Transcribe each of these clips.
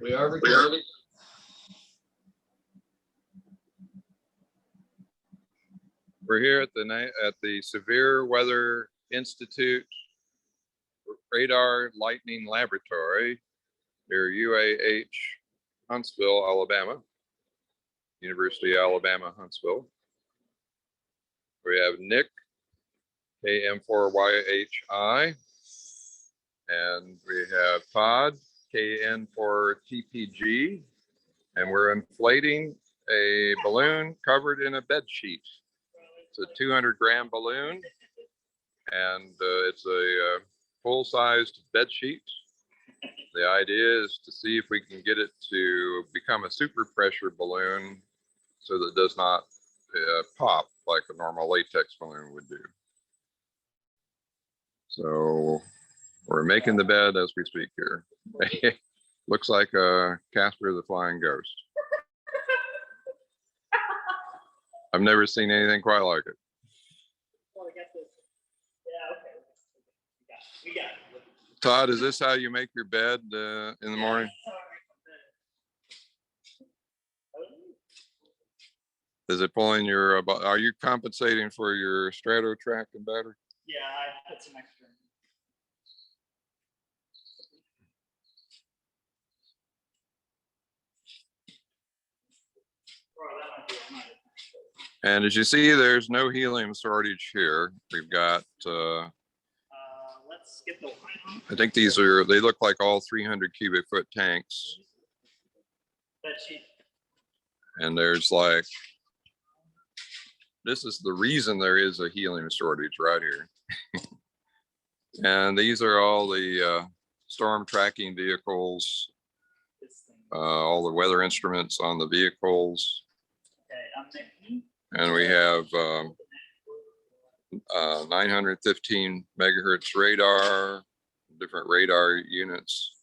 We are recording. We're here at the Severe Weather Institute Radar Lightning Laboratory near UAH, Huntsville, Alabama, University of Alabama, Huntsville. We have Nick, KM4YHI, and we have Todd, KN4TPG, and we're inflating a balloon covered in a bed sheet. It's a 200-gram balloon, and it's a full-sized bed sheet. The idea is to see if we can get it to become a super pressure balloon so that it does not pop like a normal latex balloon would do. So we're making the bed as we speak here. Looks like a Casper the Flying Ghost. I've never seen anything quite like it. Todd, is this how you make your bed in the morning? Is it pulling your, are you compensating for your strato track and battery? Yeah, I put some extra. And as you see, there's no helium shortage here. We've got, let's skip the line. I think these are, they look like all 300 cubic foot tanks. Bed sheet. And there's like, this is the reason there is a helium shortage right here. And these are all the storm tracking vehicles, all the weather instruments on the vehicles. Okay, I'm thinking. And we have 915 megahertz radar, different radar units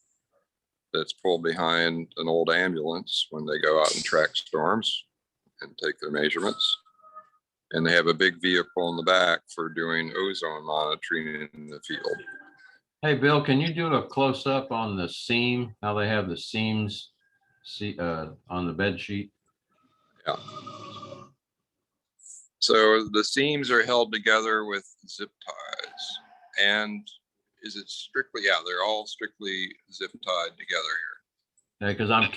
that's pulled behind an old ambulance when they go out and track storms and take their measurements. And they have a big vehicle in the back for doing ozone monitoring in the field. Hey, Bill, can you do a close up on the seam, how they have the seams on the bed sheet? Yeah. So the seams are held together with zip ties. And is it strictly, yeah, they're all strictly zip tied together here. Yeah, because I'm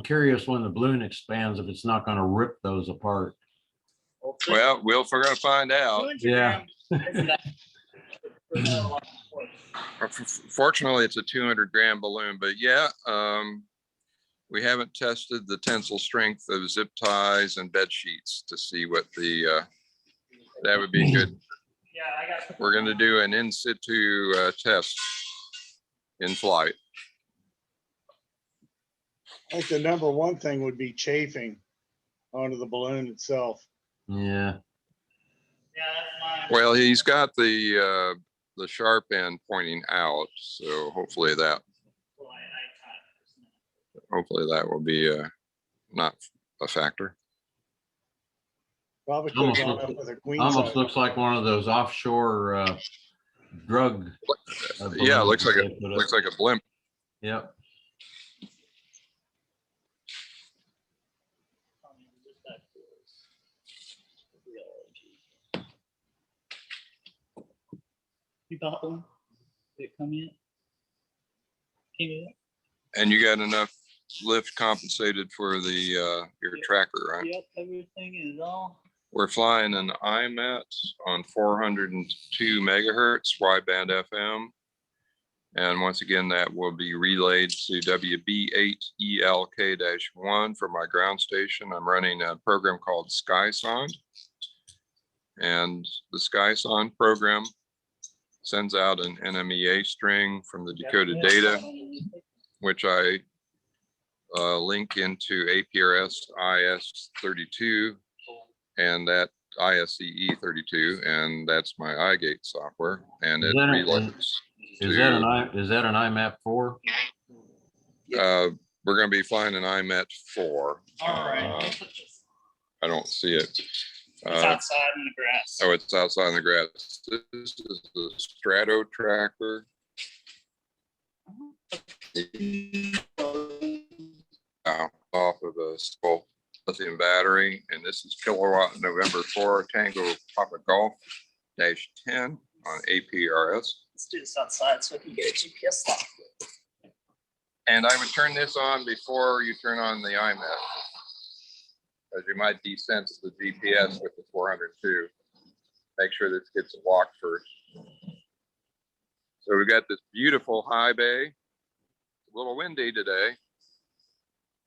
curious when the balloon expands, if it's not going to rip those apart. Well, we're going to find out. Yeah. Fortunately, it's a 200-gram balloon, but yeah, we haven't tested the tensile strength of zip ties and bed sheets to see what the, that would be good. Yeah, I got. We're going to do an in situ test in flight. I think the number one thing would be chafing onto the balloon itself. Yeah. Yeah, that's mine. Well, he's got the sharp end pointing out, so hopefully that will be not a factor. Probably could have gone up with a queen Almost size. looks like one of those offshore drug. Yeah, it looks like a blimp. Yep. You bought one? Did it come in? Came in? And you got enough lift compensated for the your tracker, right? Yep, everything is all. We're flying an IMET on 402 megahertz wideband FM. And once again, that will be relayed to WB8ELK-1 for my ground station. I'm running a program called SkySonde. And the SkySonde program sends out an NMEA string from the decoded data, which I link into APRS IS32 and that ISCE 32, and that's my iGate software, and it relays. Is that an IMAP 4? We're going to be flying an IMET 4. All right. I don't see it. It's outside in the grass. Oh, it's outside in the grass. This is the Strato tracker. small lithium battery, and this is kilowatt November 4 Tango Papa Golf -10 on APRS. Let's do this outside so I can get a GPS lock. And I would turn this on before you turn on the iMap, as you might desense the GPS with the 402. Make sure this gets locked first. So we've got this beautiful high bay. It's a little windy today.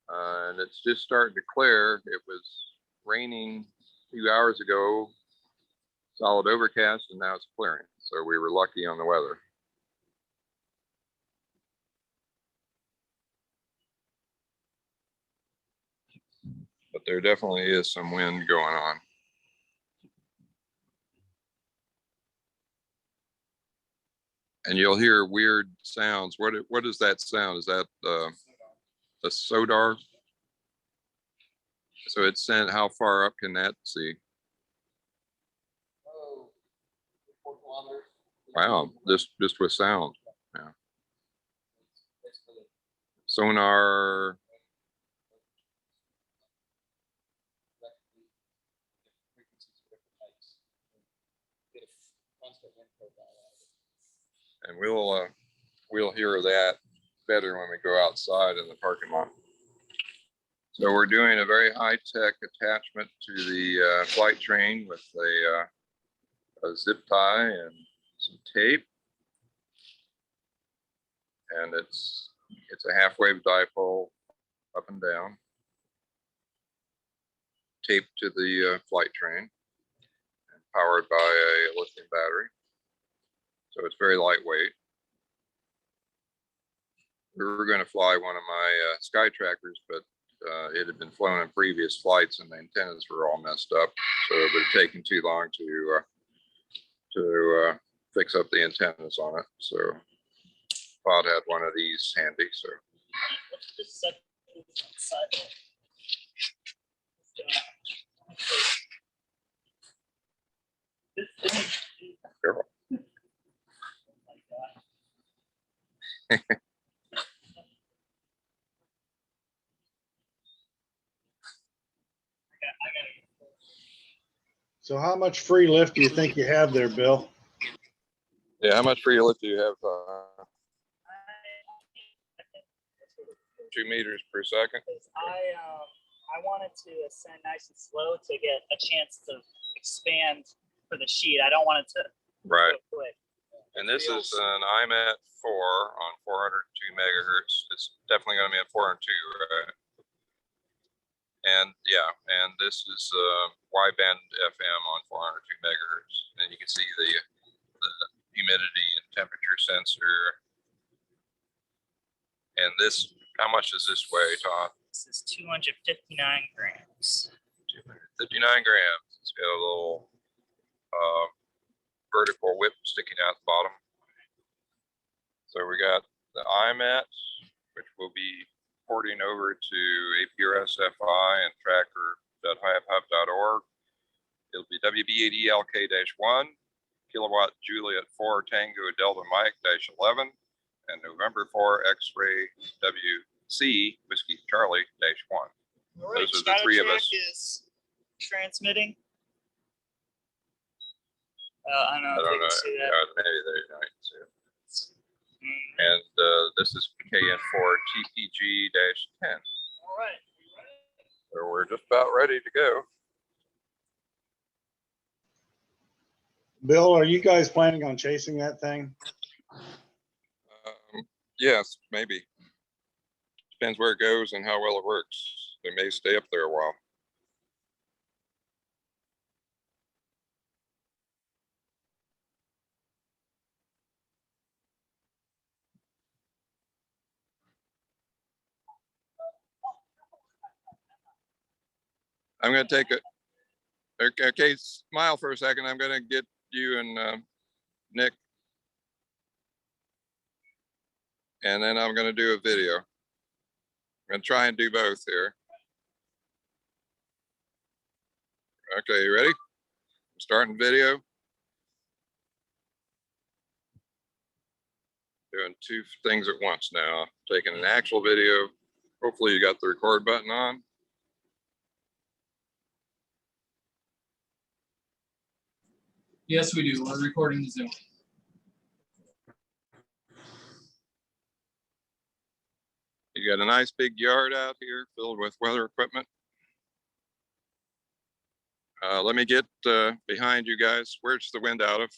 And it's just starting to clear. It was raining a few hours ago, solid overcast, and now it's clearing. So we were lucky on the weather. But there definitely is some wind going on. And you'll hear weird sounds. What is that sound? Is that a sodar? So it's sent, how far up can that see? Wow, just with sound. Yeah. Sonar. And we'll hear that better when we go outside in the parking lot. So we're doing a very high-tech attachment to the flight train with a zip tie and some tape. And it's a half-wave dipole up and down, taped to the flight train and powered by a lithium battery. So it's very lightweight. We were going to fly one of my Sky Trackers, but it had been flown in previous flights and the antennas were all messed up. So it would have taken too long to fix up the antennas on it. So Pod had one of these handy. So Let's just set this outside. careful. So how much free lift do you think you have there, Bill? Yeah, how much free lift do you have? 2 meters per second. I wanted to ascend nice and slow to get a chance to expand for the sheet. I don't want it to Right. go quick. And this is an IMAT 4 on 402 megahertz. It's definitely going to be a 402, right? And yeah, and this is wideband FM on 402 megahertz. And you can see the humidity and temperature sensor. And this, how much does this weigh, Todd? This is 259 grams. 259 grams. It's got a little vertical whip sticking out the bottom. So we got the IMAT, which will be porting over to APRS FI and tracker.highuphub.org. It'll be WB80LK-1, kilowatt Juliet 4 Tango Delta Mike -11, and November 4 X-ray WC Whiskey Charlie -1. All right, Those are the three of us. is transmitting. I don't know I if don't you know. can see that. Yeah, maybe there you see it. Mhm. And this is KN4 TPG-10. All right. So we're just about ready to go. Bill, are you guys planning on chasing that thing? Yes, maybe. Depends where it goes and how well it works. They may stay up there a while. I'm going to take it. Okay, smile for a second. I'm going to get you and Nick. And then I'm going to do a video. I'm going to try and do both here. Okay, you ready? I'm starting video. Doing two things at once now. Taking an actual video. Hopefully you got the record button on. Yes, we do. We're recording the Zoom. You got a nice big yard out here filled with weather equipment. Let me get behind you guys. Where's the wind out of?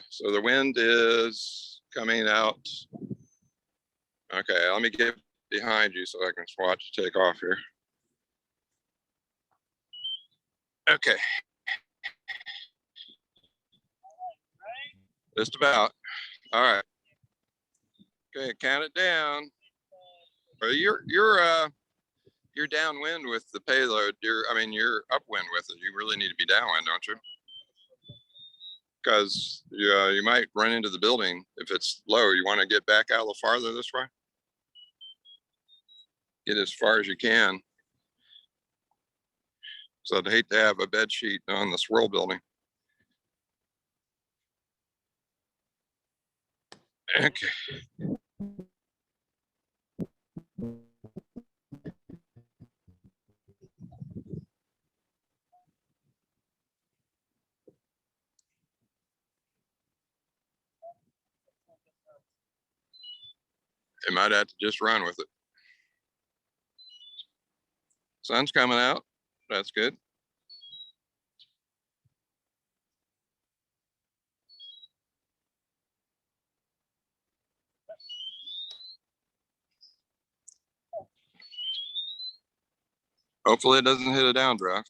So the wind is coming out. Okay, let me get behind you so I can watch take off here. Okay. Just about. All right. Okay, count it down. Well, you're downwind with the payload. You're upwind with it. You really need to be downwind, don't you? Because you might run into the building if it's low. You want to get back out a little farther this way. Get as far as you can. So I'd hate to have a bed sheet on the swirl building. Okay. You might have to just run with it. Sun's coming out. That's good. Hopefully it doesn't hit a downdraft.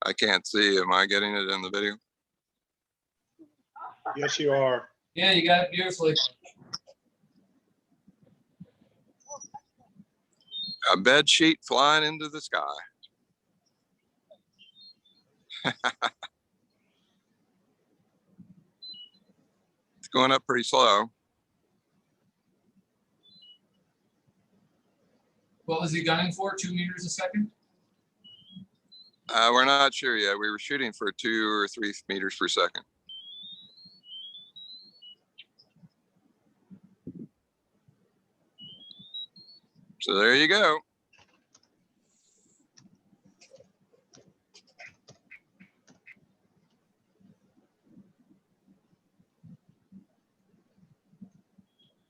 I can't see. Am I getting it in the video? Yes, you are. Yeah, you got it beautifully. A bed sheet flying into the sky. It's going up pretty slow. What was he gunning for? 2 meters a second? We're not sure yet. We were shooting for 2 or 3 meters per second. So there you go.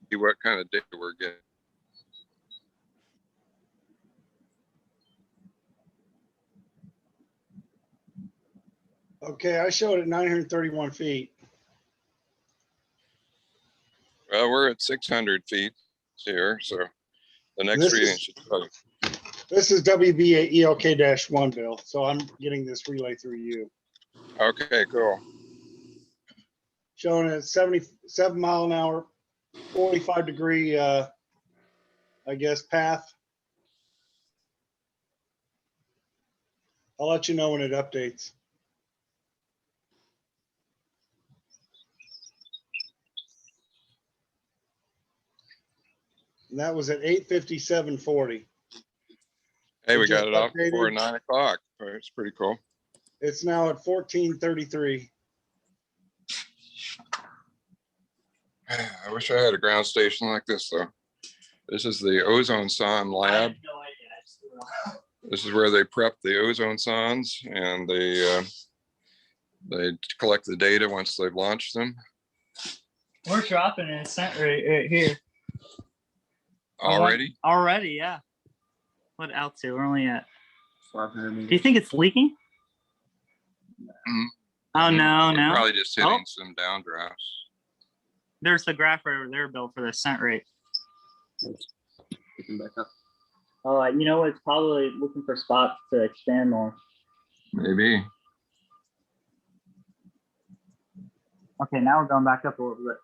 See what kind of data we're getting. Okay, I showed it 931 feet. Well, we're at 600 feet here, so the next This reading is- should probably. This is WBA ELK-1, Bill, so I'm getting this relay through you. Okay, cool. Showing it 77 mile an hour, 45 degree, I guess, path. I'll let you know when it updates. And that was at 8:57:40. Hey, we It got just it off updated. before 9 o'clock. It's pretty cool. It's now at 14:33. I wish I had a ground station like this though. This is the ozone sonde I lab. have no idea. I just threw it out. This is where they prep the ozone sondes and they collect the data once they've launched them. We're dropping an ascent right here. Already? Already, yeah. What altitude? We're only at. 500 meters. Do you think it's leaking? Mhm. Oh, no, They're no. probably just hitting Oh. some downdrafts. There's the graph right over there, Bill, for the ascent rate. Picking back up. Oh, you know what? It's probably looking for spots to expand more. Maybe. Okay, now we're going back up a little bit.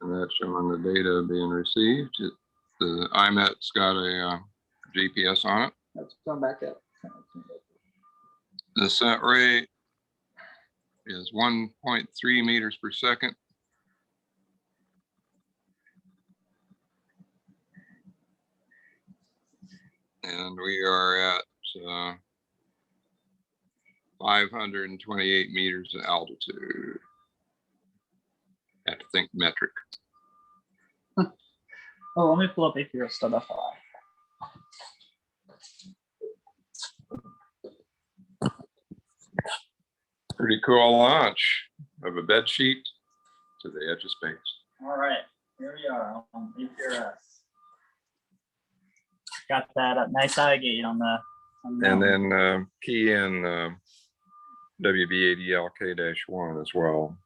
And that's showing the data being received. The IMET's got a GPS on it. Let's come back up. The ascent rate is 1.3 meters per second. And we are at 528 meters of altitude. Have to think metric. Oh, let me pull up APR stub FLI. Pretty cool launch of a bed sheet to the edge of space. All right, here we are on APRS. Got that nice eye gate on the. And then key in WB80LK-1 as well.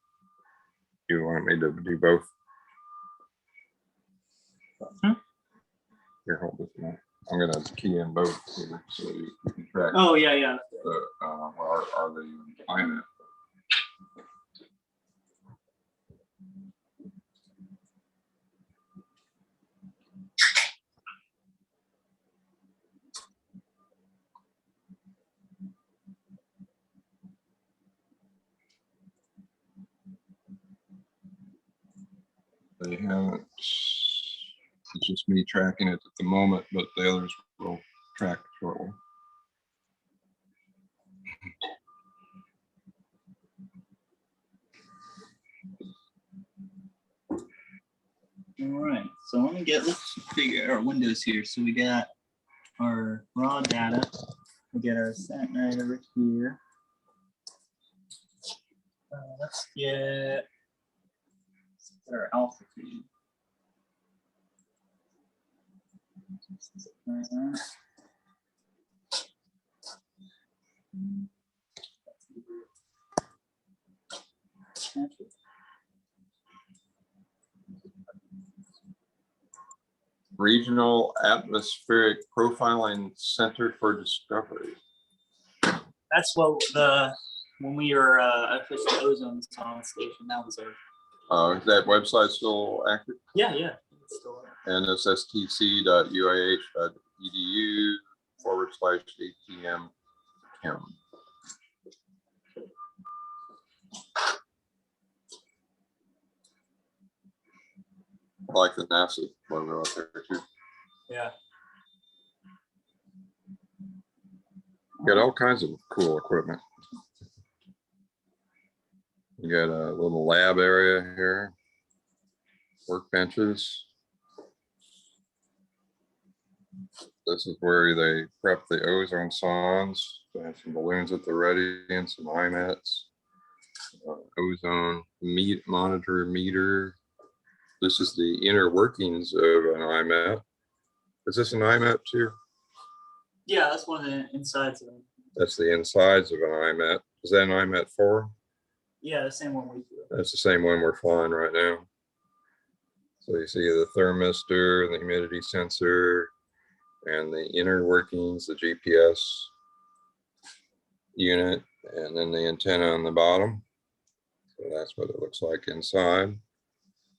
You want me to do both? Here, hold this one. I'm gonna key in both here so you can track. Oh, yeah. Where are they behind it? They haven't, it's just me tracking it at the moment, but the others will track shortly. All right, so let's figure our windows here. So we got our raw data. We get our sent right over here. Let's get our altitude. Regional Atmospheric Profiling Center for Discovery. That's what when we were official ozone song station, that was our. Is that website still active? Yeah. It's still there. nsstc.uih.edu/ATM Chem. I like the NASA logo out there too. Yeah. Got all kinds of cool equipment. You got a little lab area here, workbenches. This is where they prep the ozone sondes. They have some balloons at the ready and some IMETs. Ozone monitor meter. This is the inner workings of an IMET. Is this an IMET too? Yeah, that's one of the insides of them. That's the insides of an IMET. Is that an IMET 4? Yeah, the same one we do. That's the same one we're flying right now. So you see the thermistor, the humidity sensor, and the inner workings, the GPS unit, and then the antenna on the bottom. So that's what it looks like inside.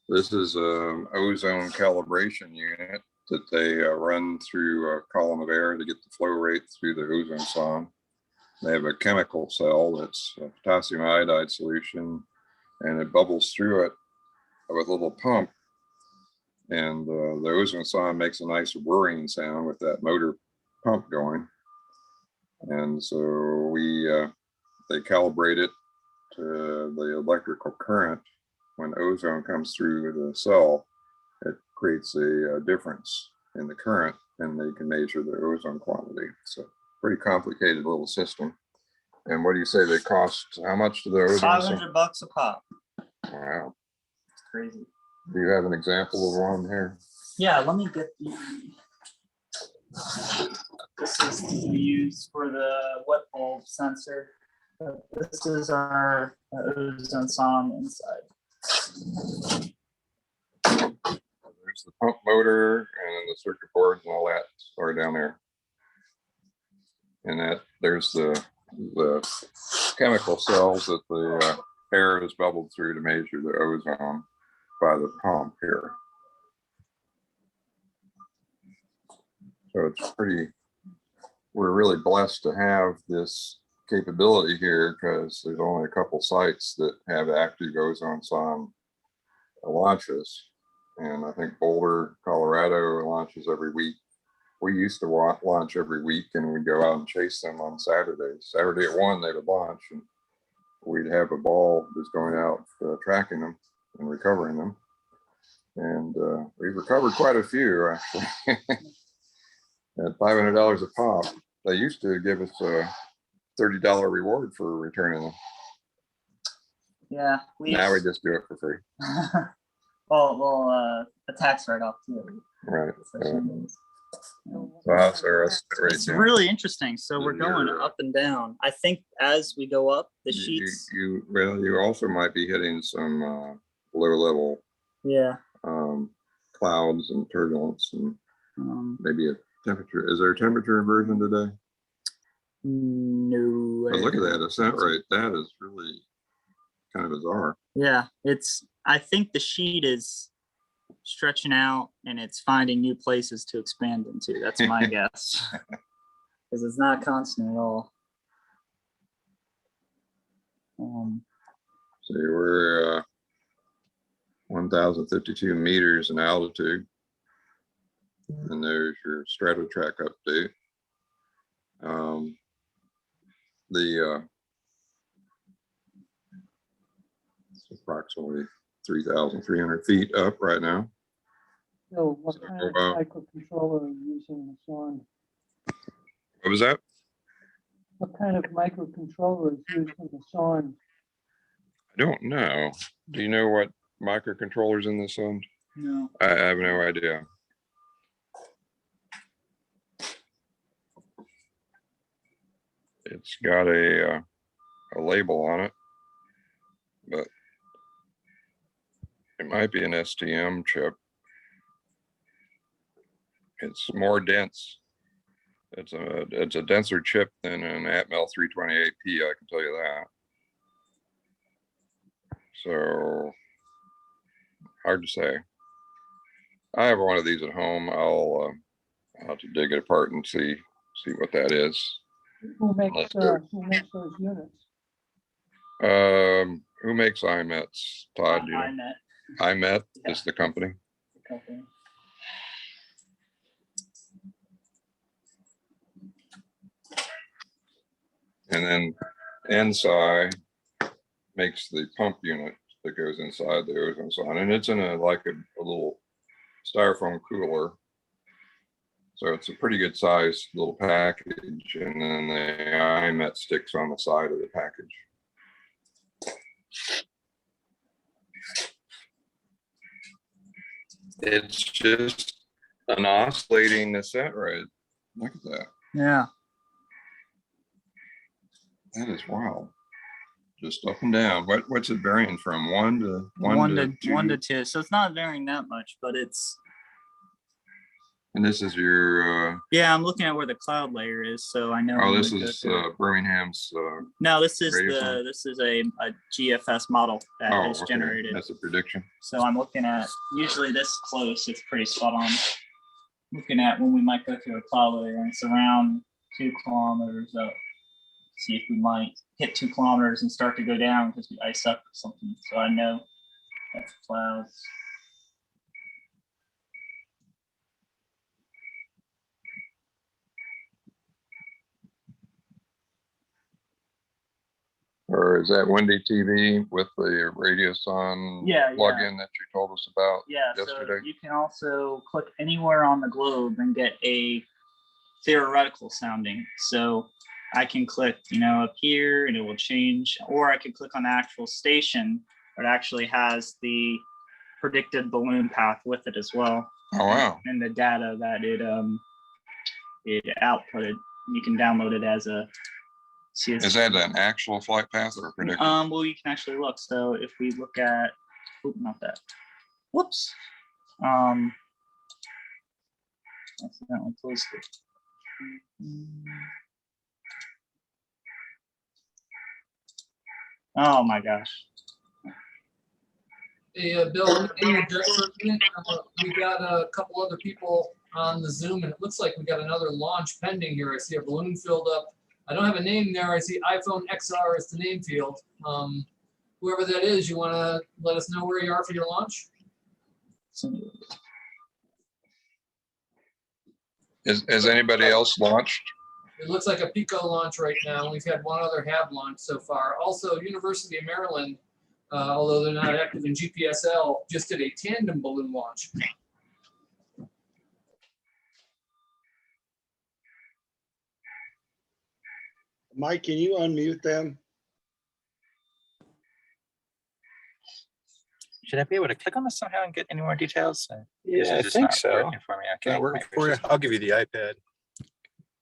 This is an ozone calibration unit that they run through a column of air to get the flow rate through the ozone sonde. They have a chemical cell that's a potassium iodide solution, and it bubbles through it with a little pump. And the ozone sonde makes a nice whirring sound with that motor pump going. And so they calibrate it to the electrical current. When ozone comes through the cell, it creates a difference in the current, and they can measure the ozone quantity. So pretty complicated little system. And what do you say they cost? How much do the ozone? $500 a pop. Wow. It's crazy. Do you have an example of one here? Yeah, let me get the. This is to use for the wet bulb sensor. This is our ozone sonde inside. There's the pump motor and the circuit boards and all that are down there. And that there's the chemical cells that the air is bubbled through to measure the ozone by the pump here. So it's we're really blessed to have this capability here because there's only a couple sites that have active ozone sonde launches. And I think Boulder, Colorado launches every week. we used to launch every week, and we'd go out and chase them on Saturdays. Saturday at 1, they would launch, and we'd have a ball just going out tracking them and recovering them. And we recovered quite a few, actually, at $500 a pop. They used to give us a $30 reward for returning them. Yeah. Now we just do it for free. Well, a tax write-off too. Right. So how's Sarah? it's really interesting. So we're Is going your, up and down. I think as we go up, the sheets. You also might be hitting some low level Yeah. clouds and turbulence, and maybe a temperature. Is there a temperature inversion today? No. But look at that ascent rate. That is really kind of bizarre. Yeah, I think the sheet is stretching out and it's finding new places to expand into. That's my guess. Because it's not constant at all. So we're 1,052 meters in altitude. And there's your stratotrack update. It's approximately 3,300 feet up right now. So what So, kind of microcontroller are you using in the sonde? What was that? What kind of microcontroller is used in the sonde? I don't know. Do you know what microcontrollers in this one? No. I have no idea. It's got a label on it, but it might be an STM chip. It's more dense. It's a denser chip than an Atmel 328P, I can tell you that. So hard to say. I have one of these at home. I'll have to dig it apart and see what that is. Who makes those units? Who makes IMETs? Todd, you know? IMET is the company. And then NSI makes the pump unit that goes inside the ozone sonde, and it's in a little styrofoam cooler. So it's a pretty good sized little package, and then the IMET sticks on the side of the package. It's just an oscillating ascent rate. Look at that. Yeah. That is wild. Just up and down. What's it varying from? One to two? 1 to 2. So it's not varying that much, but it's. And this is your. Yeah, I'm looking at where the cloud layer is, so I know. Oh, this is Birmingham's. No, this is a GFS model that is okay. generated. That's a prediction. So I'm looking at usually this close. It's pretty spot on. Looking at when we might go through a cloud layer, and it's around 2 kilometers up. See if we might hit 2 kilometers and start to go down because we ice up or something. So I know that's clouds. Or is that Windy TV with the Radius on plugin that you told us about yesterday? So you can also click anywhere on the globe and get a theoretical sounding. So I can click, up here and it will change, or I can click on the actual station. It actually has the predicted balloon path with it as well. Oh, wow. And the data that it outputted. You can download it as a CSV. Is that an actual flight path or a prediction? Well, you can actually look. So if we look at, not that. Whoops. Accidentally closed it. Oh my gosh. Hey, Bill, we got a couple other people on the Zoom, and it looks like we got another launch pending here. I see a balloon filled up. I don't have a name there. I see iPhone XR as the name field. Whoever that is, you want to let us know where you are for your launch? Is anybody else launched? It looks like a Pico launch right now. We've had one other HAB launch so far. Also, University of Maryland, although they're not active in GPSL, just did a tandem balloon launch. Mike, can you unmute them? Should I be able to click on this somehow and get any more details? This Yeah, is I just think not so. working for me. Okay. Not working maybe for you? it's just- I'll give you the iPad.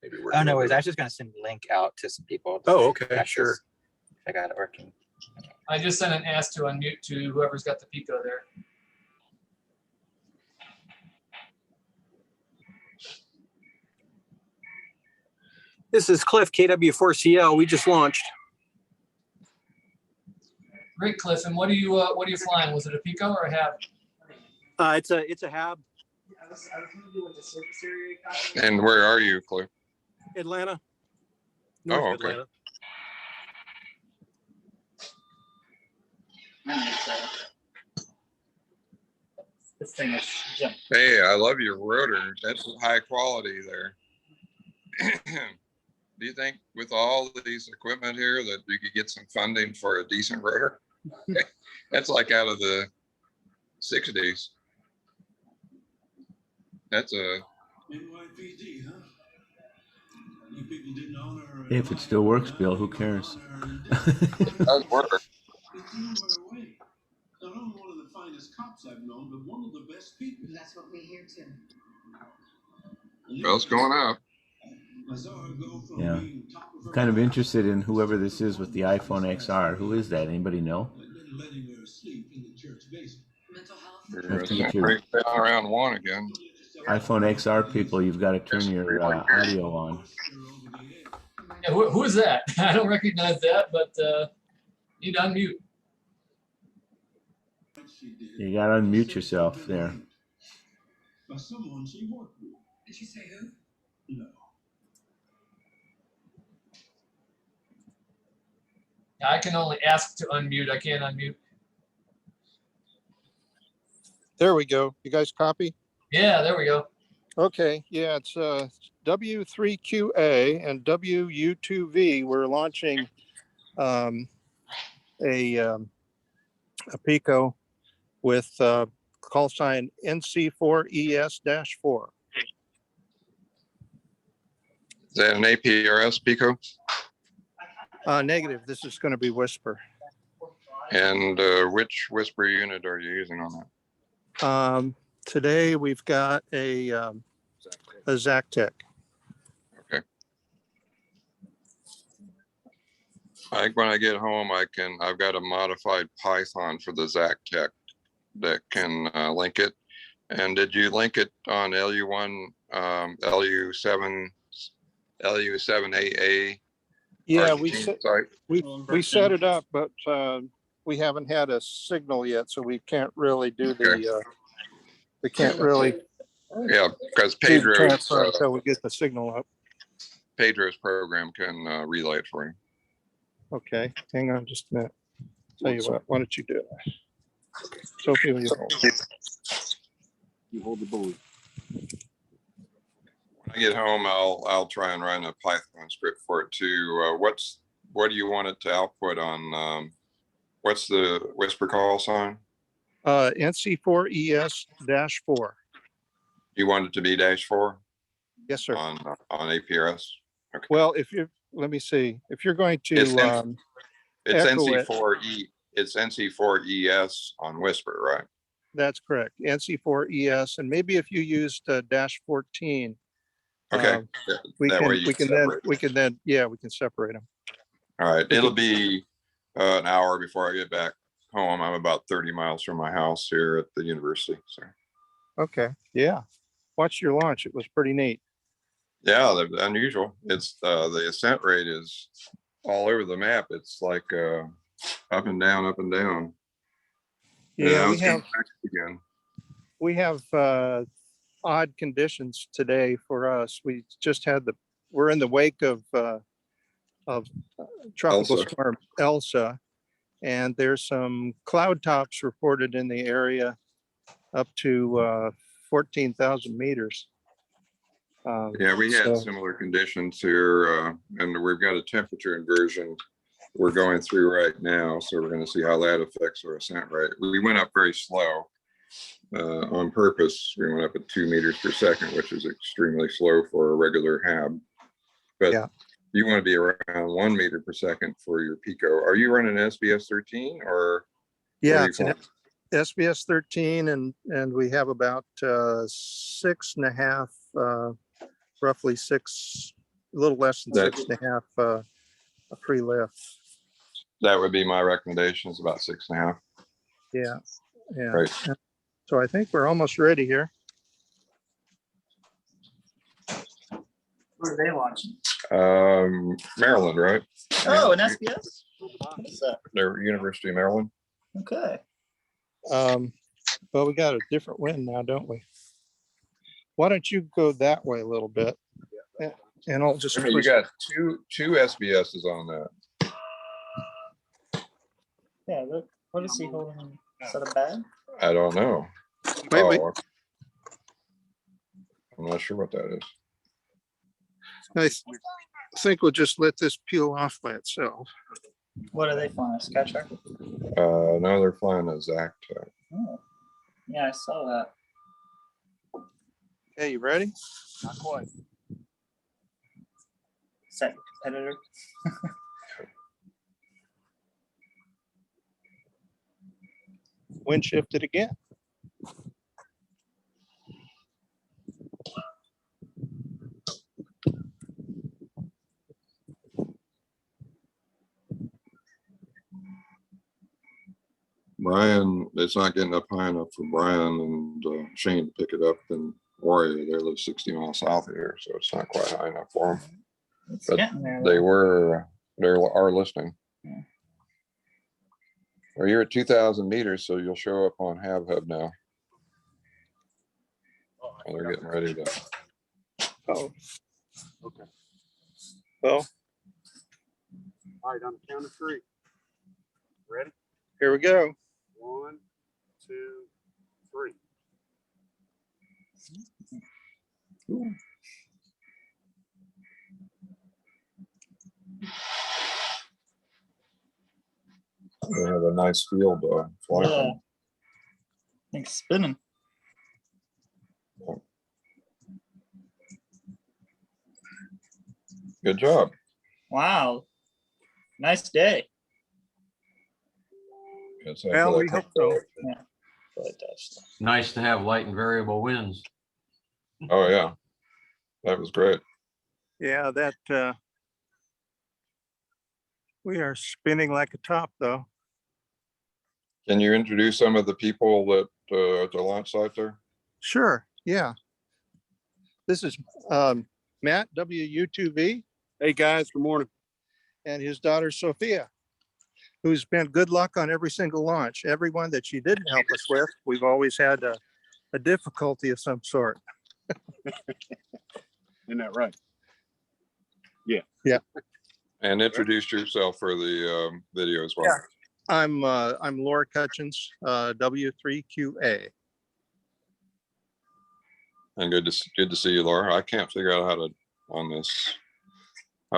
Maybe work Oh, no over worries. it. I was just gonna send a link out to some people. Oh, okay, Practice sure. if I got it working. I just sent an ask to unmute to whoever's got the Pico there. This is Cliff, KW4CL. We just launched. Great, Cliff. And what are you flying? Was it a Pico or a HAB? It's a HAB, I was gonna do what the surface area. And where are you, Cliff? Atlanta. Oh, North okay. Atlanta. This thing is jump. Hey, I love your rotor. That's high quality there. Do you think with all of these equipment here that you could get some funding for a decent rotor? That's like out of the 60s. That's a NYPD, huh? You people didn't honor. If it still works, Bill, who cares? does work. Not only one of the finest cops I've known, but one of the best people. That's what we hear too. Well, it's going up. Yeah. Kind of interested in whoever this is with the iPhone XR. Who is that? Anybody know? Letting her sleep in the church basement. Mental health. We're to get your- right down around one again. iPhone XR people, you've got to turn your audio on. Yeah, who is that? I don't recognize that, but you need to unmute. You got to unmute yourself there. By someone she worked with. Did you say who? No. I can only ask to unmute. I can't unmute. There we go. You guys copy? Yeah, there we go. Okay, yeah, it's W3QA and WU2V. We're launching a Pico with call sign NC4ES-4. Is that an APRS Pico? Negative, this is going to be Whisper. And which Whisper unit are you using on that? Today we've got a Zactec. Okay. I think when I get home, I've got a modified Python for the Zactec that can link it. And did you link it on LU1, LU7AA? Yeah, Site? we set it up, but we haven't had a signal yet, so we can't really do the we can't really Yeah, because do the Pedro's transfer until we get the signal up. program can relay it for you. Okay, hang on just a minute. Tell you what, why don't you do it? Sophie, will you hold? You hold the buoy. When I get home, I'll try and run a Python script for it too. What do you want it to output on? What's the Whisper call sign? NC4ES-4. You want it to be -4 Yes, sir. on APRS? Okay. Well, if you're, let me see, if you're going to, It's echo it. NC4E. It's NC4ES on Whisper, right? That's correct. NC4ES, and maybe if you used -14. Okay. We That way can, you we can can then, separate. we can then, yeah, we can separate them. All right. It'll be an hour before I get back home. I'm about 30 miles from my house here at the university. So Okay, yeah. Watch your launch. It was pretty neat. yeah, they're unusual. It's the ascent rate is all over the map. It's like up and down, up and down. Yeah, it's getting back again. we have odd conditions today for us. We just had we're in the wake of tropical Elsa. storm Elsa, and there's some cloud tops reported in the area up to 14,000 meters. Yeah, we had So- similar conditions here, and we've got a temperature inversion we're going through right now, so we're going to see how that affects our ascent rate. We went up very slow on purpose. We went up at 2 meters per second, which is extremely slow for a regular HAB. But Yeah. you want to be around 1 meter per second for your PICO. Are you running SBS 13 or? Yeah, what are it's an you SBS 13 and we have about 6.5, roughly six, a little less than That- 6.5 a free lift. That would be my recommendation, is about 6.5. Yeah, yeah. Right. So I think we're almost ready here. Where are they launching? Maryland, right? Oh, an SBS? What is that? They're University of Maryland. Okay. Well, we got a different wind now, don't we? Why don't you go that way a little bit? And I'll just. You push- got two SBSs on that. Yeah, look, what is he holding? Is that a bag? I don't know. Wait. Oh, I'm not sure what that is. I think we'll just let this peel off by itself. What are they flying? A Skytrack? No, they're flying a Zac. Oh, yeah, I saw that. Hey, you ready? Not quite. Is that your competitor? Wind shifted again. Brian, it's not getting up high enough for Brian and Shane to pick it up in Warrior. They live 60 miles south of here, so it's not quite high enough for them. It's But getting there. they though. are listening. Yeah. Well, you're at 2,000 meters, so you'll show up on Hub now. And they're getting ready to. Oh. Okay. Well. All right, on the count of 3. Ready? Here we go. 1, 2, 3. They have a nice field fly Yeah. from. It's spinning. Good job. Wow. Nice day. Yes, Well, we hope so. But it does. Nice to have light and variable winds. Oh, yeah. That was great. Yeah, that we are spinning like a top though. Can you introduce some of the people that at the launch site there? Sure, yeah. This is Matt, WU2V. Hey, guys, good morning. And his daughter, Sophia, who's been good luck on every single launch. Everyone that she didn't help us with, we've always had a difficulty of some sort. Isn't that right? Yeah. And introduce yourself for the video as well. Yeah. I'm Laura Cutchins, W3QA. And good to see you, Laura. I can't figure out how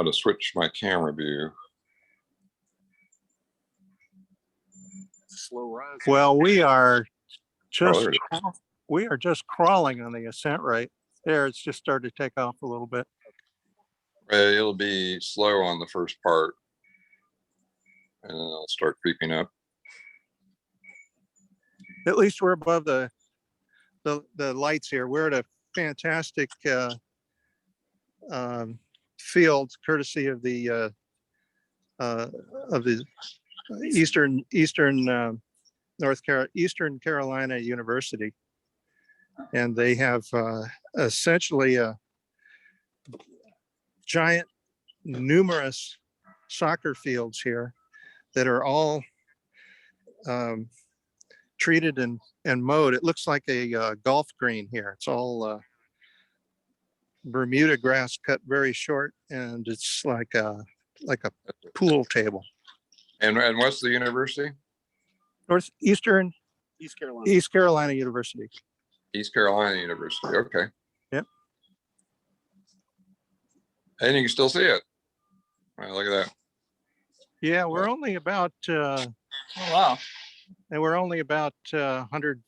to switch my camera view. Slow rise. Well, we are just there crawling on the ascent rate. There, it's just started to take off a little bit. It'll be slow on the first part, and then I'll start creeping up. At least we're above the lights here. We're at a fantastic field, courtesy of the Eastern Carolina University, and they have essentially a giant, numerous soccer fields here that are all treated and mowed. It looks like a golf green here. It's all Bermuda grass cut very short, and it's like a pool table. And what's the university? East Carolina University. East Carolina University. Okay. Yep. And you can still see it. All right, look at that. Yeah, we're only about, Oh, wow. and we're only about 100,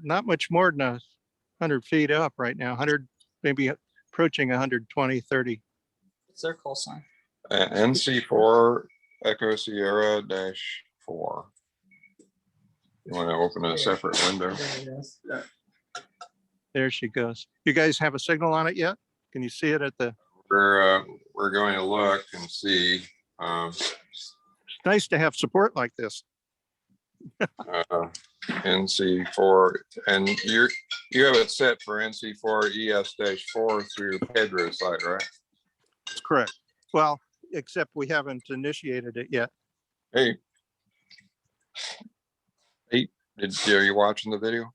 not much more than 100 feet up right now, 100, maybe approaching 120, 30. What's their call sign? NC4 Echo Sierra -4. You want to open a separate window? There she goes. You guys have a signal on it yet? Can you see it at the? We're going to look and see. It's nice to have support like this. NC4, and you have it set for NC4 ES-4 through Pedro site, right? That's correct. Well, except we haven't initiated it yet. Hey, are you watching the video? No,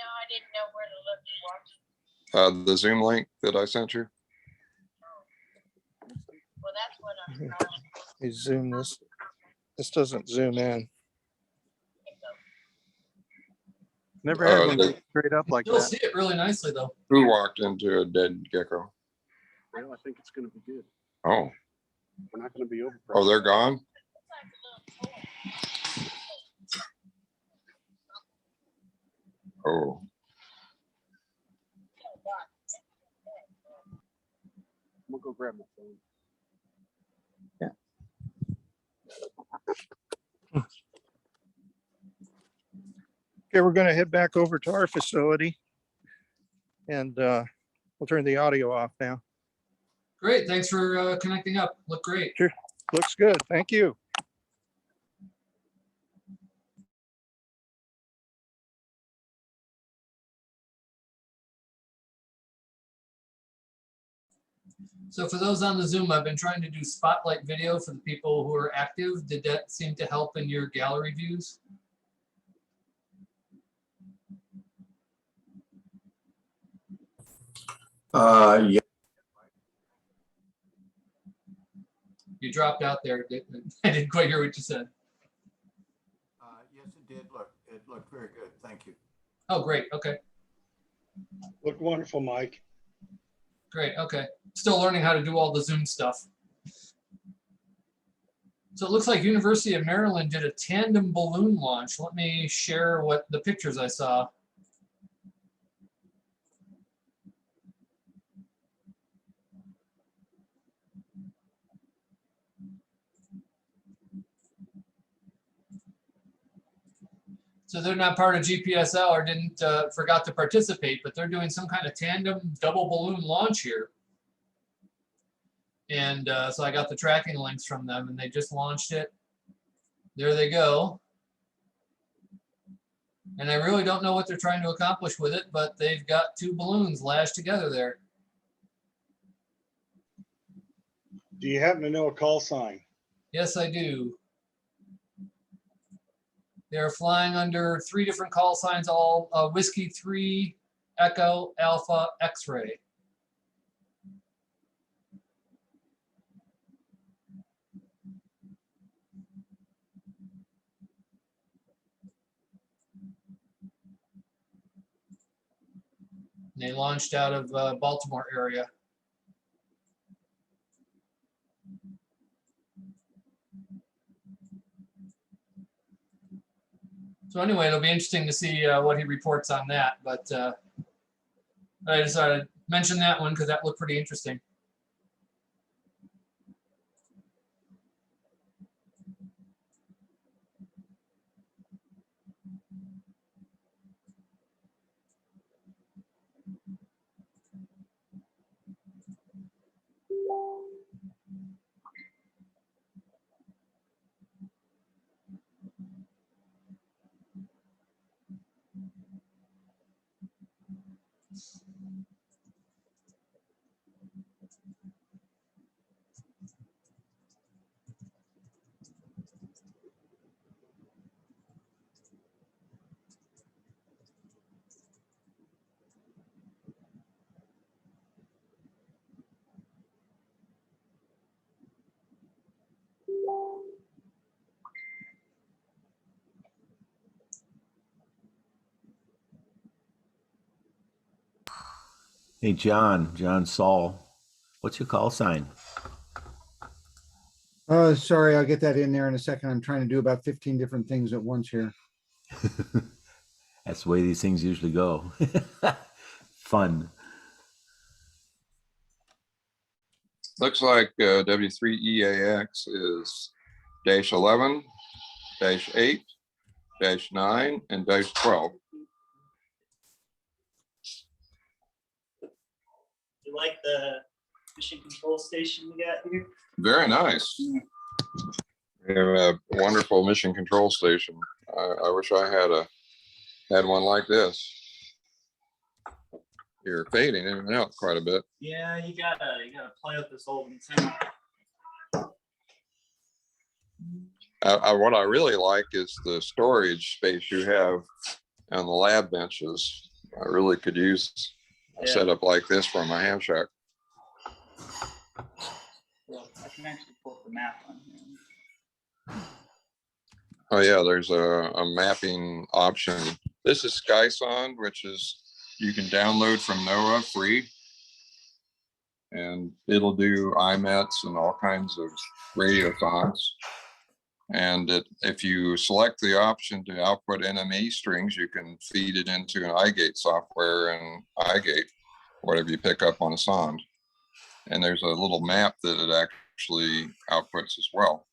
I didn't know where to look to watch. The Zoom link that I sent you. Well, that's what I'm trying. Let me zoom this. This doesn't zoom in. Never had one go straight up like You'll that. see it really nicely though. Who walked into a dead gecko? Well, I think it's gonna be good. Oh, We're not gonna be over. oh, they're gone? Oh, We'll go grab my phone. Okay, we're going to head back over to our facility and we'll turn the audio off now. Great, thanks for connecting up. Look great. Sure. Looks good. Thank you. So for those on the Zoom, I've been trying to do spotlight video for the people who are active. Did that seem to help in your gallery views? Yeah. You dropped out there. I didn't quite hear what you said. Yes, it did. It looked very good. Thank you. Oh, great. Okay, Looked wonderful, Mike. great. Okay. Still learning how to do all the Zoom stuff. So it looks like University of Maryland did a tandem balloon launch. Let me share what the pictures I saw. So they're not part of GPSL or didn't forgot to participate, but they're doing some kind of tandem double balloon launch here. And so I got the tracking links from them and they just launched it. There they go. And I really don't know what they're trying to accomplish with it, but they've got two balloons lashed together there. Do you happen to know a call sign? Yes, I do. They're flying under 3 different call signs, all Whiskey 3, Echo, Alpha, X-ray. They launched out of Baltimore area. So anyway, it'll be interesting to see what he reports on that. But I just thought I'd mention that one because that looked pretty interesting. Hey, John Saul. What's your call sign? Sorry, I'll get that in there in a second. I'm trying to do about 15 different things at once here. That's the way these things usually go. Fun. Looks like W3EAX is -11, -8, -9, and -12. You like the mission control station we got here? Very nice. We have a wonderful mission control station. I wish I had one like this. You're fading in and out quite a bit. Yeah, you gotta play with this old antenna. What I really like is the storage space you have on the lab benches. I really could use a setup like this for my ham shack. Well, I can actually pull up the map on here. Oh yeah, there's a mapping option. This is SkySound, which is you can download from NOAA free. And it'll do IMETs and all kinds of radiothons. And if you select the option to output NME strings, you can feed it into an iGate software and iGate whatever you pick up on a sonde. And there's a little map that it actually outputs as well.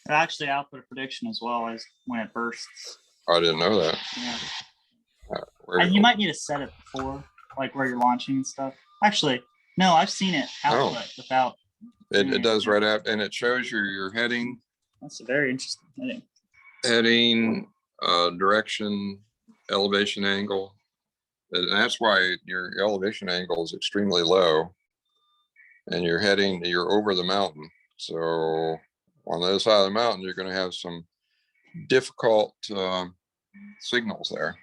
It actually output a prediction as well as when it bursts. I didn't know that. Yeah. And you might need to set it before, like where you're launching and stuff. Actually, no, I've seen it output without. It does right after, and it shows your heading. That's a very interesting heading. Heading, direction, elevation angle. And that's why your elevation angle is extremely low. And you're over the mountain. So on the other side of the mountain, you're going to have some difficult signals there.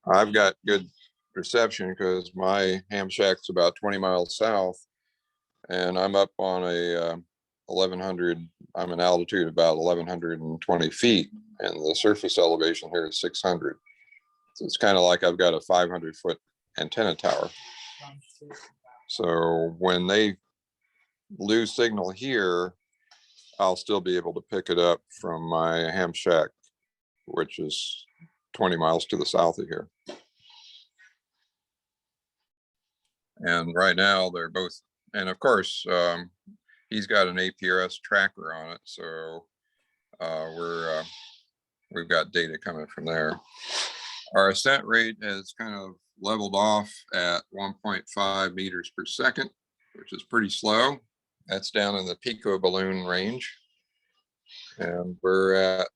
I've got good reception because my ham shack's about 20 miles south, and I'm up on a 1100. I'm in altitude about 1120 feet, and the surface elevation here is 600. So it's kind of like I've got a 500-foot antenna tower. So when they lose signal here, I'll still be able to pick it up from my ham shack, which is 20 miles to the south of here. And right now they're both, and of course, he's got an APRS tracker on it. So we've got data coming from there. Our ascent rate has kind of leveled off at 1.5 meters per second, which is pretty slow. That's down in the pico balloon range. And we're at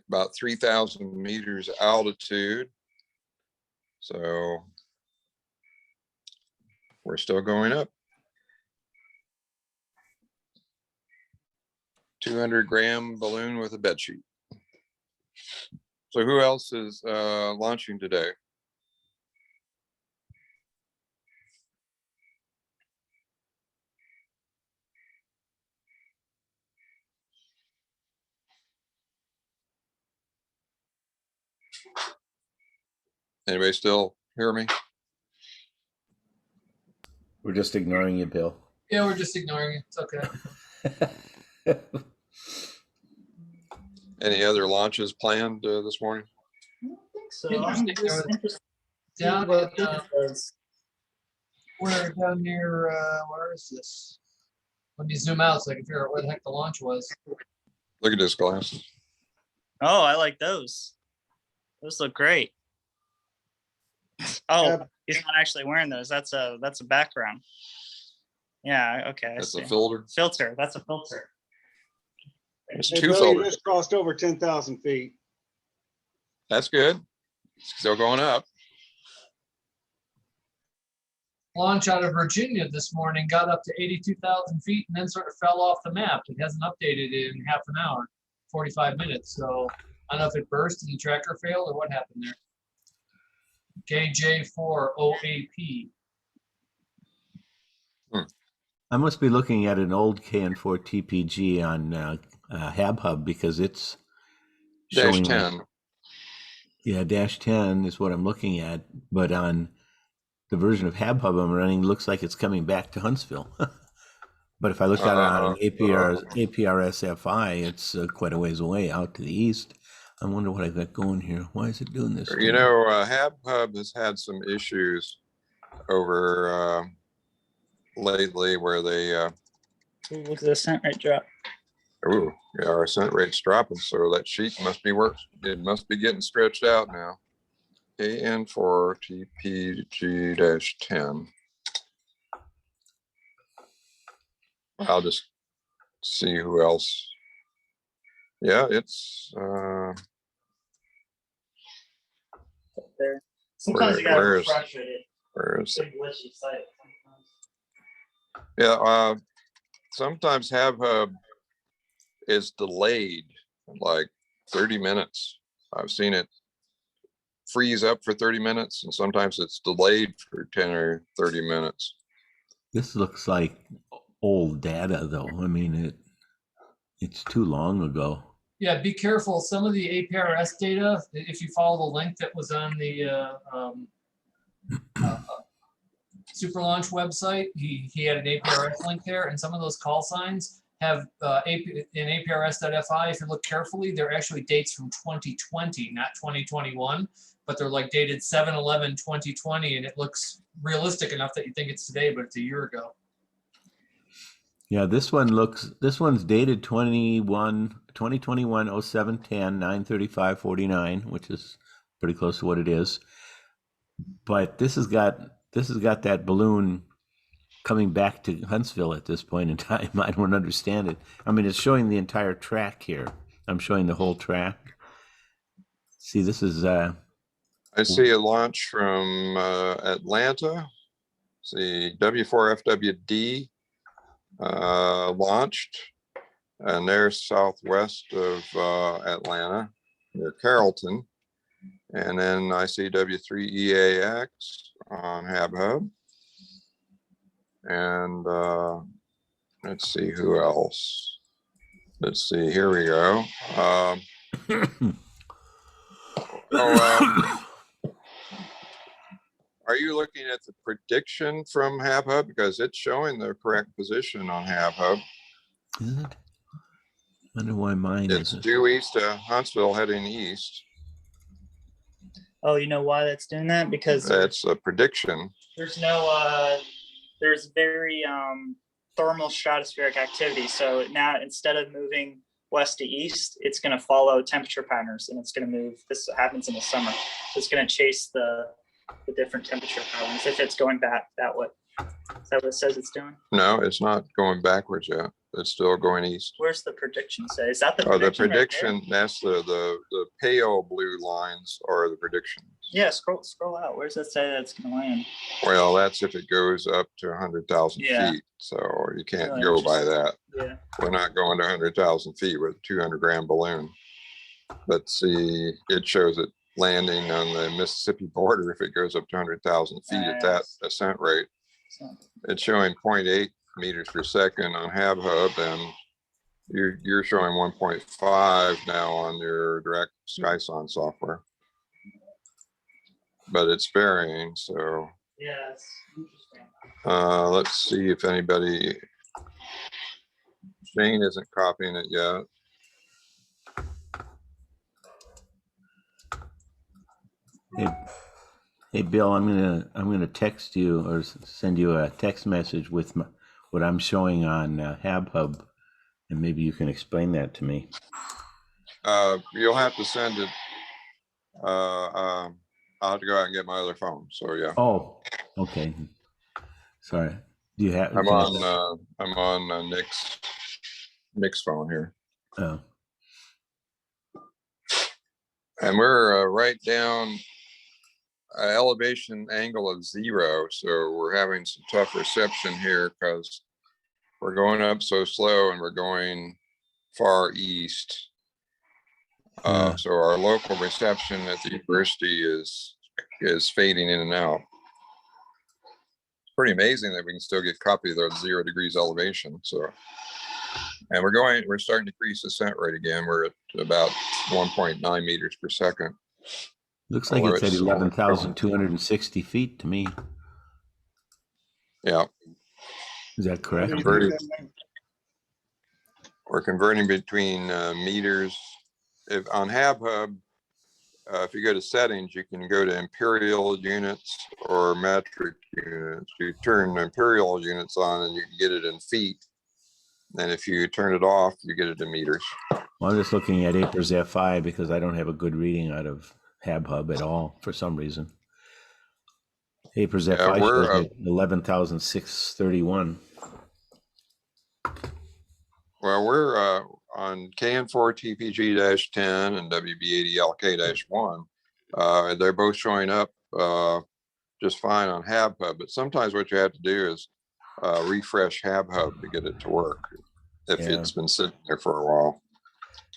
about 3,000 meters altitude. So we're still going up. 200-gram balloon with a bed sheet. So who else is launching today? Anybody still hear me? We're just ignoring you, Bill. Yeah, we're just ignoring it. It's okay. Any other launches planned this morning? I don't think so. I'm just interested. Down we're down near where is this? Let me zoom out so I can figure out where the heck the launch was. Look at his glasses. Oh, I like those. Those look great. Oh, he's not actually wearing those. That's a background. Yeah, okay. That's a filter. Filter. That's a filter. There's Hey, two Bill, you filters. just crossed over 10,000 feet. That's good. Still going up. Launch out of Virginia this morning got up to 82,000 feet and then sort of fell off the map. It hasn't updated in half an hour, 45 minutes. So I don't know if it burst and the tracker failed or what happened there. KJ4OAP. I must be looking at an old KN4 TPG on HabHub because it's Dash showing 10. Yeah, -10 is what I'm looking at, but on the version of HabHub I'm running, looks like it's coming back to Huntsville. But if I look at it on an APRS-FI, it's quite a ways away out to the east. I wonder what I've got going here. Why is it doing this? to You me? know, HabHub has had some issues over lately where they, Look at the cent rate drop. ooh, yeah, our cent rate's dropping, so that sheet must be it must be getting stretched out now. AN4TPG-10. I'll just see who else. Yeah, it's There. Sometimes you gotta where is- refresh it. where is It's a glitchy site sometimes. yeah, sometimes HabHub is delayed like 30 minutes. I've seen it freeze up for 30 minutes and sometimes it's delayed for 10 or 30 minutes. This looks like old data, though. I mean, it's too long ago. Yeah, be careful. Some of the APRS data, if you follow the link that was on the Super Launch website, he had an APRS link there, and some of those call signs have in APRS.FI. If you look carefully, they're actually dates from 2020, not 2021, but they're like dated 7/11/2020, and it looks realistic enough that you think it's today, but it's a year ago. Yeah, this one's dated 2021 07/10 9/35/49, which is pretty close to what it is. But this has got that balloon coming back to Huntsville at this point in time. I don't understand it. I mean, it's showing the entire track here. I'm showing the whole track. See, this is I see a launch from Atlanta. See, W4FWD launched, and they're southwest of Atlanta near Carrollton. And then I see W3EAX on HabHub. And let's see who else. Let's see, here we go. Are you looking at the prediction from HabHub? Because it's showing the correct position on HabHub. Is it? I wonder why mine It's isn't. due east to Huntsville heading east. Oh, you know why that's doing that? Because That's a prediction. there's no there's very thermal stratospheric activity. So now instead of moving west to east, it's going to follow temperature patterns, and it's going to move. This happens in the summer. So it's going to chase the different temperature patterns if it's going back that way. Is that what it says it's doing? No, it's not going backwards yet. It's still going east. Where's the prediction say? Is that the Oh, prediction? the prediction, that's the pale blue lines are the predictions. Yeah, scroll out. Where does that say that it's going to land? Well, that's if it goes up to 100,000 Yeah. feet. So you can't Really go by that. Yeah. We're not going to 100,000 feet with a 200-gram balloon. But see, it shows it landing on the Mississippi border if it goes up to 100,000 feet at that ascent rate. It's showing 0.8 meters per second on HabHub, and you're showing 1.5 now on your direct SkySon software. But it's varying, so Yeah, it's interesting. let's see if anybody, Shane isn't copying it yet. Hey Bill, I'm gonna text you or send you a text message with what I'm showing on HabHub, and maybe you can explain that to me. You'll have to send it. I'll have to go out and get my other phone. So yeah. Oh, okay. Sorry. Do you have? I'm on Nick's phone here. Oh. And we're right down elevation angle of 0, so we're having some tough reception here because we're going up so slow and we're going far east. So our local reception at the university is fading in and out. It's pretty amazing that we can still get copy of the 0 degrees elevation. So, and we're starting to decrease the ascent rate again. We're at about 1.9 meters per second. Looks like Although it's at it's- 11,260 feet to me. Yeah, Is that correct? Converted. We're converting between meters. If on HabHub, if you go to settings, you can go to imperial units or metric units. You turn imperial units on and you can get it in feet. And if you turn it off, you get it in meters. Well, I'm just looking at APRS F5 because I don't have a good reading out of HabHub at all for some reason. APRS Yeah, F5 we're, shows me 11,631. Well, we're on KN4 TPG-10 and WB80LK-1. They're both showing up just fine on HabHub, but sometimes what you have to do is refresh HabHub to get it to work if Yeah. it's been sitting there for a while.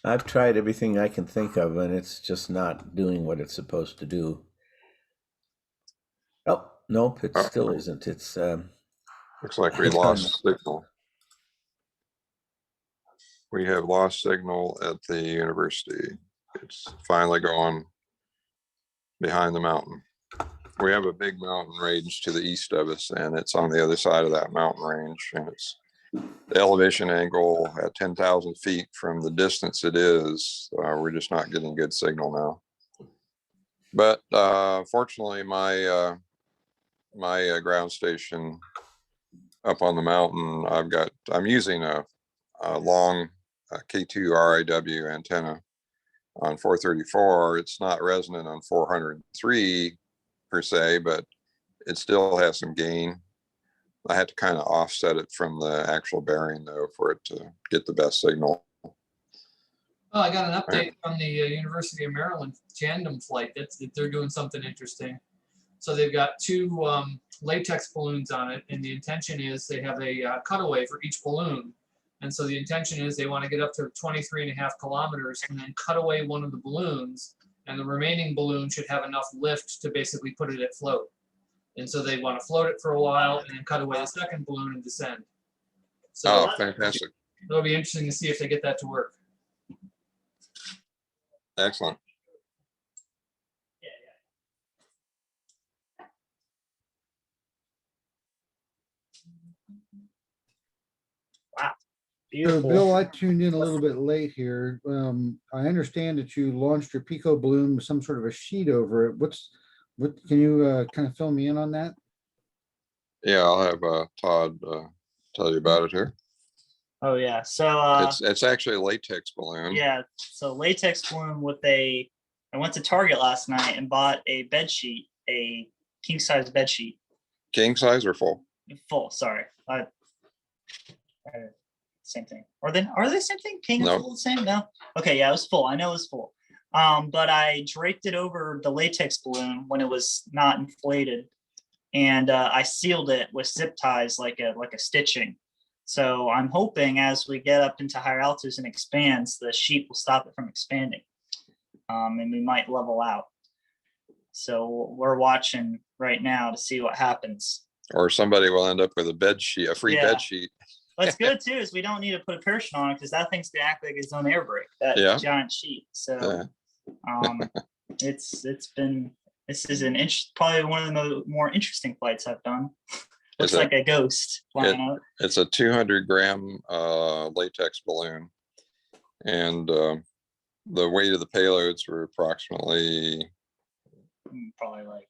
I've tried everything I can think of, and it's just not doing what it's supposed to do. Oh, nope, it still isn't. It's Looks like we lost signal. We have lost signal at the university. It's finally going behind the mountain. We have a big mountain range to the east of us, and it's on the other side of that mountain range. And it's the elevation angle at 10,000 feet from the distance it is. We're just not getting good signal now. But fortunately, my ground station up on the mountain, I'm using a long K2 RIW antenna on 434. It's not resonant on 403 per se, but it still has some gain. I had to kind of offset it from the actual bearing though for it to get the best signal. Oh, I got an update from the University of Maryland tandem flight that they're doing something interesting. So they've got two latex balloons on it, and the intention is they have a cutaway for each balloon. And so the intention is they want to get up to 23.5 kilometers and then cut away one of the balloons, and the remaining balloon should have enough lift to basically put it at float. And so they want to float it for a while and then cut away the second balloon and descend. So fantastic. it'll be interesting to see if they get that to work. Excellent. Wow. So Beautiful. Bill, I tuned in a little bit late here. I understand that you launched your Pico balloon with some sort of a sheet over it. What can you kind of fill me in on that? Yeah, I'll have Todd tell you about it here. Oh yeah. So It's actually a latex balloon. yeah, so latex balloon with I went to Target last night and bought a bed sheet, a king size bed sheet. King size or full? Full, sorry. Same thing. Are they same thing? King No. and full the same? No. Okay, yeah, it was full. I know it was full. But I draped it over the latex balloon when it was not inflated, and I sealed it with zip ties like a stitching. So I'm hoping as we get up into higher altitudes and expands, the sheet will stop it from expanding, and we might level out. So we're watching right now to see what happens. Or somebody will end up with a bed sheet, a free bed sheet. What's good too is we don't need to put a parachute on it because that thing's gonna act like its own air brake, that giant sheet. So this is probably one of the more interesting flights I've done. Looks like a ghost flying out. It's a 200-gram latex balloon, and the weight of the payloads were approximately probably like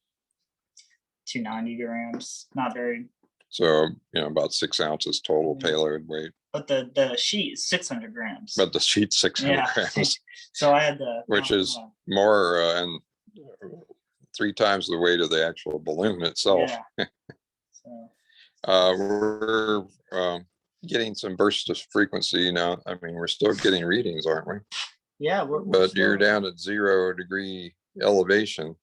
290 grams. Not very. So, about 6 ounces total payload weight. But the sheet is 600 grams. But the sheet's 600 grams. So I had to. Which is more and 3 times the weight of the actual balloon itself. Yeah. So. We're getting some bursts of frequency now. I mean, we're still getting readings, aren't we? Yeah. But you're down at 0 degree elevation.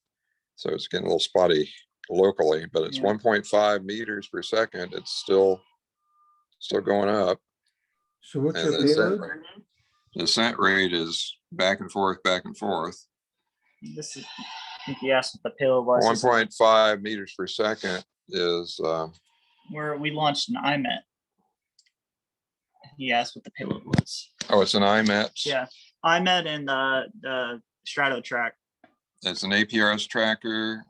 So it's getting a little spotty locally, but it's 1.5 meters per second. It's still going up. So what's your payload? The descent rate is back and forth. This is, I think you asked what the payload was. 1.5 meters per second is where we launched an IMET. He asked what the payload was. Oh, it's an IMET. Yeah, IMET and the Strato track. It's an APRS tracker,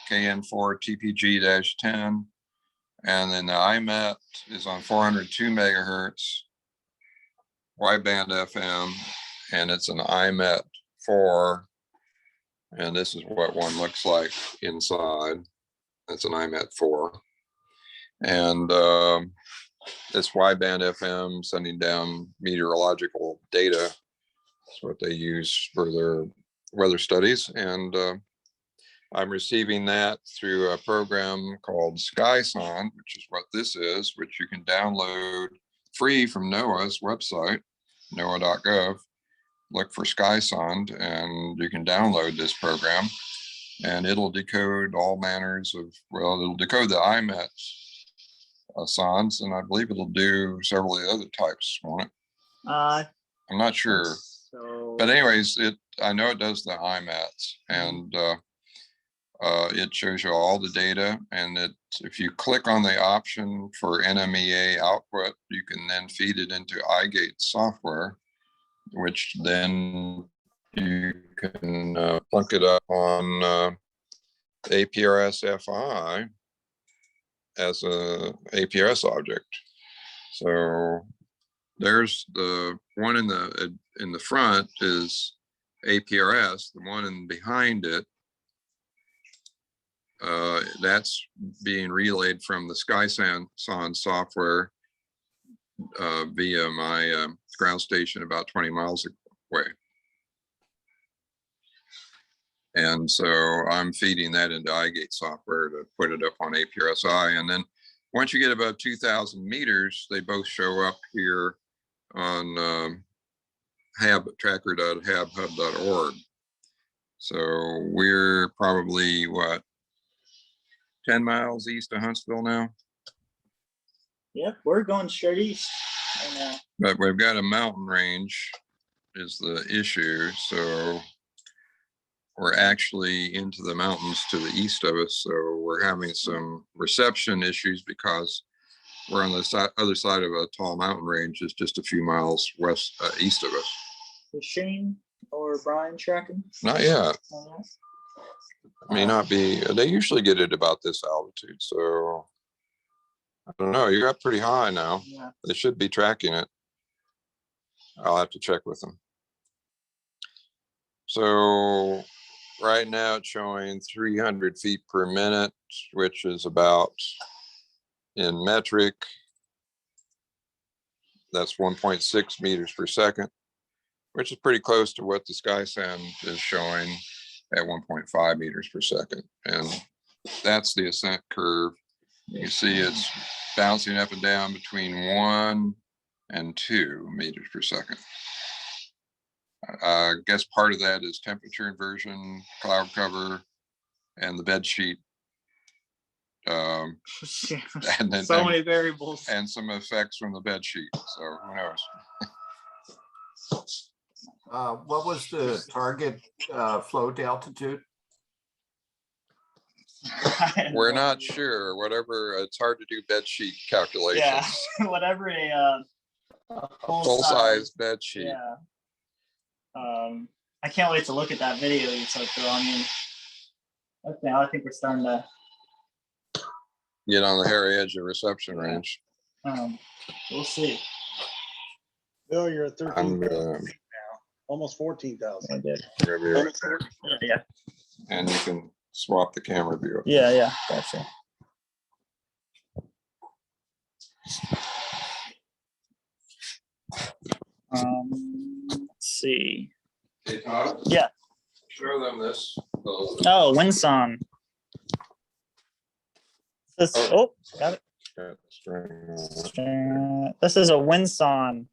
KN4 TPG-10. And then the IMET is on 402 megahertz, wideband FM, and it's an IMET 4. And this is what one looks like inside. It's an IMET 4. And this wideband FM sending down meteorological data. That's what they use for their weather studies. And I'm receiving that through a program called SkySonde, which is what this is, which you can download free from NOAA's website, noaa.gov. Look for SkySonde and you can download this program and it'll decode all manners of, well, it'll decode the IMET sondes, and I believe it'll do several of the other types, won't it? I'm not sure. So, But anyways, I know it does the IMETs, and it shows you all the data, and if you click on the option for NMEA output, you can then feed it into iGate software, which then you can plunk it up on APRS FI as a APRS object. So there's the one in the front is APRS, the one in behind it, that's being relayed from the SkySonde software via my ground station about 20 miles away. And so I'm feeding that into iGate software to put it up on APRSI. And then once you get above 2,000 meters, they both show up here on tracker.habhub.org. So we're probably, what, 10 miles east of Huntsville now? Yep, we're going straight east right now. But we've got a mountain range is the issue. So we're actually into the mountains to the east of us. So we're having some reception issues because we're on the other side of a tall mountain range. It's just a few miles east of us. Is Shane or Brian tracking? Not yet. May not be. They usually get it about this altitude. So I don't know. You're up pretty high now. Yeah. They should be tracking it. I'll have to check with them. So right now it's showing 300 feet per minute, which is about, in metric, that's 1.6 meters per second, which is pretty close to what the SkySonde is showing at 1.5 meters per second. And that's the ascent curve. You see it's bouncing up and down between 1 and 2 meters per second. I guess part of that is temperature inversion, cloud cover, and the bed sheet. And then so many variables. And some effects from the bed sheet. So who knows? What was the target float altitude? We're not sure. Whatever, it's hard to do bed sheet calculations. Yeah, whatever a full size bed sheet. Yeah. I can't wait to look at that video you took, though. I mean, now I think we're starting to get on the hairy edge of reception range. We'll see. Bill, you're at 13 now, almost 14,000. Yeah. And you can swap the camera view. Yeah, gotcha. Let's see. Hey, Todd? Yeah. Show them this. Oh, Winson. This, got it. This is a Winson.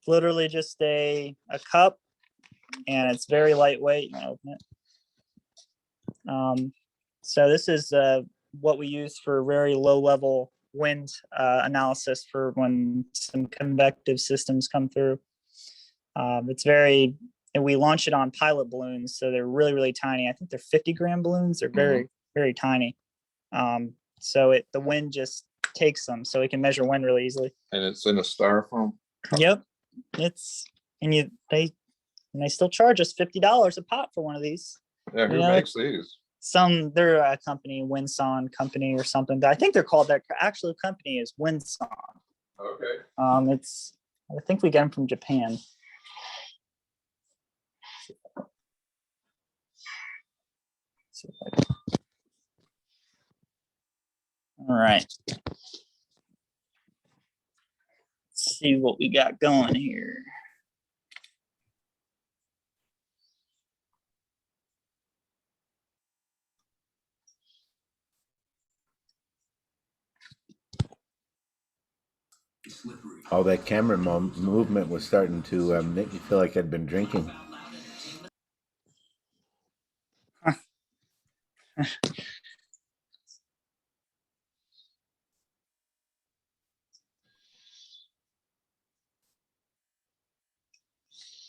Literally just a cup, and it's very lightweight. You want to open it? So this is what we use for very low level wind analysis for when some convective systems come through. And we launch it on pilot balloons, so they're really, really tiny. I think they're 50-gram balloons. They're very, very tiny. So the wind just takes them, so we can measure wind really easily. And it's in a styrofoam cup. Yep, they And they still charge us $50 a pop for one of these. Yeah, who You know, makes these? they're a company, Winson company or something. I think they're called, their actual company is Winson. Okay. I think we get them from Japan. All right. Let's see what we got going here. All that camera movement was starting to make me feel like I'd been drinking.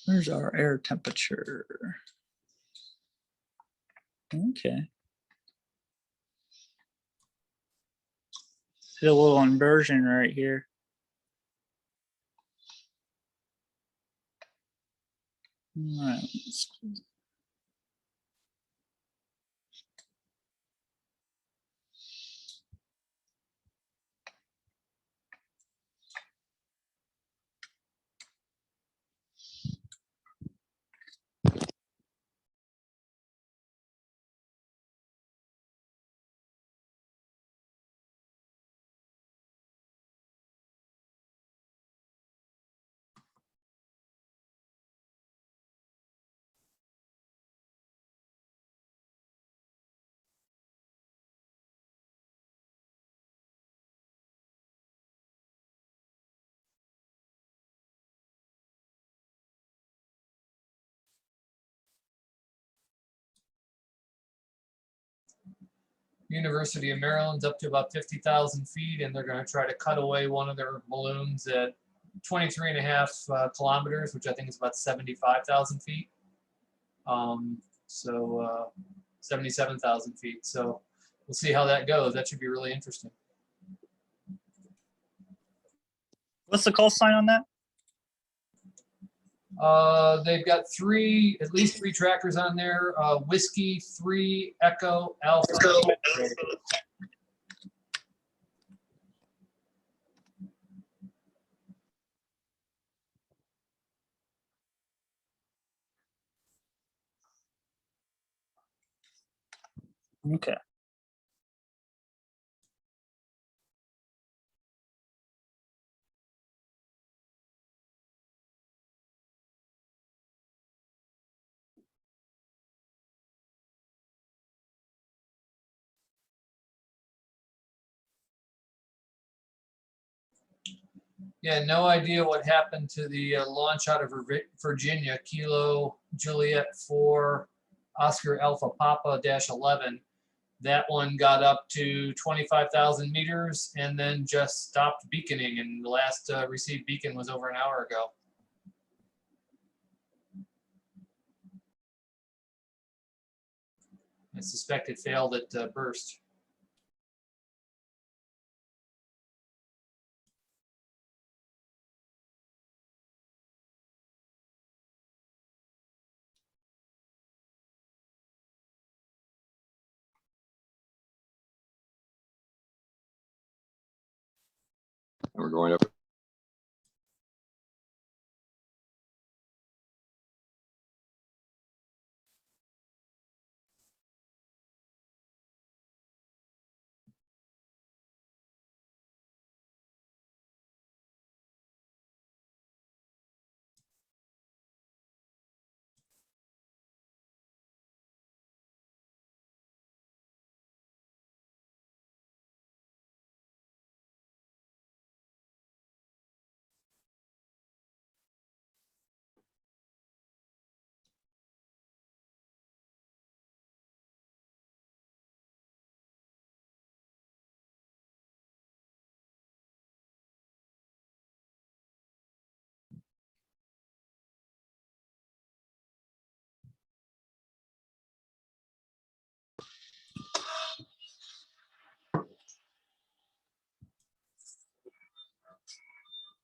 Where's our air temperature? Okay. Did a little inversion right here. All right. University of Maryland's up to about 50,000 feet, and they're going to try to cut away one of their balloons at 23.5 kilometers, which I think is about 75,000 feet. 77,000 feet. So we'll see how that goes. That should be really interesting. What's the call sign on that? They've got at least three trackers on there. Whiskey 3 Echo Alpha. Okay. Yeah, no idea what happened to the launch out of Virginia, Kilo Juliet 4 Oscar Alpha Papa -11. That one got up to 25,000 meters and then just stopped beaconing, and the last received beacon was over an hour ago. I suspect it failed at burst. And we're going up.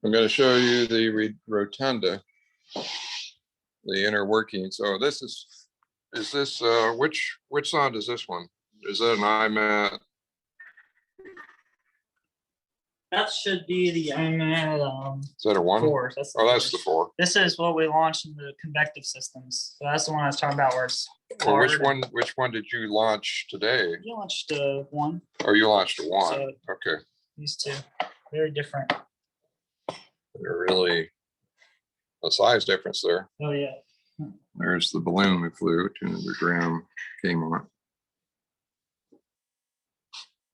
I'm going to show you the rotunda. the inner working. So this is this, which sound is this one? Is that an IMAT? That should be the IMAT Is that a 1? 4. That's the Oh, that's the first. 4. This is what we launched in the convective systems. So that's the one I was talking about where it's Well, hard and- which one did you launch today? You launched one. Oh, you launched a 1. So- Okay. These two, very different. They're really a size difference there. Oh, yeah. There's the balloon we flew, 200 gram came on.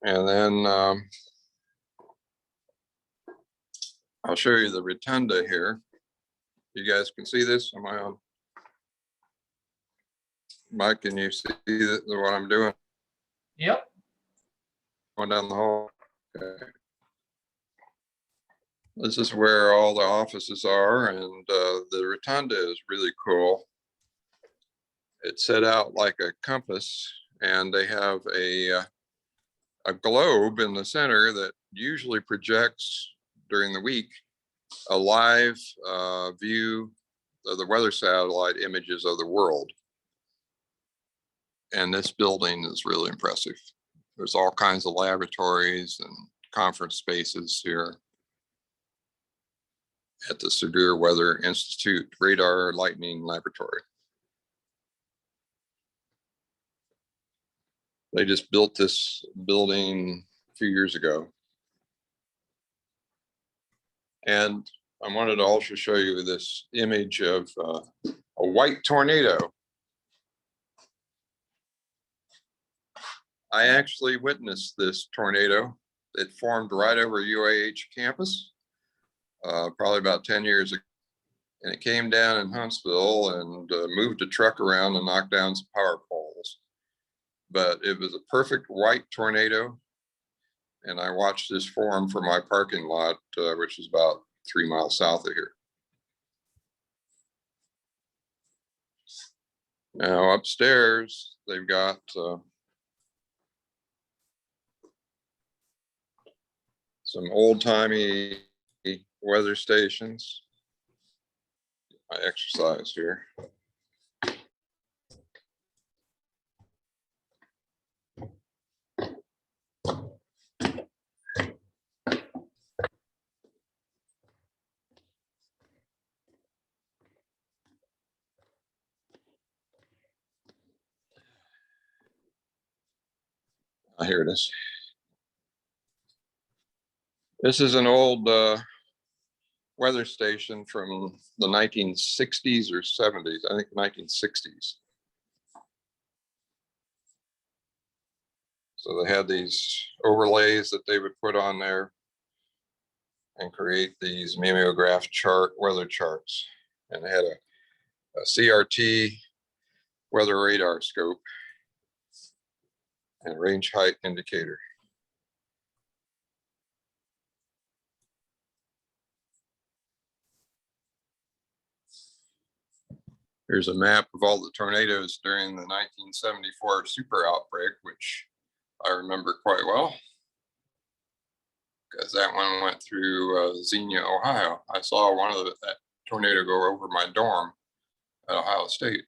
And then I'll show you the rotunda here. You guys can see this? Am I on? Mike, can you see what I'm doing? Yep. Going down the hall. Okay. This is where all the offices are, and the rotunda is really cool. It's set out like a compass, and they have a globe in the center that usually projects during the week a live view of the weather satellite images of the world. And this building is really impressive. There's all kinds of laboratories and conference spaces here at the Severe Weather Institute Radar Lightning Laboratory. They just built this building a few years ago. And I wanted to also show you this image of a white tornado. I actually witnessed this tornado. It formed right over UAH campus, probably about 10 years ago. And it came down in Huntsville and moved a truck around and knocked down some power poles. But it was a perfect white tornado. And I watched this form from my parking lot, which is about 3 miles south of here. Now upstairs, they've got some old-timey weather stations. I exercise here. Here it is. This is an old weather station from the 1960s or 70s, I think 1960s. So they had these overlays that they would put on there and create these mimeograph weather charts. And they had a CRT weather radar scope and range height indicator. Here's a map of all the tornadoes during the 1974 super outbreak, which I remember quite well, because that one went through Xenia, Ohio. I saw one of that tornado go over my dorm at Ohio State.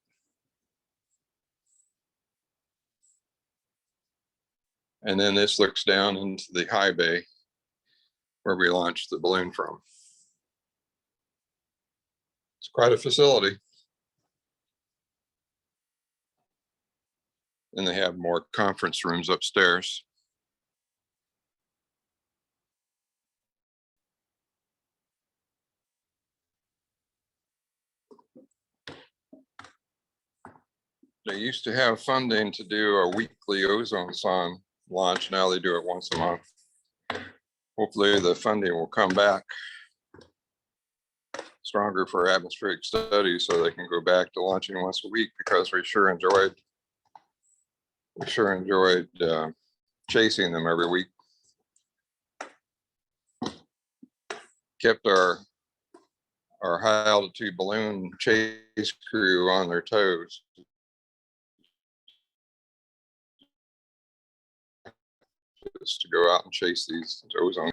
And then this looks down into the high bay where we launched the balloon from. It's quite a facility. And they have more conference rooms upstairs. They used to have funding to do a weekly ozone sonde launch. Now they do it once a month. Hopefully the funding will come back stronger for atmospheric studies so they can go back to launching once a week, because we sure enjoyed chasing them every week. Kept our high altitude balloon chase crew on their toes. Just to go out and chase these ozone.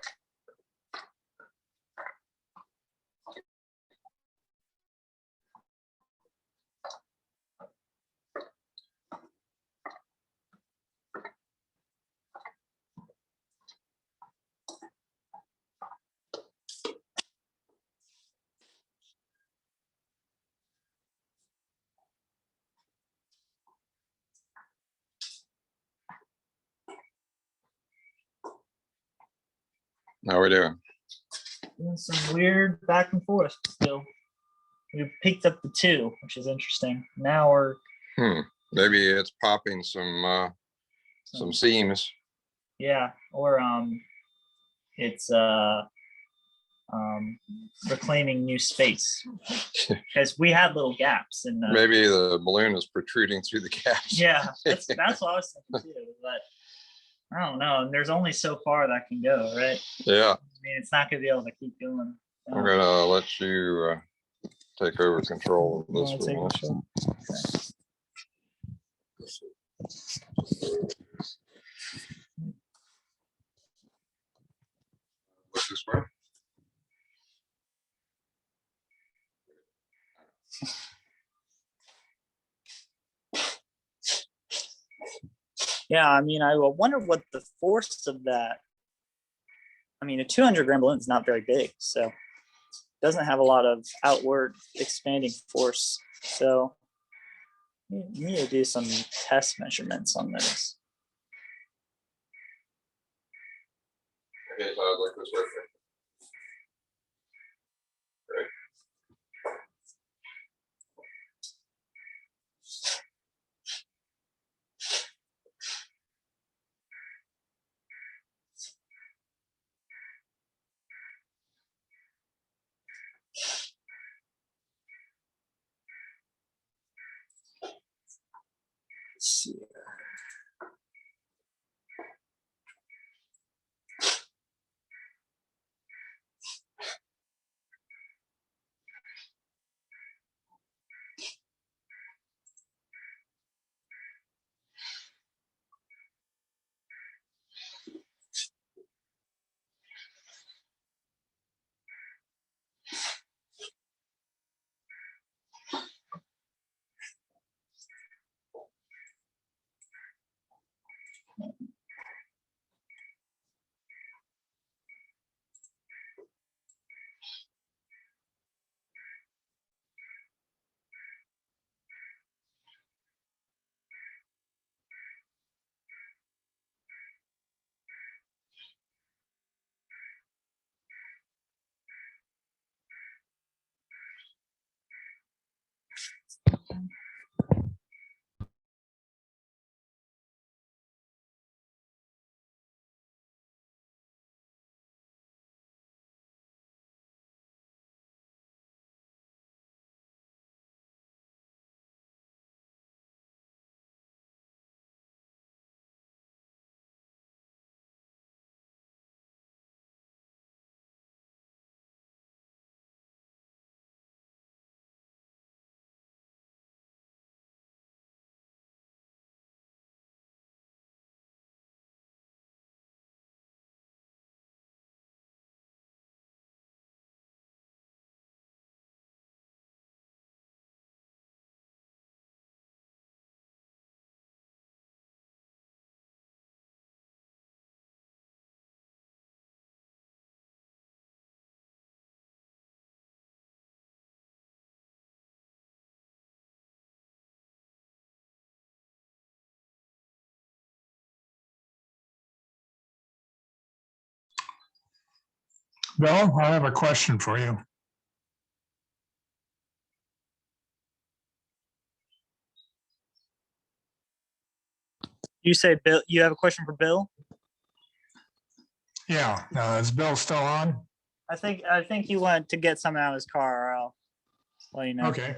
How we doing? Doing some weird back and forth still. We peaked up to 2, which is interesting. Now we're Maybe it's popping some seams. yeah, or it's reclaiming new space because we had little gaps in the, Maybe the balloon is protruding through the gaps. yeah, that's what I was thinking too, but I don't know. And there's only so far that can go, right? Yeah. I mean, it's not gonna be able to keep going. I'm gonna let you take over control of this for a minute. Look this way. Yeah, I mean, I wonder what the force of that. I mean, a 200-gram balloon is not very big, so it doesn't have a lot of outward expanding force. So you need to do some test measurements on this. Okay, Todd, look this way. Let's see. Bill, I have a question for you. You say Bill, you have a question for Bill? Yeah, is Bill still on? I think he went to get some out of his car, or I'll let you know. Okay.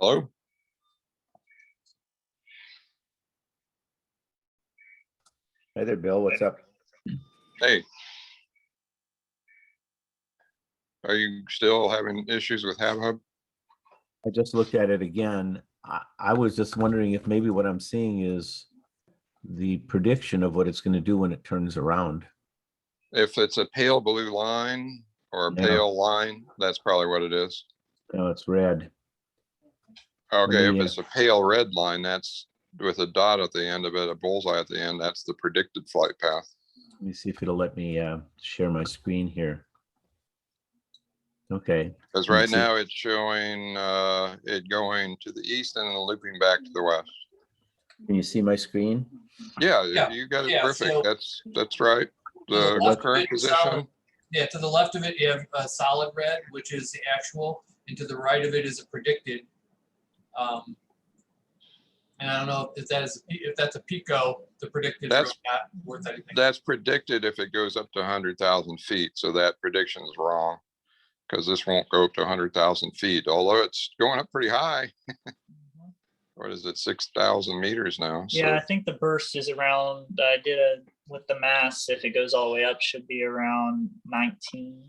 Hello? Hi there, Bill. What's up? Hey. Are you still having issues with HabHub? I just looked at it again. I was just wondering if maybe what I'm seeing is the prediction of what it's going to do when it turns around. If it's a pale blue line or a Yeah. pale line, that's probably what it is. No, it's red. Okay, if me, it's a pale red line, that's with a dot at the end of it, a bullseye at the end, that's the predicted flight path. Let me see if it'll let me share my screen here. Okay. Because right now it's showing it going to the east and then looping back to the west. Can you see my screen? Yeah, Yeah, you got it yeah, perfect. so- That's right. To the The left of current it, position. solid. Yeah, to the left of it, you have a solid red, which is the actual, and to the right of it is a predicted. And I don't know if that is, if that's a Pico, the predicted is really not worth anything. That's predicted if it goes up to 100,000 feet. So that prediction is wrong because this won't go up to 100,000 feet, although it's going up pretty high. What is it, 6,000 meters now? Yeah, I So think the burst is around, I did a, with the mass, if it goes all the way up, should be around 19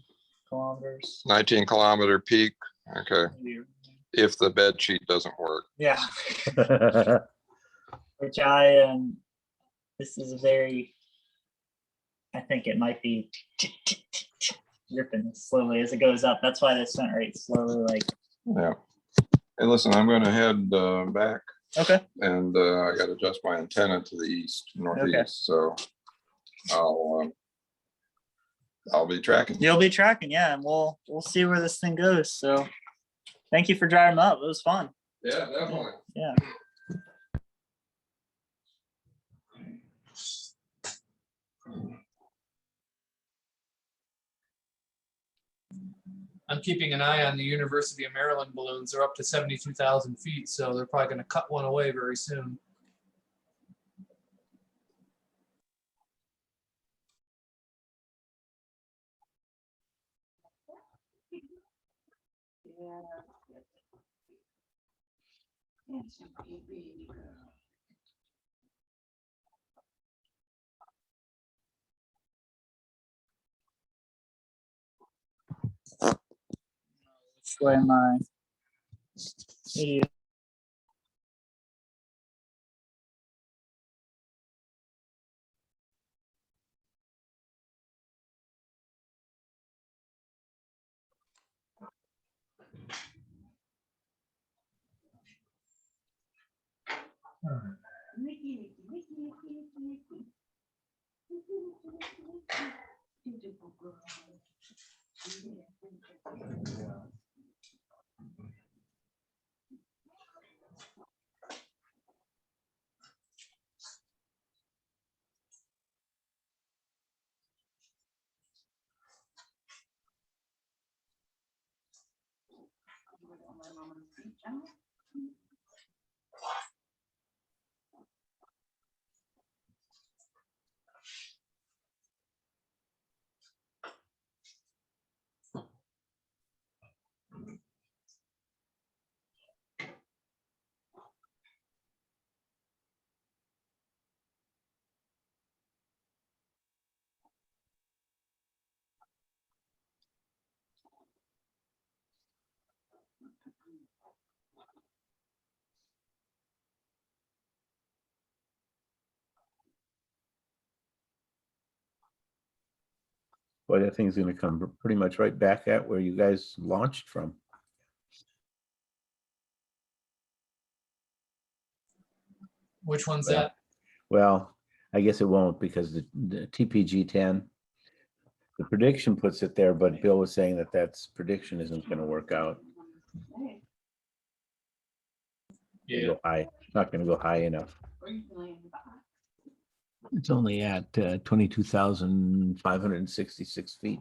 kilometers. 19-kilometer peak. Okay. If the bed sheet doesn't work. Yeah. Which this is a very, I think it might be ripping slowly as it goes up. That's why the descent rate slowly, like. Yeah. Hey, listen, I'm going to head back. Okay. And I got to adjust my antenna to the east, northeast. Okay. So I'll be tracking. You'll be tracking, yeah, and we'll see where this thing goes. So thank you for driving up. It was fun. Yeah, definitely. Yeah. I'm keeping an eye on the University of Maryland balloons. They're up to 72,000 feet, so they're probably going to cut one away very soon. Where am I? Video. Boy, that thing's going to come pretty much right back at where you guys launched from. Which one's that? Well, I guess it won't because the TPG-10, the prediction puts it there, but Bill was saying that that's prediction isn't going to work out. Yeah. Go high. It's not going to go high enough. It's only at 22,566 feet.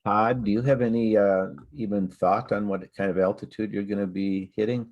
Todd, do you have any even thought on what kind of altitude you're going to be hitting?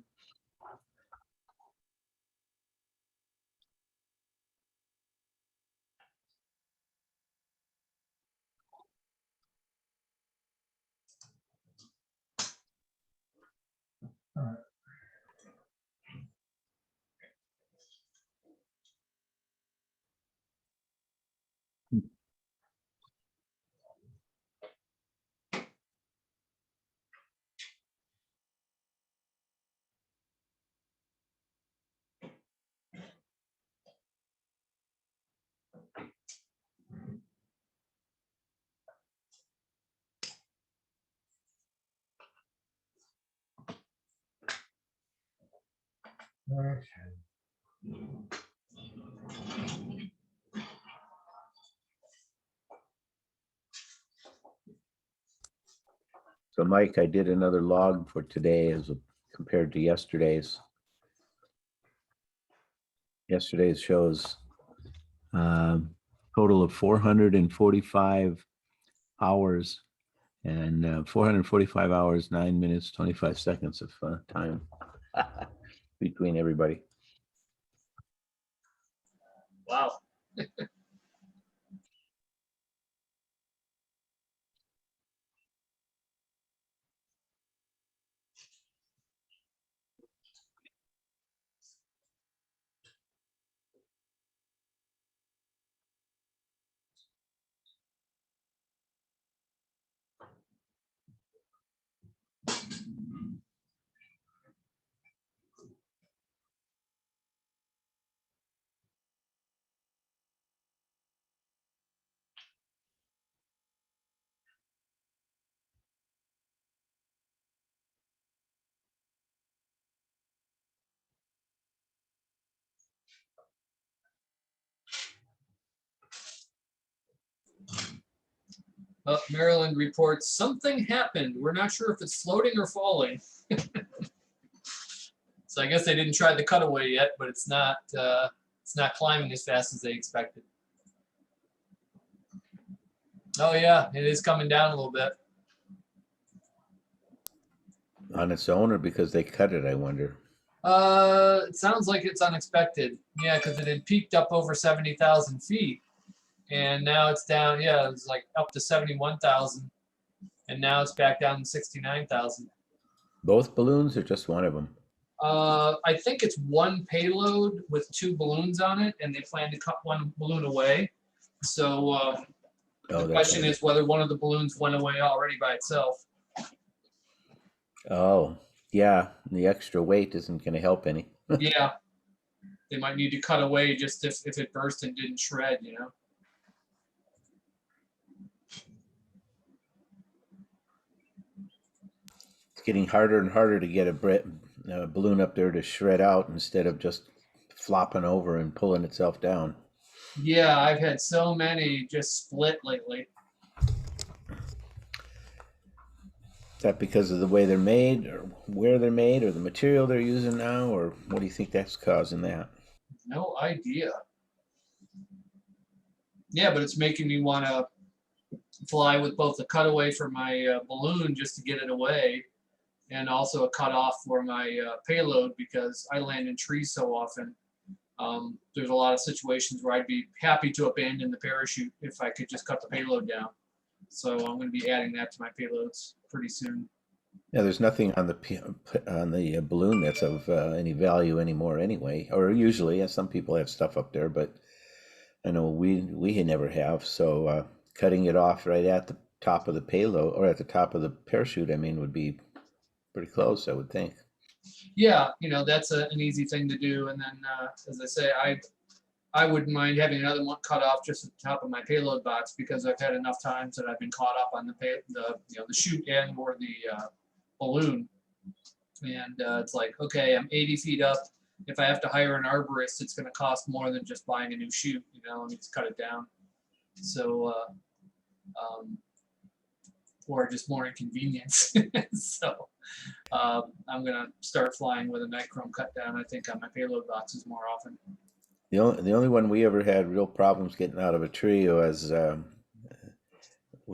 So Mike, I did another log for today compared to yesterday's. Yesterday's shows total of 445 hours and 445 hours, 9 minutes, 25 seconds of time between everybody. Wow. Maryland reports something happened. We're not sure if it's floating or falling. So I guess they didn't try the cutaway yet, but it's not climbing as fast as they expected. Oh yeah, it is coming down a little bit. On its own or because they cut it, I wonder. It sounds like it's unexpected. Yeah, because it had peaked up over 70,000 feet. And now it's down, yeah, it's like up to 71,000. And now it's back down to 69,000. Both balloons or just one of them? I think it's one payload with 2 balloons on it, and they plan to cut one balloon away. So the question is whether one of the balloons went away already by itself. Oh, yeah. The extra weight isn't going to help any. Yeah. They might need to cut away just if it burst and didn't shred, you know. It's getting harder and harder to get a balloon up there to shred out instead of just flopping over and pulling itself down. Yeah, I've had so many just split lately. Is that because of the way they're made or where they're made or the material they're using now, or what do you think that's causing that? No idea. Yeah, but it's making me want to fly with both a cutaway for my balloon just to get it away, and also a cutoff for my payload because I land in trees so often. There's a lot of situations where I'd be happy to abandon the parachute if I could just cut the payload down. So I'm going to be adding that to my payloads pretty soon. Yeah, there's nothing on the balloon that's of any value anymore anyway, or usually. Some people have stuff up there, but I know we never have. So cutting it off right at the top of the payload or at the top of the parachute, I mean, would be pretty close, I would think. Yeah, that's an easy thing to do. And then, as I say, I wouldn't mind having another one cut off just at the top of my payload box because I've had enough times that I've been caught up on the chute and or the balloon, and it's like, okay, I'm 80 feet up. If I have to hire an arborist, it's going to cost more than just buying a new chute. Let me just cut it down. So, or just more inconvenience. So, I'm going to start flying with a nichrome cut down, I think, on my payload boxes more often. The only one we ever had real problems getting out of a tree was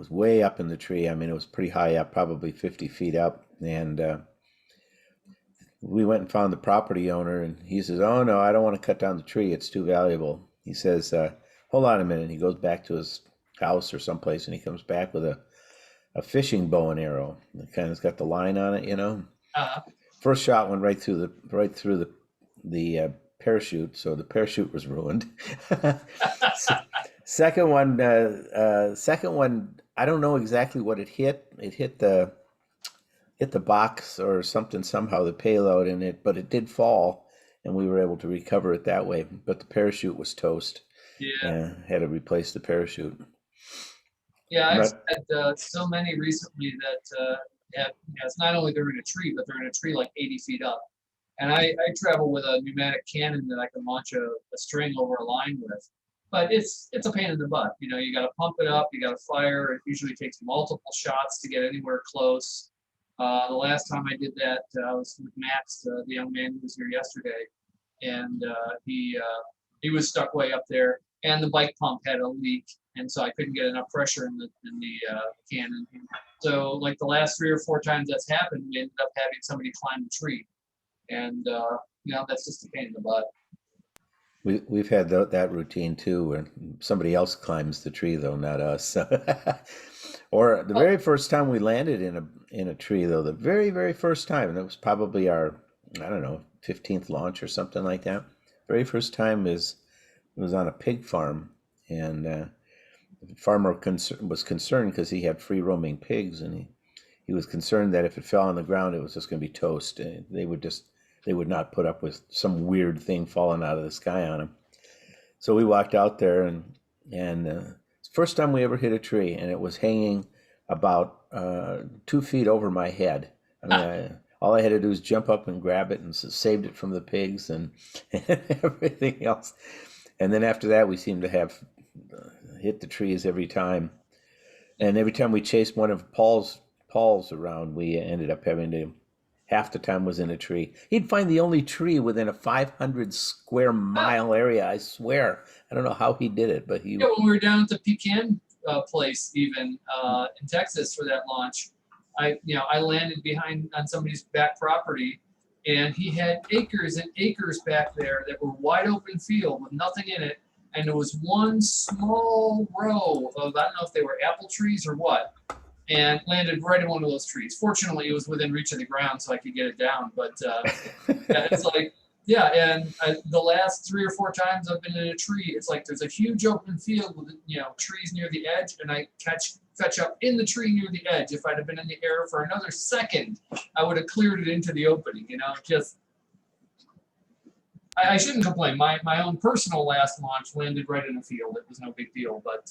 way up in the tree. I mean, it was pretty high up, probably 50 feet up. And we went and found the property owner, and he says, "Oh, no, I don't want to cut down the tree. It's too valuable." He says, "Hold on a minute." He goes back to his house or someplace, and he comes back with a fishing bow and arrow. It kind of's got the line on it, First shot went right through the parachute, so the parachute was ruined. Second one, I don't know exactly what it hit. It hit the box or something somehow, the payload in it, but it did fall, and we were able to recover it that way. But the parachute was toast. Yeah. Had to replace the parachute. Yeah, I've had so many recently that it's not only they're in a tree, but they're in a tree like 80 feet up. And I travel with a pneumatic cannon that I can launch a string over a line with. But it's a pain in the butt. You got to pump it up, you got to fire. It usually takes multiple shots to get anywhere close. The last time I did that, I was with Max, the young man who was here yesterday, and he was stuck way up there, and the bike pump had a leak, and so I couldn't get enough pressure in the cannon. So like the last 3 or 4 times that's happened, we ended up having somebody climb the tree, and that's just a pain in the butt. We've had that routine too, where somebody else climbs the tree though, not us. Or the very first time we landed in a tree though, the very, very first time, and that was probably our, I don't know, 15th launch or something like that. Very first time was on a pig farm, and the farmer was concerned because he had free roaming pigs, and he was concerned that if it fell on the ground, it was just going to be toast. They would not put up with some weird thing falling out of the sky on them. So we walked out there, and it's the first time we ever hit a tree, and it was hanging about 2 feet over my head. I mean, all I had to do was jump up and grab it, and saved it from the pigs and everything else. And then after that, we seemed to have hit the trees every time. And every time we chased one of Paul's around, we ended up having to, half the time was in a tree. He'd find the only tree within a 500 square mile area, I swear. I don't know how he did it, but he... Yeah, when we were down at the Pecan place, even in Texas for that launch, I landed behind on somebody's back property, and he had acres and acres back there that were wide open field with nothing in it. And there was one small row of, I don't know if they were apple trees or what, and landed right in one of those trees. Fortunately, it was within reach of the ground, so I could get it down. But it's like, and the last 3 or 4 times I've been in a tree, it's like there's a huge open field with trees near the edge, and I fetch up in the tree near the edge. If I'd have been in the air for another second, I would have cleared it into the opening. Just I shouldn't complain. My own personal last launch landed right in a field. It was no big deal, but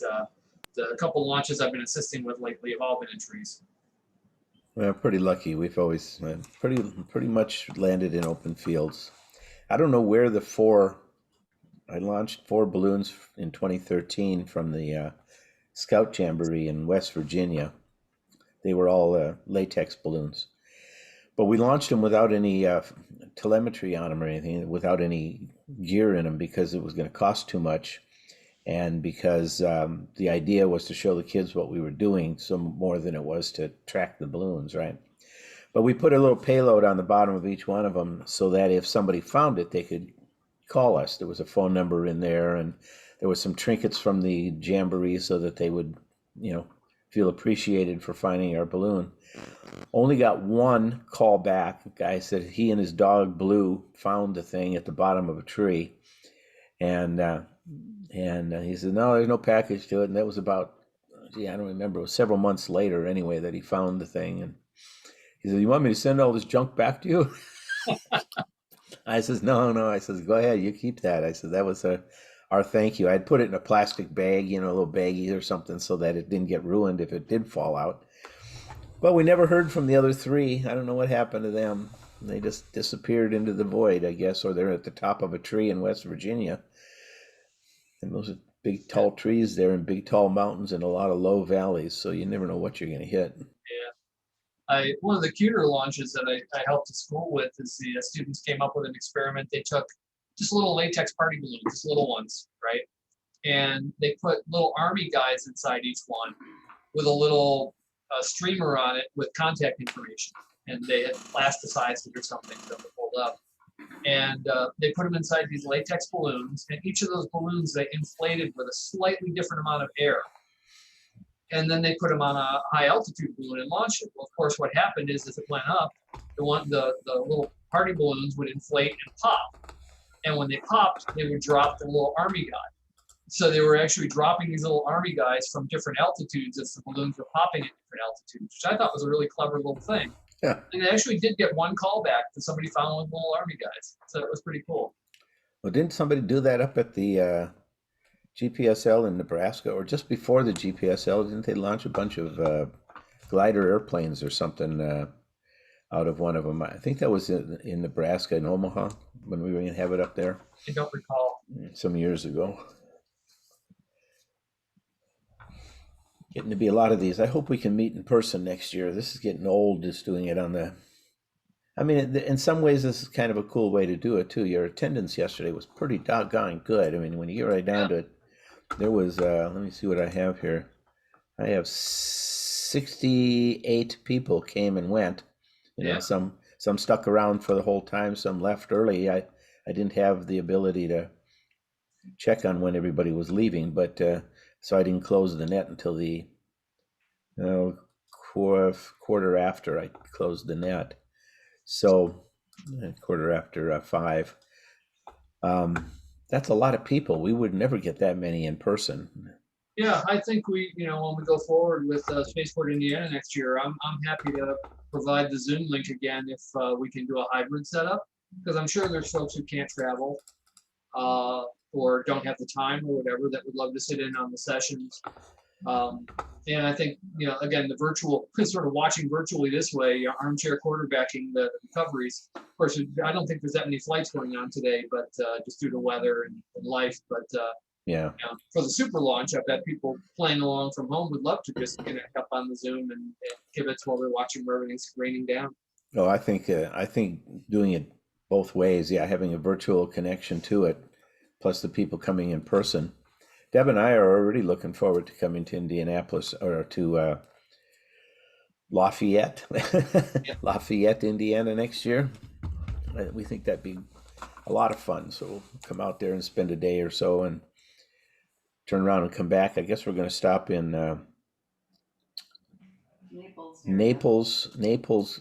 the couple launches I've been assisting with lately have all been in trees. We're pretty lucky. We've always pretty much landed in open fields. I don't know where I launched 4 balloons in 2013 from the Scout Jamboree in West Virginia. They were all latex balloons. But we launched them without any telemetry on them or anything, without any gear in them, because it was going to cost too much. And because the idea was to show the kids what we were doing, so more than it was to track the balloons, right? But we put a little payload on the bottom of each one of them so that if somebody found it, they could call us. There was a phone number in there, and there was some trinkets from the jamboree so that they would, feel appreciated for finding our balloon. Only got one call back. The guy said he and his dog Blue found the thing at the bottom of a tree, and he said, no, there's no package to it. And that was about, I don't remember. It was several months later anyway that he found the thing. And he said, you want me to send all this junk back to you? I says, no. I says, go ahead, you keep that. I said, that was our thank you. I'd put it in a plastic bag, a little baggie or something so that it didn't get ruined if it did fall out. But we never heard from the other three. I don't know what happened to them. They just disappeared into the void, I guess, or they're at the top of a tree in West Virginia. And those are big, tall trees there and big, tall mountains and a lot of low valleys. So you never know what you're going to hit. Yeah. One of the cuter launches that I helped the school with is the students came up with an experiment. They took just little latex party balloons, just little ones, right? And they put little army guys inside each one with a little streamer on it with contact information. And they had plasticized it or something that would hold up. And they put them inside these latex balloons, and each of those balloons they inflated with a slightly different amount of air. And then they put them on a high altitude balloon and launched it. Well, of course, what happened is as it went up, the little party balloons would inflate and pop. And when they popped, they would drop the little army guy. So they were actually dropping these little army guys from different altitudes as the balloons were popping at different altitudes, which I thought was a really clever little thing. Yeah. And they actually did get one call back that somebody found with little army guys. So it was pretty cool. Well, didn't somebody do that up at the GPSL in Nebraska, or just before the GPSL? Didn't they launch a bunch of glider airplanes or something out of one of them? I think that was in Nebraska, in Omaha, when we were going to have it up there. I don't recall. Some years ago. Getting to be a lot of these. I hope we can meet in person next year. This is getting old, just doing it on the... I mean, in some ways, this is kind of a cool way to do it, too. Your attendance yesterday was pretty doggone good. I mean, when you get right down to it, there was, let me see what I have here. I have 68 people came and went. Some stuck around for the whole time, some left early. I didn't have the ability to check on when everybody was leaving, but so I didn't close the net until the quarter after I closed the net. So quarter after 5. That's a lot of people. We would never get that many in person. Yeah, I think when we go forward with Spaceport Indiana next year, I'm happy to provide the Zoom link again if we can do a hybrid setup, because I'm sure there's folks who can't travel or don't have the time or whatever that would love to sit in on the sessions. And I think, again, the virtual, sort of watching virtually this way, armchair quarterbacking the recoveries. Of course, I don't think there's that many flights going on today, but just due to weather and life. But for the super launch, I bet people playing along from home would love to just connect up on the Zoom and give it while they're watching where everything's raining down. Oh, I think doing it both ways, having a virtual connection to it, plus the people coming in person. Deb and I are already looking forward to coming to Indianapolis or to Lafayette, Lafayette, Indiana next year. We think that'd be a lot of fun. So we'll come out there and spend a day or so and turn around and come back. I guess we're going to stop in Naples,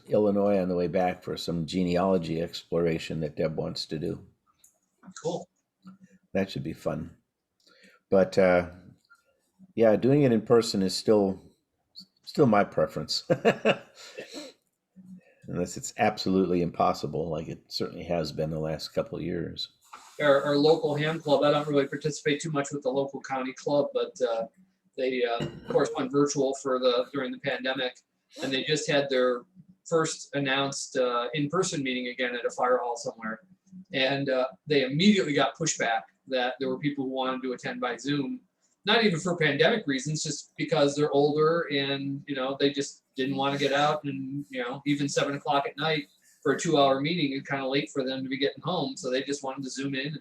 Illinois on the way back for some genealogy exploration that Deb wants to do. Cool. That should be fun. But doing it in person is still my preference. Unless it's absolutely impossible, like it certainly has been the last couple of years. Our local ham club, I don't really participate too much with the local county club, but they of course went virtual during the pandemic, and they just had their first announced in-person meeting again at a fire hall somewhere. And they immediately got pushback that there were people who wanted to attend by Zoom, not even for pandemic reasons, just because they're older and, they just didn't want to get out. And, even 7 o'clock at night for a 2-hour meeting is kind of late for them to be getting home. So they just wanted to Zoom in. And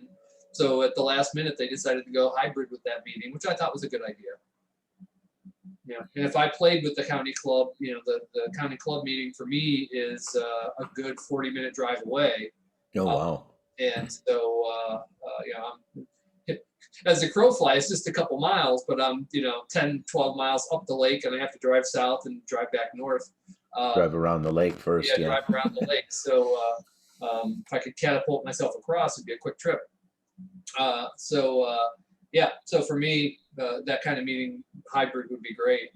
So at the last minute, they decided to go hybrid with that meeting, which I thought was a good idea. Yeah, and if I played with the county club, the county club meeting for me is a good 40-minute drive away. Oh, wow. And so, as the crow flies, just a couple miles, but I'm, 10, 12 miles up the lake, and I have to drive south and drive back north. Drive around the lake first. Yeah, drive around the lake. So if I could catapult myself across, it'd be a quick trip. So for me, that kind of meeting hybrid would be great.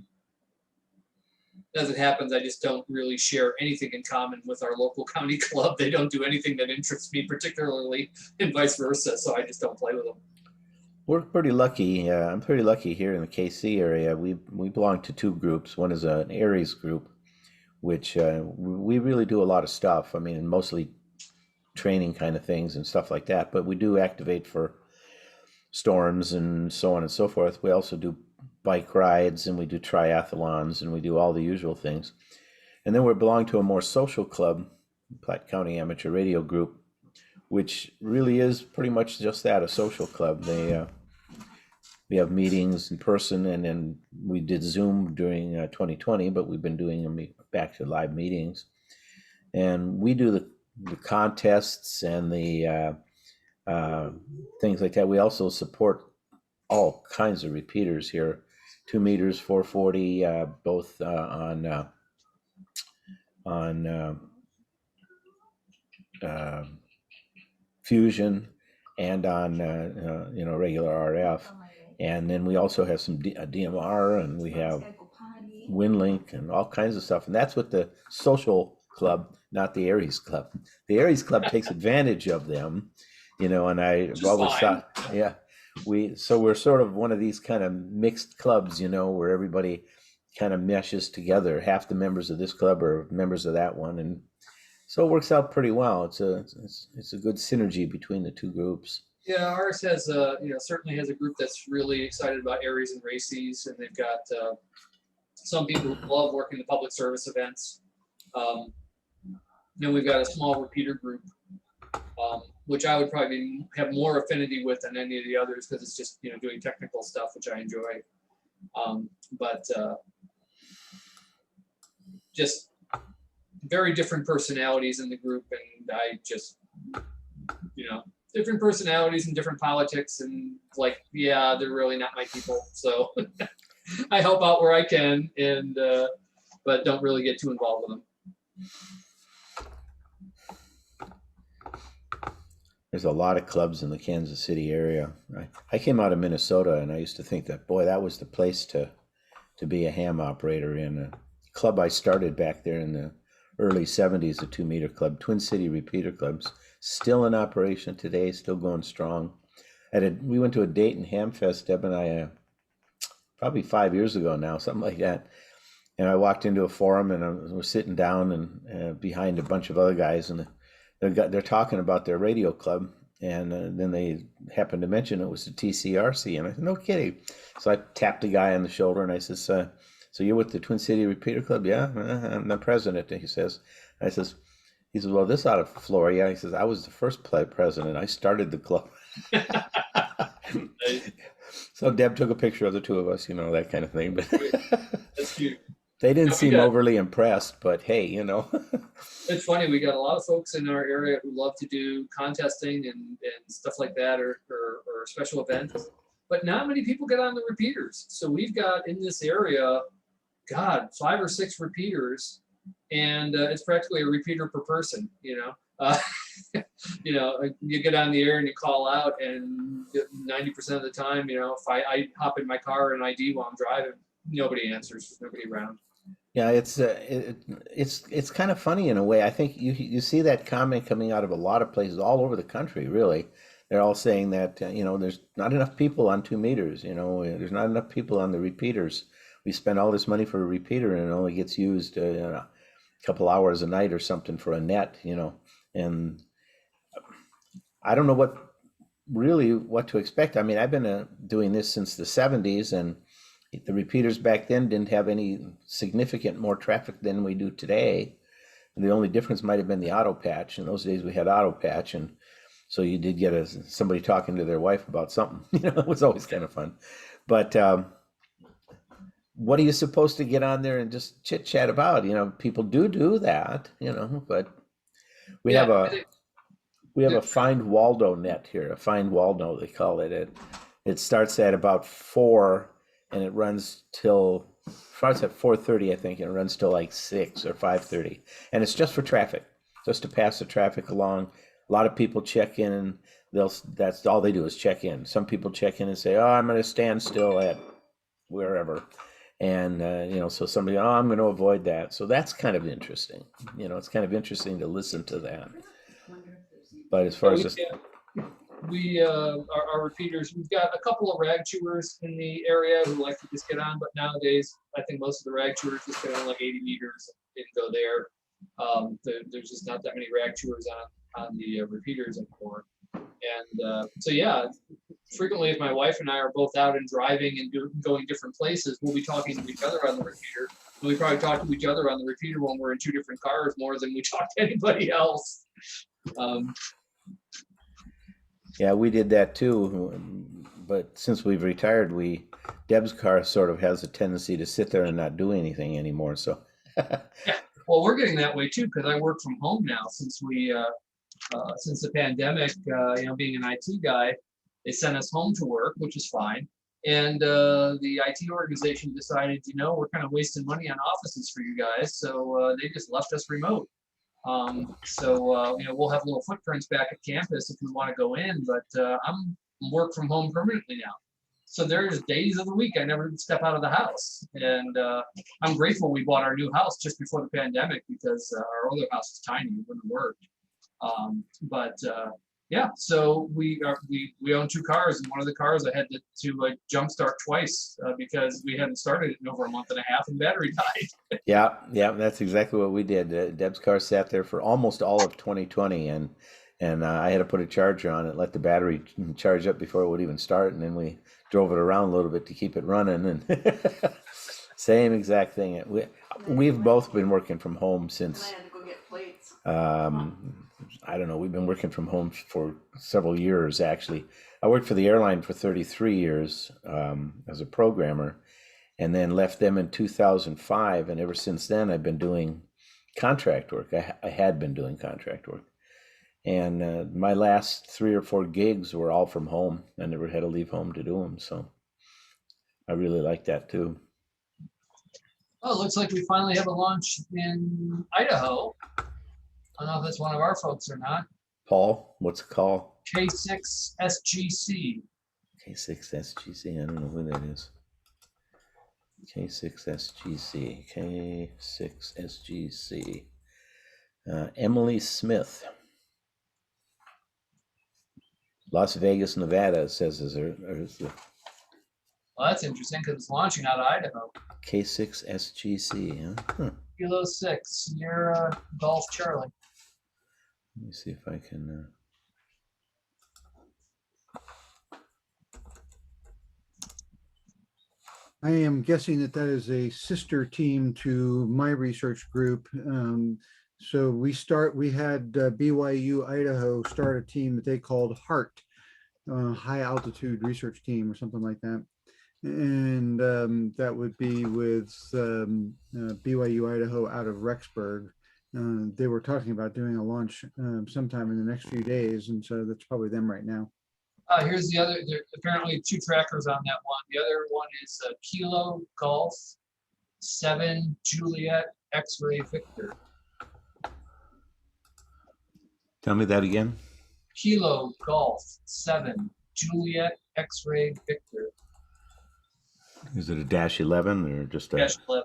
As it happens, I just don't really share anything in common with our local county club. They don't do anything that interests me particularly, and vice versa. So I just don't play with them. We're pretty lucky. I'm pretty lucky here in the KC area. We belong to two groups. One is an Aries group, which we really do a lot of stuff. I mean, mostly training kind of things and stuff like that. But we do activate for storms and so on and so forth. We also do bike rides, and we do triathlons, and we do all the usual things. And then we belong to a more social club, Platte County Amateur Radio Group, which really is pretty much just that, a social club. We have meetings in person, and then we did Zoom during 2020, but we've been doing them back to live meetings. And we do the contests and the things like that. We also support all kinds of repeaters here, 2 meters, 440, both on Fusion and on regular RF. And then we also have some DMR, and we have WinLink and all kinds of stuff. And that's what the social club, not the Aries club. The Aries club takes advantage of them, and I've always thought, yeah, we're sort of one of these kind of mixed clubs, where everybody kind of meshes together. Half the members of this club are members of that one, and so it works out pretty well. It's a good synergy between the two groups. Yeah, ours has certainly has a group that's really excited about Aries and races, and they've got some people who love working the public service events. Then we've got a small repeater group, which I would probably have more affinity with than any of the others, because it's just doing technical stuff, which I enjoy. But just very different personalities in the group, and I just different personalities and different politics, and they're really not my people. So I help out where I can, and but don't really get too involved with them. There's a lot of clubs in the Kansas City area. I came out of Minnesota, and I used to think that, boy, that was the place to be a ham operator in. A club I started back there in the early 70s, the 2 meter club, Twin City Repeater Clubs, still in operation today, still going strong. We went to a Dayton Ham Fest, Deb and I, probably 5 years ago now, something like that. And I walked into a forum, and we're sitting down and behind a bunch of other guys, and they're talking about their radio club, and then they happened to mention it was the TCRC, and I said, no kidding. So I tapped the guy on the shoulder, and I says, so you're with the Twin City Repeater Club? Yeah, I'm the president, he says. He says, well, this out of Florida. Yeah, he says, I was the first president. I started the club. So Deb took a picture of the two of us, that kind of thing. But that's cute. They didn't seem overly impressed, but hey, It's funny. We got a lot of folks in our area who love to do contesting and stuff like that, or special events, but not many people get on the repeaters. So we've got in this area, 5 or 6 repeaters, and it's practically a repeater per person. You get on the air and you call out, and 90% of the time, if I hop in my car and ID while I'm driving, nobody answers. There's nobody around. Yeah, it's kind of funny in a way. I think you see that comment coming out of a lot of places all over the country. Really, they're all saying that there's not enough people on 2 meters. There's not enough people on the repeaters. We spend all this money for a repeater, and it only gets used a couple hours a night or something for a net. And I don't know what to expect. I mean, I've been doing this since the 70s, and the repeaters back then didn't have any significant more traffic than we do today. And the only difference might have been the auto patch. In those days we had auto patch, and So you did get somebody talking to their wife about something. It was always kind of fun. But what are you supposed to get on there and just chit chat about? People do that. But we have a Find Waldo net here. A Find Waldo, they call it. It starts at about 4 and it runs starts at 4:30, I think, and it runs till like 6 or 5:30. And it's just for traffic, just to pass the traffic along. A lot of people check in and that's all they do is check in. Some people check in and say, "Oh, I'm going to stand still at wherever." And, so somebody, "Oh, I'm going to avoid that." So that's kind of interesting. It's kind of interesting to listen to that. But as far as our repeaters, we've got a couple of rag chewers in the area who like to just get on, but nowadays I think most of the rag chewers just get on like 80 meters and go there. There's just not that many rag chewers on the repeaters anymore. And so yeah, frequently if my wife and I are both out and driving and going different places, we'll be talking to each other on the repeater. We probably talk to each other on the repeater when we're in 2 different cars more than we talk to anybody else. Yeah, we did that too, but since we've retired, Deb's car sort of has a tendency to sit there and not do anything anymore. So, yeah, well, we're getting that way too because I work from home now since since the pandemic. Being an IT guy, they sent us home to work, which is fine. And the IT organization decided, we're kind of wasting money on offices for you guys, so they just left us remote. We'll have little footprints back at campus if we want to go in, but I'm work from home permanently now. So there's days of the week I never step out of the house. And I'm grateful we bought our new house just before the pandemic because our other house is tiny, it wouldn't have worked. So we own 2 cars, and one of the cars I had to jumpstart twice because we hadn't started it in over a month and a half and battery died. Yeah, that's exactly what we did. Deb's car sat there for almost all of 2020, and I had to put a charger on it, let the battery charge up before it would even start, and then we drove it around a little bit to keep it running. And same exact thing. We've both been working from home since. I don't know. We've been working from home for several years, actually. I worked for the airline for 33 years as a programmer, and then left them in 2005. And ever since then, I've been doing contract work. I had been doing contract work. And my last 3 or 4 gigs were all from home. I never had to leave home to do them. So I really like that, too. Oh, it looks like we finally have a launch in Idaho. I don't know if that's one of our folks or not. Paul, what's it called? K6SGC. K6SGC. I don't know who that is. K6SGC. K6SGC. Emily Smith. Las Vegas, Nevada, it says is the Well, that's interesting because it's launching out of Idaho. K6SGC. Huh? Kilo 6, Sierra Golf Charlie. Let me see if I can. I am guessing that is a sister team to my research group. So we had BYU Idaho start a team that they called HART, High Altitude Research Team or something like that. And that would be with BYU Idaho out of Rexburg. They were talking about doing a launch sometime in the next few days. And so that's probably them right now. Here's the other, there are apparently 2 trackers on that one. The other one is Kilo Golf 7 Juliet X-Ray Victor. Tell me that again. Kilo Golf 7 Juliet X-Ray Victor. Is it a -11 or just a -11?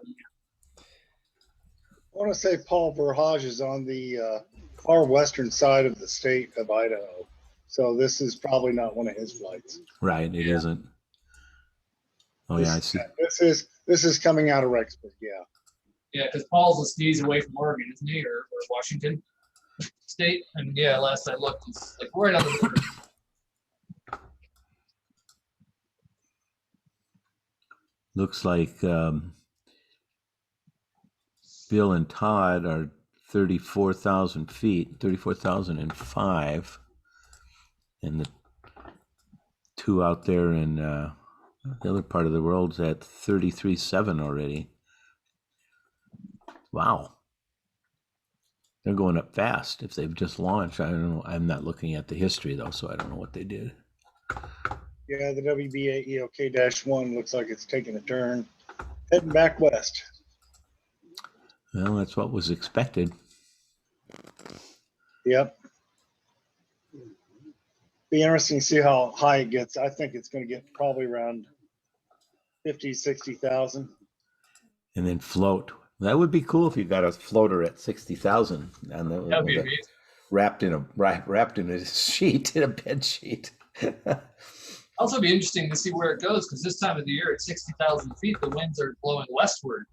I want to say Paul Verhage is on the far western side of the state of Idaho. So this is probably not one of his flights. Right, it isn't. Oh yeah, I see. This is coming out of Rexburg, yeah. Yeah, because Paul's a sneeze away from Oregon, isn't he, or Washington State? And yeah, last I looked, it's like right on the border. Looks like Bill and Todd are 34,000 feet, 34,005. And the two out there in the other part of the world's at 33.7 already. Wow. They're going up fast if they've just launched. I don't know. I'm not looking at the history though, so I don't know what they did. Yeah, the WBA EOK-1 looks like it's taking a turn, heading back west. Well, that's what was expected. Yep. Be interesting to see how high it gets. I think it's going to get probably around 50, 60,000. And then float. That would be cool if you got a floater at 60,000 and That'd be amazing. wrapped in a sheet, in a bed sheet. Also be interesting to see where it goes, because this time of the year at 60,000 feet, the winds are blowing westward.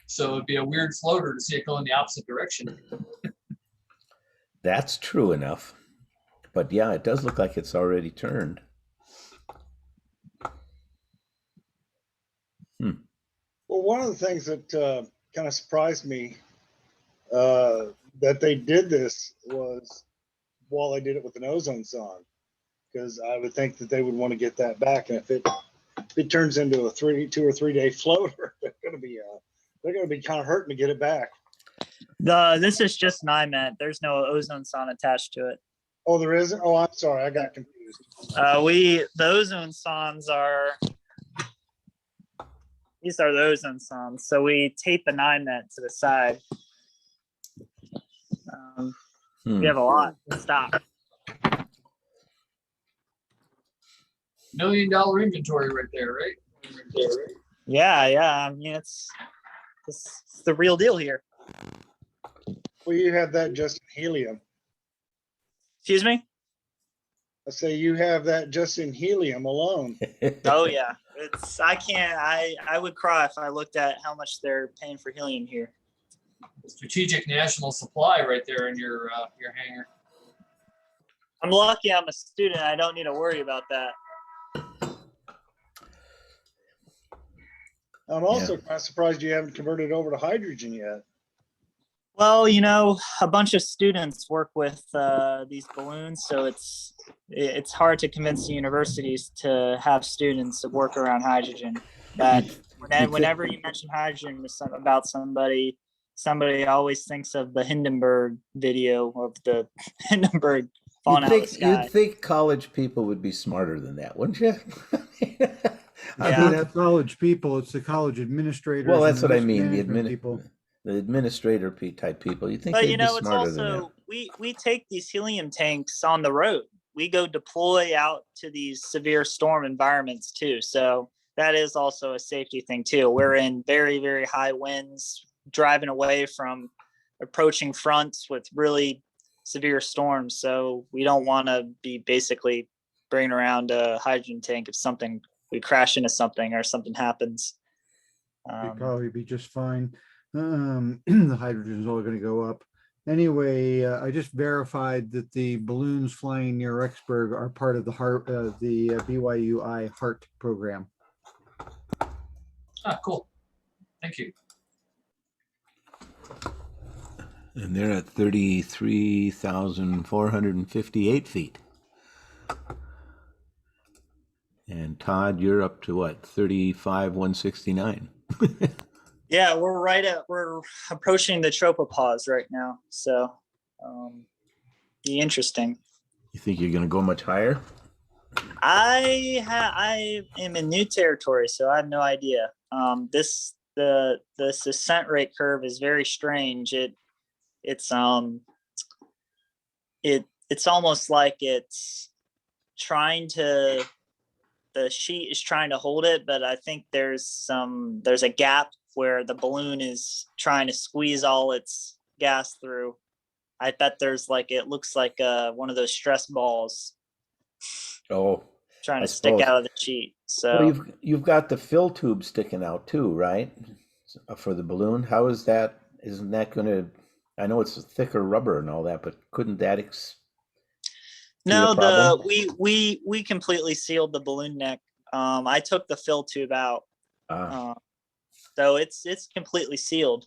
So it'd be a weird floater to see it go in the opposite direction. That's true enough. But yeah, it does look like it's already turned. Well, one of the things that kind of surprised me that they did this was while they did it with an ozone sonde, because I would think that they would want to get that back. And if it turns into a 2 or 3 day floater, they're going to be kind of hurting to get it back. This is just an IMET. There's no ozone sonde attached to it. Oh, there isn't? Oh, I'm sorry. I got confused. The ozone sondes these are the ozone sondes. So we tape an IMET to the side. We have a lot in stock. $1 million inventory right there, right? Yeah. I mean, it's the real deal here. Well, you have that just in helium. Excuse me? I say you have that just in helium alone. Oh yeah. I would cry if I looked at how much they're paying for helium here. Strategic national supply right there in your hangar. I'm lucky I'm a student. I don't need to worry about that. I'm also kind of surprised you haven't converted over to hydrogen yet. Well, a bunch of students work with these balloons, so it's hard to convince the universities to have students that work around hydrogen. That whenever you mention hydrogen about somebody always thinks of the Hindenburg video of the Hindenburg falling out of the sky. You'd think college people would be smarter than that, wouldn't you? Not college people, it's the college administrators. Well, that's what I mean. The administrator type people. You think But they'd be it's smarter than that. also we take these helium tanks on the road. We go deploy out to these severe storm environments too. So that is also a safety thing too. We're in very, very high winds, driving away from approaching fronts with really severe storms. So we don't want to be basically bringing around a hydrogen tank if we crash into something or something happens. You'd probably be just fine. The hydrogen is all going to go up. Anyway, I just verified that the balloons flying near Rexburg are part of the BYU HART program. Ah, cool. Thank you. And they're at 33,458 feet. And Todd, you're up to what? 35,169. Yeah, we're approaching the tropopause right now. So be interesting. You think you're going to go much higher? I am in new territory, so I have no idea. This ascent rate curve is very strange. It's almost like it's trying to, the sheet is trying to hold it, but I think there's a gap where the balloon is trying to squeeze all its gas through. I bet it looks like one of those stress balls. Oh, trying to stick out of the sheet. So well, you've got the fill tube sticking out too, right? For the balloon. How is that? Isn't that going to? I know it's thicker rubber and all that, but couldn't that? No, we completely sealed the balloon neck. I took the fill tube out, so it's completely sealed.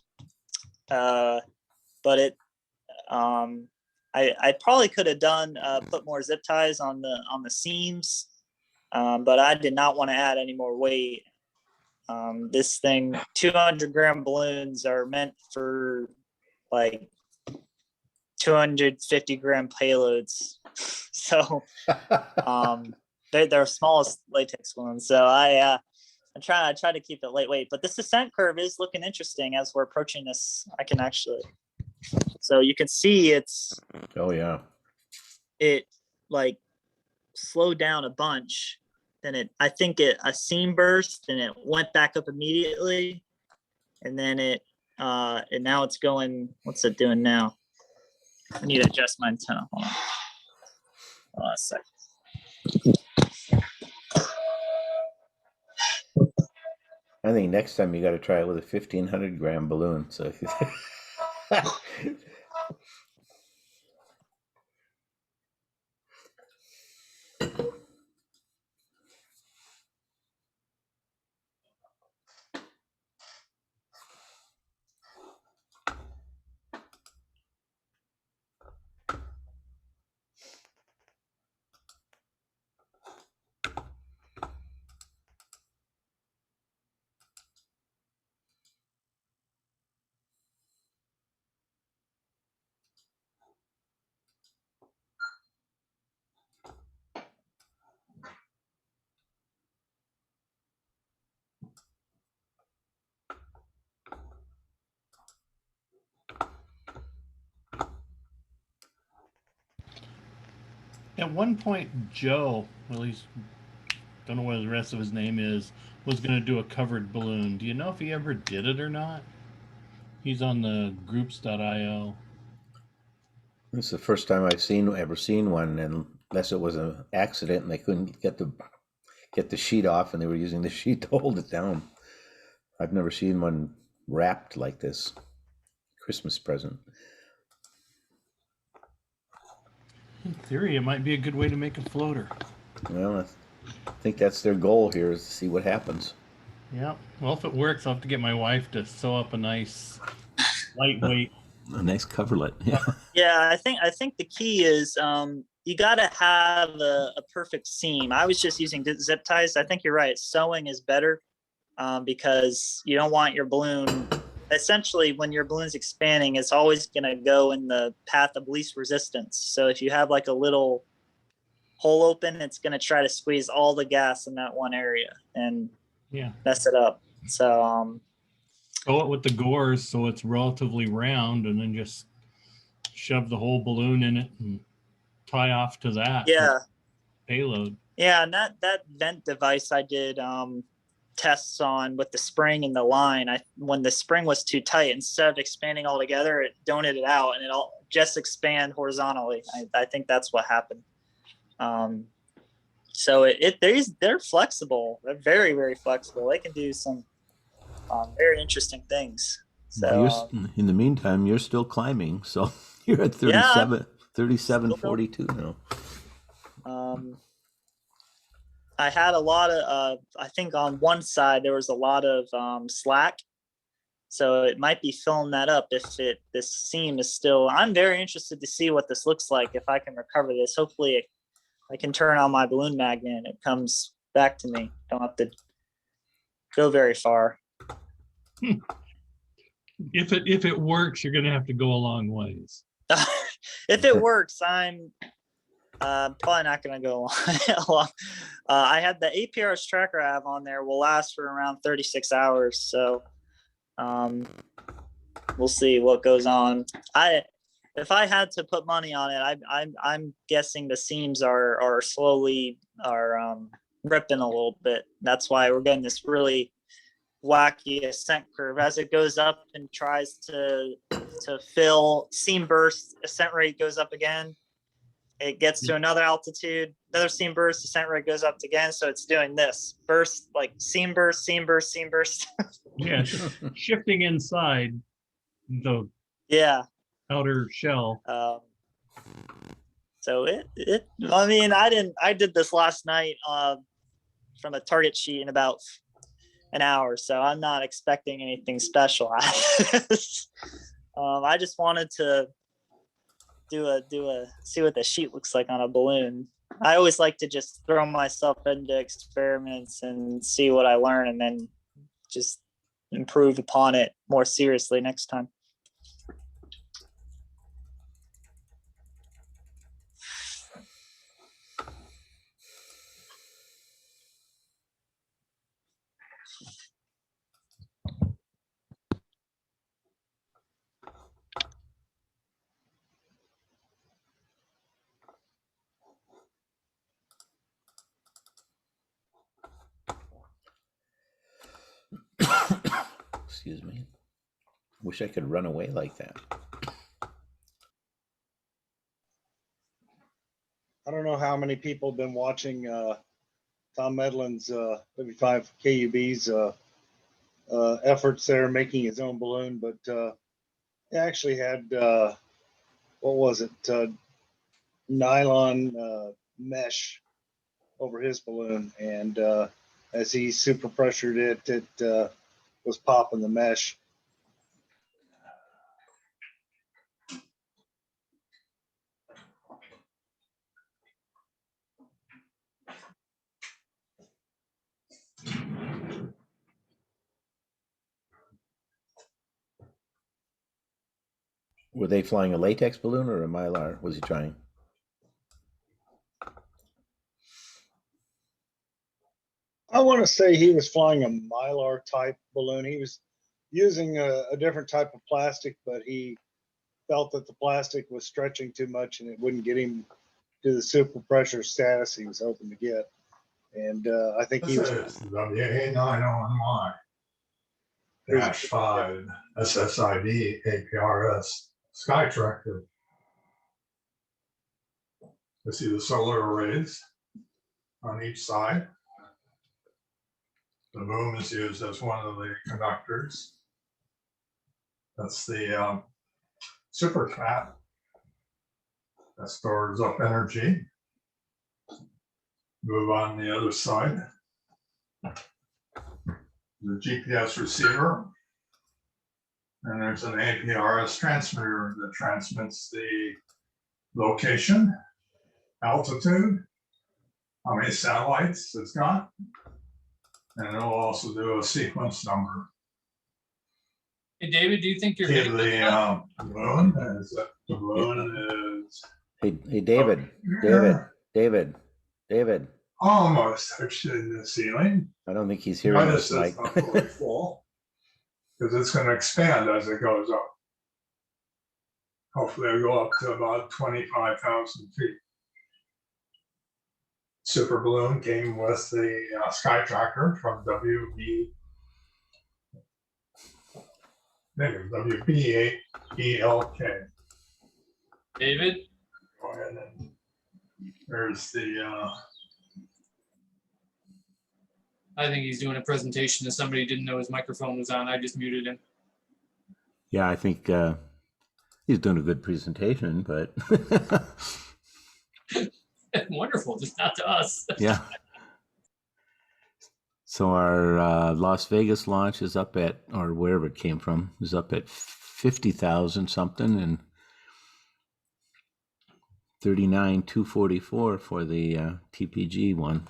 But I probably could have done put more zip ties on the seams, but I did not want to add any more weight. This thing, 200-gram balloons are meant for like 250-gram payloads. So they're smallest latex ones. So I try to keep it lightweight, but this ascent curve is looking interesting as we're approaching this. I can actually, so you can see Oh yeah. it like slowed down a bunch. Then I think a seam burst and it went back up immediately. And then and now it's going, what's it doing now? I need to adjust my antenna. Hold on a sec. I think next time you got to try it with a 1,500-gram balloon. So. At one point, Joe, or at least don't know what the rest of his name is, was going to do a covered balloon. Do you know if he ever did it or not? He's on the groups.io. This is the first time I've ever seen one, unless it was an accident and they couldn't get the sheet off and they were using the sheet to hold it down. I've never seen one wrapped like this. Christmas present. In theory, it might be a good way to make a floater. Well, I think that's their goal here, is to see what happens. Yeah. Well, if it works, I'll have to get my wife to sew up a nice lightweight. A nice coverlet. Yeah. Yeah, I think the key is you got to have a perfect seam. I was just using zip ties. I think you're right. Sewing is better because you don't want your balloon. Essentially, when your balloon's expanding, it's always going to go in the path of least resistance. So if you have like a little hole open, it's going to try to squeeze all the gas in that one area and mess it up. So go it with the gores so it's relatively round, and then just shove the whole balloon in it and tie off to that. Yeah. Payload. Yeah, and that vent device I did tests on with the spring and the line. When the spring was too tight, instead of expanding all together, it donated out and it'll just expand horizontally. I think that's what happened. So they're flexible. They're very, very flexible. They can do some very interesting things. So in the meantime, you're still climbing. So you're at 3742 now. I had a lot of, I think on one side there was a lot of slack. So it might be filling that up if this seam is still, I'm very interested to see what this looks like if I can recover this. Hopefully I can turn on my balloon magnet and it comes back to me. Don't have to go very far. If it works, you're going to have to go a long ways. If it works, I'm probably not going to go long. I had the APRS tracker I have on there will last for around 36 hours. So we'll see what goes on. If I had to put money on it, I'm guessing the seams are slowly ripping a little bit. That's why we're getting this really wacky ascent curve as it goes up and tries to fill. Seam burst, ascent rate goes up again. It gets to another altitude, another seam burst, ascent rate goes up again. So it's doing this burst, like seam burst, seam burst, seam burst. Yeah, shifting inside the outer shell. So I mean, I did this last night from a target sheet in about an hour, so I'm not expecting anything special. I just wanted to see what the sheet looks like on a balloon. I always like to just throw myself into experiments and see what I learn, and then just improve upon it more seriously next time. Excuse me. Wish I could run away like that. I don't know how many people have been watching Tom Medlin's 55 KUB's efforts there, making his own balloon, but he actually had, what was it, nylon mesh over his balloon, and as he super pressured it, it was popping the mesh. Were they flying a latex balloon or a Mylar? Was he trying? I want to say he was flying a Mylar type balloon. He was using a different type of plastic, but he felt that the plastic was stretching too much and it wouldn't get him to the super pressure status he was hoping to get. And I think he was. WA901Y -5 SSID APRS Skytracker. I see the solar arrays on each side. The boom is used as one of the conductors. That's the super cap that stores up energy. Move on the other side. The GPS receiver. And there's an APRS transmitter that transmits the location, altitude, how many satellites it's got, and it'll also do a sequence number. Hey, David, do you think you're Okay, good? the balloon is Hey, David, David. Almost touching the ceiling. I don't think he's hearing Notice us, Mike. it's not fully full because it's going to expand as it goes up. Hopefully, it'll go up to about 25,000 feet. Super balloon came with the Sky Tracker from WB8ELK. David? Go ahead and there's the. I think he's doing a presentation to somebody who didn't know his microphone was on. I just muted him. Yeah, I think he's doing a good presentation, but Wonderful, just not to us. yeah. So our Las Vegas launch is up at, or wherever it came from, is up at 50,000 something, and 39,244 for the TPG one.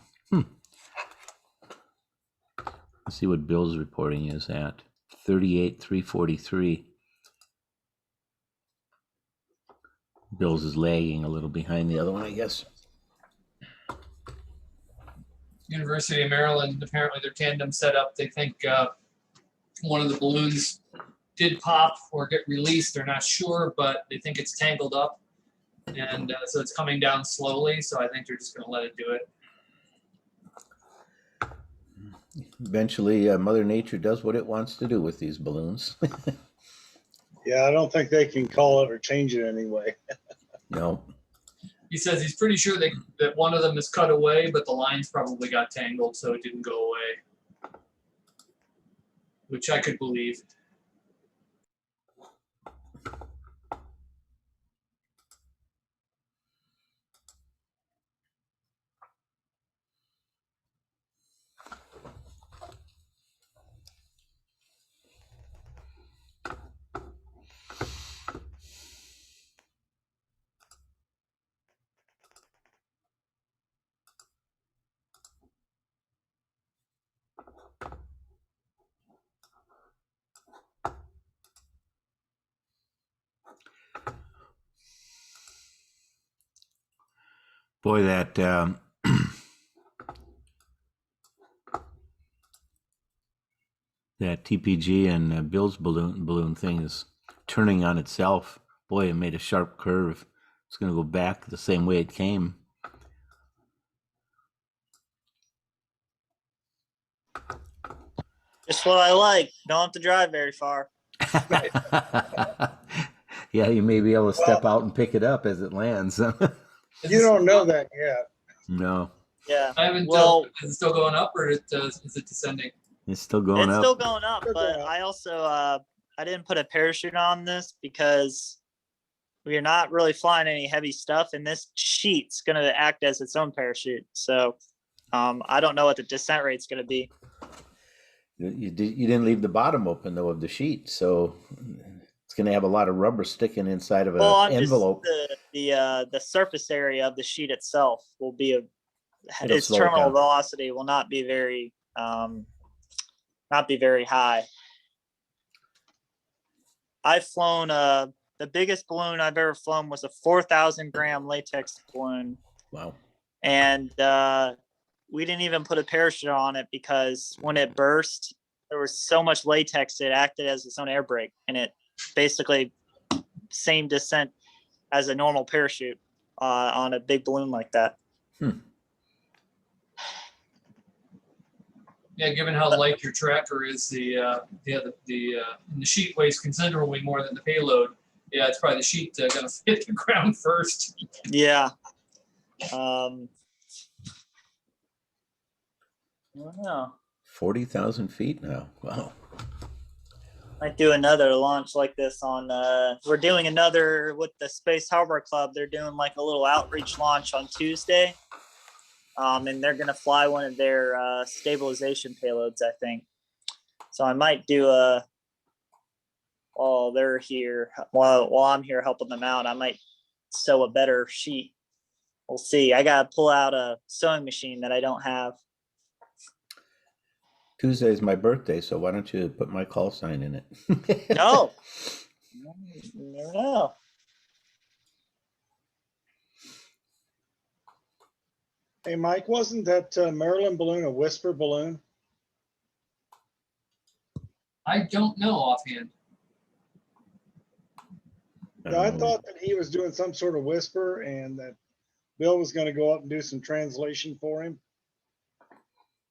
Let's see what Bill's reporting is at. 38,343. Bill's is lagging a little behind the other one, I guess. University of Maryland, apparently their tandem set up. They think one of the balloons did pop or get released. They're not sure, but they think it's tangled up. And so it's coming down slowly. So I think they're just going to let it do it. Eventually, Mother Nature does what it wants to do with these balloons. Yeah, I don't think they can call it or change it anyway. No. He says he's pretty sure that one of them is cut away, but the lines probably got tangled, so it didn't go away, which I could believe. Boy, that that TPG and Bill's balloon thing is turning on itself. Boy, it made a sharp curve. It's going to go back the same way it came. Just what I like. Don't have to drive very far. Yeah, you may be able to step out and pick it up as it lands. You don't know that yet. No, Yeah. I haven't. Well, Is it still going up or is it descending? it's still going it's up. still going up, but I also I didn't put a parachute on this because we are not really flying any heavy stuff, and this sheet's going to act as its own parachute. So I don't know what the descent rate's going to be. You didn't leave the bottom open though of the sheet, so it's going to have a lot of rubber sticking inside of an envelope. The surface area of the sheet itself will be It'll its slow it terminal down. velocity will not be very high. I've flown the biggest balloon I've ever flown was a 4,000 gram latex balloon. Wow. And we didn't even put a parachute on it because when it burst, there was so much latex it acted as its own air brake, and it basically same descent as a normal parachute on a big balloon like that. Yeah, given how light your tracker is, the sheet weighs considerably more than the payload. Yeah, it's probably the sheet gonna hit the ground first. Yeah. I don't know. 40,000 feet now. Wow. Might do another launch like this on we're doing another with the Space Harbor Club. They're doing like a little outreach launch on Tuesday. And they're gonna fly one of their stabilization payloads, I think. So I might do while they're here, while I'm here helping them out, I might sew a better sheet. We'll see. I gotta pull out a sewing machine that I don't have. Tuesday is my birthday, so why don't you put my call sign in it? No. Never know. Hey, Mike, wasn't that Maryland balloon a whisper balloon? I don't know offhand. Yeah, I thought that he was doing some sort of whisper and that Bill was going to go up and do some translation for him.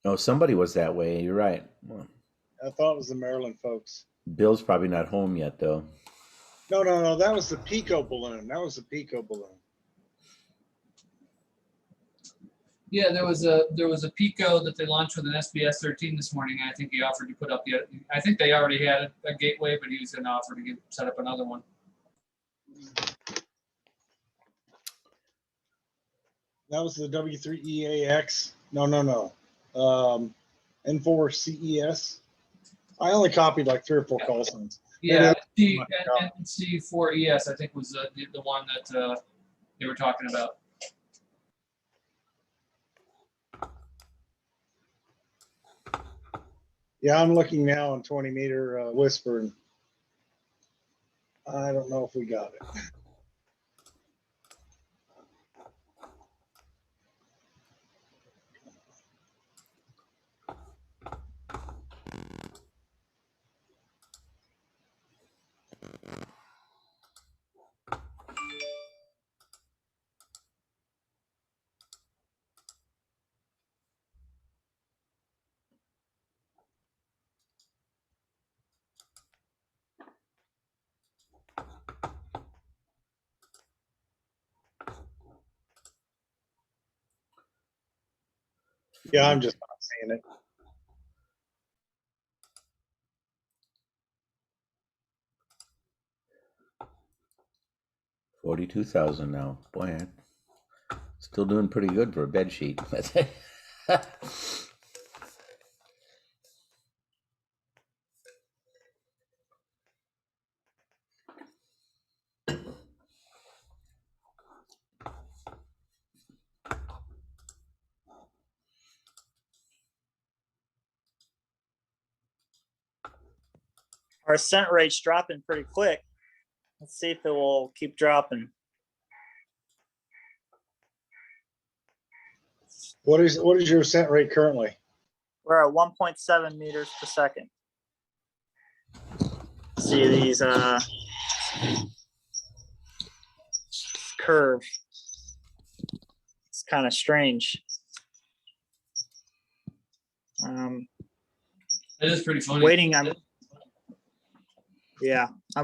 Oh, somebody was that way. You're right. Well, I thought it was the Maryland folks. Bill's probably not home yet, though. No. That was the Pico balloon. Yeah, there was a Pico that they launched with an SBS-13 this morning. I think he offered to put up I think they already had a gateway, but he was going to offer to set up another one. That was the W3EAX. No. N4CES. I only copied like 3 or 4 call signs. Yeah, NC4ES I think was the one that they were talking about. Yeah, I'm looking now on 20 meter whisper, and I don't know if we got it. Yeah, I'm just not seeing it. $42,000 now. Boy, still doing pretty good for a bed sheet. Our ascent rate's dropping pretty quick. Let's see if it will keep dropping. What is your ascent rate currently? We're at 1.7 meters per second. See these curve. It's kind of strange. It is pretty funny. Waiting. I'm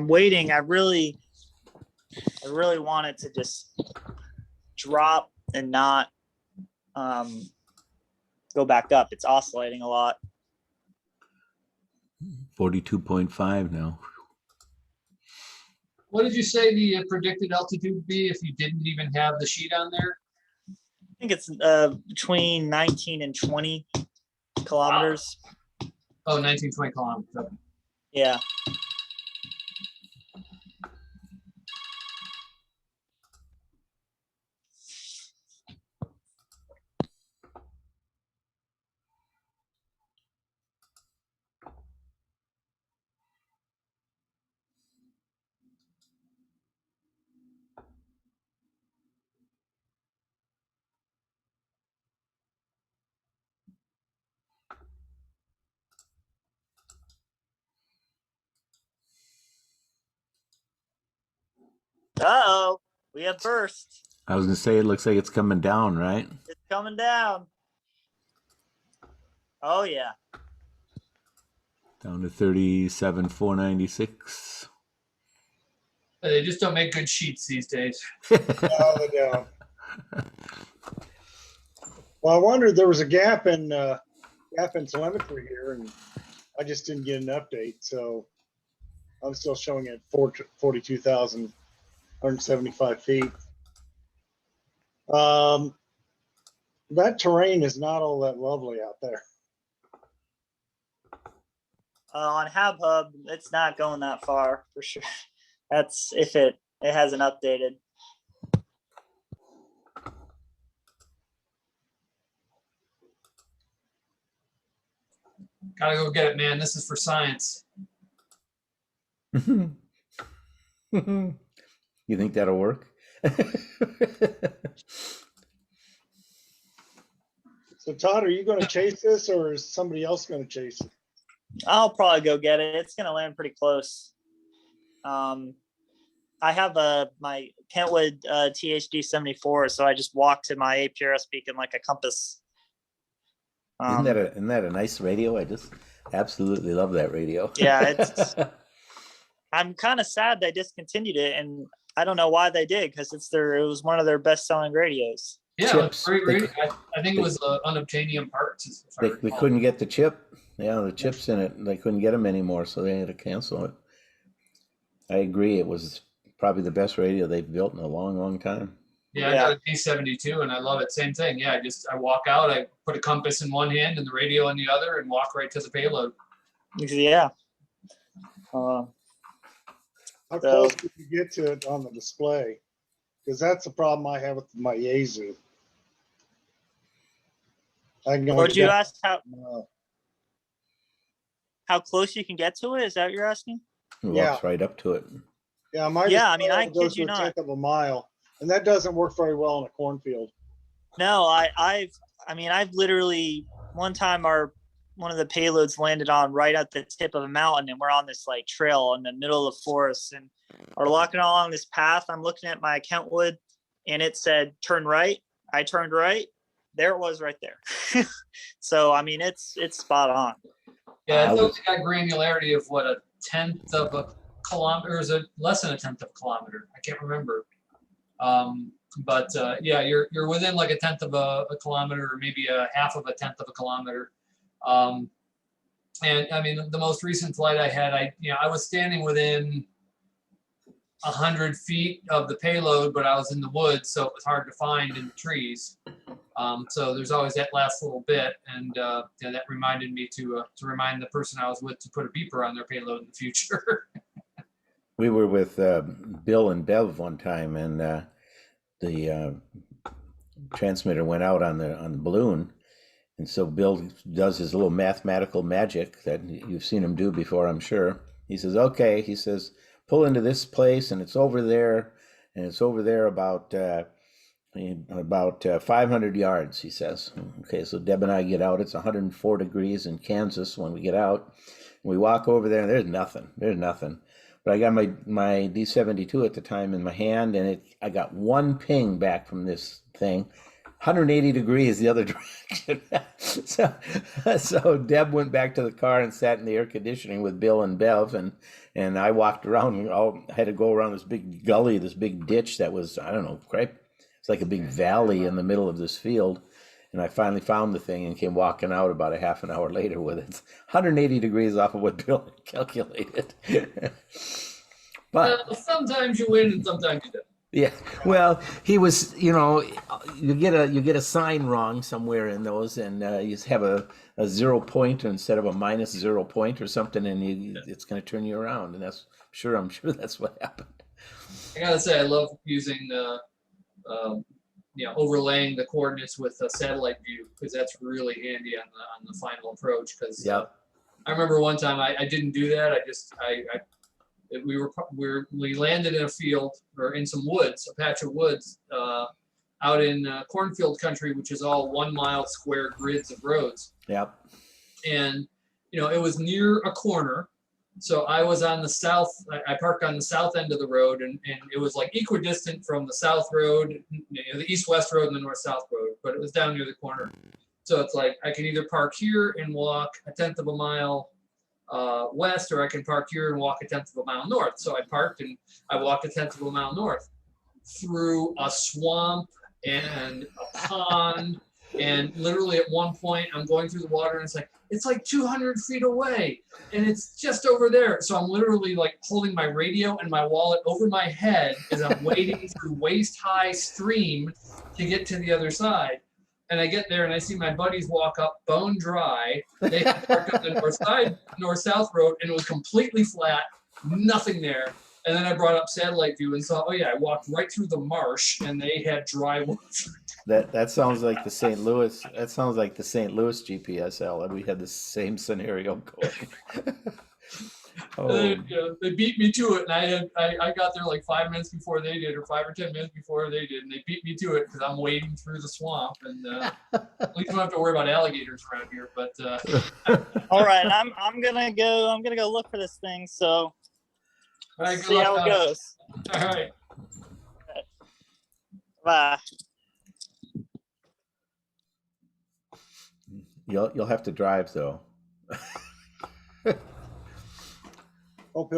waiting. I really want it to just drop and not go back up. It's oscillating a lot. 42.5 now. What did you say the predicted altitude would be if you didn't even have the sheet on there? I think it's between 19 and 20 kilometers. Oh, 19, 20 kilometers. Okay. Yeah. Uh-oh, we have burst. I was gonna say it looks like it's coming down, right? It's coming down. Oh yeah. Down to 37,496. They just don't make good sheets these days. No, they don't. Well, I wondered, there was a gap in telemetry here, and I just didn't get an update. So I'm still showing at 42,175 feet. That terrain is not all that lovely out there. On HabHub, it's not going that far for sure. That's if it hasn't updated. Gotta go get it, man. This is for science. You think that'll work? So Todd, are you going to chase this, or is somebody else going to chase it? I'll probably go get it. It's gonna land pretty close. I have my Kentwood THD 74, so I just walk to my APRS beacon like a compass. Isn't that a nice radio? I just absolutely love that radio. Yeah, I'm kind of sad they discontinued it, and I don't know why they did, because it was one of their best selling radios. Yeah, Chips. it was great radio. I think it was unobtainium parts. They couldn't get the chip. Yeah, the chips in it. They couldn't get them anymore, so they had to cancel it. I agree. It was probably the best radio they've built in a long, long time. Yeah, I got a D72 and I love it. Same thing. Yeah, I walk out, I put a compass in one hand and the radio in the other and walk right to the payload. Yeah. How close did you get to it on the display? Because that's the problem I have with my Yaesu. Would you ask how close you can get to it? Is that what you're asking? It walks right up to it. Yeah, I mean, I kid you not. 1/10 of a mile, and that doesn't work very well in a cornfield. No, I've literally one time one of the payloads landed on right at the tip of a mountain, and we're on this like trail in the middle of the forest, and we're walking along this path. I'm looking at my Kentwood, and it said turn right. I turned right. There it was right there. So I mean, it's spot on. Yeah, it's got granularity of what, 1/10 of a kilometer, or is it less than 1/10 of a kilometer? I can't remember. But yeah, you're within like 1/10 of a kilometer, or maybe a 1/2 of a 1/10 of a kilometer. And I mean, the most recent flight I had, I was standing within 100 feet of the payload, but I was in the woods, so it was hard to find in the trees. So there's always that last little bit, and that reminded me to remind the person I was with to put a beeper on their payload in the future. We were with Bill and Bev one time, and the transmitter went out on the balloon, and so Bill does his little mathematical magic that you've seen him do before, I'm sure. He says, "Okay," he says, "pull into this place, and it's over there, and it's over there about About 500 yards, he says. Okay, so Deb and I get out. It's 104 degrees in Kansas when we get out. We walk over there, and there's nothing. There's nothing. But I got my D72 at the time in my hand, and I got one ping back from this thing. 180 degrees the other direction. so Deb went back to the car and sat in the air conditioning with Bill and Bev, and I walked around. I had to go around this big gully, this big ditch that was, I don't know, it's like a big valley in the middle of this field. And I finally found the thing and came walking out about a half an hour later with it. It's 180 degrees off of what Bill calculated. But well, sometimes you win and sometimes you don't. yeah, well, he was, you get a sign wrong somewhere in those, and you have a 0 point instead of a -0 point or something, and it's going to turn you around, and I'm sure that's what happened. I gotta say, I love using overlaying the coordinates with a satellite view, because that's really handy on the final approach. Because I remember one time I didn't do that. We landed in a field or in some woods, a patch of woods out in cornfield country, which is all 1 mile square grids of roads. Yep. And it was near a corner. So I was on the south, I parked on the south end of the road, and it was like equidistant from the south road, the east-west road and the north-south road, but it was down near the corner. So it's like, I can either park here and walk 1/10 of a mile west, or I can park here and walk 1/10 of a mile north. So I parked and I walked 1/10 of a mile north through a swamp and a pond. And literally at one point I'm going through the water, and it's like 200 feet away, and it's just over there. So I'm literally like holding my radio and my wallet over my head as I'm wading through waist-high stream to get to the other side. And I get there and I see my buddies walk up bone dry. They had parked up the north-south road, and it was completely flat, nothing there. And then I brought up satellite view and saw, oh yeah, I walked right through the marsh, and they had dry water. That sounds like the St. Louis. That sounds like the St. Louis GPSL, and we had the same scenario going. They beat me to it, and I got there like 5 minutes before they did, or 5 or 10 minutes before they did, and they beat me to it because I'm wading through the swamp, and at least I don't have to worry about alligators around here. But all right, I'm gonna go look for this thing. So all right, see how it goes. All right. Bye. You'll have to drive though. Hope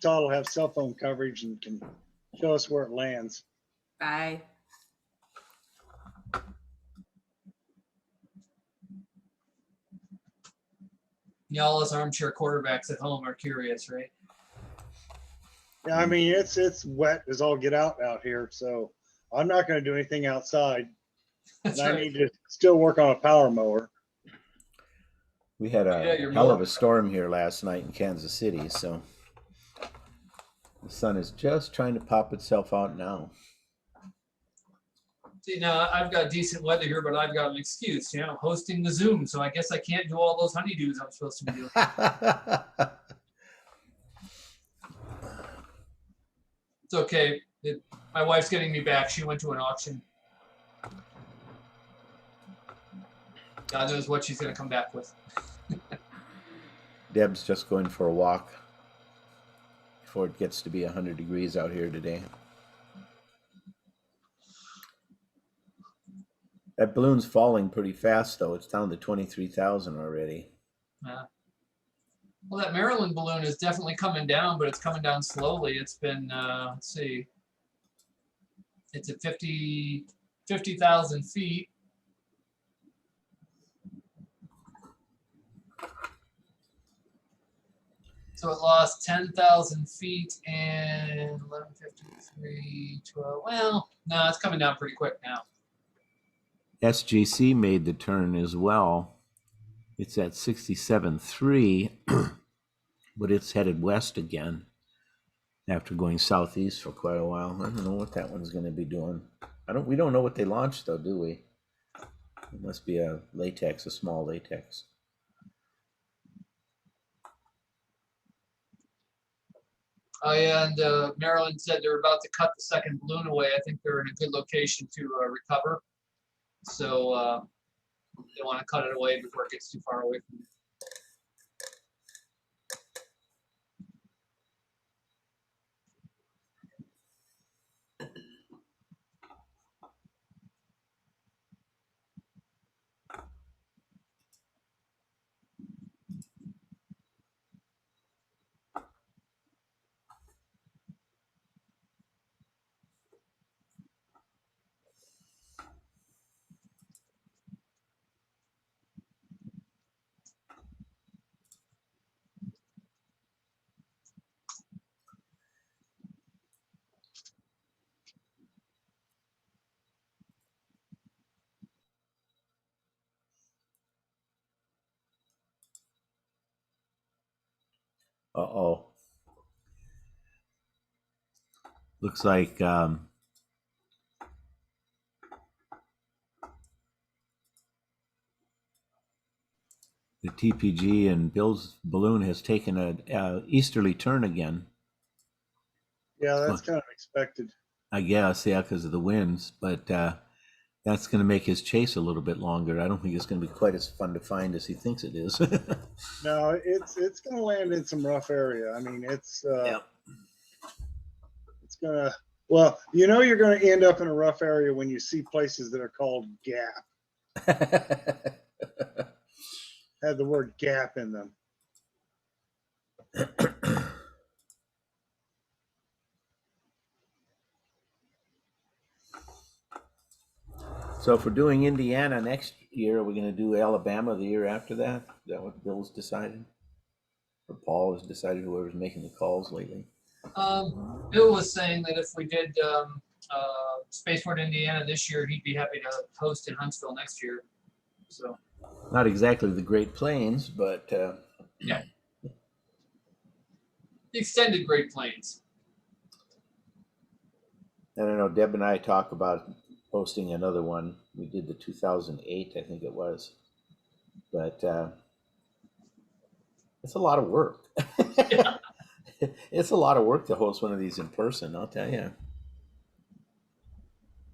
Todd will have cell phone coverage and can show us where it lands. Bye. Y'all as armchair quarterbacks at home are curious, right? Yeah, I mean it's wet as all get out here, so I'm not going to do anything outside. That's and I right. need to still work on a power mower. We had a hell of a storm here last night in Kansas City, so the sun is just trying to pop itself out now. See, now I've got decent weather here, but I've got an excuse, hosting the Zoom. So I guess I can't do all those honeydews I'm supposed to be doing. It's okay. My wife's getting me back. She went to an auction. God knows what she's going to come back with. Deb's just going for a walk before it gets to be 100 degrees out here today. That balloon's falling pretty fast, though. It's down to 23,000 already. Well, that Maryland balloon is definitely coming down, but it's coming down slowly. It's been, let's see, it's at 50,000 feet. So it lost 10,000 feet in 11:53, 12. Well, no, it's coming down pretty quick now. SGC made the turn as well. It's at 67.3, but it's headed west again after going southeast for quite a while. I don't know what that one's going to be doing. We don't know what they launched though, do we? It must be a small latex. Oh yeah, and Marilyn said they're about to cut the second balloon away. I think they're in a good location to recover. So they want to cut it away before it gets too far away from you. Uh-oh. Looks like the TPG and Bill's balloon has taken a easterly turn again. Yeah, that's kind of expected. I guess, yeah, because of the winds. But that's going to make his chase a little bit longer. I don't think it's going to be quite as fun to find as he thinks it is. No, it's going to land in some rough area. I mean, it's going to. Well, you know, you're going to end up in a rough area when you see places that are called gap. Have the word gap in them. So if we're doing Indiana next year, are we going to do Alabama the year after that? Is that what Bill's decided? Or Paul has decided, whoever's making the calls lately? Bill was saying that if we did Spaceport Indiana this year, he'd be happy to host in Huntsville next year. So Not exactly the Great Plains, but yeah, the extended Great Plains. I don't know. Deb and I talk about hosting another one. We did the 2008, I think it was, but it's a lot of work. Yeah. It's a lot of work to host one of these in person, I'll tell you.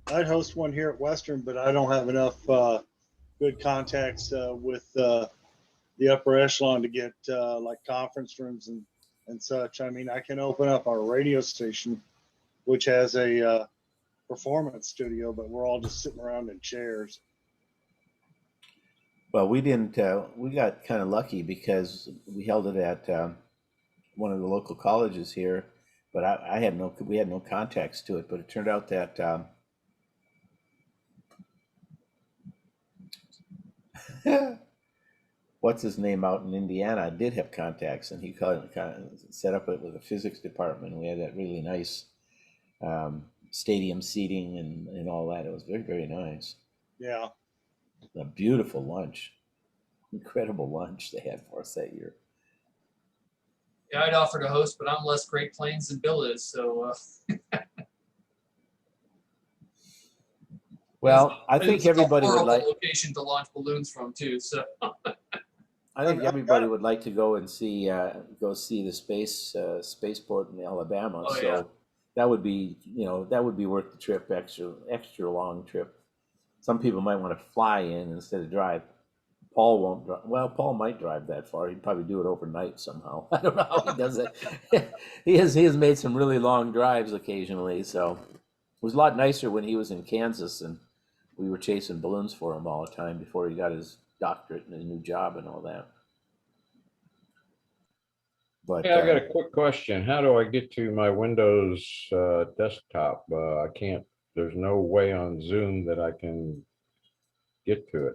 I'd host one here at Western, but I don't have enough good contacts with the upper echelon to get like conference rooms and such. I mean, I can open up our radio station, which has a performance studio, but we're all just sitting around in chairs. Well, we didn't. We got kind of lucky because we held it at one of the local colleges here, but I had no. We had no contacts to it. But it turned out that what's his name out in Indiana did have contacts, and he kind of set up it with a physics department. We had that really nice stadium seating and all that. It was very, very nice. Yeah. A beautiful lunch, incredible lunch they had for us that year. Yeah, I'd offer to host, but I'm less Great Plains than Bill is, so. Well, I think everybody would like location to launch balloons from too. So. I think everybody would like to go and see the spaceport in Alabama. Oh, so yeah. that would be worth the trip, extra long trip. Some people might want to fly in instead of drive. Paul won't drive. Well, Paul might drive that far. He'd probably do it overnight somehow. I don't know how he does it. He has made some really long drives occasionally. So it was a lot nicer when he was in Kansas and we were chasing balloons for him all the time before he got his doctorate and a new job and all that. But hey, I got a quick question. How do I get to my Windows desktop? I can't. There's no way on Zoom that I can get to it.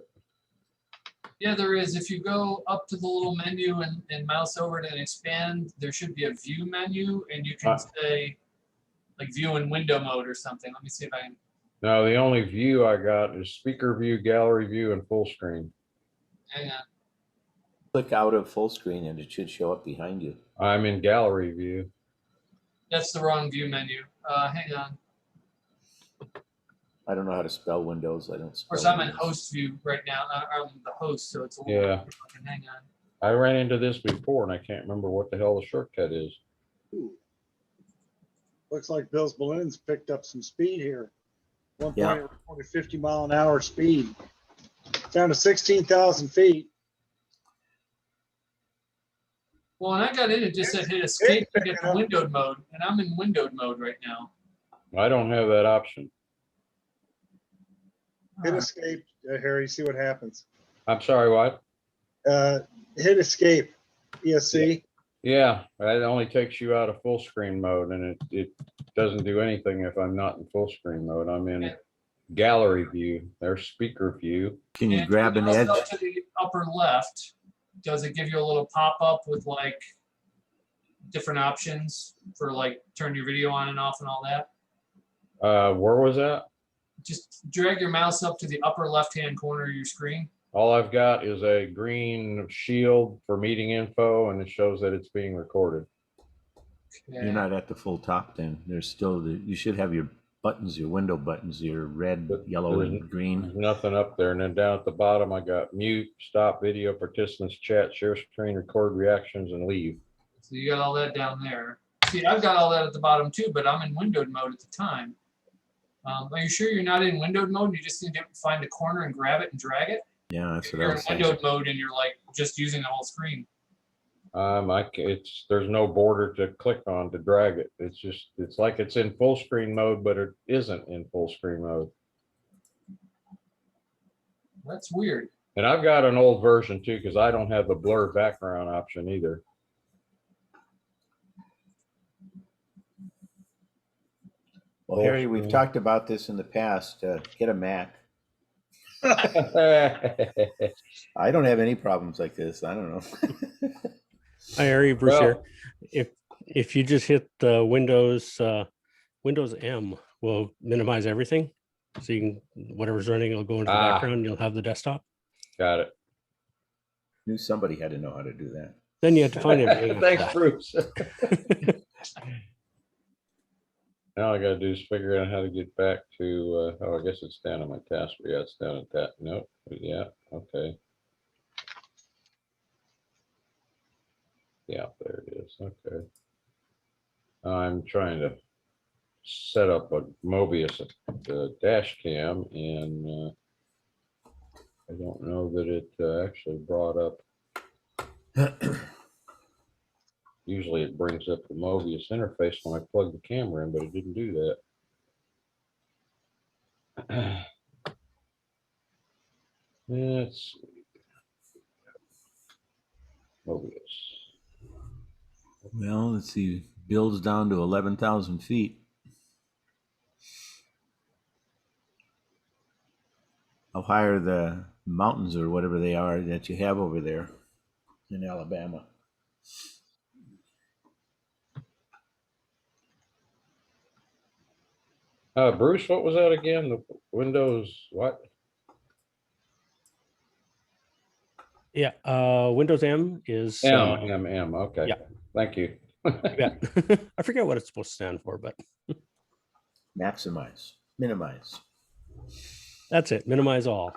Yeah, there is. If you go up to the little menu and mouse over it and expand, there should be a view menu, and you can say like view in window mode or something. Let me see if I can. No, the only view I got is speaker view, gallery view, and full screen. Hang on. Click out of full screen and it should show up behind you. I'm in gallery view. That's the wrong view menu. Hang on. I don't know how to spell Windows. I don't spell. Of course, I'm in host view right now. I'm the host, so it's a little. Yeah. Hang on. I ran into this before and I can't remember what the hell the shortcut is. Looks like Bill's balloons picked up some speed here. One Yeah. point recorded 50-mile-an-hour speed. Down to 16,000 feet. Well, when I got in, it just said hit escape to get to windowed mode, and I'm in windowed mode right now. I don't have that option. Hit escape, Harry, see what happens. I'm sorry, what? Hit escape, ESC. Yeah, it only takes you out of full screen mode, and it doesn't do anything if I'm not in full screen mode. I'm in gallery view, there's speaker view. Can you And grab an mouse edge? up to the upper left, does it give you a little pop-up with like different options for like turn your video on and off and all that? Where was that? Just drag your mouse up to the upper left-hand corner of your screen. All I've got is a green shield for meeting info, and it shows that it's being recorded. You're not at the full top then. There's still you should have your buttons, your window buttons, your red, yellow, and green. There's nothing up there. And then down at the bottom, I got mute, stop video, participants, chat, share screen, record reactions, and leave. So you got all that down there. See, I've got all that at the bottom too, but I'm in windowed mode at the time. Are you sure you're not in windowed mode? You just need to find a corner and grab it and drag it? Yeah, that's what I You're in was saying. windowed mode and you're like just using the whole screen. There's no border to click on to drag it. It's like it's in full screen mode, but it isn't in full screen mode. That's weird. And I've got an old version too, because I don't have the blur background option either. Well, Harry, we've talked about this in the past. Get a Mac. I don't have any problems like this. I don't know. Hi, Harry, Bruce here. If you just hit the Windows M, will minimize everything, so you can whatever's running will go into the background. You'll have the desktop. Got it. Knew somebody had to know how to do that. Then you have to find everything. Thanks, Bruce. Now all I gotta do is figure out how to get back to, I guess it's down on my taskbar. Yeah, it's down at that. Nope. Yeah, okay. Yeah, there it is. Okay. I'm trying to set up a Mobius dash cam, and I don't know that it actually brought up. Usually it brings up the Mobius interface when I plug the camera in, but it didn't do that. Let's see. Mobius. Well, let's see. Bill's down to 11,000 feet. How high are the mountains or whatever they are that you have over there in Alabama? Bruce, what was that again? The Windows what? Yeah, Windows M is M. Okay. Yeah. Thank you. Yeah. I forget what it's supposed to stand for, but maximize, minimize. That's it. Minimize all.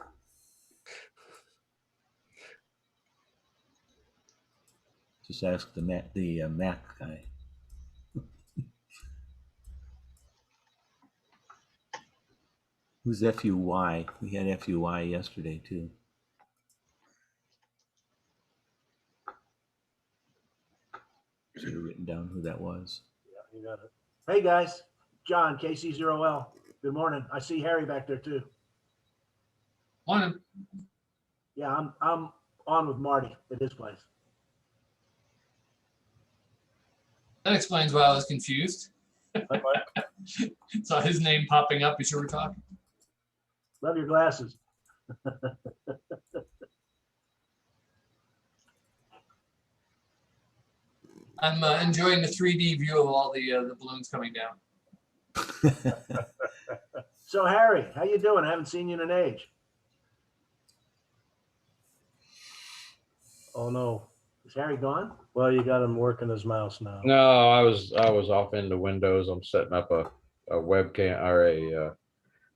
Just ask the Mac guy. Who's FUY? We had FUY yesterday too. Should have written down who that was. Yeah, you got it. Hey guys, John, KC0L. Good morning. I see Harry back there too. Morning. Yeah, I'm on with Marty at his place. That explains why I was confused. Saw his name popping up as you were talking. Love your glasses. I'm enjoying the 3D view of all the balloons coming down. So Harry, how you doing? I haven't seen you in an age. Oh no. Is Harry gone? Well, you got him working his mouse now. No, I was off into Windows. I'm setting up a webcam or a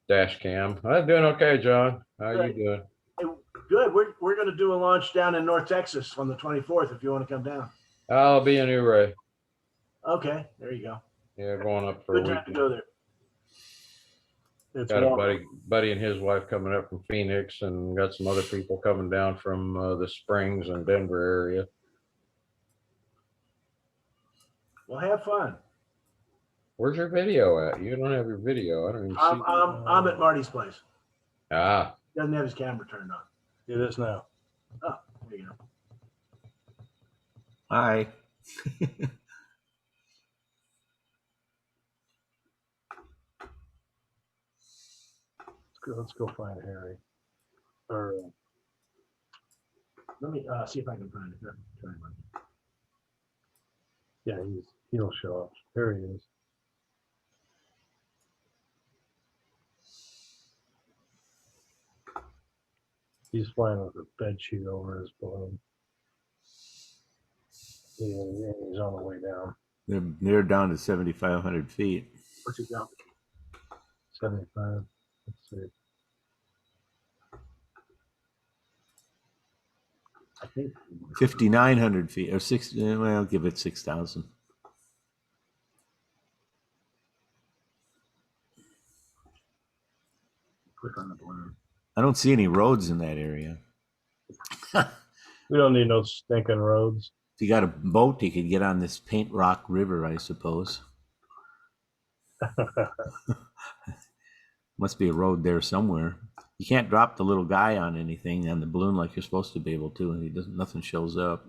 dash cam. I'm doing okay, John. How are you doing? Hey, good. We're going to do a launch down in North Texas on the 24th if you want to come down. I'll be in Ouray. Okay, there you go. Yeah, going up for Good a time week. to go there. It's Got a warm. buddy and his wife coming up from Phoenix, and got some other people coming down from the Springs and Denver area. Well, have fun. Where's your video at? You don't have your video. I don't even see. I'm at Marty's place. Ah, He doesn't have his camera turned on. It is now. Oh, there you go. Hi. Let's go find Harry. Or Let me see if I can find it. Here, try one. yeah, he'll show up. There he is. He's flying with a bed sheet over his balloon. Yeah, he's on the way down. They're down to 7,500 feet. What's he got? 75. Let's see. I think 5,900 feet or 6. Well, give it 6,000. Click on the balloon. I don't see any roads in that area. We don't need no stinking roads. If you got a boat, you could get on this Paint Rock River, I suppose. Must be a road there somewhere. You can't drop the little guy on anything on the balloon like you're supposed to be able to, and he doesn't. Nothing shows up.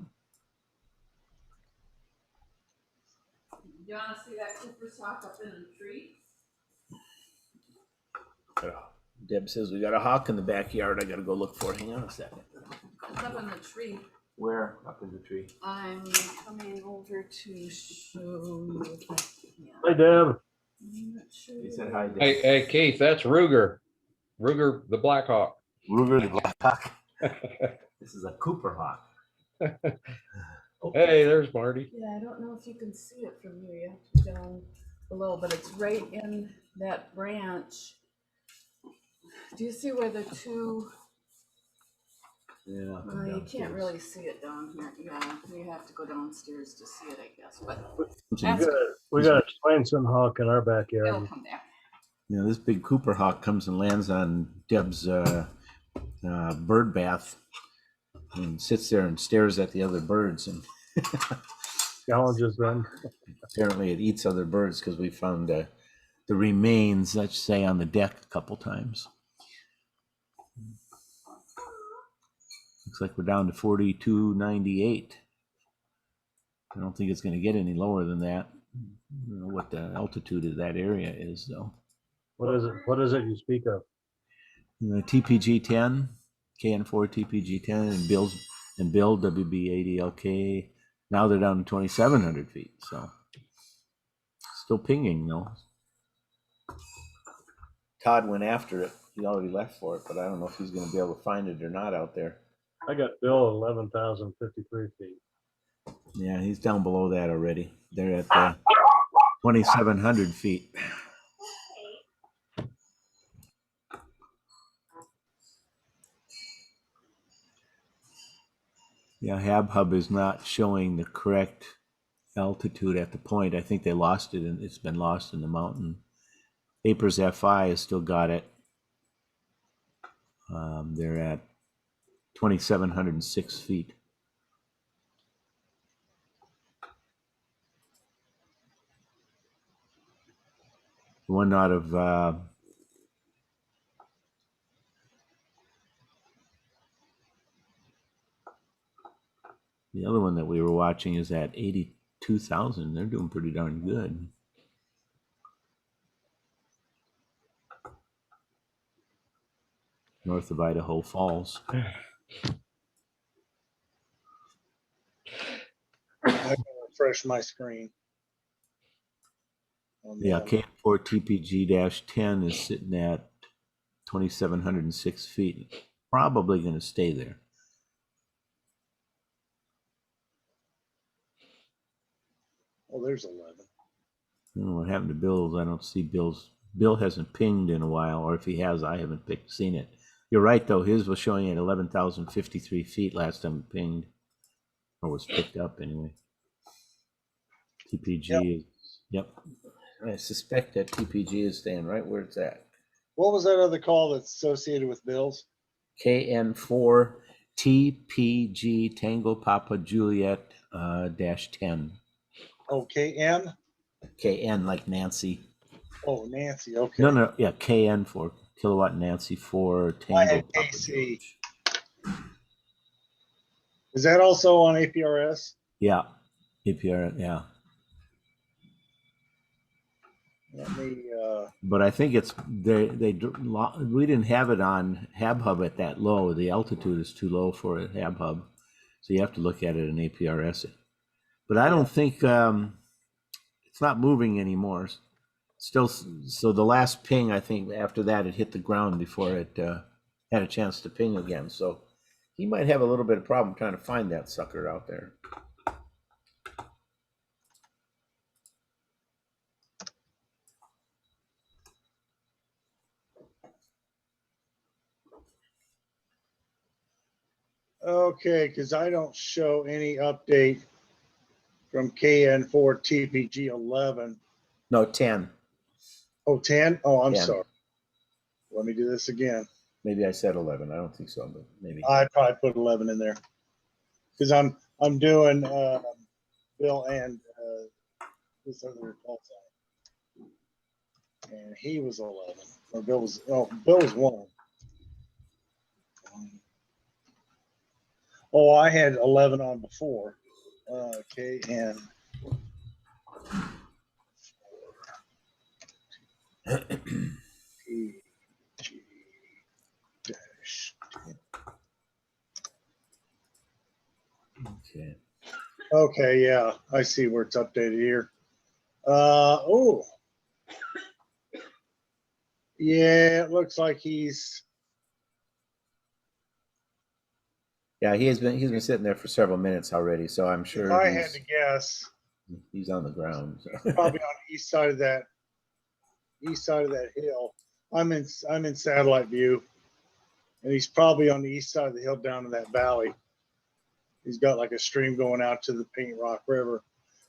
You want to see that Cooper's hawk up in the tree? Deb says we got a hawk in the backyard. I got to go look for it. Hang on a second. It's up in the tree. Where? Up in the tree. I'm coming over to show you. If I can. Hi, Deb. I'm not sure. He said hi, Deb. hey, Keith, that's Ruger. Ruger the Black Hawk. Ruger the Black Hawk. This is a Cooper hawk. Hey, there's Marty. Yeah, I don't know if you can see it from here. You have to be down below, but it's right in that branch. Do you see where the two? Yeah. You can't really see it down here. Yeah, you have to go downstairs to see it, I guess. But We got a Swainson hawk in our it'll backyard. come back. You know, this big Cooper hawk comes and lands on Deb's bird bath and sits there and stares at the other birds. And Challenges them. apparently it eats other birds because we found the remains, let's say, on the deck a couple times. Looks like we're down to 42.98. I don't think it's going to get any lower than that. I don't know what the altitude of that area is, though. What is it? What is it you speak of? TPG 10, KN4 TPG 10, and Bill WB 80LK. Now they're down to 2,700 feet. So still pinging though. Todd went after it. He already left for it, but I don't know if he's going to be able to find it or not out there. I got Bill at 11,053 feet. Yeah, he's down below that already. They're at 2,700 feet. Yeah, HabHub is not showing the correct altitude at the point. I think they lost it, and it's been lost in the mountain. Apers FI has still got it. They're at 2,706 feet. One out of the other one that we were watching is at 82,000. They're doing pretty darn good. North of Idaho Falls. I can refresh my screen. Yeah, KN4 TPG-10 is sitting at 2,706 feet. Probably going to stay there. Oh, there's 11. I don't know what happened to Bill's. I don't see Bill's. Bill hasn't pinged in a while, or if he has, I haven't seen it. You're right, though. His was showing at 11,053 feet last time it pinged, or was picked up anyway. TPG is, yep. I suspect that TPG is staying right where it's at. What was that other call that's associated with Bill's? KN4 TPG Tango Papa Juliet -10. Oh, KM? KN like Nancy. Oh, Nancy. Okay. No, yeah, KN for Kilowatt Nancy for I Tango had Papa KC. George. Is that also on APRS? Yeah, APR, yeah. Let me. But I think it's we didn't have it on HabHub at that low. The altitude is too low for a HabHub, so you have to look at it in APRS. But I don't think it's not moving anymore. Still, so the last ping, I think after that it hit the ground before it had a chance to ping again. So he might have a little bit of problem trying to find that sucker out there. Okay, because I don't show any update from KN4 TPG 11. No, 10. Oh, 10? Oh, I'm 10. sorry. Let me do this again. Maybe I said 11. I don't think so, but maybe. I probably put 11 in there because I'm doing Bill and this other call sign, and he was 11, or Bill was 1. Oh, I had 11 on before. KN. Okay. Okay, yeah, I see where it's updated here. Yeah, it looks like he's. Yeah, he's been sitting there for several minutes already, so I'm sure If I had to guess, he's on the ground. So. probably on the east side of that hill. I'm in satellite view, and he's probably on the east side of the hill down in that valley. He's got like a stream going out to the Paint Rock River,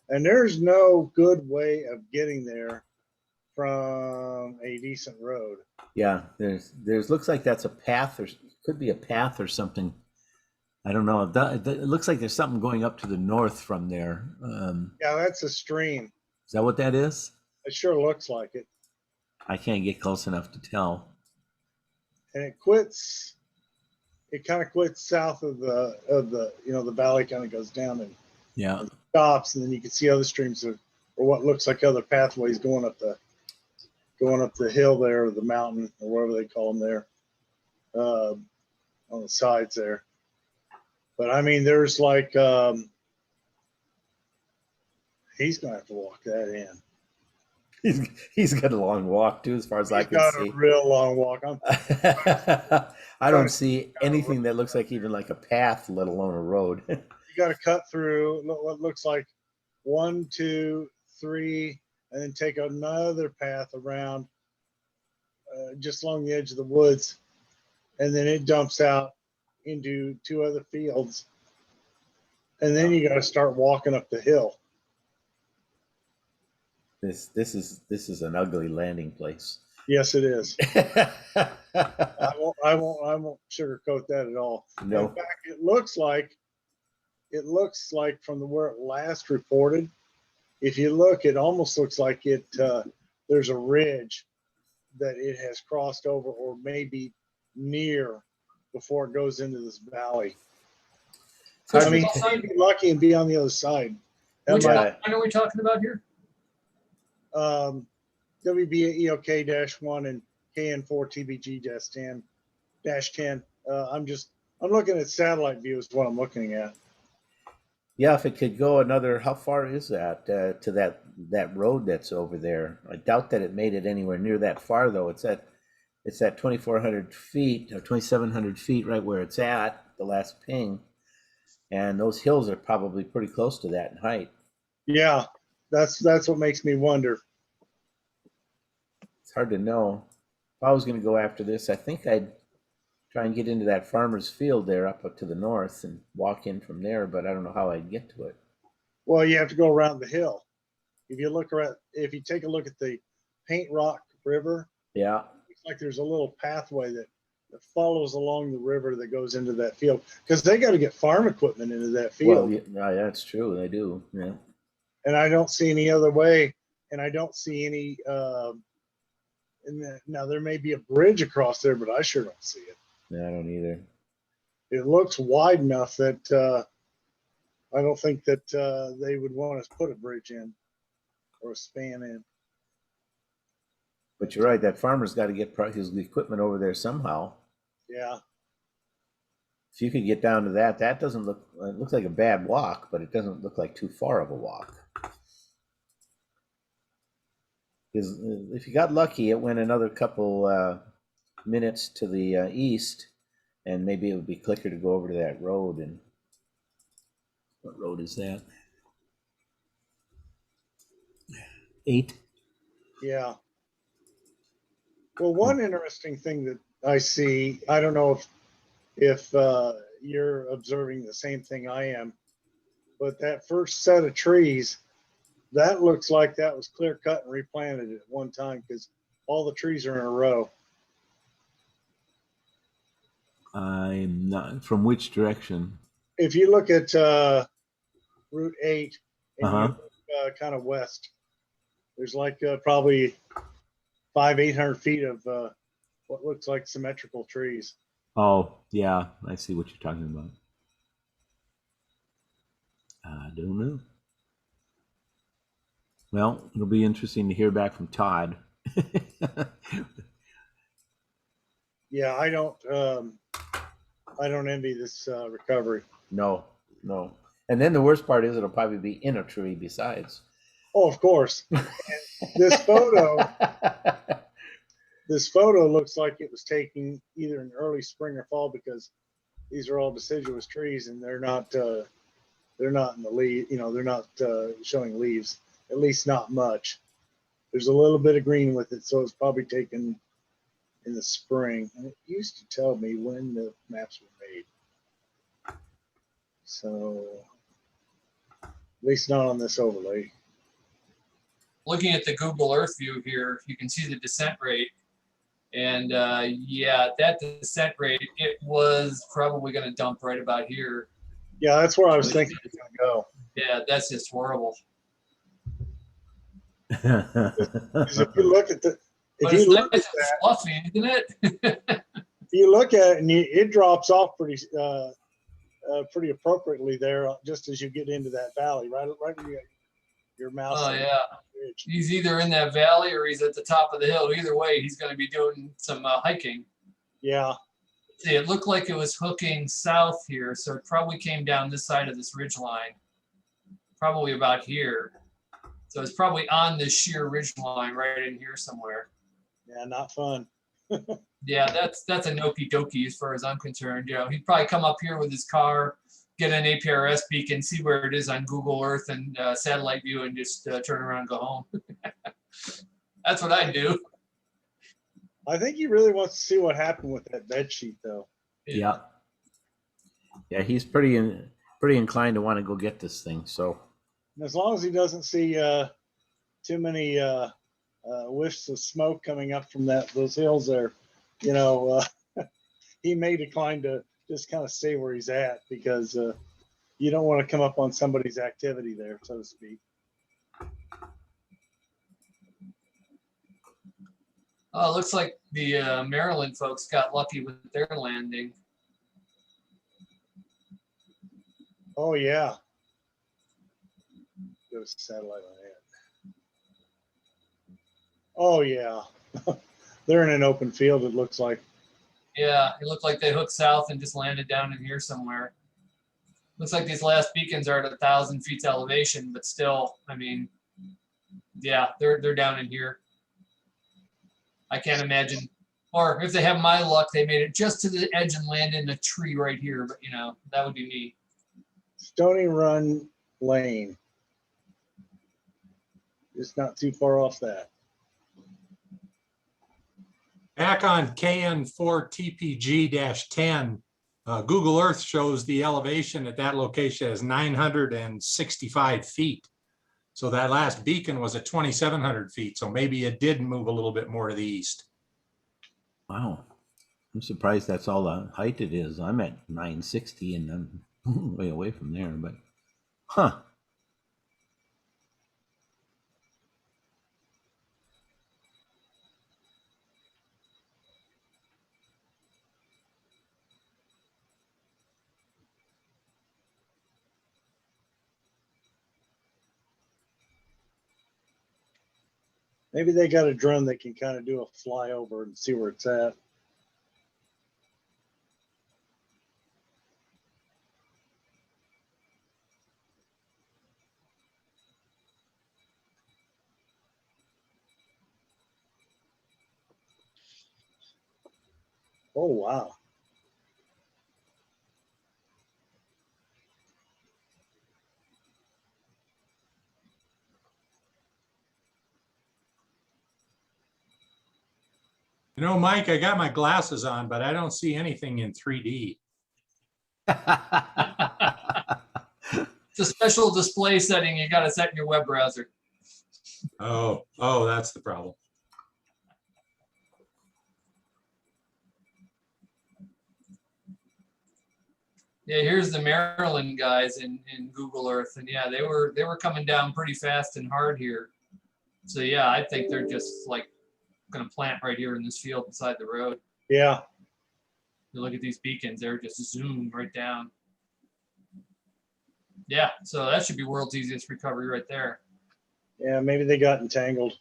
and there's no good way of getting there from a decent road. Yeah, there's looks like that's a path, or could be a path or something. I don't know. It looks like there's something going up to the north from there. Yeah, that's a stream. Is that what that is? It sure looks like it. I can't get close enough to tell. And it quits. It kind of quits south of the the valley kind of goes down and stops, and then you can see other streams or what looks like other pathways going up the hill there, or the mountain, or whatever they call them there, on the sides there. But I mean, there's like he's gonna have to walk that in. He's got a long walk too, as far as I can see. He's got a real long walk. I don't see anything that looks like even like a path, let alone a road. You got to cut through what looks like 1, 2, 3, and then take another path around just along the edge of the woods, and then it dumps out into 2 other fields, and then you got to start walking up the hill. This is an ugly landing place. Yes, it is. I won't sugarcoat that at all. No. In fact, it looks like from where it last reported, if you look, it almost looks like there's a ridge that it has crossed over, or maybe near, before it goes into this valley. So I mean, you'd be lucky and be on the other side. Which line are we talking about here? WBEOK-1 and KN4 TBG-10. I'm looking at satellite view is what I'm looking at. Yeah, if it could go another, how far is that to that road that's over there? I doubt that it made it anywhere near that far, though. It's at 2,400 feet or 2,700 feet, right where it's at, the last ping, and those hills are probably pretty close to that in height. Yeah, that's what makes me wonder. It's hard to know. If I was going to go after this, I think I'd try and get into that farmer's field there up to the north and walk in from there, but I don't know how I'd get to it. Well, you have to go around the hill. if you take a look at the Paint Rock River, Yeah. it's like there's a little pathway that follows along the river that goes into that field, because they got to get farm equipment into that field. Well, yeah, that's true. They do. Yeah. And I don't see any other way. And I don't see any. Now there may be a bridge across there, but I sure don't see it. Yeah, I don't either. It looks wide enough that I don't think that they would want us to put a bridge in or a span in. But you're right. That farmer's got to get his equipment over there somehow. Yeah. If you could get down to that, that doesn't look. It looks like a bad walk, but it doesn't look like too far of a walk. Because if you got lucky, it went another couple minutes to the east, and maybe it would be quicker to go over to that road. And what road is that? 8. Yeah. Well, one interesting thing that I see, I don't know if you're observing the same thing I am, but that first set of trees, that looks like that was clear cut and replanted at one time, because all the trees are in a row. I'm not. From which direction? If you look at Route 8 and Uh-huh. you look kind of west, there's like probably 500-800 feet of what looks like symmetrical trees. Oh, yeah. I see what you're talking about. I don't know. Well, it'll be interesting to hear back from Todd. Yeah, I don't envy this recovery. No. And then the worst part is it'll probably be in a tree besides. Oh, of course. This photo looks like it was taken either in early spring or fall, because these are all deciduous trees and they're not in the leaf, they're not showing leaves, at least not much. There's a little bit of green with it, so it's probably taken in the spring. And it used to tell me when the maps were made. So at least not on this overlay. Looking at the Google Earth view here, you can see the descent rate. And yeah, that descent rate, it was probably going to dump right about here. Yeah, that's where I was thinking it was going to go. Yeah, that's just horrible. Because if you look at the, But it's nice and fluffy, isn't it? if you look at it, and it drops off pretty appropriately there, just as you get into that valley, right where your mouse. Oh yeah, he's either in that valley or he's at the top of the hill. Either way, he's going to be doing some hiking. Yeah. See, it looked like it was hooking south here, so it probably came down this side of this ridge line, probably about here. So it's probably on this sheer ridge line right in here somewhere. Yeah, not fun. Yeah, that's a noki dokie as far as I'm concerned. He'd probably come up here with his car, get an APRS beacon, see where it is on Google Earth and satellite view, and just turn around and go home. That's what I'd do. I think he really wants to see what happened with that bed sheet, though. Yeah. Yeah, he's pretty inclined to want to go get this thing. So as long as he doesn't see too many wisps of smoke coming up from those hills there, he may decline to just kind of stay where he's at, because you don't want to come up on somebody's activity there, so to speak. Oh, it looks like the Maryland folks got lucky with their landing. Oh, yeah. Go to satellite on that. Oh, yeah. They're in an open field, it looks like. Yeah, it looked like they hooked south and just landed down in here somewhere. Looks like these last beacons are at 1,000 feet elevation, but still, I mean, yeah, they're down in here. I can't imagine. Or if they have my luck, they made it just to the edge and landed in a tree right here. But, that would be neat. Stony Run Lane. It's not too far off that. Back on KN4TPG-10, Google Earth shows the elevation at that location as 965 feet. So that last beacon was at 2,700 feet. So maybe it did move a little bit more to the east. Wow. I'm surprised that's all the height it is. I'm at 960 and I'm way away from there, but huh. Maybe they got a drone that can kind of do a flyover and see where it's at. Oh, wow. You know, Mike, I got my glasses on, but I don't see anything in 3D. It's a special display setting you got to set in your web browser. Oh, that's the problem. Yeah, here's the Maryland guys in Google Earth, and yeah, they were coming down pretty fast and hard here. So yeah, I think they're just like going to plant right here in this field beside the road. Yeah. You look at these beacons; they're just zoomed right down. Yeah, so that should be world's easiest recovery right there. Yeah, maybe they got entangled.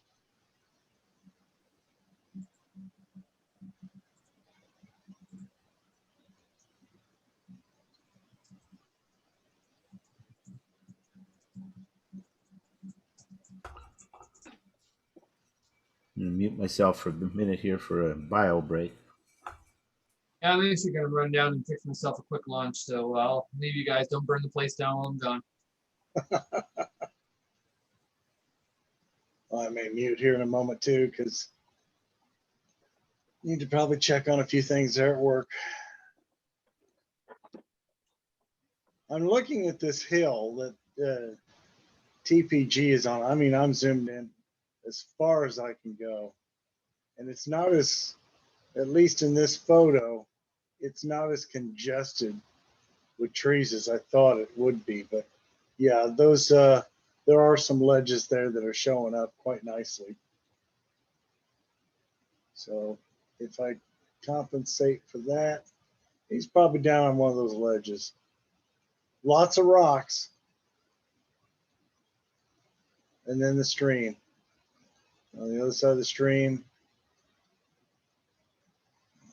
I'm gonna mute myself for a minute here for a bio break. Yeah, I'm actually going to run down and fix myself a quick lunch, so I'll leave you guys. Don't burn the place down while I'm gone. I may mute here in a moment too, because need to probably check on a few things there at work. I'm looking at this hill that TPG is on. I mean, I'm zoomed in as far as I can go. And it's not as, at least in this photo, it's not as congested with trees as I thought it would be. But yeah, those, there are some ledges there that are showing up quite nicely. So if I compensate for that, he's probably down on one of those ledges. Lots of rocks. And then the stream. On the other side of the stream,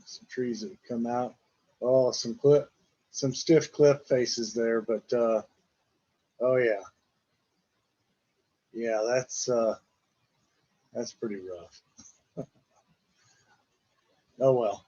some trees that have come out. Oh, some stiff cliff faces there, but oh yeah. Yeah, that's pretty rough. Oh well.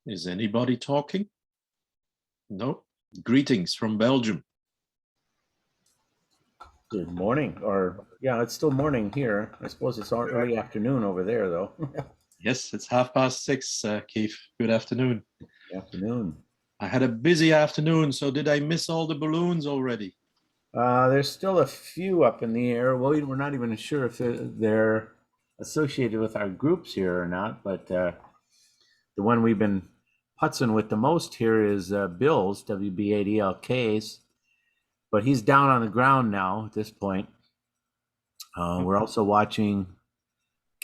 Is anybody talking? No. Greetings from Belgium. Good morning, or yeah, it's still morning here. I suppose it's early afternoon over there, though. Yes, it's 6:30, Keith. Good afternoon. Good afternoon. I had a busy afternoon, so did I miss all the balloons already? There's still a few up in the air. Well, we're not even sure if they're associated with our groups here or not, but the one we've been putzing with the most here is Bill's, WB8ELK's, but he's down on the ground now at this point. We're also watching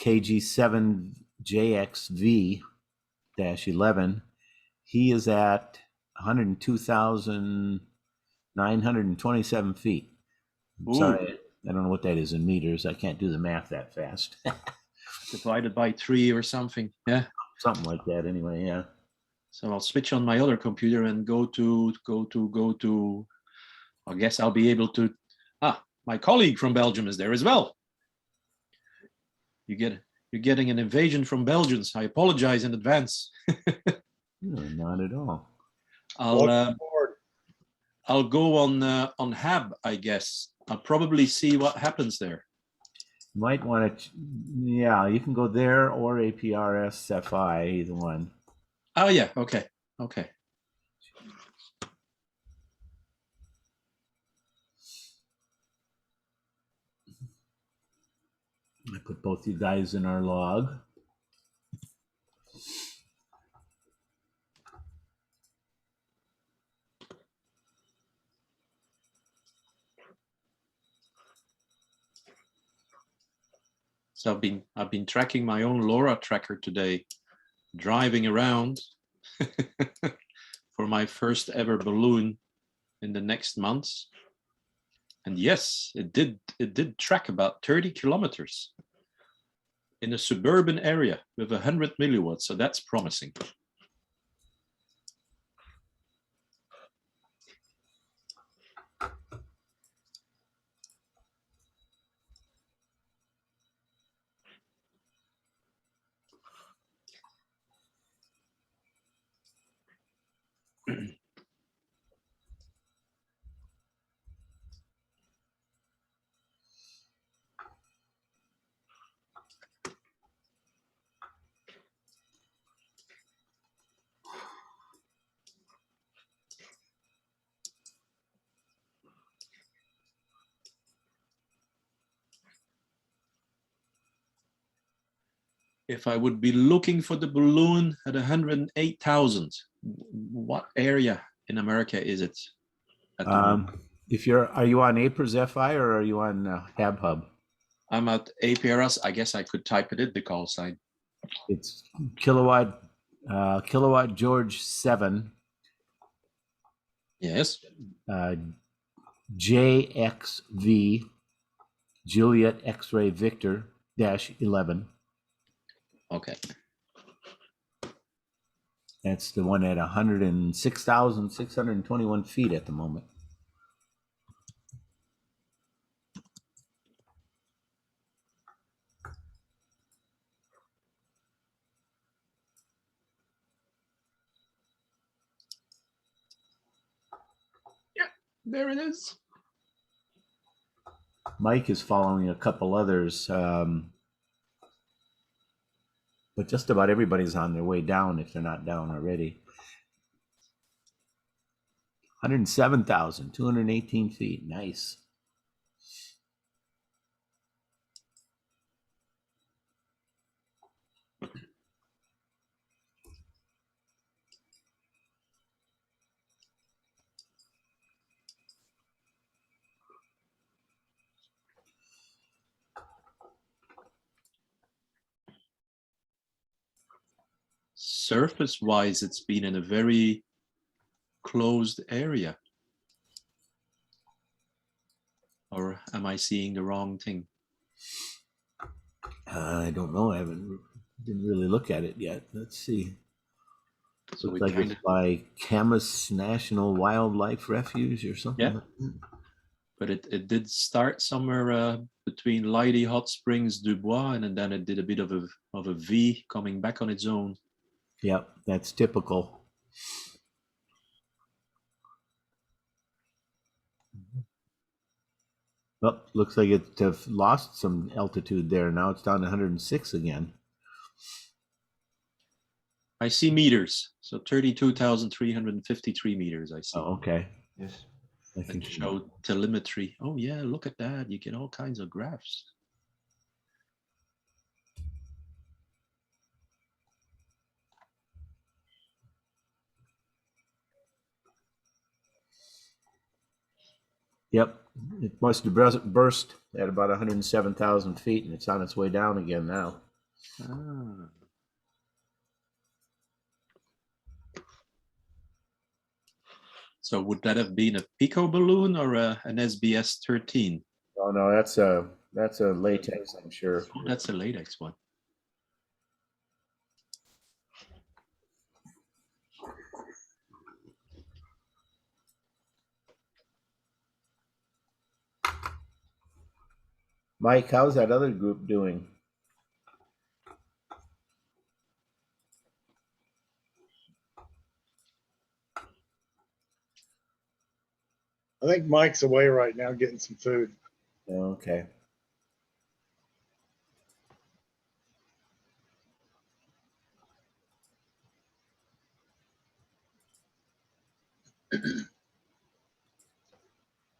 KG7JXV-11. He is at 102,927 feet. Sorry, I don't know what that is in meters. I can't do the math that fast. Divided by 3 or something. Yeah. Something like that anyway, yeah. So I'll switch on my other computer and go to, I guess I'll be able to, my colleague from Belgium is there as well. You're getting an invasion from Belgians. I apologize in advance. No, not at all. I'll go on Hab, I guess. I'll probably see what happens there. Might want to, yeah, you can go there or APRS-FI, either one. Oh yeah, okay. I put both you guys in our log. So I've been tracking my own LoRa tracker today, driving around for my first ever balloon in the next months. And yes, it did track about 30 kilometers in a suburban area with 100 milliwatts. So that's promising. If I would be looking for the balloon at 108,000, what area in America is it? Are you on APRS-FI or are you on HabHub? I'm at APRS. I guess I could type it in the call sign. It's kilowatt George 7. Yes. JXV Juliet X-ray Victor -11. Okay. That's the one at 106,621 feet at the moment. Yeah, there it is. Mike is following a couple others, but just about everybody's on their way down if they're not down already. 107,218 feet. Nice. Surface-wise, it's been in a very closed area. Or am I seeing the wrong thing? I don't know. I didn't really look at it yet. Let's see. So looks like it's by Camas National Wildlife Refuge or something. Yeah. But it did start somewhere between Leidy Hot Springs, Dubois, and then it did a bit of a V coming back on its own. Yep, that's typical. Well, looks like it have lost some altitude there. Now it's down to 106 again. I see meters. So 32,353 meters I see. Oh, okay. Yes. I I can can show telemetry. Oh yeah, look at that. You get all kinds of graphs. Yep, it must have burst at about 107,000 feet, and it's on its way down again now. Ah. So would that have been a Pico balloon or an SBS 13? Oh no, that's a latex, I'm sure. Oh, that's a latex one. Mike, how's that other group doing? I think Mike's away right now getting some food. Okay.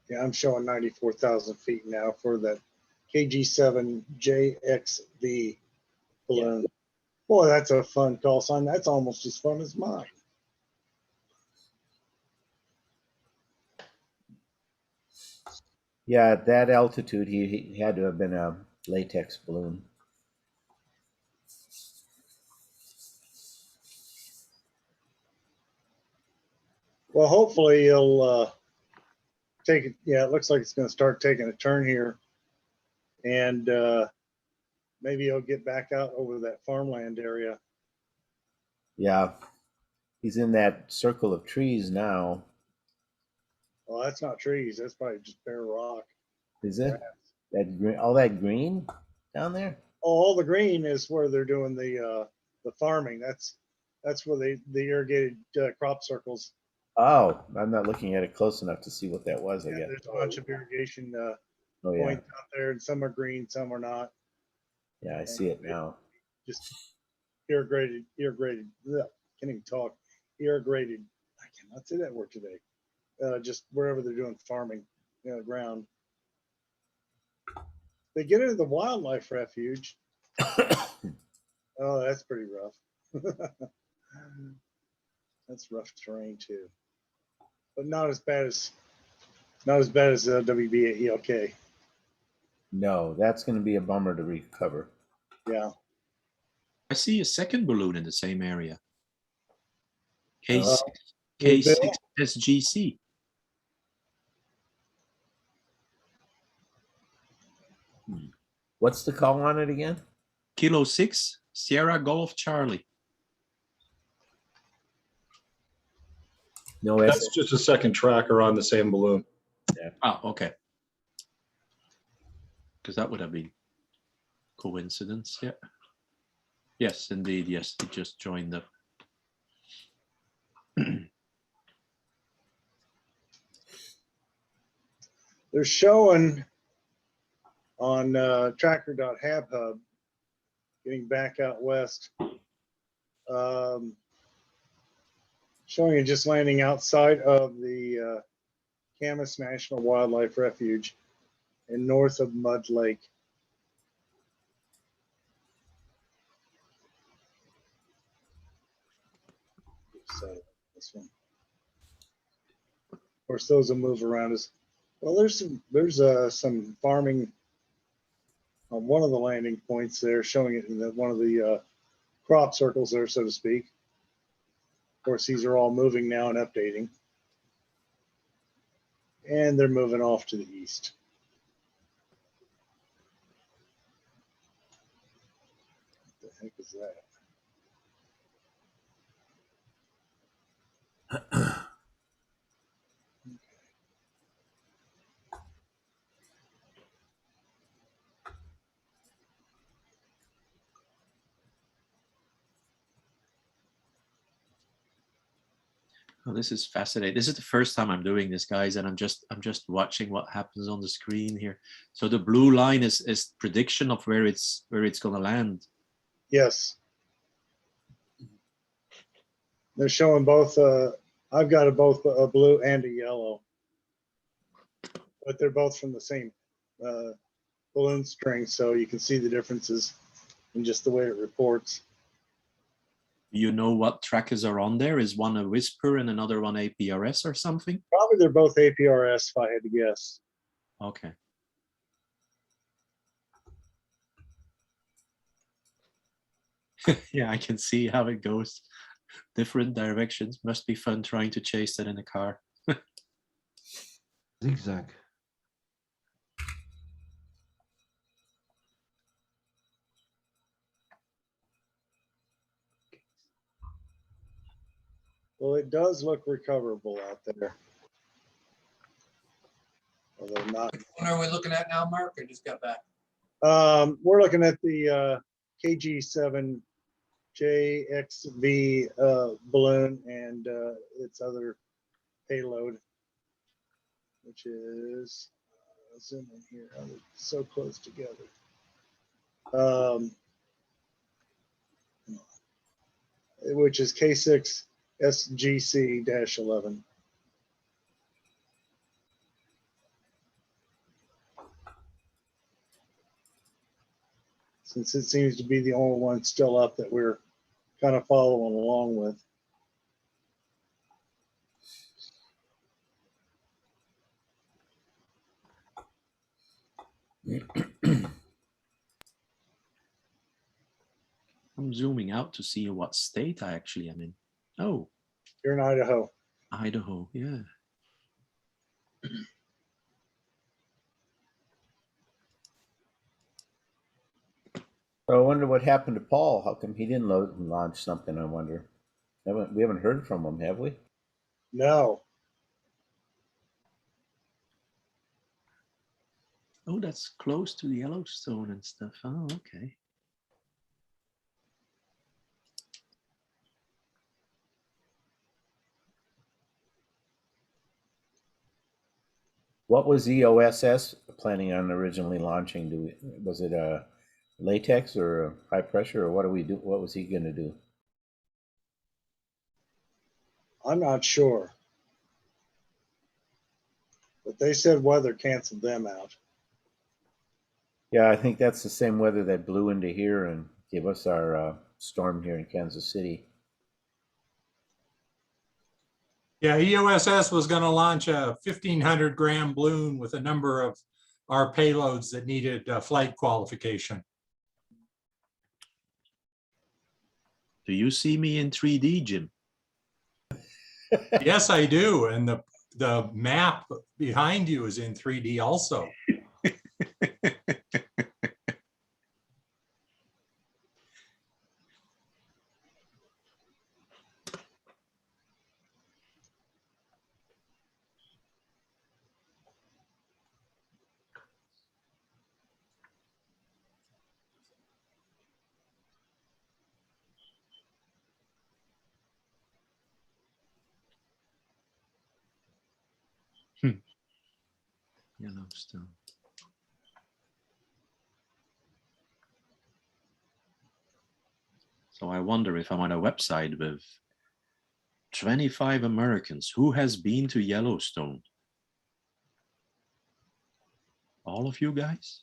Yeah, I'm showing 94,000 feet now for that KG7JXV balloon. Boy, that's a fun call sign. That's almost as fun as mine. Yeah, at that altitude, he had to have been a latex balloon. Well, hopefully he'll take it. Yeah, it looks like it's going to start taking a turn here. And maybe he'll get back out over that farmland area. Yeah, he's in that circle of trees now. Well, that's not trees. That's probably just bare rock. Is it? That green, all that green down there? Oh, all the green is where they're doing the farming. That's where the irrigated crop circles. Oh, I'm not looking at it close enough to see what that was, I Yeah, guess. there's a bunch of irrigation Oh, yeah. points out there, and some are green, some are not. Yeah, I see it now. Just irrigated. Ugh, can't even talk. Irrigated. I cannot say that word today. Just wherever they're doing farming, ground. They get into the wildlife refuge. Oh, that's pretty rough. That's rough terrain too, but not as bad as WB at ELK. No, that's going to be a bummer to recover. Yeah. I see a second balloon in the same area. K6, Bill? K6 SGC. What's the call on it again? Kilo 6, Sierra Golf Charlie. No, That's just a second tracker on the same balloon. Yeah. Oh, okay. Because that would have been coincidence, yeah. Yes, indeed, yes, he just joined the... They're showing on tracker.habhub, getting back out west, showing it just landing outside of the Camas National Wildlife Refuge and north of Mud Lake. So this one. Of course, those will move around us. Well, there's some farming on one of the landing points there, showing it in one of the crop circles there, so to speak. Of course, these are all moving now and updating. And they're moving off to the east. What the heck is that? Oh, this is fascinating. This is the first time I'm doing this, guys, and I'm just watching what happens on the screen here. So the blue line is prediction of where it's gonna land. Yes. They're showing both, I've got both a blue and a yellow. But they're both from the same balloon string, so you can see the differences in just the way it reports. You know what trackers are on there? Is one a Whisper and another one APRS or something? Probably they're both APRS if I had to guess. Okay. Yeah, I can see how it goes. Different directions. Must be fun trying to chase that in a car. Zigzag. Well, it does look recoverable out there. Although not. Which one are we looking at now, Mark? I just got back. We're looking at the KG7 JXV balloon and its other payload, which is zoom in here. They're so close together. Which is K6 SGC-11. Since it seems to be the only one still up that we're kind of following along with. I'm zooming out to see what state I actually am in. Oh. You're in Idaho. Idaho, yeah. So I wonder what happened to Paul. How come he didn't load and launch something? I wonder. We haven't heard from him, have we? No. Oh, that's close to the Yellowstone and stuff. Oh, okay. What was EOSS planning on originally launching? Was it a latex or a high pressure, or what do we do? What was he going to do? I'm not sure. But they said weather canceled them out. Yeah, I think that's the same weather that blew into here and gave us our storm here in Kansas City. Yeah, EOSS was going to launch a 1,500 gram balloon with a number of our payloads that needed flight qualification. Do you see me in 3D, Jim? Yes, I do. And the map behind you is in 3D also. Yellowstone. So I wonder if I'm on a website with 25 Americans. Who has been to Yellowstone? All of you guys?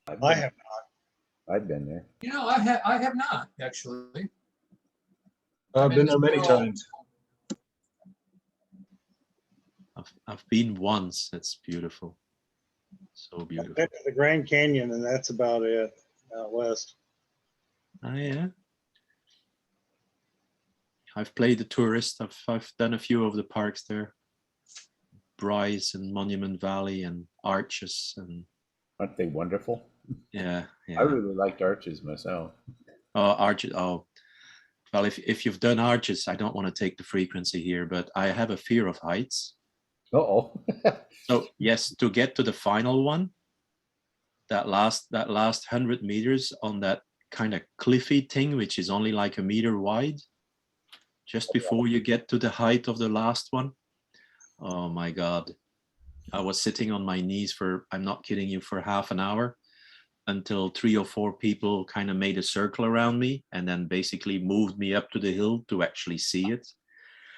I have not. I've been there. You know, I have not actually. I've been there many times. I've been once. It's beautiful. So I've beautiful. been to the Grand Canyon, and that's about it out west. Oh, yeah. I've played the tourist. I've done a few of the parks there. Bryce and Monument Valley and Arches. And aren't they wonderful? Yeah, yeah. I really liked Arches myself. Oh, Arches. Oh, well, if you've done Arches, I don't want to take the frequency here, but I have a fear of heights. Uh-oh. So yes, to get to the final one, that last 100 meters on that kind of cliffy thing, which is only like a meter wide, just before you get to the height of the last one. Oh my God. I was sitting on my knees for, I'm not kidding you, for half an hour until 3 or 4 people kind of made a circle around me and then basically moved me up to the hill to actually see it.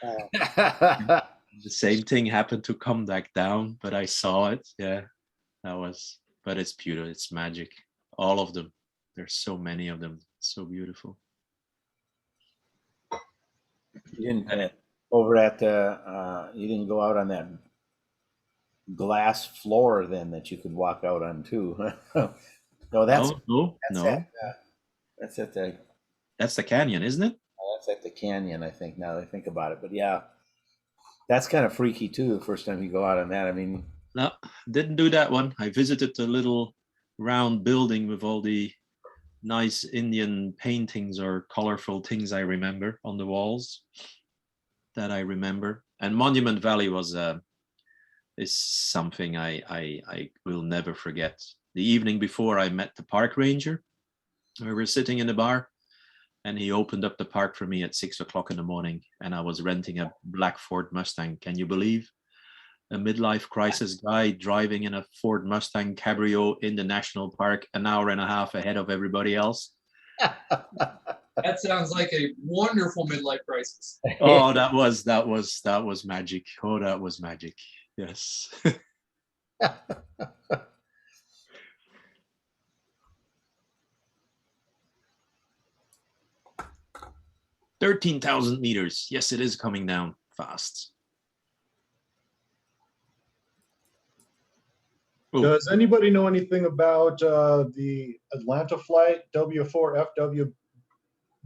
The same thing happened to come back down, but I saw it. Yeah, but it's beautiful. It's magic. All of them. There's so many of them. So beautiful. You didn't over at you didn't go out on that glass floor then that you could walk out on too. No, that's that's at the that's the canyon, isn't it? That's at the canyon, I think. Now that I think about it, but yeah, that's kind of freaky too. The first time you go out on that, I mean, no, didn't do that one. I visited the little round building with all the nice Indian paintings or colorful things I remember on the walls that I remember. And Monument Valley was is something I will never forget. The evening before, I met the park ranger. We were sitting in the bar and he opened up the park for me at 6 o'clock in the morning, and I was renting a black Ford Mustang. Can you believe? A midlife crisis guy driving in a Ford Mustang Cabrio in the national park an hour and a half ahead of everybody else. That sounds like a wonderful midlife crisis. Oh, that was magic. Oh, that was magic. Yes. 13,000 meters. Yes, it is coming down fast. Oh. Does anybody know anything about the Atlanta flight W4FWD?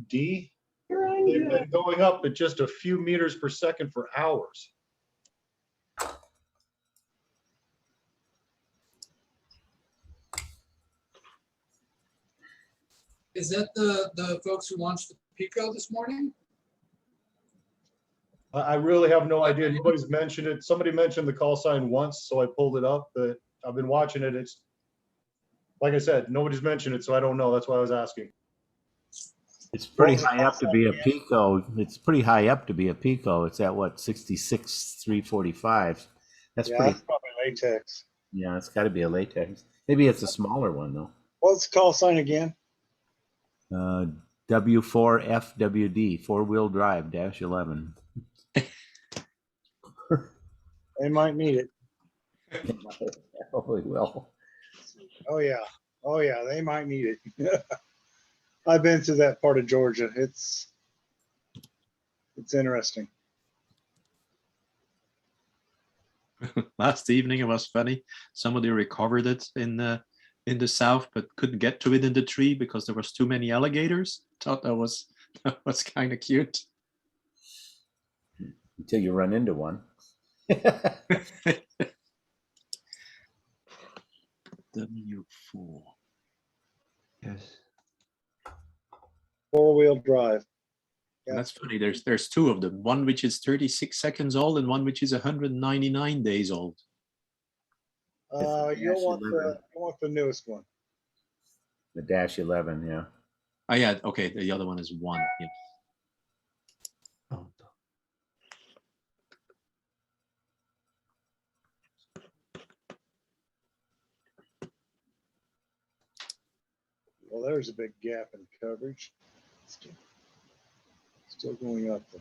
They've been going up at just a few meters per second for hours. Is that the folks who launched the Pico this morning? I really have no idea. Nobody's mentioned it. Somebody mentioned the call sign once, so I pulled it up, but I've been watching it. It's like I said, nobody's mentioned it, so I don't know. That's why I was asking. It's pretty high up to be a Pico. It's pretty high up to be a Pico. It's at what, 66,345. That's Yeah, pretty. that's probably latex. Yeah, it's got to be a latex. Maybe it's a smaller one though. What's the call sign again? W4FWD, 4-wheel drive -11. They might need it. Probably will. Oh yeah. Oh yeah, they might need it. I've been to that part of Georgia. It's interesting. Last evening it was funny. Somebody recovered it in the south, but couldn't get to it in the tree because there was too many alligators. Thought that was kind of cute. Until you run into one. W4. Yes. 4-wheel drive. Yeah. That's funny. There's two of them. One which is 36 seconds old and one which is 199 days old. You want the newest one. The -11, yeah. Oh yeah, okay. The other one is 1. Yeah. Well, there's a big gap in coverage. Still going up though.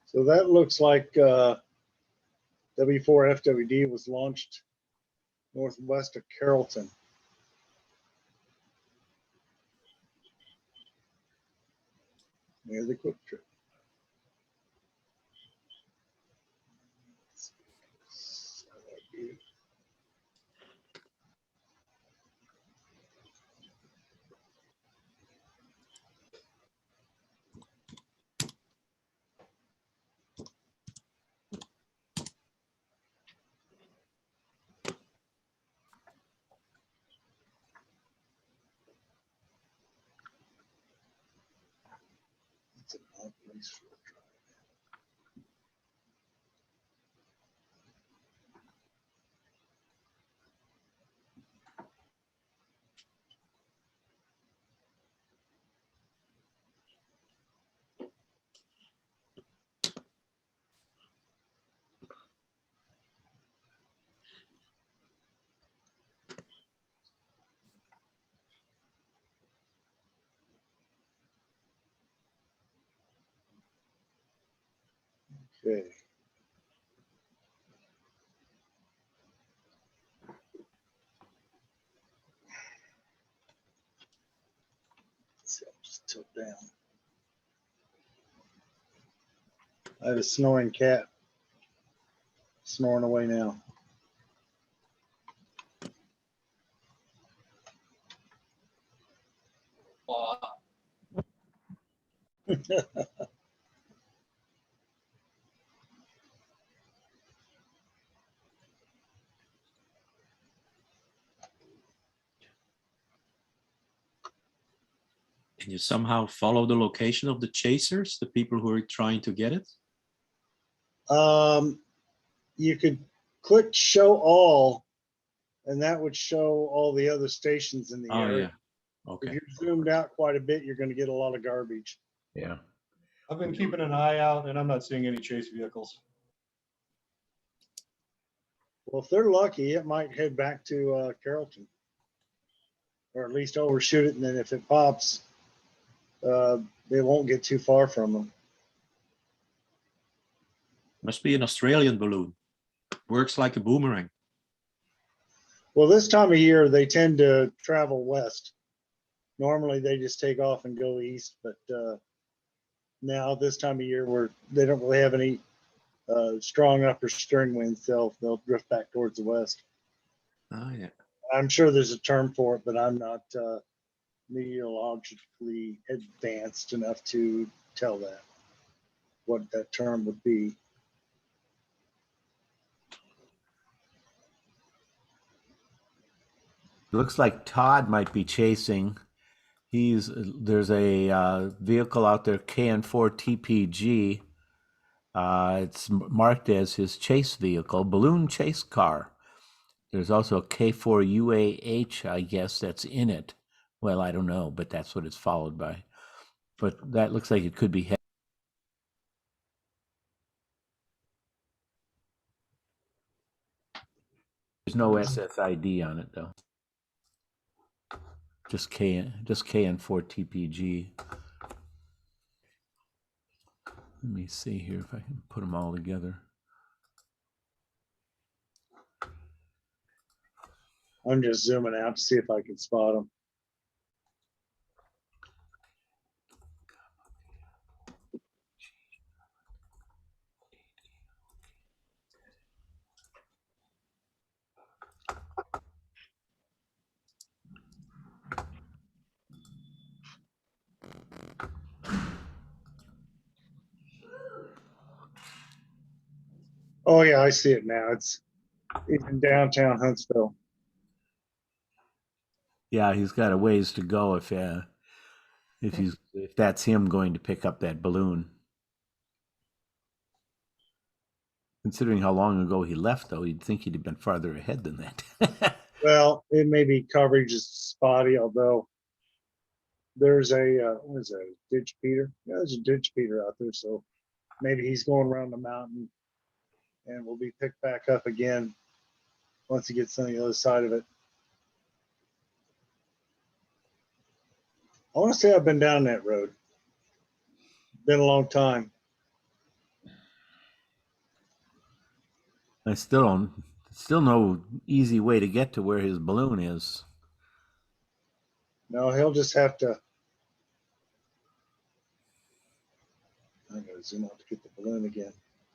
So that looks like W4FWD was launched northwest of Carrollton. Near the Quick Trip. Okay. Let's see, I'll just tilt down. I have a snoring cat snoring away now. Can you somehow follow the location of the chasers, the people who are trying to get it? You could click show all, and that would show all the other stations in the Oh, area. yeah. Okay. If you're zoomed out quite a bit, you're going to get a lot of garbage. Yeah. I've been keeping an eye out and I'm not seeing any chase vehicles. Well, if they're lucky, it might head back to Carrollton, or at least overshoot it. And then if it pops, they won't get too far from them. Must be an Australian balloon. Works like a boomerang. Well, this time of year, they tend to travel west. Normally, they just take off and go east, but now this time of year, where they don't really have any strong upper string winds, they'll drift back towards the west. Oh, yeah. I'm sure there's a term for it, but I'm not meteorologically advanced enough to tell that, what that term would be. Looks like Todd might be chasing. There's a vehicle out there, KN4 TPG. It's marked as his chase vehicle, balloon chase car. There's also a K4 UAH, I guess, that's in it. Well, I don't know, but that's what it's followed by. But that looks like it could be. There's no SSID on it though. Just KN4 TPG. Let me see here if I can put them all together. I'm just zooming out to see if I can spot them. Oh yeah, I see it now. It's in downtown Huntsville. Yeah, he's got a ways to go if that's him going to pick up that balloon. Considering how long ago he left, though, you'd think he'd have been farther ahead than that. Well, it may be coverage is spotty, although there's a what is that, a ditch peter? Yeah, there's a ditch peter out there, so maybe he's going around the mountain and will be picked back up again once he gets on the other side of it. I want to say I've been down that road. Been a long time. I still no easy way to get to where his balloon is. No, he'll just have to. I gotta zoom out to get the balloon again.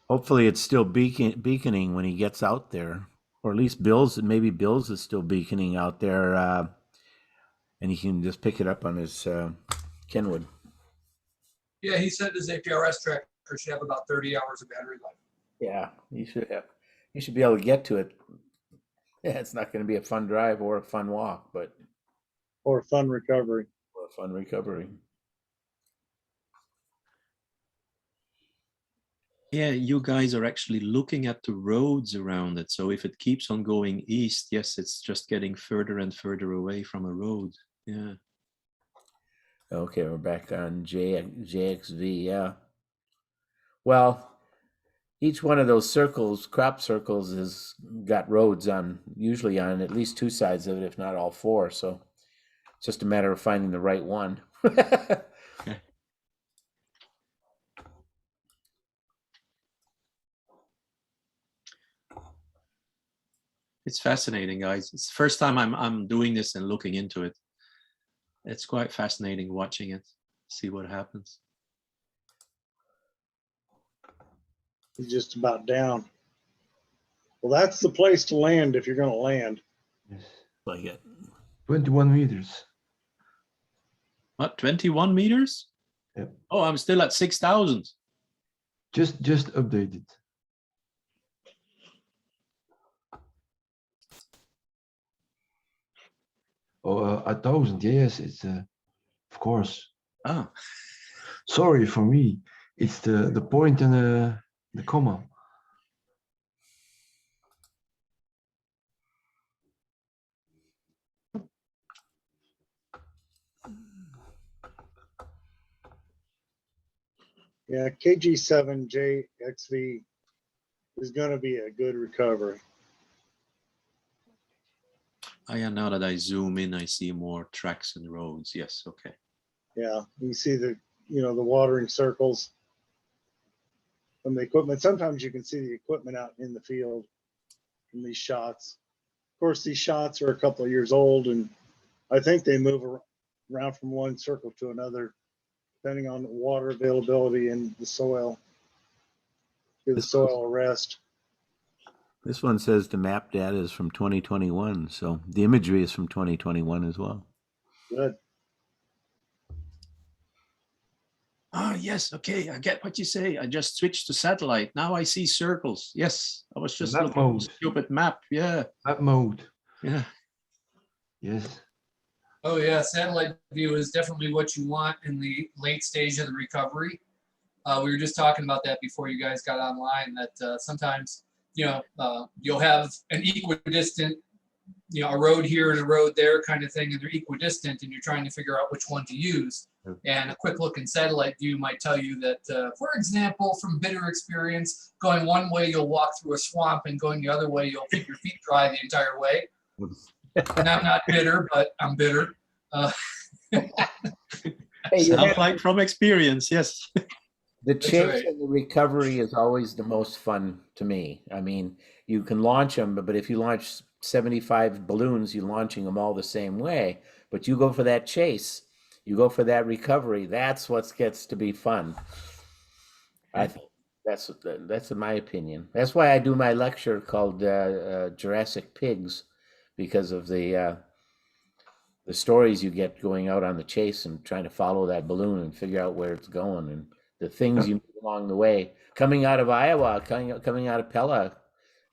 Hopefully, it's still beaconing when he gets out there, or at least maybe Bill's is still beaconing out there, and he can just pick it up on his Kenwood. Yeah, he said his APRS tracker should have about 30 hours of battery life. Yeah, you should be able to get to it. Yeah, it's not going to be a fun drive or a fun walk, but or a fun recovery. Or a fun recovery. Yeah, you guys are actually looking at the roads around it. So if it keeps on going east, yes, it's just getting further and further away from a road. Yeah. Okay, we're back on JXV. Yeah. Well, each one of those circles, crop circles, has got roads on, usually on at least two sides of it, if not all four. So it's just a matter of finding the right one. It's fascinating, guys. It's the first time I'm doing this and looking into it. It's quite fascinating watching it, see what happens. He's just about down. Well, that's the place to land if you're going to land. Like it. 21 meters. What, 21 meters? Yep. Oh, I'm still at 6,000. Just updated. Oh, 1,000. Yes, it's of course. Oh. Sorry for me. It's the point and the comma. Yeah, KG7JXV is going to be a good recovery. Oh yeah, now that I zoom in, I see more tracks and roads. Yes, okay. Yeah, you can see the watering circles from the equipment. Sometimes you can see the equipment out in the field in these shots. Of course, these shots are a couple of years old, and I think they move around from one circle to another, depending on the water availability and the soil. Give the soil a rest. This one says the map data is from 2021, so the imagery is from 2021 as well. Good. Oh, yes, okay, I get what you say. I just switched to satellite. Now I see circles. Yes, I was just Map looking at mode. the stupid map. Yeah. Map mode. Yeah. Yes. Oh yeah, satellite view is definitely what you want in the late stage of the recovery. We were just talking about that before you guys got online, that sometimes, you'll have an equidistant, a road here and a road there kind of thing, and they're equidistant, and you're trying to figure out which one to use. And a quick look in satellite view might tell you that, for example, from bitter experience, going one way, you'll walk through a swamp, and going the other way, you'll keep your feet dry the entire way. And I'm not bitter, but I'm bitter. Sounds like from experience, yes. The That's chase right. and the recovery is always the most fun to me. I mean, you can launch them, but if you launch 75 balloons, you're launching them all the same way. But you go for that chase, you go for that recovery. That's what gets to be fun. I think that's in my opinion. That's why I do my lecture called Jurassic Pigs, because of the stories you get going out on the chase and trying to follow that balloon and figure out where it's going and the things you meet along the way. Coming out of Iowa, coming out of Pella,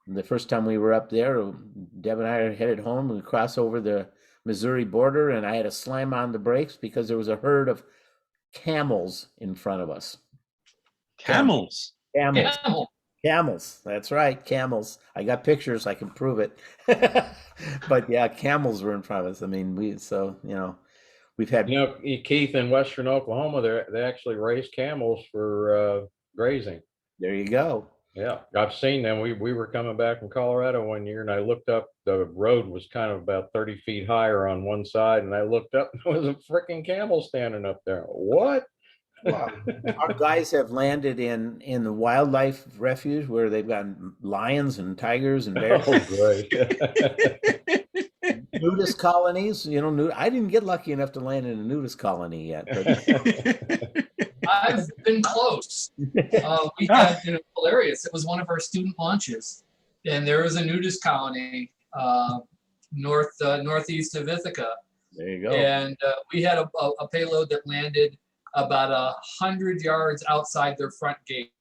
the first time we were up there, Deb and I are headed home. We cross over the Missouri border, and I had to slam on the brakes because there was a herd of camels in front of us. Camels? Camels. That's right, camels. I got pictures. I can prove it. But yeah, camels were in front of us. I mean, we've had. Keith, in Western Oklahoma, they actually raise camels for grazing. There you go. Yeah, I've seen them. We were coming back from Colorado one year, and I looked up. The road was kind of about 30 feet higher on one side, and I looked up, and there was a freaking camel standing up there. What? Wow. Our guys have landed in the wildlife refuge where they've got lions and tigers and bears. Oh, great. Nudist colonies, I didn't get lucky enough to land in a nudist colony yet. But I've been close. We had, hilarious. It was one of our student launches, and there was a nudist colony northeast of Ithaca. There you go. And we had a payload that landed about 100 yards outside their front gate.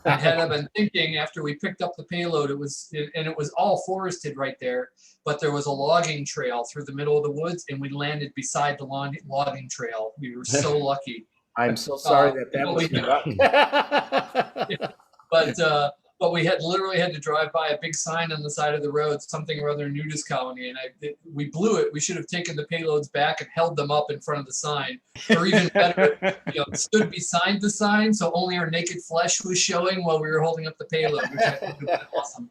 And had I been thinking after we picked up the payload, it was all forested right there, but there was a logging trail through the middle of the woods, and we landed beside the logging trail. We were so lucky. I'm so sorry that was But we had literally had to drive by a big sign on the side of the road, something or other nudist colony, and we blew it. We should have taken the payloads back and held them up in front of the sign, or even better, stood beside the sign so only our naked flesh was showing while we were holding up the payload, which I think would have been awesome.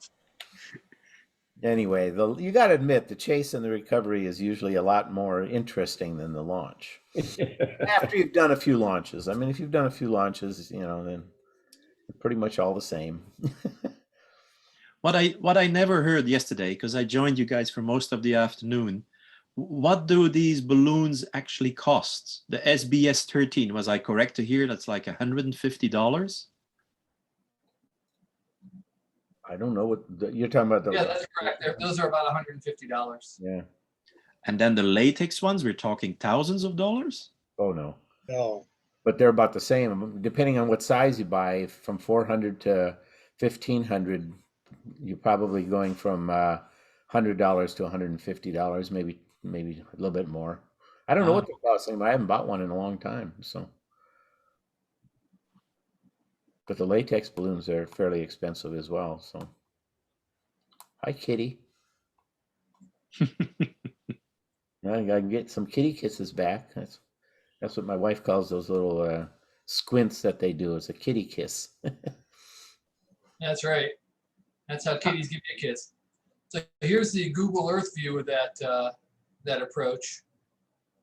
Anyway, you got to admit the chase and the recovery is usually a lot more interesting than the launch. After you've done a few launches. I mean, if you've done a few launches, then pretty much all the same. What I never heard yesterday, because I joined you guys for most of the afternoon, what do these balloons actually cost? The SBS 13, was I correct to hear that's like $150? I don't know what you're talking about. Yeah, that's correct. Those are about $150. Yeah. And then the latex ones, we're talking thousands of dollars? Oh, no. No. But they're about the same. Depending on what size you buy, from 400 to 1,500, you're probably going from $100 to $150, maybe a little bit more. I don't know what they're costing. I haven't bought one in a long time, so. But the latex balloons are fairly expensive as well. So, hi, kitty. I gotta get some kitty kisses back. That's what my wife calls those little squints that they do. It's a kitty kiss. That's right. That's how kitties give you a kiss. So here's the Google Earth view of that approach.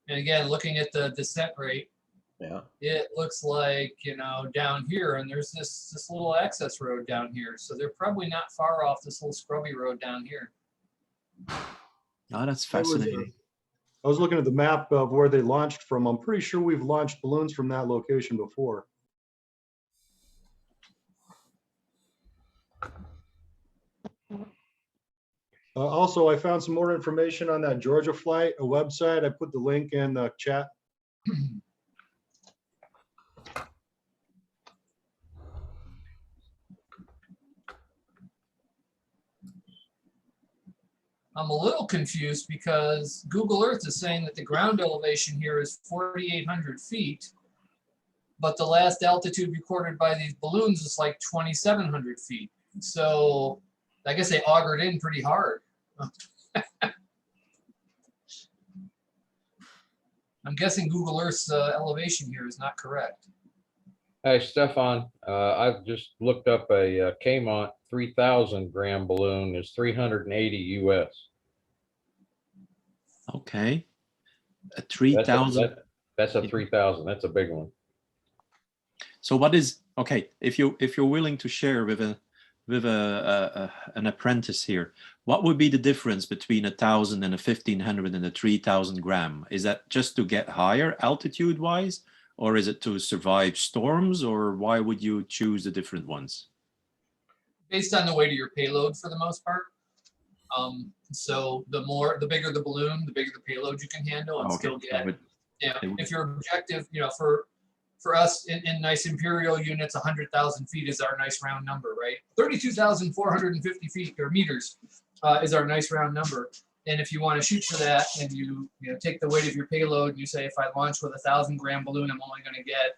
And again, looking at the descent rate, yeah, it looks like, down here, and there's this little access road down here. So they're probably not far off this little scrubby road down here. Oh, that's fascinating. I was looking at the map of where they launched from. I'm pretty sure we've launched balloons from that location before. Also, I found some more information on that Georgia flight, a website. I put the link in the chat. I'm a little confused because Google Earth is saying that the ground elevation here is 4,800 feet, but the last altitude recorded by these balloons is like 2,700 feet. So I guess they augured in pretty hard. I'm guessing Google Earth's elevation here is not correct. Hey, Stefan, I've just looked up a Kmont 3,000 gram balloon is 380 US. Okay. A 3,000. That's a 3,000. That's a big one. So what is, okay, if you're willing to share with an apprentice here, what would be the difference between 1,000 and a 1,500 and a 3,000 gram? Is that just to get higher altitude wise, or is it to survive storms, or why would you choose the different ones? Based on the weight of your payload for the most part. So the bigger the balloon, the bigger the payload you can handle and still get, if your objective, for us in nice imperial units, 100,000 feet is our nice round number, right? 32,450 feet or meters is our nice round number. And if you want to shoot for that and you take the weight of your payload and you say, if I launch with 1,000 gram balloon, I'm only going to get,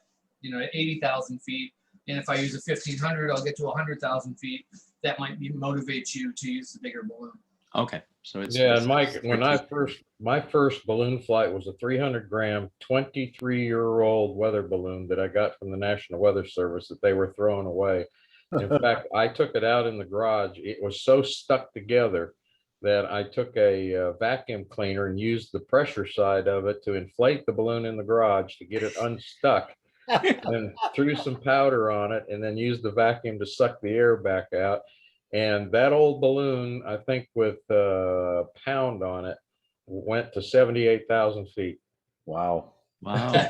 80,000 feet. And if I use a 1,500, I'll get to 100,000 feet. That might motivate you to use the bigger balloon. Okay, so it's and Mike, when my first balloon flight was a 300 gram 23-year-old weather balloon that I got from the National Weather Service that they were throwing away. In fact, I took it out in the garage. It was so stuck together that I took a vacuum cleaner and used the pressure side of it to inflate the balloon in the garage to get it unstuck. And threw some powder on it and then used the vacuum to suck the air back out. And that old balloon, I think with a pound on it, went to 78,000 feet. Wow. Wow.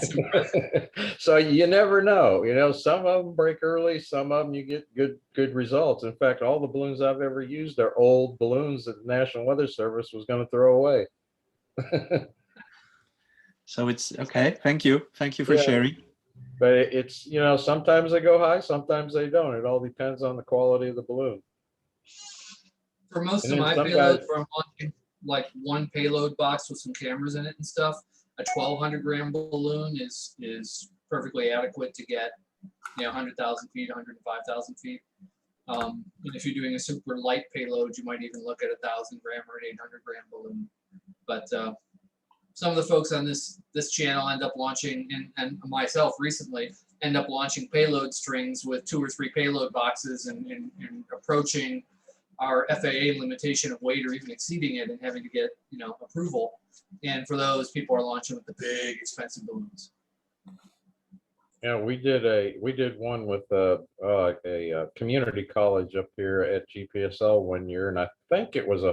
So you never know, some of them break early, some of them you get good results. In fact, all the balloons I've ever used are old balloons that the National Weather Service was going to throw away. So it's okay. Thank you for sharing. But it's, sometimes they go high, sometimes they don't. It all depends on the quality of the balloon. For most of my payloads, where I'm launching like one payload box with some cameras in it and stuff, a 1,200 gram balloon is perfectly adequate to get 100,000 feet, 105,000 feet. And if you're doing a super light payload, you might even look at 1,000 gram or an 800 gram balloon. But some of the folks on this channel end up launching, and myself recently, end up launching payload strings with 2 or 3 payload boxes and approaching our FAA limitation of weight or even exceeding it and having to get approval. And for those, people are launching with the big expensive balloons. Yeah, we did one with a community college up here at GPSL one year, and I think it was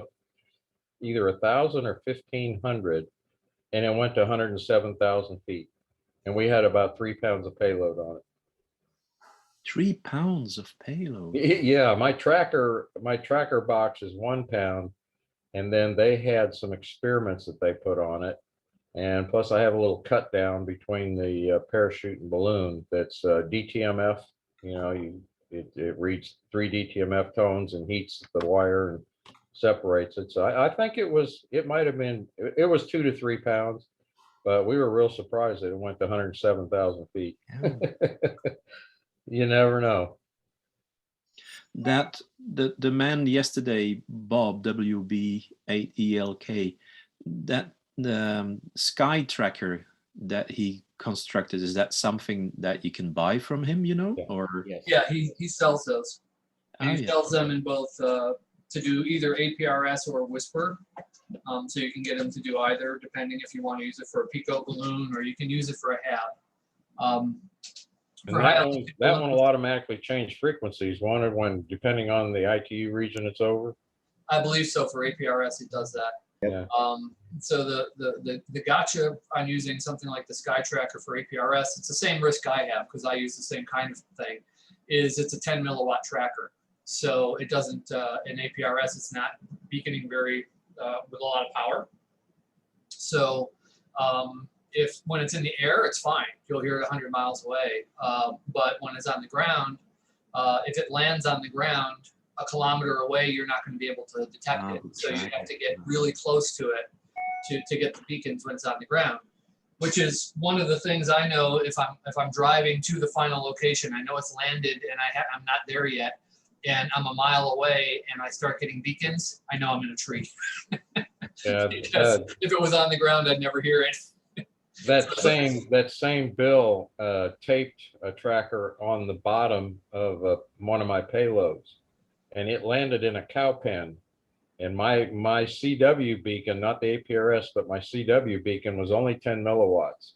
either 1,000 or 1,500, and it went to 107,000 feet, and we had about 3 pounds of payload on it. 3 pounds of payload. Yeah, my tracker box is 1 pound, and then they had some experiments that they put on it. And plus I have a little cut down between the parachute and balloon that's DTMF. It reads 3 DTMF tones and heats the wire and separates it. So I think it was 2 to 3 pounds, but we were real surprised that it went to 107,000 feet. You never know. That the man yesterday, Bob, WB8ELK, that the sky tracker that he constructed, is that something that you can buy from him, or Yeah, he sells those. He sells them in both to do either APRS or Whisper. So you can get them to do either, depending if you want to use it for a Pico balloon or you can use it for a HAB. And that one will automatically change frequencies, when depending on the ITU region it's over. I believe so. For APRS, it does that. Yeah. So the gotcha on using something like the Sky Tracker for APRS, it's the same risk I have because I use the same kind of thing, is it's a 10 milliwatt tracker. So it doesn't, in APRS, it's not beaconing very, with a lot of power. So when it's in the air, it's fine. You'll hear it 100 miles away. But when it's on the ground, if it lands on the ground a kilometer away, you're not going to be able to detect it. So you have to get really close to it to get the beacons when it's on the ground, which is one of the things I know if I'm driving to the final location, I know it's landed and I'm not there yet, and I'm a mile away and I start getting beacons, I know I'm in a tree. Because if it was on the ground, I'd never hear it. That same bill taped a tracker on the bottom of one of my payloads, and it landed in a cow pen. And my CW beacon, not the APRS, but my CW beacon was only 10 milliwatts.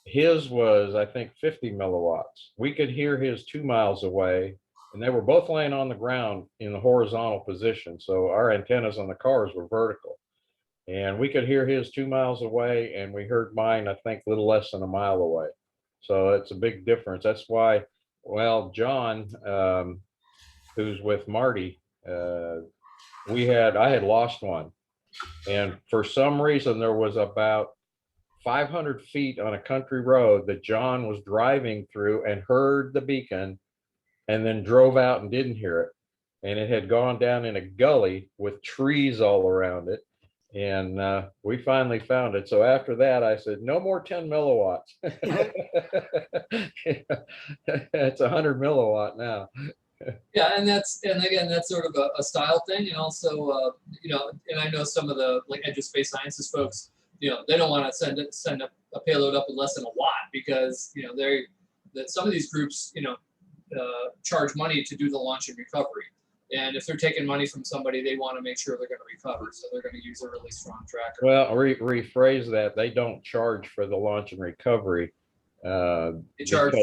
His was, I think, 50 milliwatts. We could hear his 2 miles away, and they were both laying on the ground in the horizontal position. So our antennas on the cars were vertical. And we could hear his 2 miles away, and we heard mine, I think, a little less than a mile away. So it's a big difference. That's why, John, who's with Marty, I had lost one. And for some reason, there was about 500 feet on a country road that John was driving through and heard the beacon and then drove out and didn't hear it. And it had gone down in a gully with trees all around it. And we finally found it. So after that, I said, no more 10 milliwatts. It's 100 milliwatt now. Yeah, and again, that's sort of a style thing, and also, and I know some of the Edge of Space Sciences folks, they don't want to send a payload up with less than a watt because some of these groups, charge money to do the launch and recovery. And if they're taking money from somebody, they want to make sure they're going to recover. So they're going to use a really strong tracker. Well, rephrase that. They don't charge for the launch and recovery. They charge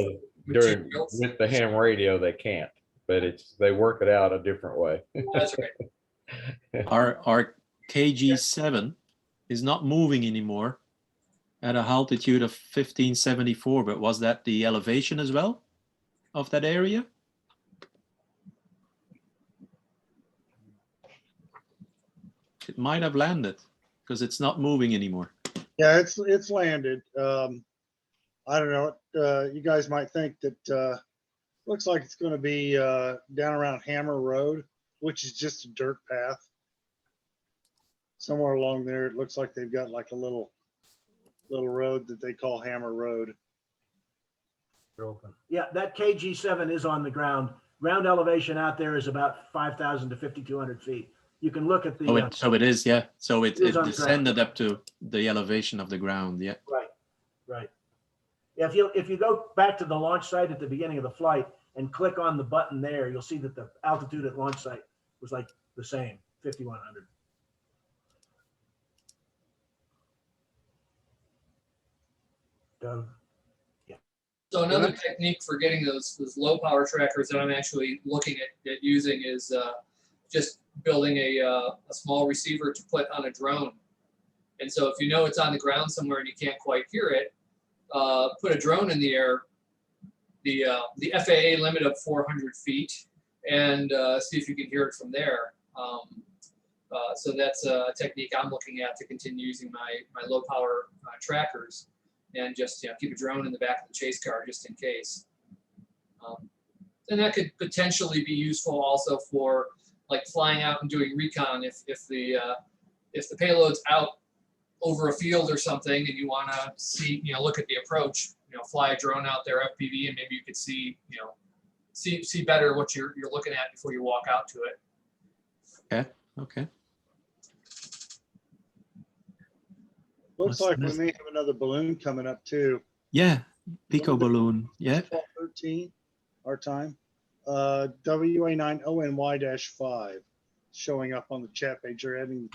with the ham radio, they can't, but they work it out a different way. That's right. Our KG7 is not moving anymore at a altitude of 1574, but was that the elevation as well of that area? It might have landed because it's not moving anymore. Yeah, it's landed. I don't know. You guys might think that looks like it's going to be down around Hammer Road, which is just a dirt path. Somewhere along there, it looks like they've got like a little road that they call Hammer Road. Yeah, that KG7 is on the ground. Ground elevation out there is about 5,000 to 5,200 feet. You can look at the. So it is, yeah. So it it is on descended up to the elevation of the ground, yeah. Right, right. Yeah, if you go back to the launch site at the beginning of the flight and click on the button there, you'll see that the altitude at launch site was like the same, 5,100. Done. So another technique for getting those low power trackers that I'm actually looking at using is just building a small receiver to put on a drone. And so if you know it's on the ground somewhere and you can't quite hear it, put a drone in the air, the FAA limit of 400 feet, and see if you can hear it from there. So that's a technique I'm looking at to continue using my low power trackers, and just keep a drone in the back of the chase car just in case. And that could potentially be useful also for like flying out and doing recon if the payload's out over a field or something and you want to see, look at the approach, fly a drone out there FPV, and maybe you could see, see better what you're looking at before you walk out to it. Okay. Okay. Looks like we may have another balloon coming up too. Yeah, Pico balloon. Yeah. 12:13 our time. WA9ONY-5 showing up on the chat page. They're heading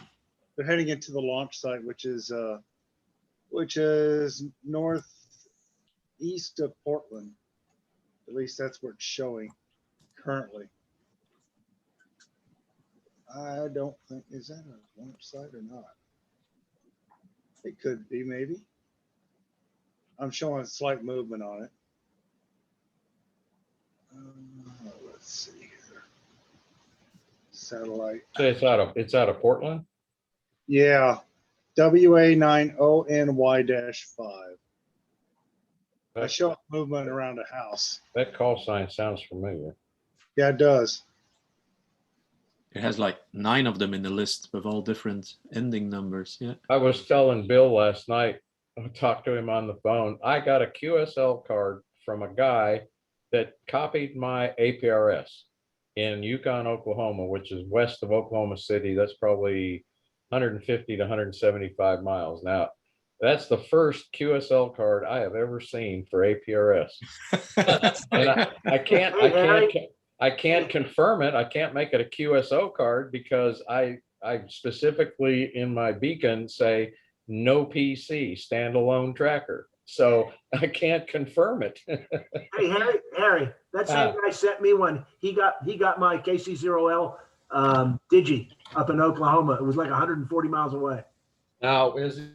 into the launch site, which is northeast of Portland. At least that's where it's showing currently. I don't think, is that a launch site or not? It could be, maybe. I'm showing a slight movement on it. Let's see here. Satellite. So it's out of Portland? Yeah. WA9ONY-5. I show movement around a house. That call sign sounds familiar. Yeah, it does. It has like 9 of them in the list with all different ending numbers. Yeah. I was telling Bill last night, I talked to him on the phone. I got a QSL card from a guy that copied my APRS in Yukon, Oklahoma, which is west of Oklahoma City. That's probably 150 to 175 miles. Now, that's the first QSL card I have ever seen for APRS. And I can't confirm it. I can't make it a QSO card because I specifically in my beacon say no PC, standalone tracker. So I can't confirm it. Hey, Harry, that same guy sent me one. He got my KC0L Digi up in Oklahoma. It was like 140 miles away. Now, is it?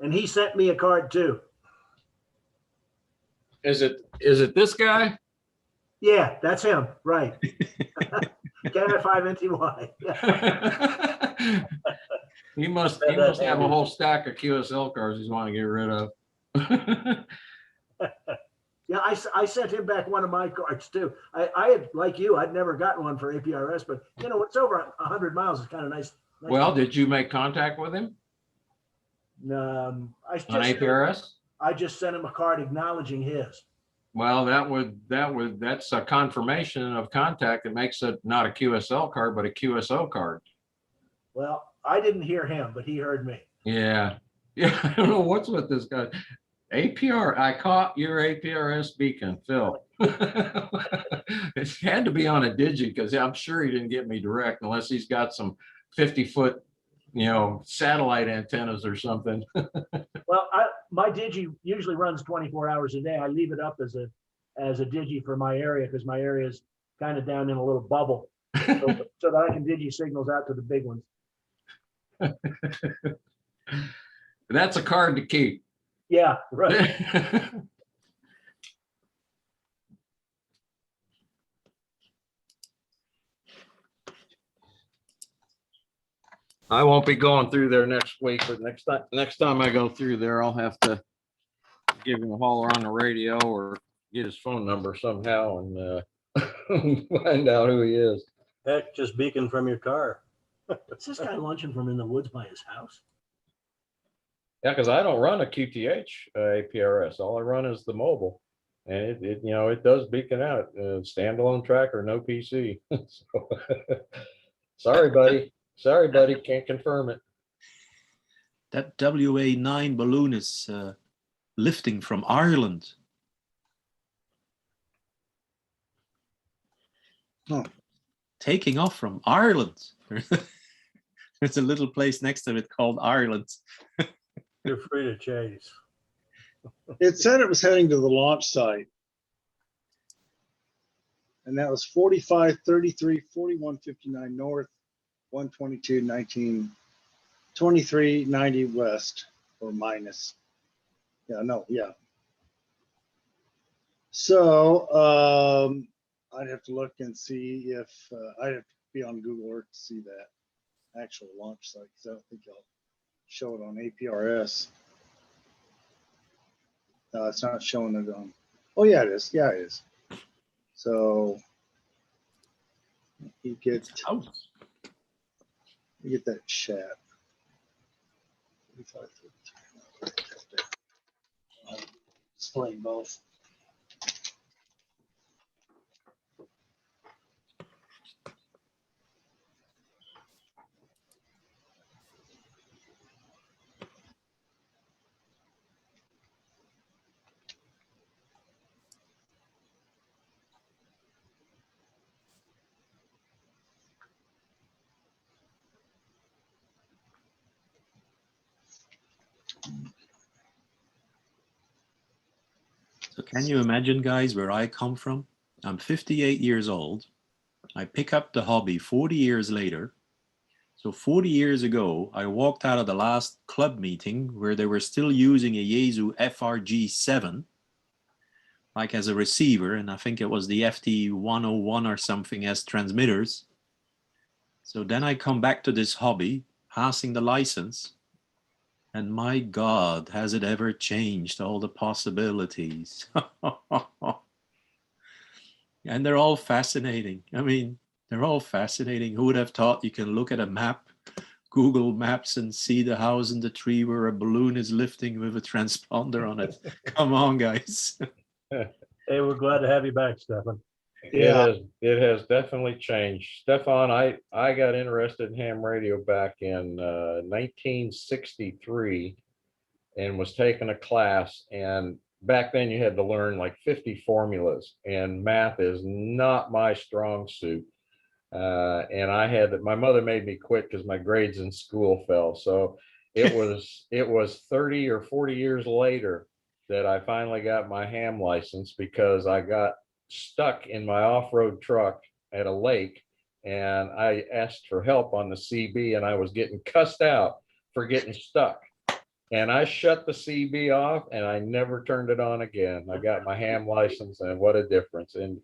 And he sent me a card too. Is it this guy? Yeah, that's him. Right. KI5NTY. He must have a whole stack of QSL cards he's wanting to get rid of. Yeah, I sent him back one of my cards too. I had, like you, I'd never gotten one for APRS, but it's over 100 miles. It's kind of nice. Well, did you make contact with him? On APRS? I just sent him a card acknowledging his. Well, that's a confirmation of contact that makes it not a QSL card, but a QSO card. Well, I didn't hear him, but he heard me. Yeah. Yeah. I don't know what's with this guy. APR, I caught your APRS beacon, Phil. It had to be on a Digi because I'm sure he didn't get me direct unless he's got some 50-foot, satellite antennas or something. Well, my Digi usually runs 24 hours a day. I leave it up as a Digi for my area because my area is kind of down in a little bubble, so that I can Digi signals out to the big ones. That's a card to keep. Yeah, right. I won't be going through there next week, but next time I go through there, I'll have to give him a holler on the radio or get his phone number somehow and find out who he is. Heck, just beacon from your car. Is this guy lunching from in the woods by his house? Yeah, because I don't run a QTH APRS. All I run is the mobile, and it does beacon out standalone tracker, no PC. So, sorry, buddy. Sorry, buddy. Can't confirm it. That WA9 balloon is lifting from Ireland. Huh. Taking off from Ireland. There's a little place next to it called Ireland. You're free to chase. It said it was heading to the launch site. And that was 45, 33, 41, 59 north, 122, 19, 23, 90 west, or minus. Yeah, no, yeah. So I'd have to look and see if I'd have to be on Google Earth to see that actual launch site, because I don't think I'll show it on APRS. No, it's not showing it on. Oh, yeah, it is. Yeah, it is. So you get that chat. I'll explain both. So can you imagine, guys, where I come from? I'm 58 years old. I pick up the hobby 40 years later. So 40 years ago, I walked out of the last club meeting where they were still using a Yaesu FRG7, like as a receiver, and I think it was the FT101 or something as transmitters. So then I come back to this hobby, passing the license, and my God, has it ever changed all the possibilities? And they're all fascinating. I mean, they're all fascinating. Who would have thought you can look at a map, Google Maps, and see the house in the tree where a balloon is lifting with a transponder on it? Come on, guys. Hey, we're glad to have you back, Stefan. It has definitely changed. Stefan, I got interested in ham radio back in 1963 and was taking a class, and back then you had to learn like 50 formulas, and math is not my strong suit. And my mother made me quit because my grades in school fell. So it was 30 or 40 years later that I finally got my ham license, because I got stuck in my off-road truck at a lake, and I asked for help on the CB, and I was getting cussed out for getting stuck. And I shut the CB off, and I never turned it on again. I got my ham license, and what a difference. And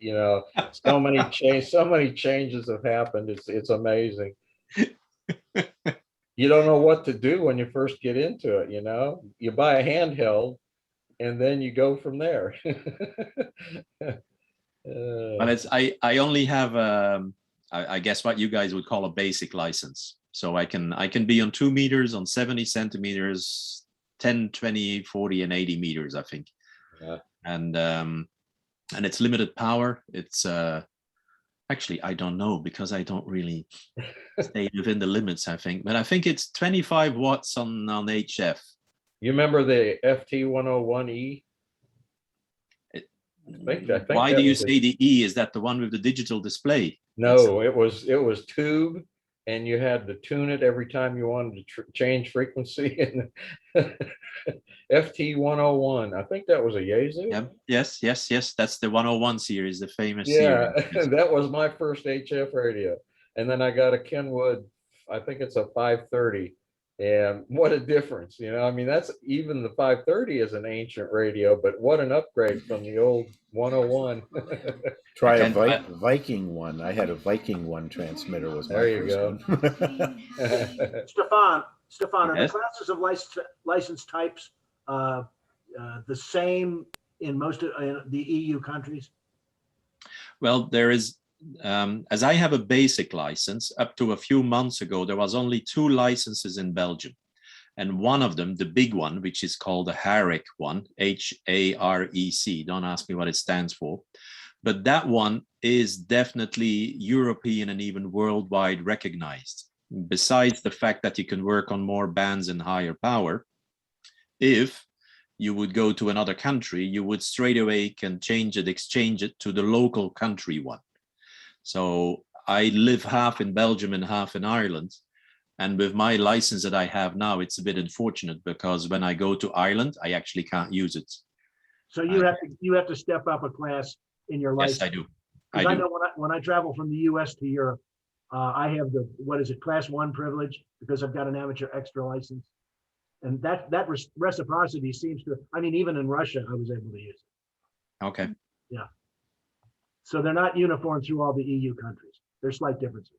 so many changes have happened. It's amazing. You don't know what to do when you first get into it. You buy a handheld, and then you go from there. But I only have I guess what you guys would call a basic license. So I can be on 2 meters, on 70 centimeters, 10, 20, 40, and 80 meters, I think. Yeah. And it's limited power. It's actually, I don't know, because I don't really stay within the limits, I think. But I think it's 25 watts on HF. You remember the FT101E? I think Why that do you was say the E? Is that the one with the digital display? No, it was tube, and you had to tune it every time you wanted to change frequency. And FT101, I think that was a Yaesu. Yeah. Yes. That's the 101 series, the famous Yeah, series. that was my first HF radio. And then I got a Kenwood, I think it's a 530. And what a difference, I mean, that's even the 530 is an ancient radio, but what an upgrade from the old 101. Try a Viking one. I had a Viking one transmitter was my first one. Stefan, are Yes? the classes of license types the same in most of the EU countries? Well, there is, as I have a basic license, up to a few months ago, there was only 2 licenses in Belgium. And one of them, the big one, which is called the HAREC one, HAREC, don't ask me what it stands for, but that one is definitely European and even worldwide recognized. Besides the fact that you can work on more bands and higher power, if you would go to another country, you would straight away can change it, exchange it to the local country one. So I live half in Belgium and half in Ireland. And with my license that I have now, it's a bit unfortunate because when I go to Ireland, I actually can't use it. So you have to step up a class in your license. Yes, I do. 'Cause I know when I travel from the US to Europe, I have the, what is it, class 1 privilege because I've got an amateur extra license. And that reciprocity seems to, I mean, even in Russia, I was able to use it. Okay. Yeah. So they're not uniform through all the EU countries. There's slight differences.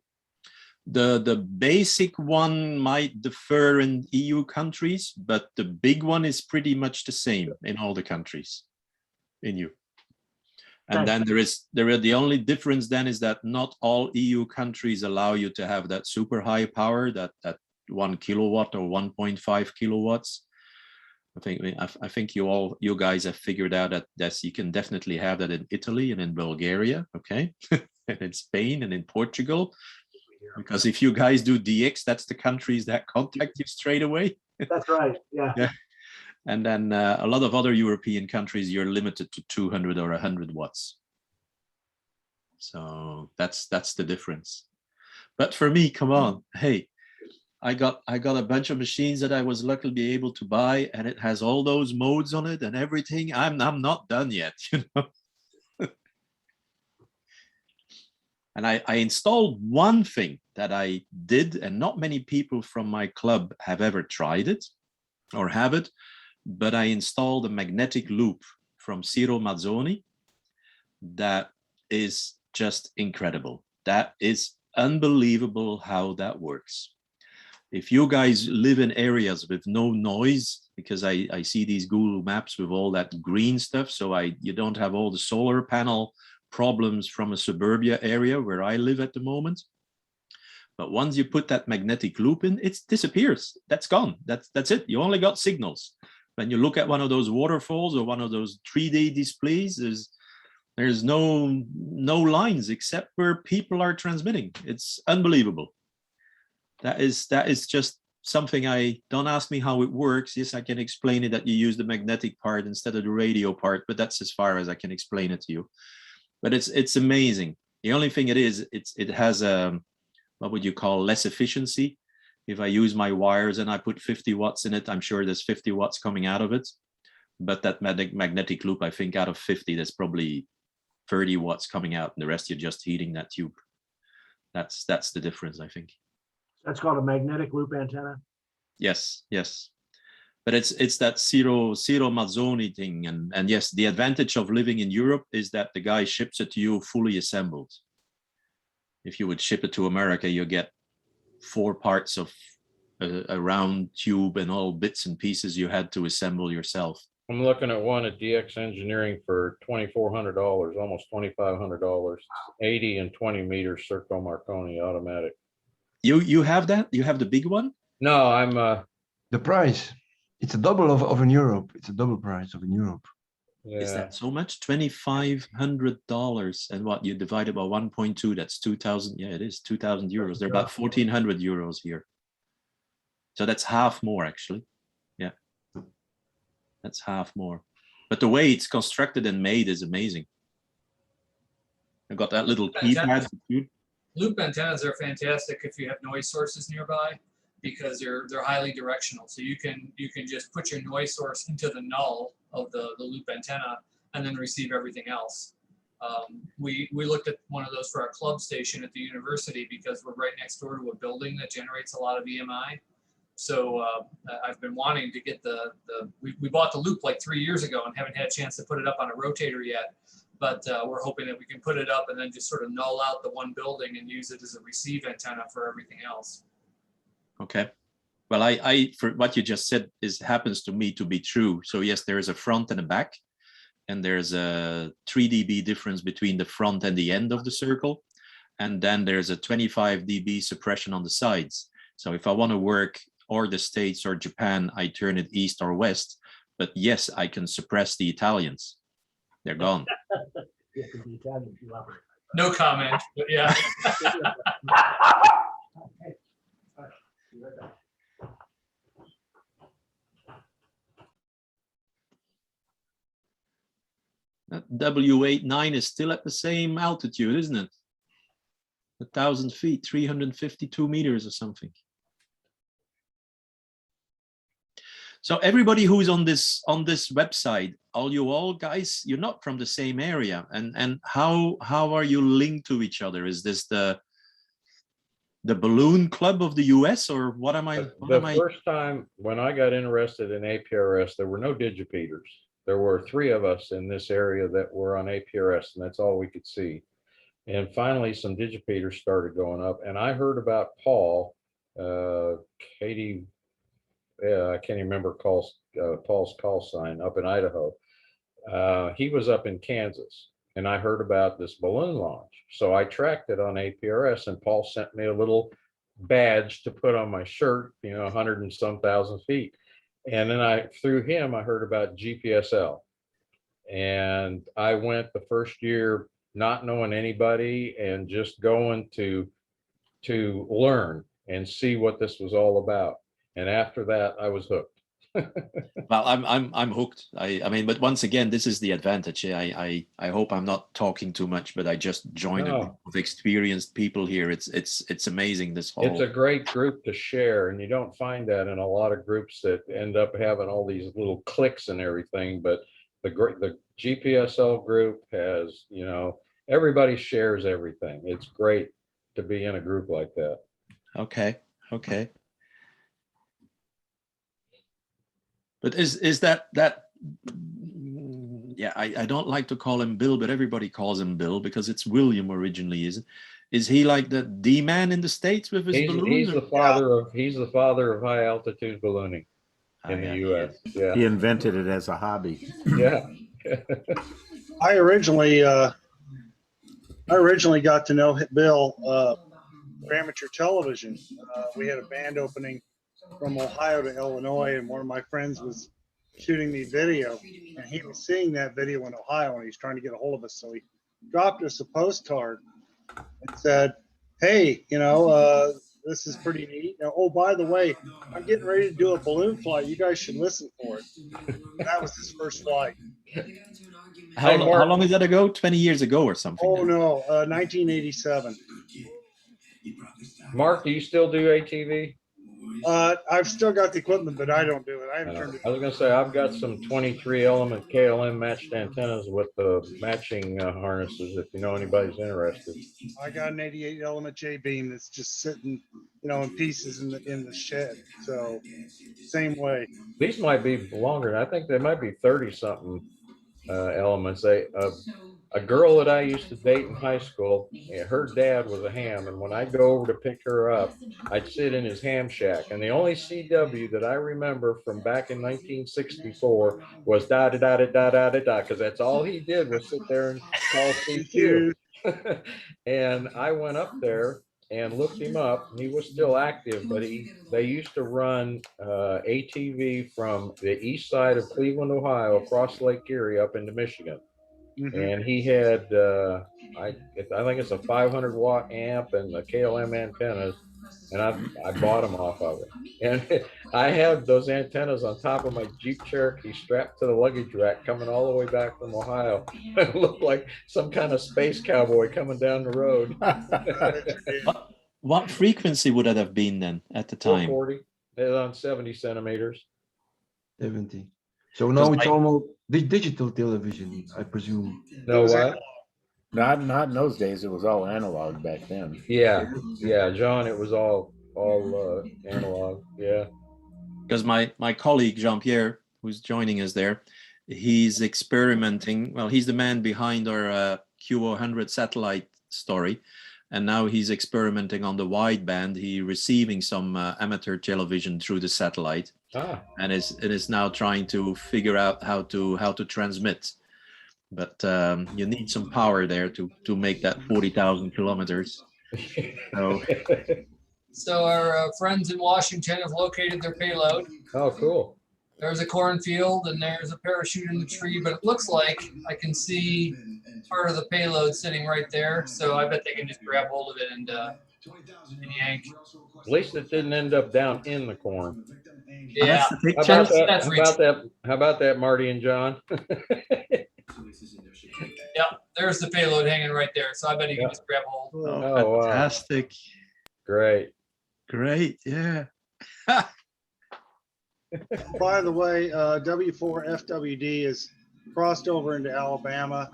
The basic one might differ in EU countries, but the big one is pretty much the same in all the countries in EU. And then the only difference then is that not all EU countries allow you to have that super high power, that 1 kilowatt or 1.5 kilowatts. I think you guys have figured out that you can definitely have that in Italy and in Bulgaria, okay, and in Spain and in Portugal. Because if you guys do DX, that's the countries that contact you straight away. That's right. Yeah. Yeah. And then a lot of other European countries, you're limited to 200 or 100 watts. So that's the difference. But for me, come on, hey, I got a bunch of machines that I was luckily able to buy, and it has all those modes on it and everything. I'm not done yet, you know. And I installed one thing that I did, and not many people from my club have ever tried it or have it, but I installed a magnetic loop from Ciro Mazzoni that is just incredible. That is unbelievable how that works. If you guys live in areas with no noise, because I see these Google Maps with all that green stuff, so you don't have all the solar panel problems from a suburbia area where I live at the moment. But once you put that magnetic loop in, it disappears. That's gone. That's it. You only got signals. When you look at one of those waterfalls or one of those 3D displays, there's no lines except where people are transmitting. It's unbelievable. That is just something don't ask me how it works. Yes, I can explain it that you use the magnetic part instead of the radio part, but that's as far as I can explain it to you. But it's amazing. The only thing it has what would you call less efficiency. If I use my wires and I put 50 watts in it, I'm sure there's 50 watts coming out of it. But that magnetic loop, I think out of 50, there's probably 30 watts coming out, and the rest you're just heating that tube. That's the difference, I think. That's called a magnetic loop antenna. Yes. But it's that Ciro Mazzoni thing, and yes, the advantage of living in Europe is that the guy ships it to you fully assembled. If you would ship it to America, you get 4 parts of a round tube and all bits and pieces you had to assemble yourself. I'm looking at one at DX Engineering for $2,400, almost $2,500, 80 and 20 meters Circo Marconi automatic. You have that? You have the big one? No, I'm the price. It's a double of in Europe. It's a double price of in Europe. Yeah. Is that so much? $2,500, and what you divide it by 1.2? That's 2,000. Yeah, it is 2,000 euros. They're about 1,400 euros here. So that's half more, actually. Yeah, that's half more. But the way it's constructed and made is amazing. I've got that little keypad. Loop antennas are fantastic if you have noise sources nearby, because they're highly directional. So you can just put your noise source into the null of the loop antenna and then receive everything else. We looked at one of those for our club station at the university because we're right next door to a building that generates a lot of EMI. So I've been wanting to get we bought the loop like 3 years ago and haven't had a chance to put it up on a rotator yet. But we're hoping that we can put it up and then just sort of null out the one building and use it as a receive antenna for everything else. Okay. Well, I for what you just said happens to me to be true. So yes, there is a front and a back, and there's a 3 dB difference between the front and the end of the circle. And then there's a 25 dB suppression on the sides. So if I want to work or the States or Japan, I turn it east or west. But yes, I can suppress the Italians. They're gone. Yeah, 'cause the Italians do operate. No comment, but yeah. That W89 is still at the same altitude, isn't it? 1,000 feet, 352 meters or something. So everybody who's on this website, all guys, you're not from the same area, and how are you linked to each other? Is this the balloon club of the US, or what am I? First time when I got interested in APRS, there were no digipeaters. There were 3 of us in this area that were on APRS, and that's all we could see. And finally, some digipeaters started going up, and I heard about Paul, Katie. I can't even remember Paul's call sign up in Idaho. He was up in Kansas, and I heard about this balloon launch. So I tracked it on APRS, and Paul sent me a little badge to put on my shirt, 100 and some thousand feet. And then through him, I heard about GPSL. And I went the first year not knowing anybody and just going to learn and see what this was all about. And after that, I was hooked. Well, I'm hooked. I mean, but once again, this is the advantage. I hope I'm not talking too much, but I just joined a group of experienced people here. It's amazing, this whole. It's a great group to share, and you don't find that in a lot of groups that end up having all these little cliques and everything. But the GPSL group has, everybody shares everything. It's great to be in a group like that. Okay. But is that yeah, I don't like to call him Bill, but everybody calls him Bill because it's William originally, is he like the D-man in the States with his balloons? He's the father of high altitude ballooning in the US. Yeah. He invented it as a hobby. Yeah. I originally got to know Bill for amateur television. We had a band opening from Ohio to Illinois, and one of my friends was shooting me video, and he was seeing that video in Ohio, and he's trying to get a hold of us. So he dropped us a postcard and said, "Hey, this is pretty neat. Oh, by the way, I'm getting ready to do a balloon flight. You guys should listen for it." And that was his first flight. How long is that ago? 20 years ago or something? Oh no, 1987. Mark, do you still do ATV? I've still got the equipment, but I don't do it. I haven't turned it. I was going to say, I've got some 23 element KLM matched antennas with the matching harnesses, if you know anybody's interested. I got an 88 element J beam that's just sitting, in pieces in the shed. So same way. These might be longer. I think they might be 30 something elements. A girl that I used to date in high school, her dad was a ham, and when I'd go over to pick her up, I'd sit in his ham shack. And the only CW that I remember from back in 1964 was da da da da da da da da, because that's all he did was sit there and call CQ. And I went up there and looked him up, and he was still active, but they used to run ATV from the east side of Cleveland, Ohio, across Lake Erie up into Michigan. And he had, I think it's a 500 watt amp and the KLM antennas, and I bought them off of it. And I had those antennas on top of my Jeep Cherokee strapped to the luggage rack coming all the way back from Ohio. It looked like some kind of space cowboy coming down the road. What frequency would that have been then at the time? 440. It's on 70 centimeters. 70. So now it's almost digital television, I presume. No, what? Not in those days. It was all analog back then. Yeah, John. It was all analog. Yeah. Because my colleague Jean-Pierre, who's joining us there, he's experimenting. Well, he's the man behind our Q100 satellite story, and now he's experimenting on the wideband. He's receiving some amateur television through the satellite. And is now trying to figure out how to transmit, but you need some power there to make that 40,000 kilometers. So So our friends in Washington have located their payload. Oh, cool. There's a cornfield and there's a parachute in the tree, but it looks like I can see part of the payload sitting right there. So I bet they can just grab hold of it and yank. At least it didn't end up down in the corn. Yeah. That's the How about picture. that? That's How about that? How about that, Marty and John? Yep, there's the payload hanging right there. So I bet you can just grab hold. Oh, Oh, wow. fantastic. Great. Great. Yeah. By the way, W4FWD is crossed over into Alabama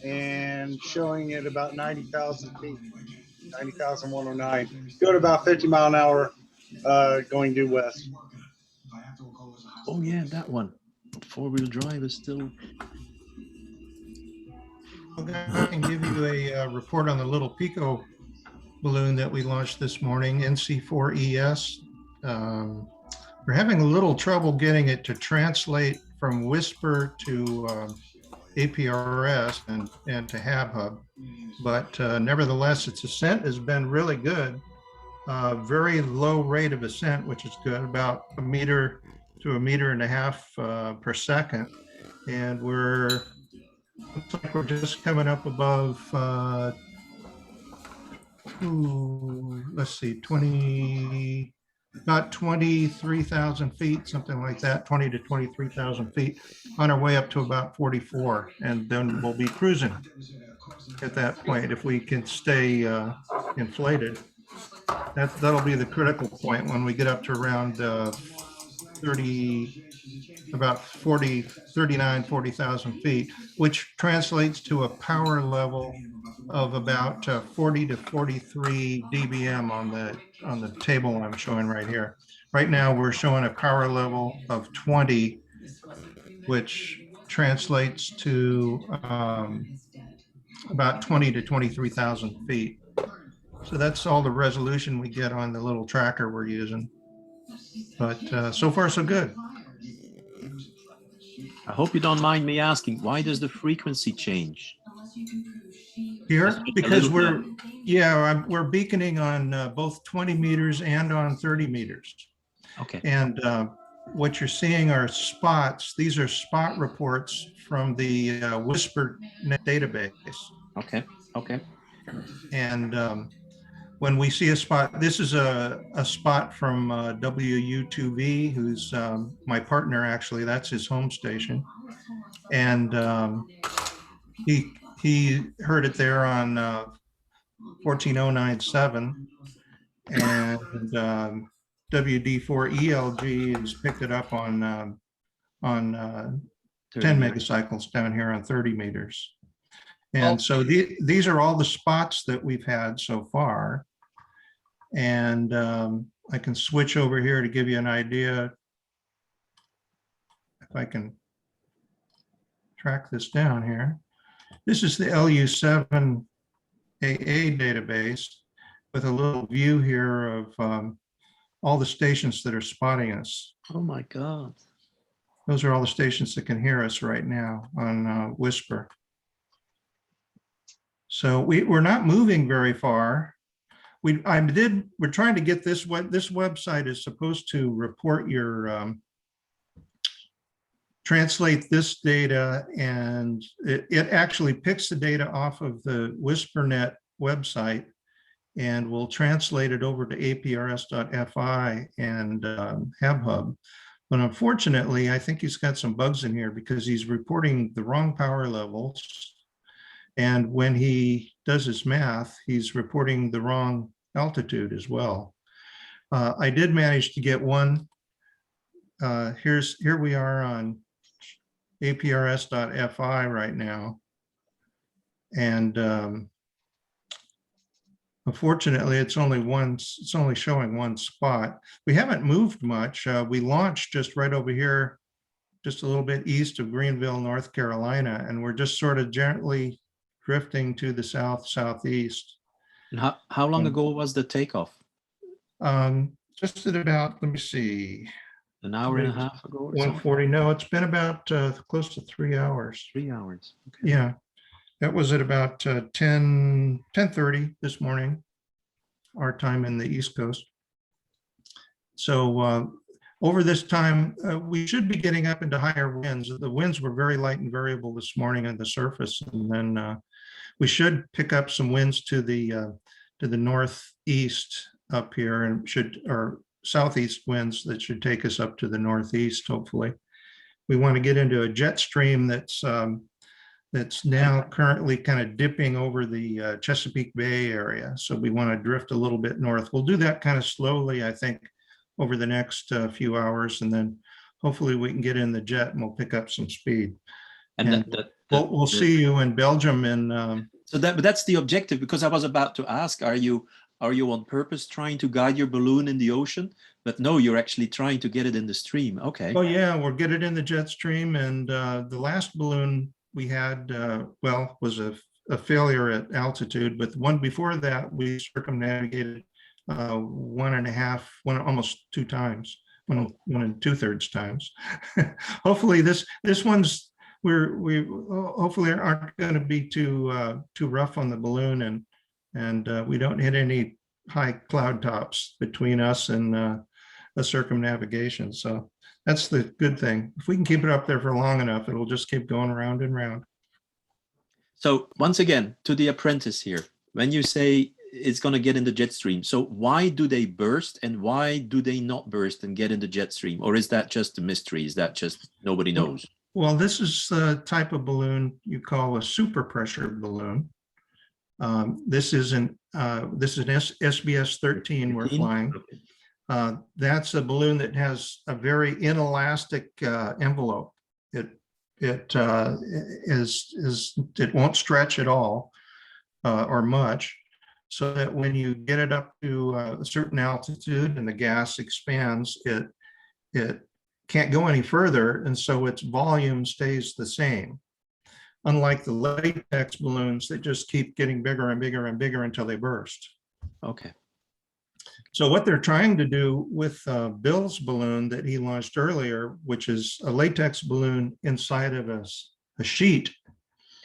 and showing it about 90,000 feet, 90,109. Go to about 50 mile an hour going due west. Oh, yeah, that one. Four-wheel drive is still. I can give you a report on the little Pico balloon that we launched this morning, NC4ES. We're having a little trouble getting it to translate from Whisper to APRS and to HabHub, but nevertheless, its ascent has been really good. Very low rate of ascent, which is good, about 1 meter to 1.5 meters per second, and looks like we're just coming up above, let's see, about 23,000 feet, something like that, 20 to 23,000 feet, on our way up to about 44. And then we'll be cruising at that point if we can stay inflated. That'll be the critical point when we get up to around 30, about 40, 39, 40,000 feet, which translates to a power level of about 40 to 43 dBm on the table I'm showing right here. Right now, we're showing a power level of 20, which translates to about 20 to 23,000 feet. So that's all the resolution we get on the little tracker we're using. But so far, so good. I hope you don't mind me asking, why does the frequency change? Here, because we're beaconing on both 20 meters and on 30 meters. Okay. And what you're seeing are spots. These are spot reports from the Whisper database. Okay. Okay. And when we see a spot, this is a spot from WU2V, who's my partner, actually. That's his home station. And he heard it there on 14097. And WD4ELG has picked it up on 10 megacycles down here on 30 meters. And so these are all the spots that we've had so far. And I can switch over here to give you an idea. If I can track this down here. This is the LU7AA database with a little view here of all the stations that are spotting us. Oh my God. Those are all the stations that can hear us right now on Whisper. So we're not moving very far. We're trying to get this website is supposed to report your translate this data, and it actually picks the data off of the WhisperNet website and will translate it over to aprs.fi and HabHub. But unfortunately, I think he's got some bugs in here because he's reporting the wrong power levels. And when he does his math, he's reporting the wrong altitude as well. I did manage to get one. Here we are on aprs.fi right now. And unfortunately, it's only showing one spot. We haven't moved much. We launched just right over here, just a little bit east of Greenville, North Carolina, and we're just sort of gently drifting to the southeast. And how long ago was the takeoff? Just at about, let me see. An hour and a half ago or 140. No, it's been about close to 3 hours. 3 hours. Okay. Yeah, that was at about 10:30 this morning. our time in the East Coast. So over this time, we should be getting up into higher winds. The winds were very light and variable this morning on the surface, and then we should pick up some winds to the northeast up here, and or southeast winds that should take us up to the northeast. Hopefully, we want to get into a jet stream that's now currently kind of dipping over the Chesapeake Bay area. So we want to drift a little bit north. We'll do that kind of slowly, I think, over the next few hours, and then hopefully we can get in the jet and we'll pick up some speed. And We'll see you in Belgium in. So that's the objective, because I was about to ask, are you on purpose trying to guide your balloon in the ocean? But no, you're actually trying to get it in the stream. Okay. Oh yeah, we'll get it in the jet stream. And the last balloon we had, was a failure at altitude, but the one before that we circumnavigated 1.5, almost 2 times, 1 2/3 times. Hopefully this one's we hopefully aren't going to be too rough on the balloon, and we don't hit any high cloud tops between us and the circumnavigation. So that's the good thing. If we can keep it up there for long enough, it'll just keep going round and round. So once again, to the apprentice here, when you say it's going to get in the jet stream, so why do they burst and why do they not burst and get in the jet stream? Or is that just a mystery? Is that just nobody knows? Well, this is the type of balloon you call a super pressure balloon. This is an SBS 13 we're flying. That's a balloon that has a very inelastic envelope. It won't stretch at all or much, so that when you get it up to a certain altitude and the gas expands, it can't go any further, and so its volume stays the same. Unlike the latex balloons that just keep getting bigger and bigger and bigger until they burst. Okay. So what they're trying to do with Bill's balloon that he launched earlier, which is a latex balloon inside of a sheet.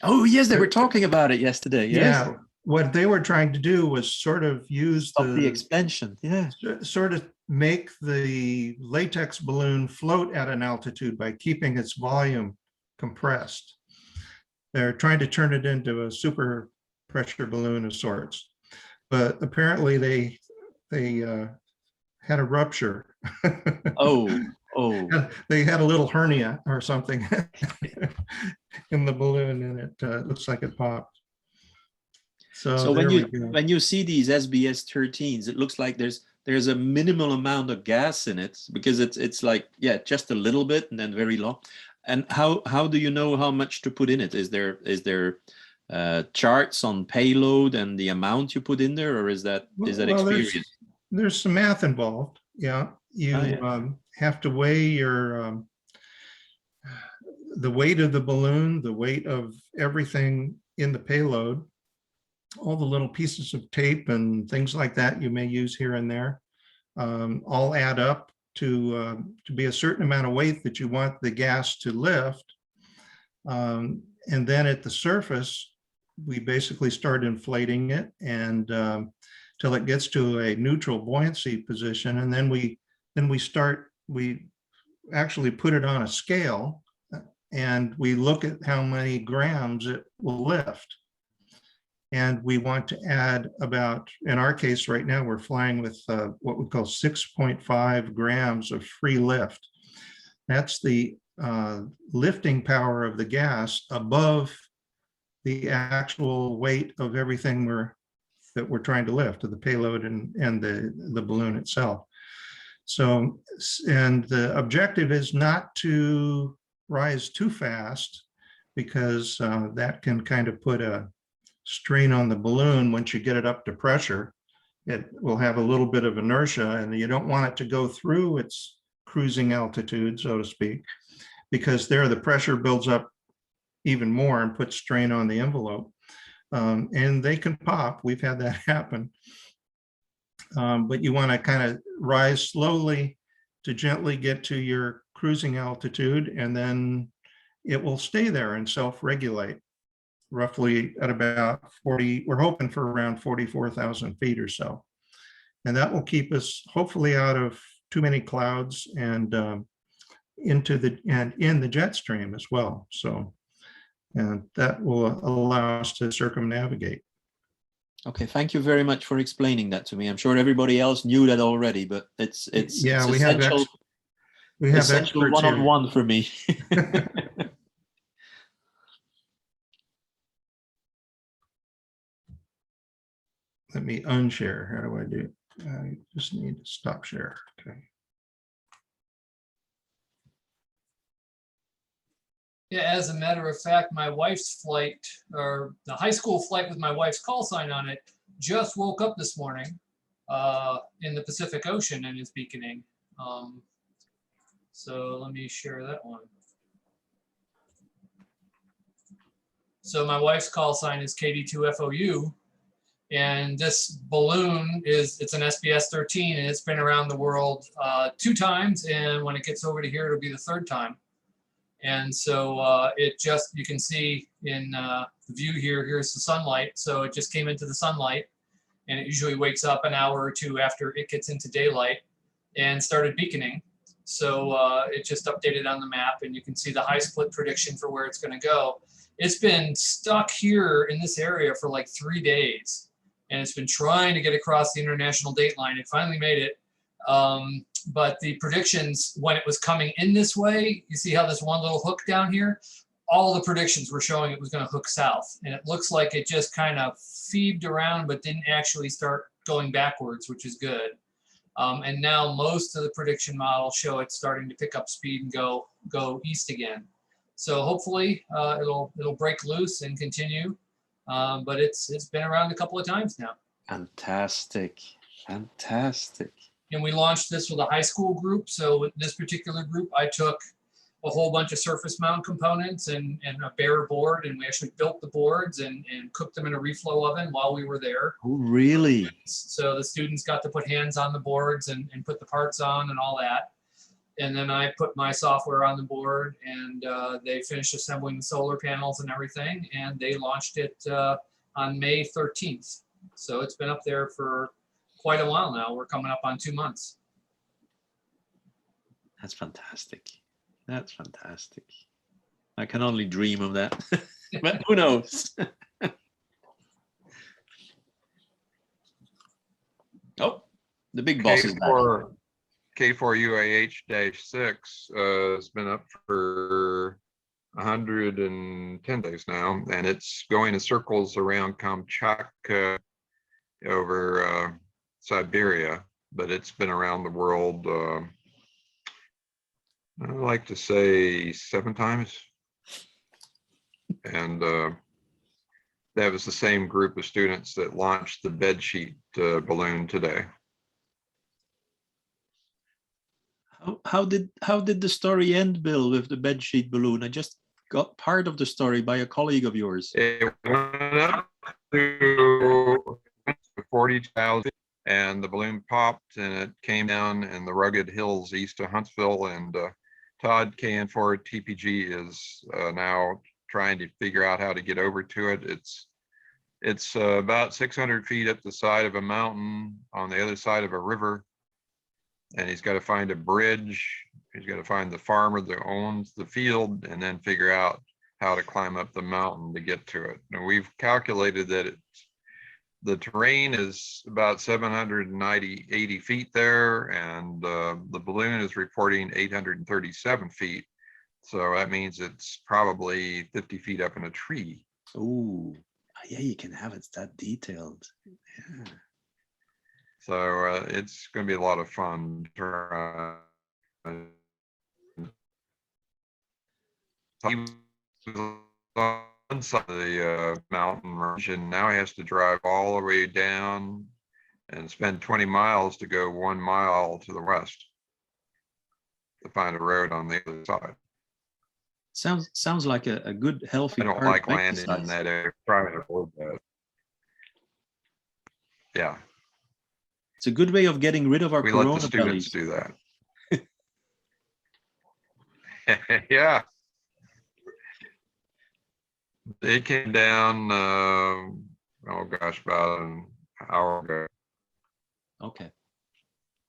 Oh yes, they were talking about it yesterday. Yes. Yeah, what they were trying to do was sort of use the expansion. Yeah. Sort of make the latex balloon float at an altitude by keeping its volume compressed. They're trying to turn it into a super pressure balloon of sorts, but apparently they had a rupture. Oh. They had a little hernia or something in the balloon, and it looks like it popped. So when you see these SBS 13s, it looks like there's a minimal amount of gas in it, because it's like, yeah, just a little bit and then very long. And how do you know how much to put in it? Is there charts on payload and the amount you put in there, or is that experience? There's some math involved. Yeah, you have to weigh the weight of the balloon, the weight of everything in the payload, all the little pieces of tape and things like that you may use here and there, all add up to be a certain amount of weight that you want the gas to lift. And then at the surface, we basically start inflating it and till it gets to a neutral buoyancy position. And then we actually put it on a scale and we look at how many grams it will lift. And we want to add about, in our case right now, we're flying with what we call 6.5 grams of free lift. That's the lifting power of the gas above the actual weight of everything that we're trying to lift, of the payload and the balloon itself. So, and the objective is not to rise too fast, because that can kind of put a strain on the balloon. Once you get it up to pressure, it will have a little bit of inertia, and you don't want it to go through its cruising altitude, so to speak, because there the pressure builds up even more and puts strain on the envelope. And they can pop. We've had that happen. But you want to kind of rise slowly to gently get to your cruising altitude, and then it will stay there and self-regulate roughly at about 40, we're hoping for around 44,000 feet or so. And that will keep us hopefully out of too many clouds and in the jet stream as well. So, and that will allow us to circumnavigate. Okay, thank you very much for explaining that to me. I'm sure everybody else knew that already, but it's Yeah, we essential. We have essential experts here. one-on-one for me. Let me unshare. How do I do it? I just need to stop share. Okay. Yeah, as a matter of fact, my wife's flight, or the high school flight with my wife's call sign on it, just woke up this morning in the Pacific Ocean and is beaconing. So let me share that one. So my wife's call sign is KD2FOU, and this balloon it's an SBS 13, and it's been around the world 2 times, and when it gets over to here, it'll be the 3rd time. And so you can see in the view here, here's the sunlight. So it just came into the sunlight, and it usually wakes up an hour or 2 after it gets into daylight and started beaconing. So it just updated on the map, and you can see the high split prediction for where it's going to go. It's been stuck here in this area for like 3 days, and it's been trying to get across the international date line. It finally made it. But the predictions, when it was coming in this way, you see how there's one little hook down here? All the predictions were showing it was going to hook south. And it looks like it just kind of phoebed around, but didn't actually start going backwards, which is good. And now most of the prediction models show it starting to pick up speed and go east again. So hopefully it'll break loose and continue. But it's been around a couple of times now. Fantastic. Fantastic. And we launched this with a high school group. So with this particular group, I took a whole bunch of surface mount components and a bare board, and we actually built the boards and cooked them in a reflow oven while we were there. Oh, really? So the students got to put hands on the boards and put the parts on and all that. And then I put my software on the board, and they finished assembling the solar panels and everything, and they launched it on May 13th. So it's been up there for quite a while now. We're coming up on 2 months. That's fantastic. That's fantastic. I can only dream of that, but who knows? Oh, the big boss is back. K4UAH-6 has been up for 110 days now, and it's going in circles around Kamchatka over Siberia, but it's been around the world, I like to say 7 times. And that was the same group of students that launched the bedsheet balloon today. How did the story end, Bill, with the bedsheet balloon? I just got part of the story by a colleague of yours. It went up to 40,000, and the balloon popped, and it came down in the rugged hills east of Huntsville. And Todd KN4 TPG is now trying to figure out how to get over to it. It's about 600 feet up the side of a mountain on the other side of a river. And he's got to find a bridge. He's got to find the farmer that owns the field, and then figure out how to climb up the mountain to get to it. And we've calculated that the terrain is about 780 feet there, and the balloon is reporting 837 feet. So that means it's probably 50 feet up in a tree. Oh, yeah, you can have it that detailed. Yeah. So it's going to be a lot of fun. He was on one side of the mountain range, and now he has to drive all the way down and spend 20 miles to go 1 mile to the west to find a road on the other side. Sounds like a good, healthy. I don't like landing in that area. Try to avoid that. Yeah. It's a good way of getting rid of our corona let the students bellies. do that. Yeah. They came down, oh gosh, about an hour ago. Okay.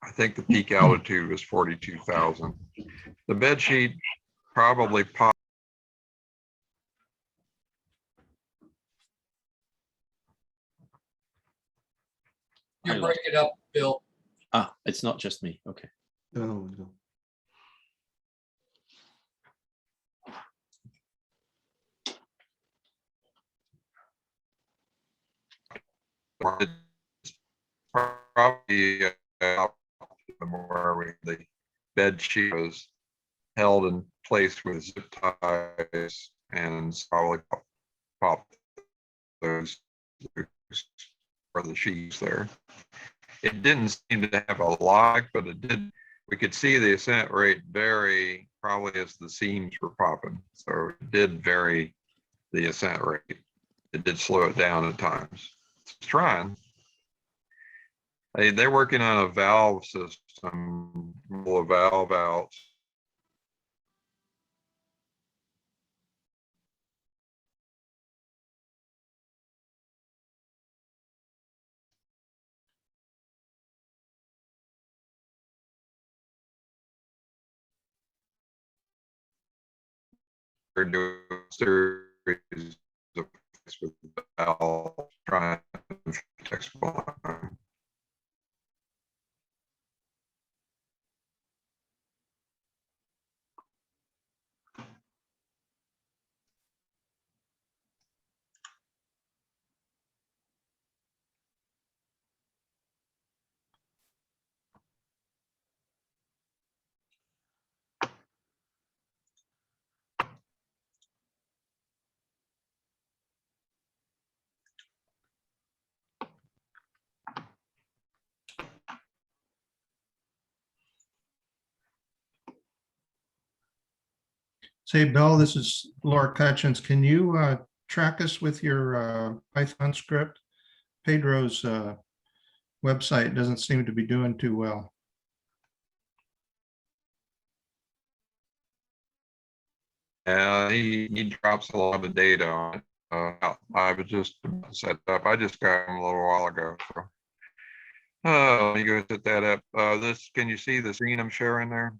I think the peak altitude was 42,000. The bed sheet probably popped. You're breaking up, Bill. Ah, it's not just me. Okay. No. Probably where the bed sheet was held in place with zip ties and probably popped those for the sheets there. It didn't seem to have a lock, but it did. We could see the ascent rate vary probably as the seams were popping. So it did vary the ascent rate. It did slow it down at times. It's trying. They're working on a valve system, a valve out. They're doing a series of with the valve trying to fix one. Say, Bill, this is Laura Cutchins. Can you track us with your Python script? Pedro's website doesn't seem to be doing too well. He drops a lot of data on it. I was just set up. I just got him a little while ago. So. Let me go set that up. Can you see the screen I'm sharing there?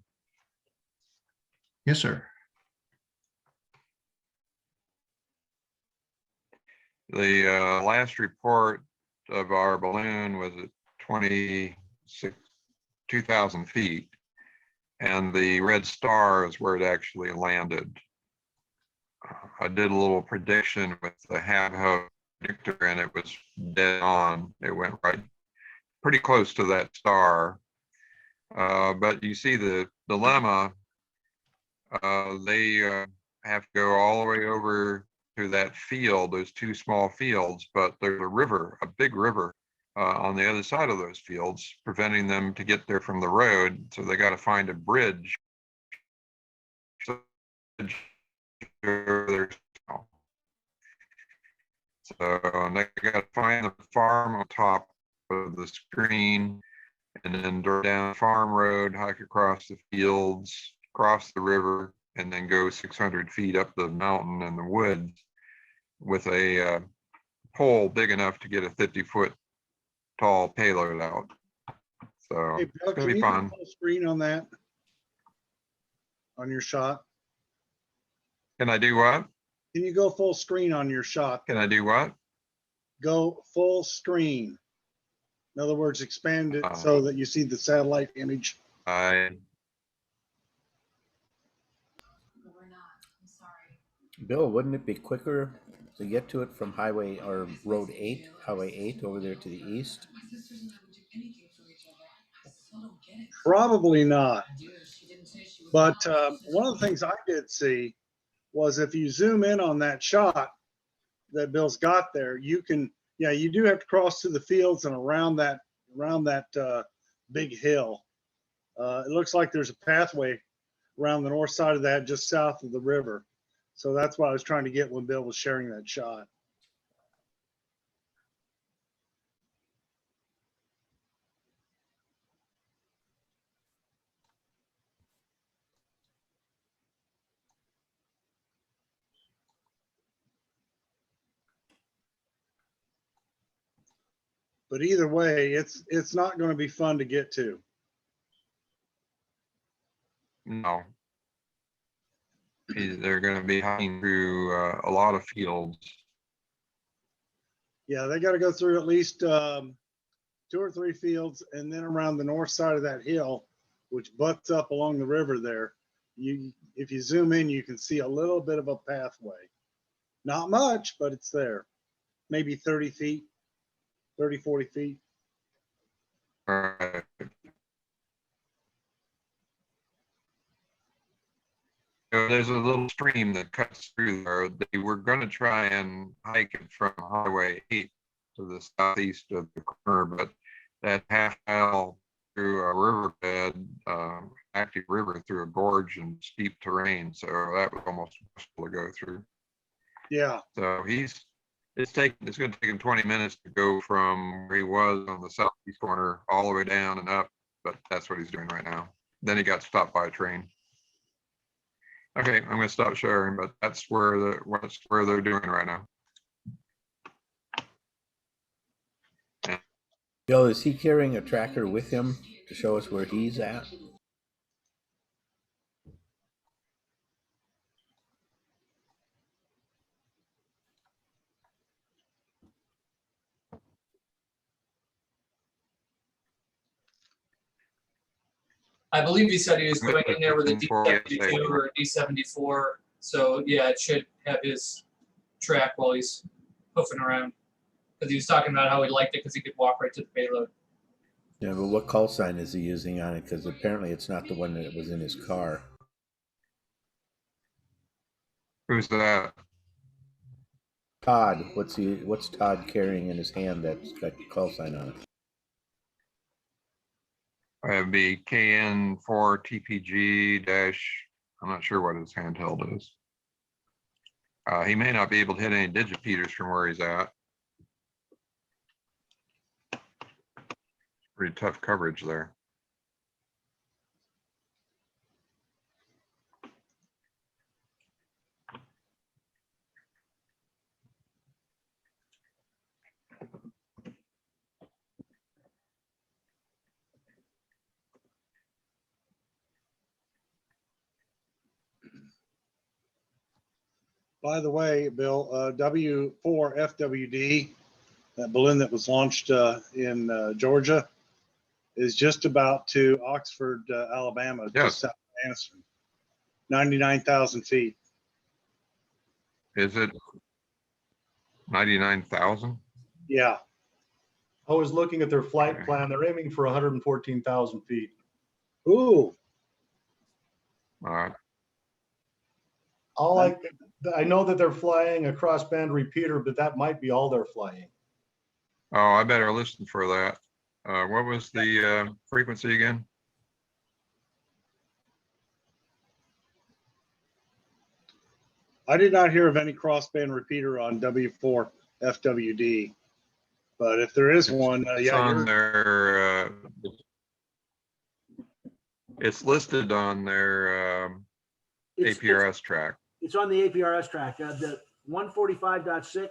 Yes, sir. The last report of our balloon was at 2,000 feet, and the red star is where it actually landed. I did a little prediction with the HAB predictor, and it was dead on. It went right pretty close to that star. But you see the dilemma. They have to go all the way over to that field, those two small fields, but there's a river, a big river on the other side of those fields, preventing them to get there from the road. So they got to find a bridge. So they got to find the farm on top of the screen, and then down farm road, hike across the fields, cross the river, and then go 600 feet up the mountain in the woods with a pole big enough to get a 50-foot tall payload out. So Hey, it's Bill, gonna can be you go fun. full screen on that? On your shot? Can I do what? Can you go full screen on your shot? Can I do what? Go full screen. In other words, expand it so that you see the satellite image. Bill, wouldn't it be quicker to get to it from Highway or Road 8, Highway 8 over there to the east? Probably not. But one of the things I did see was if you zoom in on that shot that Bill's got there, you can, yeah, you do have to cross through the fields and around that big hill. It looks like there's a pathway around the north side of that, just south of the river. So that's what I was trying to get when Bill was sharing that shot. But either way, it's not going to be fun to get to. No. They're going to be hiking through a lot of fields. Yeah, they got to go through at least 2 or 3 fields, and then around the north side of that hill, which butts up along the river there. If you zoom in, you can see a little bit of a pathway. Not much, but it's there. Maybe 30 feet, 30, 40 feet. Right. There's a little stream that cuts through there. They were going to try and hike it from Highway 8 to the southeast of the corner, but that half mile through a riverbed, active river through a gorge and steep terrain, so that was almost impossible to go through. Yeah. So it's going to take him 20 minutes to go from where he was on the southeast corner all the way down and up, but that's what he's doing right now. Then he got stopped by a train. Okay, I'm going to stop sharing, but that's where they're doing right now. Bill, is he carrying a tracker with him to show us where he's at? I believe he said he was going in there with a D72 or a D74. So yeah, it should have his track while he's hoofing around. Because he was talking about how he liked it because he could walk right to the payload. Yeah, but what call sign is he using on it? Because apparently it's not the one that was in his car. Who's that? Todd. What's Todd carrying in his hand that's got the call sign on it? It'd be KN4TPG dash, I'm not sure what his handheld is. He may not be able to hit any digipeters from where he's at. Pretty tough coverage there. By the way, Bill, W4 FWD, that balloon that was launched in Georgia, is just about to Oxford, Alabama, just south of Anniston, 99,000 feet. Is it 99,000? Yeah. I was looking at their flight plan. They're aiming for 114,000 feet. Ooh. All right. I know that they're flying a crossband repeater, but that might be all they're flying. Oh, I better listen for that. What was the frequency again? I did not hear of any crossband repeater on W4 FWD, but if there is one, It's on their, it's listed on their APRS track. It's on the APRS track, the 145.6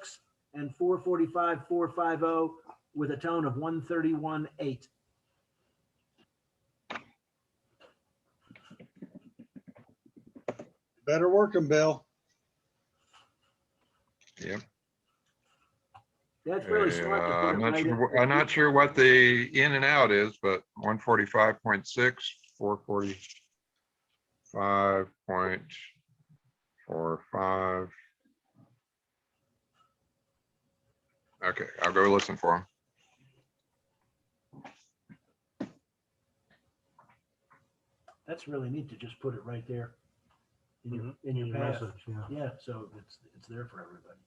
and 445.450 with a tone of 131.8. Better work them, Bill. Yep. That's really smart. I'm not sure what the in and out is, but 145.6, 445.45. Okay, I'll go listen for him. That's really neat to just put it right there in your path. message, yeah. Yeah, so it's there for everybody.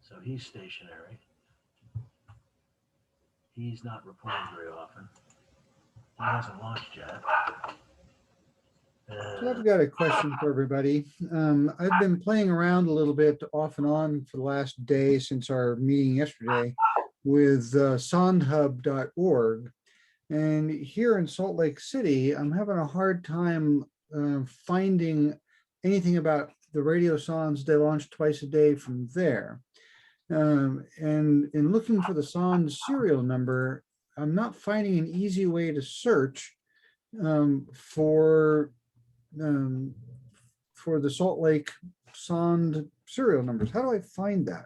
So he's stationary. He's not reporting very often. He hasn't launched yet. So I've got a question for everybody. I've been playing around a little bit off and on for the last day since our meeting yesterday with sondhub.org. And here in Salt Lake City, I'm having a hard time finding anything about the radio sondes, they launch twice a day from there. And in looking for the sonde serial number, I'm not finding an easy way to search for the Salt Lake sonde serial numbers. How do I find that?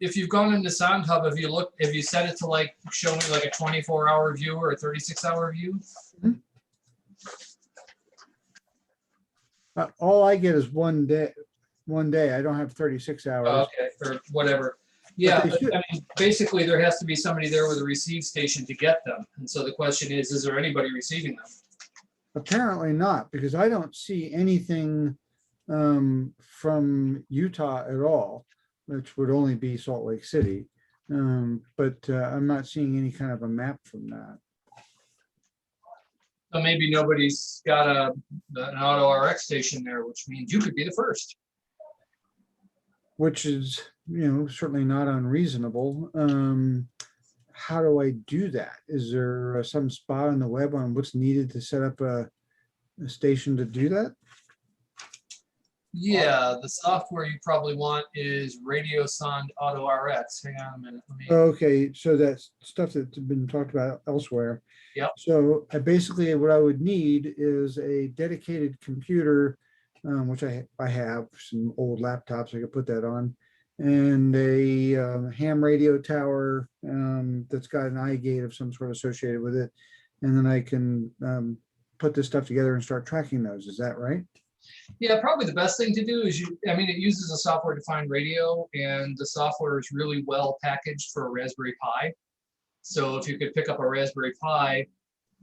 If you've gone into Sound Hub, have you set it to like show me like a 24-hour view or a 36-hour view? All I get is 1 day. 1 day. I don't have 36 hours. Okay, or whatever. Yeah, they should- I mean, basically there has to be somebody there with a receive station to get them. And so the question is there anybody receiving them? Apparently not, because I don't see anything from Utah at all, which would only be Salt Lake City. But I'm not seeing any kind of a map from that. So maybe nobody's got an auto RX station there, which means you could be the first. Which is, certainly not unreasonable. How do I do that? Is there some spot on the web on what's needed to set up a station to do that? Yeah, the software you probably want is Radio Sonde Auto RX. Hang on a minute. Okay, so that's stuff that's been talked about elsewhere. Yep. So basically what I would need is a dedicated computer, which I have some old laptops I could put that on, and a ham radio tower that's got an eye gate of some sort associated with it. And then I can put this stuff together and start tracking those. Is that right? Yeah, probably the best thing to do is it uses a software defined radio, and the software is really well packaged for a Raspberry Pi. So if you could pick up a Raspberry Pi,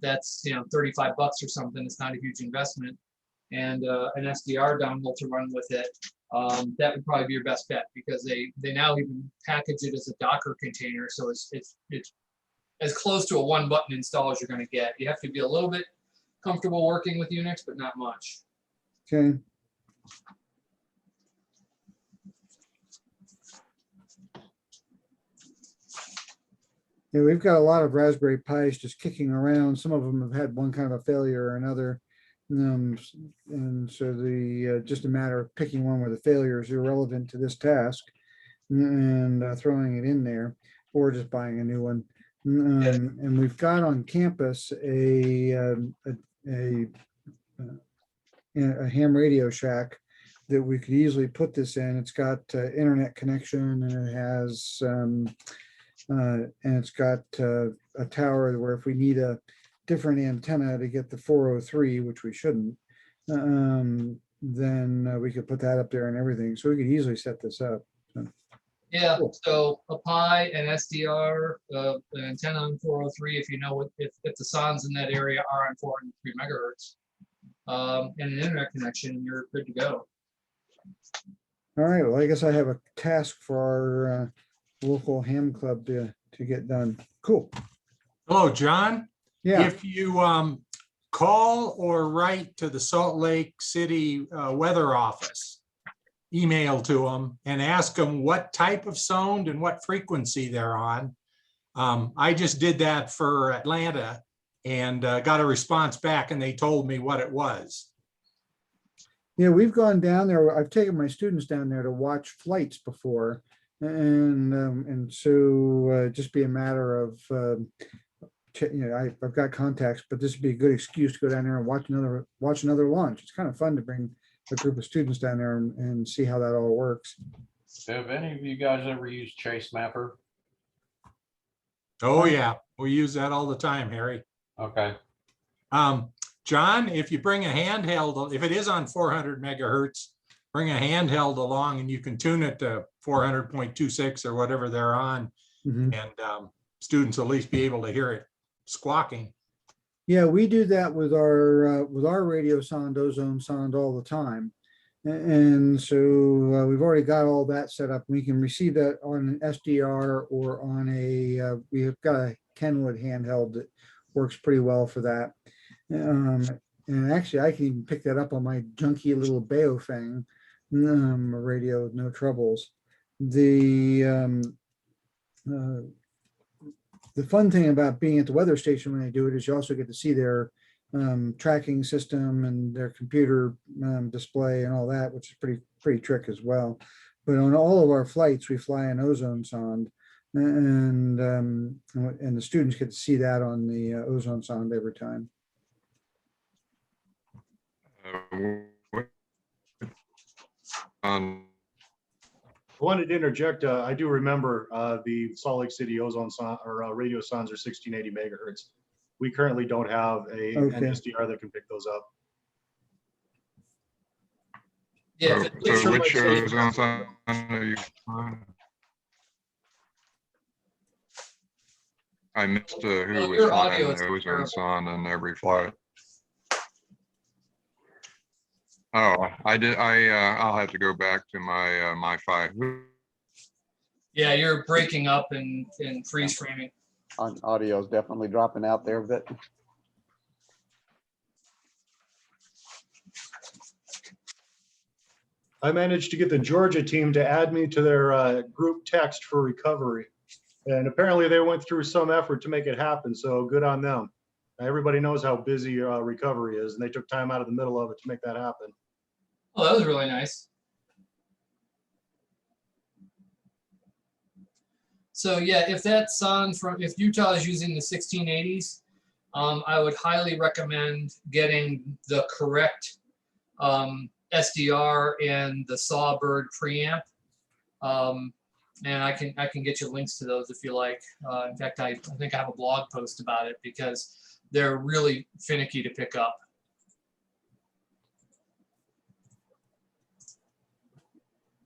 that's 35 bucks or something. It's not a huge investment, and an SDR dongle to run with it. That would probably be your best bet, because they now even package it as a Docker container, so it's as close to a one button install as you're going to get. You have to be a little bit comfortable working with Unix, but not much. Okay. Yeah, we've got a lot of Raspberry Pis just kicking around. Some of them have had one kind of a failure or another. And so just a matter of picking one where the failure is irrelevant to this task and throwing it in there, or just buying a new one. And we've got on campus a ham radio shack that we could easily put this in. It's got internet connection, and it has it's got a tower where if we need a different antenna to get the 403, which we shouldn't, then we could put that up there and everything. So we could easily set this up. Yeah, so a Pi, an SDR, an antenna on 403, if if the sondes in that area are on 403 megahertz, and an internet connection, you're good to go. All right, well, I guess I have a task for our local ham club to get done. Cool. Hello, John. Yeah. If you call or write to the Salt Lake City weather office, email to them and ask them what type of sonde and what frequency they're on. I just did that for Atlanta and got a response back, and they told me what it was. Yeah, we've gone down there. I've taken my students down there to watch flights before, and so just be a matter of I've got contacts, but this would be a good excuse to go down there and watch another launch. It's kind of fun to bring a group of students down there and see how that all works. Have any of you guys ever used Chase Mapper? Oh yeah, we use that all the time, Harry. Okay. John, if you bring a handheld, if it is on 400 megahertz, bring a handheld along and you can tune it to 400.26 or whatever they're on, and students will at least be able to hear it squawking. Yeah, we do that with our radio sonde, ozone sonde, all the time, and so we've already got all that set up. We can receive that on an SDR or on we've got a Kenwood handheld that works pretty well for that. And actually, I can even pick that up on my junky little Baofeng radio with no troubles. the fun thing about being at the weather station when they do it is you also get to see their tracking system and their computer display and all that, which is pretty trick as well. But on all of our flights, we fly an ozone sonde, and the students get to see that on the ozone sonde every time. Um, I wanted to interject. I do remember the Salt Lake City ozone radio sondes are 1680 megahertz. We currently don't have an Okay. SDR that can pick those up. Yeah. So which ozone sonde are you flying? I missed who Well, was your flying audio the is ozone terrible. sonde on every flight. Oh, I did. I'll have to go back to my my 5. Yeah, you're breaking up and freeze framing. Audio is definitely dropping out there a bit. I managed to get the Georgia team to add me to their group text for recovery. And apparently they went through some effort to make it happen. So good on them. Everybody knows how busy recovery is, and they took time out of the middle of it to make that happen. Oh, that was really nice. So yeah, if that's on if Utah is using the 1680s, I would highly recommend getting the correct SDR and the Sawbird preamp. And I can get you links to those if you like. In fact, I think I have a blog post about it because they're really finicky to pick up.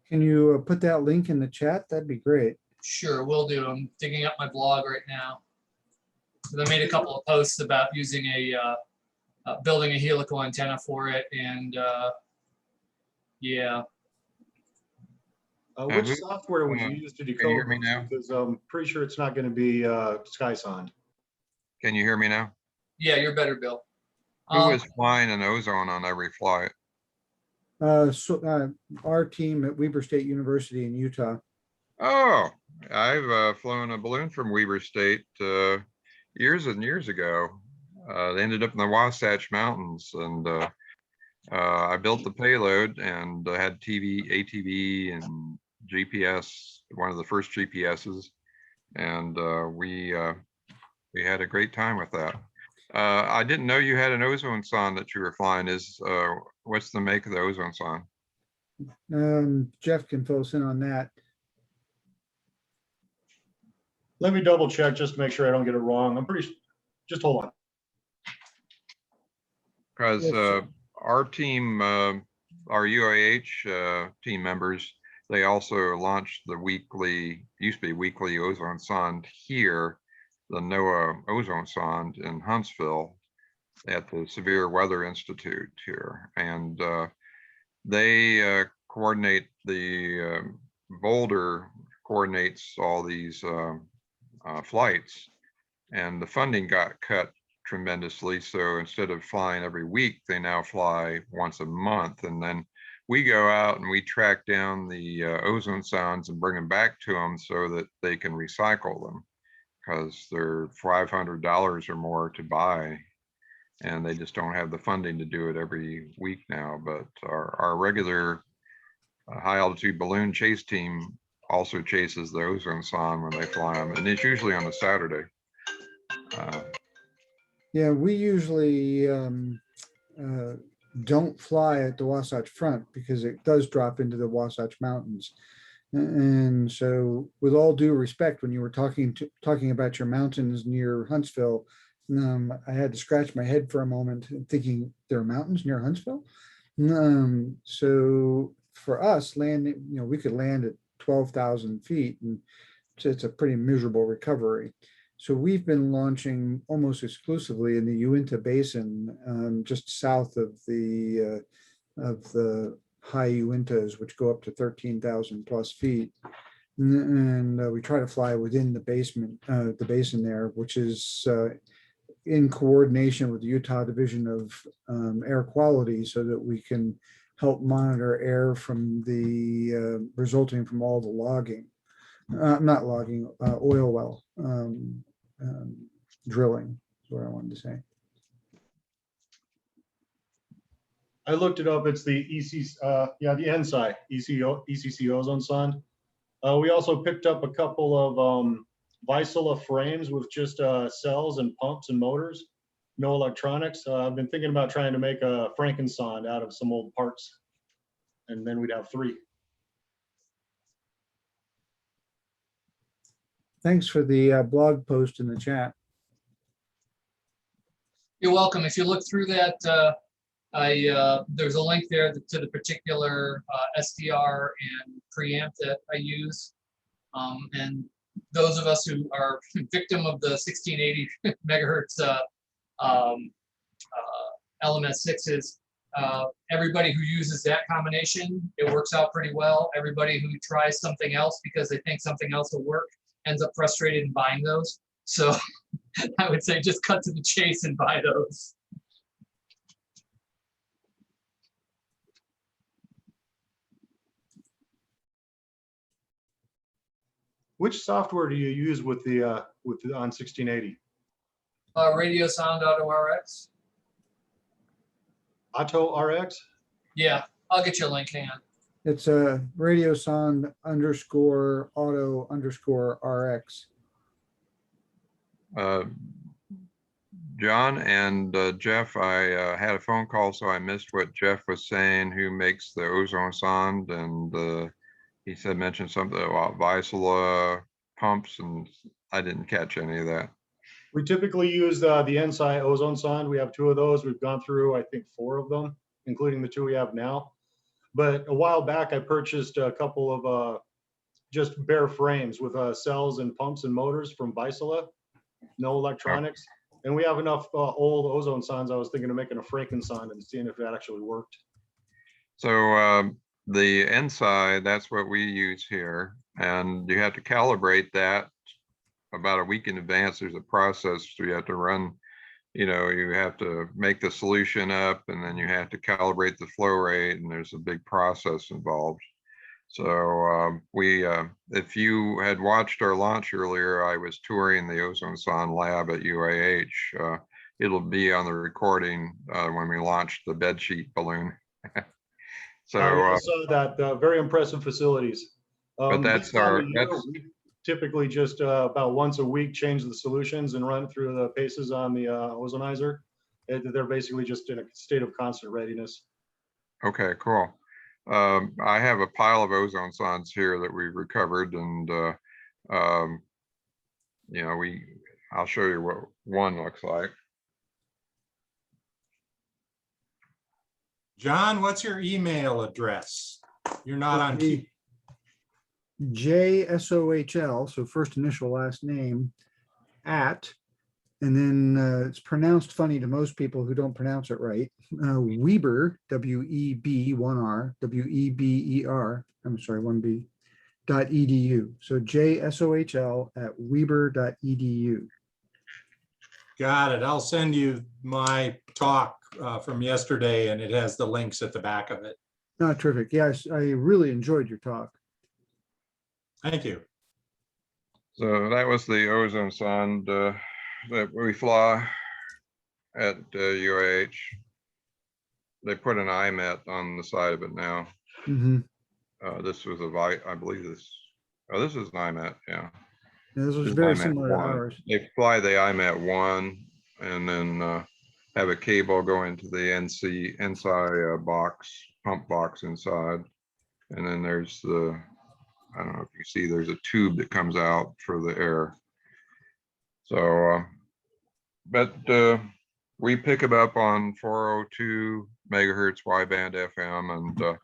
Can you put that link in the chat? That'd be great. Sure, will do. I'm digging up my blog right now. I made a couple of posts about using building a helical antenna for it, and yeah. Which software would you use to decode? Can you hear me now? Because I'm pretty sure it's not going to be SkySonde. Can you hear me now? Yeah, you're better, Bill. Who is flying an ozone on every flight? Our team at Weber State University in Utah. Oh, I've flown a balloon from Weber State years and years ago. They ended up in the Wasatch Mountains, and I built the payload and had TV, ATV, and GPS, one of the first GPSs, and we had a great time with that. I didn't know you had an ozone sonde that you were flying. What's the make of the ozone sonde? Jeff can fill us in on that. Let me double check just to make sure I don't get it wrong. I'm pretty, just hold on. Because our team, our UAH team members, they also launched the used to be weekly ozone sonde here, the NOAA ozone sonde in Huntsville at the Severe Weather Institute here. And they coordinate, Boulder coordinates all these flights, and the funding got cut tremendously. So instead of flying every week, they now fly once a month. And then we go out and we track down the ozone sondes and bring them back to them so that they can recycle them, because they're $500 or more to buy, and they just don't have the funding to do it every week now. But our regular high altitude balloon chase team also chases the ozone sonde when they fly them, and it's usually on a Saturday. Yeah, we usually don't fly at the Wasatch Front because it does drop into the Wasatch Mountains. And so, with all due respect, when you were talking about your mountains near Huntsville, I had to scratch my head for a moment, thinking there are mountains near Huntsville. So for us, landing, we could land at 12,000 feet, and so it's a pretty miserable recovery. So we've been launching almost exclusively in the Uinta Basin, just south of the high Uintas, which go up to 13,000 plus feet. And we try to fly within the basin there, which is in coordination with the Utah Division of Air Quality, so that we can help monitor air from resulting from all the logging, not logging, oil well drilling, is what I wanted to say. I looked it up. It's the the NSI, ECC ozone sonde. We also picked up a couple of Vysela frames with just cells and pumps and motors, no electronics. I've been thinking about trying to make a Frankensonde out of some old parts, and then we'd have 3. Thanks for the blog post in the chat. You're welcome. If you look through that, there's a link there to the particular SDR and preamp that I use. And those of us who are victim of the 1680 megahertz LMS6s, everybody who uses that combination, it works out pretty well. Everybody who tries something else because they think something else will work ends up frustrated in buying those. So I would say just cut to the chase and buy those. Which software do you use with the on 1680? Radio Sound Auto RX. Auto RX? Yeah, I'll get you a link, hang on. It's a radiosonde _auto_RX. John and Jeff, I had a phone call, so I missed what Jeff was saying, who makes the ozone sonde, and he said mentioned something about Vysela pumps, and I didn't catch any of that. We typically use the NSI ozone sonde. We have 2 of those. We've gone through, I think, 4 of them, including the 2 we have now. But a while back, I purchased a couple of just bare frames with cells and pumps and motors from Vysela, no electronics. And we have enough old ozone sondes. I was thinking of making a Frankensonde and seeing if that actually worked. So the NSI, that's what we use here, and you have to calibrate that about a week in advance. There's a process, so you have to run, you have to make the solution up, and then you have to calibrate the flow rate, and there's a big process involved. So if you had watched our launch earlier, I was touring the ozone sonde lab at UAH. It'll be on the recording when we launched the bedsheet balloon. So I saw that, very impressive facilities. but that's we typically just about once a week change the solutions and run through the paces on the ozonizer. They're basically just in a state of constant readiness. Okay, cool. I have a pile of ozone sondes here that we've recovered, and I'll show you what one looks like. John, what's your email address? You're not on key. JSOHL, so first initial, last name, @ and then it's pronounced funny to most people who don't pronounce it right. Weber, WEB, 1R, WEBER, I'm sorry, 1B, .edu. So JSOHL@weber.edu. Got it. I'll send you my talk from yesterday, and it has the links at the back of it. Oh, terrific. Yes, I really enjoyed your talk. Thank you. So that was the ozone sonde that we fly at UAH. They put an IMET on the side of it now. Mm-hmm. This was I believe this. Oh, this is an IMET, yeah. This was This is very IMET similar to 1. ours. They fly the IMET 1 and then have a cable go into the NSI box, pump box inside. And then there's the, I don't know if you see, there's a tube that comes out for the air. So, but we pick it up on 402 megahertz wideband FM, and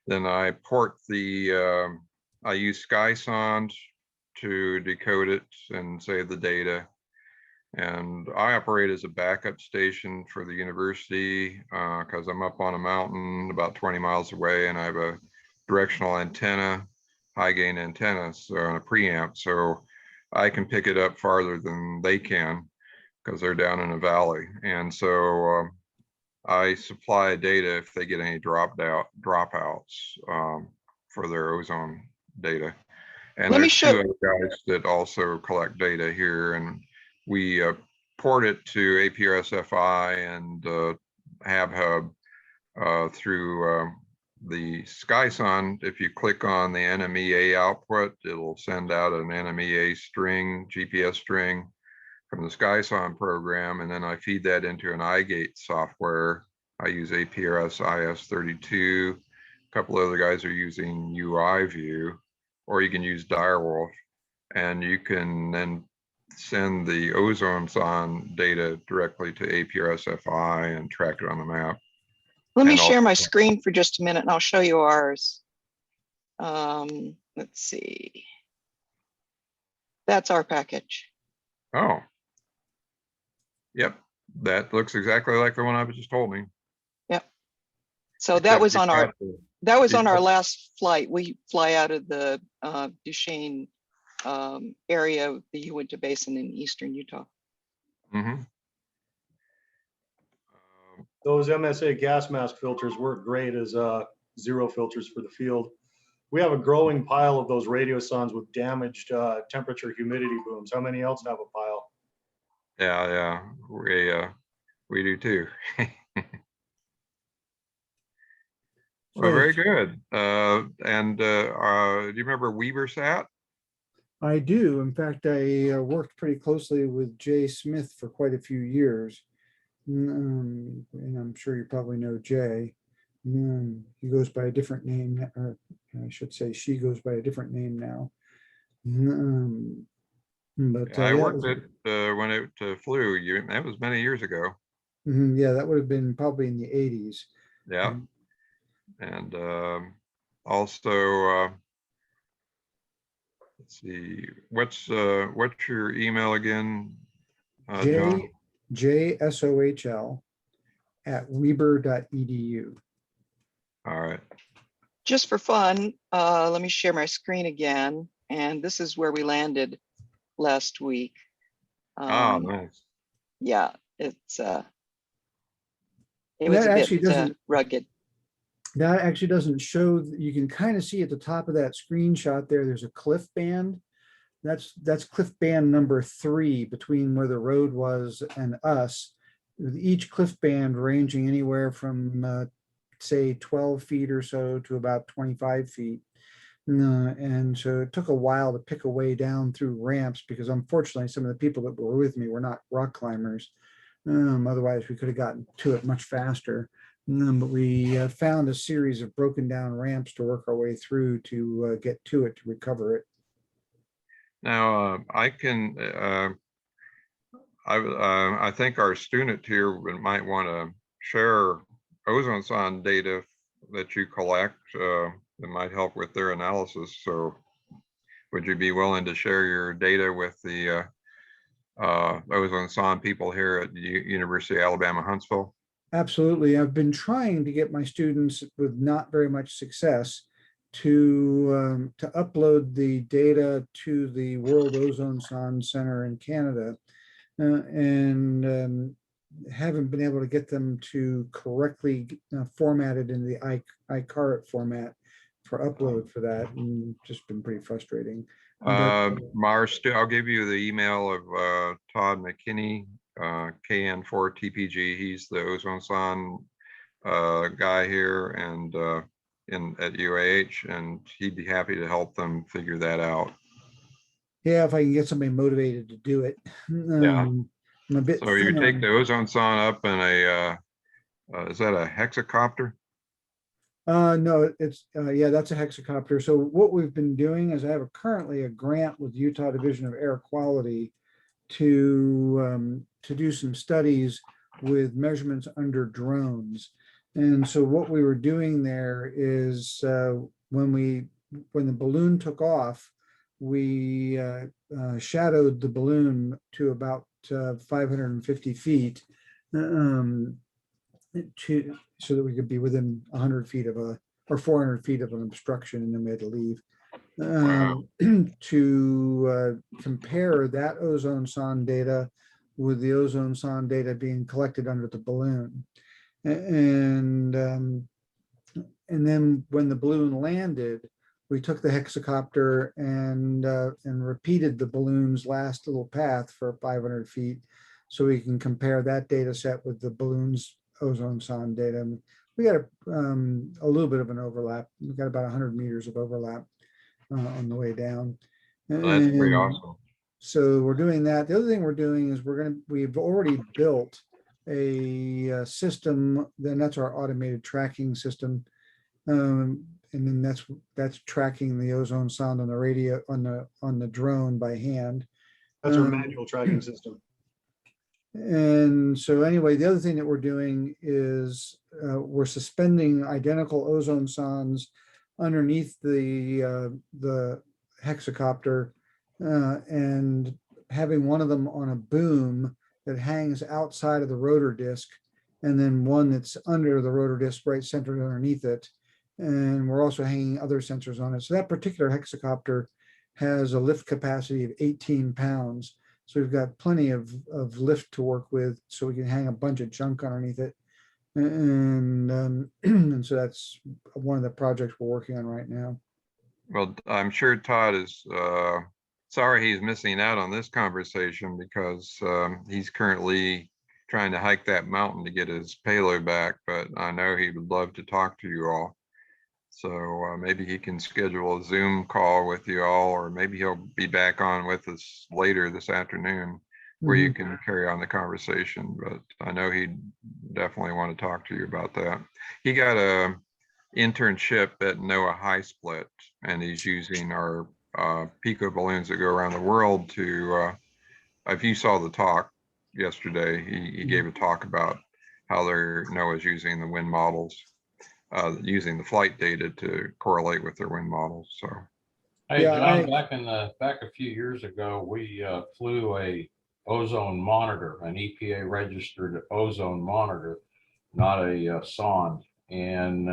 then I port the, I use SkySonde to decode it and save the data. And I operate as a backup station for the university because I'm up on a mountain about 20 miles away, and I have a directional antenna, high gain antenna, so on a preamp, so I can pick it up farther than they can because they're down in a valley. And so I supply data if they get any dropouts for their ozone data. And Let me there's show- 2 other guys that also collect data here, and we port it to APRS-FI and have hub through the SkySun. If you click on the NMEA output, it'll send out an NMEA string, GPS string from the SkySun program, and then I feed that into an iGate software. I use APRS IS32. A couple other guys are using UI view, or you can use Direwolf, and you can then send the ozone son data directly to APRS-FI and track it on the map. Let me And share my also- screen for just a minute and I'll show you ours. Let's see. That's our package. Oh. Yep, that looks exactly like the one I was just told me. Yep. So that Except was we've on our got the- on our we've- last flight. We fly out of the Duchesne area of the Uinta Basin in eastern Utah. Mhm. Those MSA gas mask filters work great as zero filters for the field. We have a growing pile of those radiosondes with damaged temperature humidity booms. How many else have a pile? Yeah, we do too. Well, very good. And do you remember Webersat? I do. In fact, I worked pretty closely with Jay Smith for quite a few years. And I'm sure you probably know Jay. He goes by a different name, or I should say she goes by a different name now. But I yeah, worked it when it flew. That was many years ago. yeah, that would have been probably in the 80s. Yeah. And also, let's see, what's your email again, John? JSOHL@weber.edu. All right. Just for fun, let me share my screen again. And this is where we landed last week. Nice. Yeah, it was That a actually bit doesn't rugged. That actually doesn't show. You can kind of see at the top of that screenshot there, there's a cliff band. That's cliff band number 3 between where the road was and us, with each cliff band ranging anywhere from say 12 feet or so to about 25 feet. And so it took a while to pick a way down through ramps because unfortunately some of the people that were with me were not rock climbers. Otherwise we could have gotten to it much faster. But we found a series of broken down ramps to work our way through to get to it, to recover it. Now, I can, I think our student here might want to share ozone sonde data that you collect that might help with their analysis. So would you be willing to share your data with the ozone sonde people here at the University of Alabama, Huntsville? Absolutely. I've been trying to get my students, with not very much success, to upload the data to the World Ozone Sonde Center in Canada, and haven't been able to get them to correctly format it in the iCarrot format for upload for that, and just been pretty frustrating. Mars, I'll give you the email of Todd McKinney, KN4TPG. He's the ozone sonde guy here and at UAH, and he'd be happy to help them figure that out. Yeah, if I can get somebody motivated to do it. I'm a bit So you thin take on- the ozone sonde up in a, is that a hexacopter? No, it's yeah, that's a hexacopter. So what we've been doing is I have currently a grant with Utah Division of Air Quality to do some studies with measurements under drones. And so what we were doing there is when the balloon took off, we shadowed the balloon to about 550 feet so that we could be within 100 feet of or 400 feet of an obstruction, and then we had to leave to compare that ozone sonde data with the ozone sonde data being collected under the balloon. And then when the balloon landed, we took the hexacopter and repeated the balloon's last little path for 500 feet, so we can compare that data set with the balloon's ozone sonde data. We got a little bit of an overlap. We got about 100 meters of overlap on the way down. Well, that's pretty And awesome. so we're doing that. The other thing we're doing is we've already built a system, then that's our automated tracking system. And then that's tracking the ozone sound on the radio, on the drone by hand. That's our manual tracking system. And so anyway, the other thing that we're doing is we're suspending identical ozone sondes underneath the hexacopter and having one of them on a boom that hangs outside of the rotor disc, and then one that's under the rotor disc right centered underneath it. And we're also hanging other sensors on it. So that particular hexacopter has a lift capacity of 18 pounds. So we've got plenty of lift to work with, so we can hang a bunch of junk underneath it. And so that's one of the projects we're working on right now. Well, I'm sure Todd is sorry he's missing out on this conversation because he's currently trying to hike that mountain to get his payload back, but I know he would love to talk to you all. So maybe he can schedule a Zoom call with you all, or maybe he'll be back on with us later this afternoon where you can carry on the conversation. But I know he'd definitely want to talk to you about that. He got a internship at NOAA High Split, and he's using our Pico balloons that go around the world to, if you saw the talk yesterday, he gave a talk about how NOAA's using the wind models, using the flight data to correlate with their wind models. So, hey, John, back a few years ago, we flew a ozone monitor, an EPA registered ozone monitor, not a sonde. And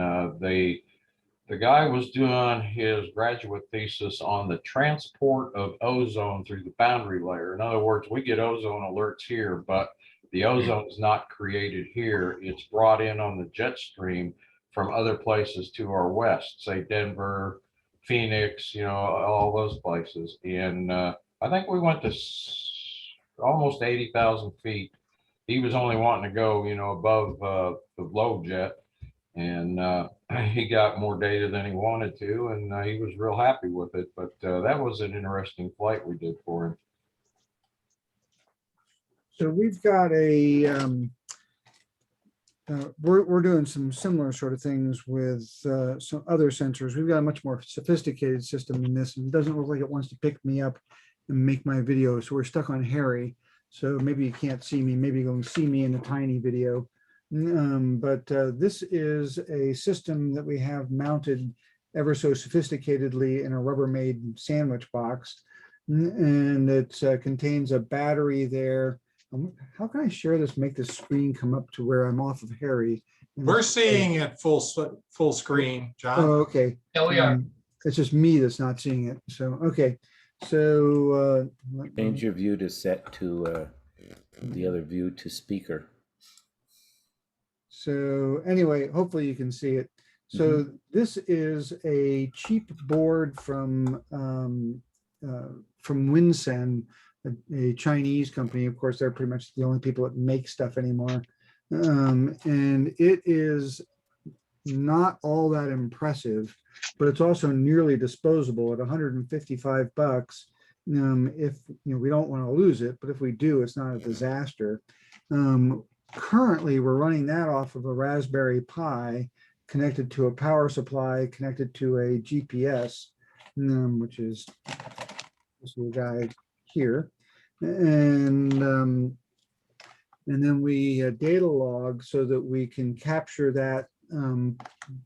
the guy was doing his graduate thesis on the transport of ozone through the boundary layer. In other words, we get ozone alerts here, but the ozone is not created here. It's brought in on the jet stream from other places to our west, say Denver, Phoenix, all those places. And I think we went to almost 80,000 feet. He was only wanting to go, above the low jet. And he got more data than he wanted to, and he was real happy with it. But that was an interesting flight we did for him. So we've got we're doing some similar sort of things with some other sensors. We've got a much more sophisticated system than this, and it doesn't look like it wants to pick me up and make my video. So we're stuck on Harry. So maybe you can't see me. Maybe you can see me in the tiny video. But this is a system that we have mounted ever so sophisticatedly in a Rubbermaid sandwich box. And it contains a battery there. How can I share this, make the screen come up to where I'm off of Harry? We're seeing it full screen, John. Oh, okay. Yeah, we are. It's just me that's not seeing it. So, okay. So change your view to set to the other view to speaker. So anyway, hopefully you can see it. So this is a cheap board from Winsen, a Chinese company. Of course, they're pretty much the only people that make stuff anymore. And it is not all that impressive, but it's also nearly disposable at 155 bucks. If we don't want to lose it, but if we do, it's not a disaster. Currently, we're running that off of a Raspberry Pi connected to a power supply, connected to a GPS, which is this little guy here. And then we data log so that we can capture that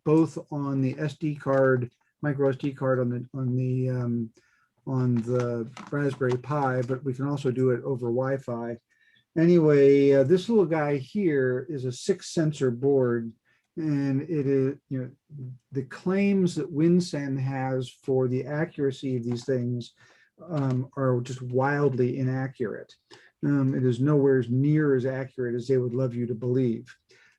both on the SD card, micro SD card on the Raspberry Pi, but we can also do it over Wi-Fi. Anyway, this little guy here is a 6-sensor board, and it is, the claims that Winsen has for the accuracy of these things are just wildly inaccurate. It is nowhere near as accurate as they would love you to believe.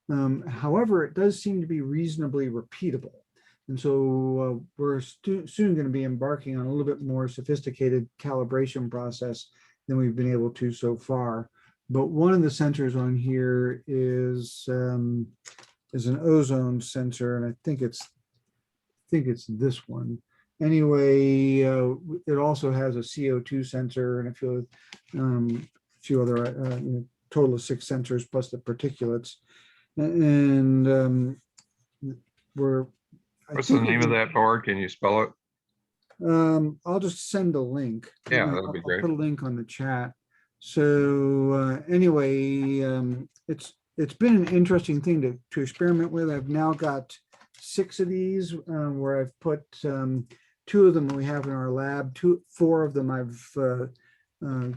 However, it does seem to be reasonably repeatable. And so we're soon going to be embarking on a little bit more sophisticated calibration process than we've been able to so far. But one of the sensors on here is an ozone sensor, and I think it's this one. Anyway, it also has a CO2 sensor and a few other, total of 6 sensors plus the particulates. And What's the name of that board? Can you spell it? I'll just send a link. Yeah, that'd be I'll great. put a link on the chat. So anyway, it's been an interesting thing to experiment with. I've now got 6 of these where I've put 2 of them we have in our lab. 4 of them I've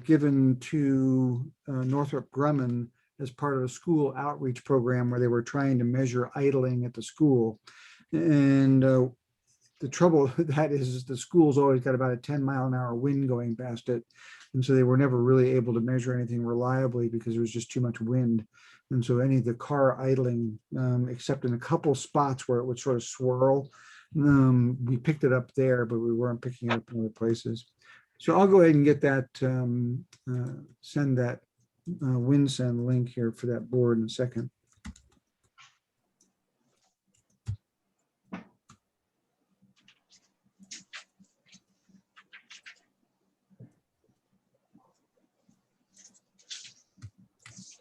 given to Northrop Grumman as part of a school outreach program where they were trying to measure idling at the school. And the trouble with that is the school's always got about a 10-mile-an-hour wind going past it. And so they were never really able to measure anything reliably because there was just too much wind. And so any of the car idling, except in a couple spots where it would sort of swirl, we picked it up there, but we weren't picking it up in other places. So I'll go ahead and get that, send that WinSend link here for that board in a second.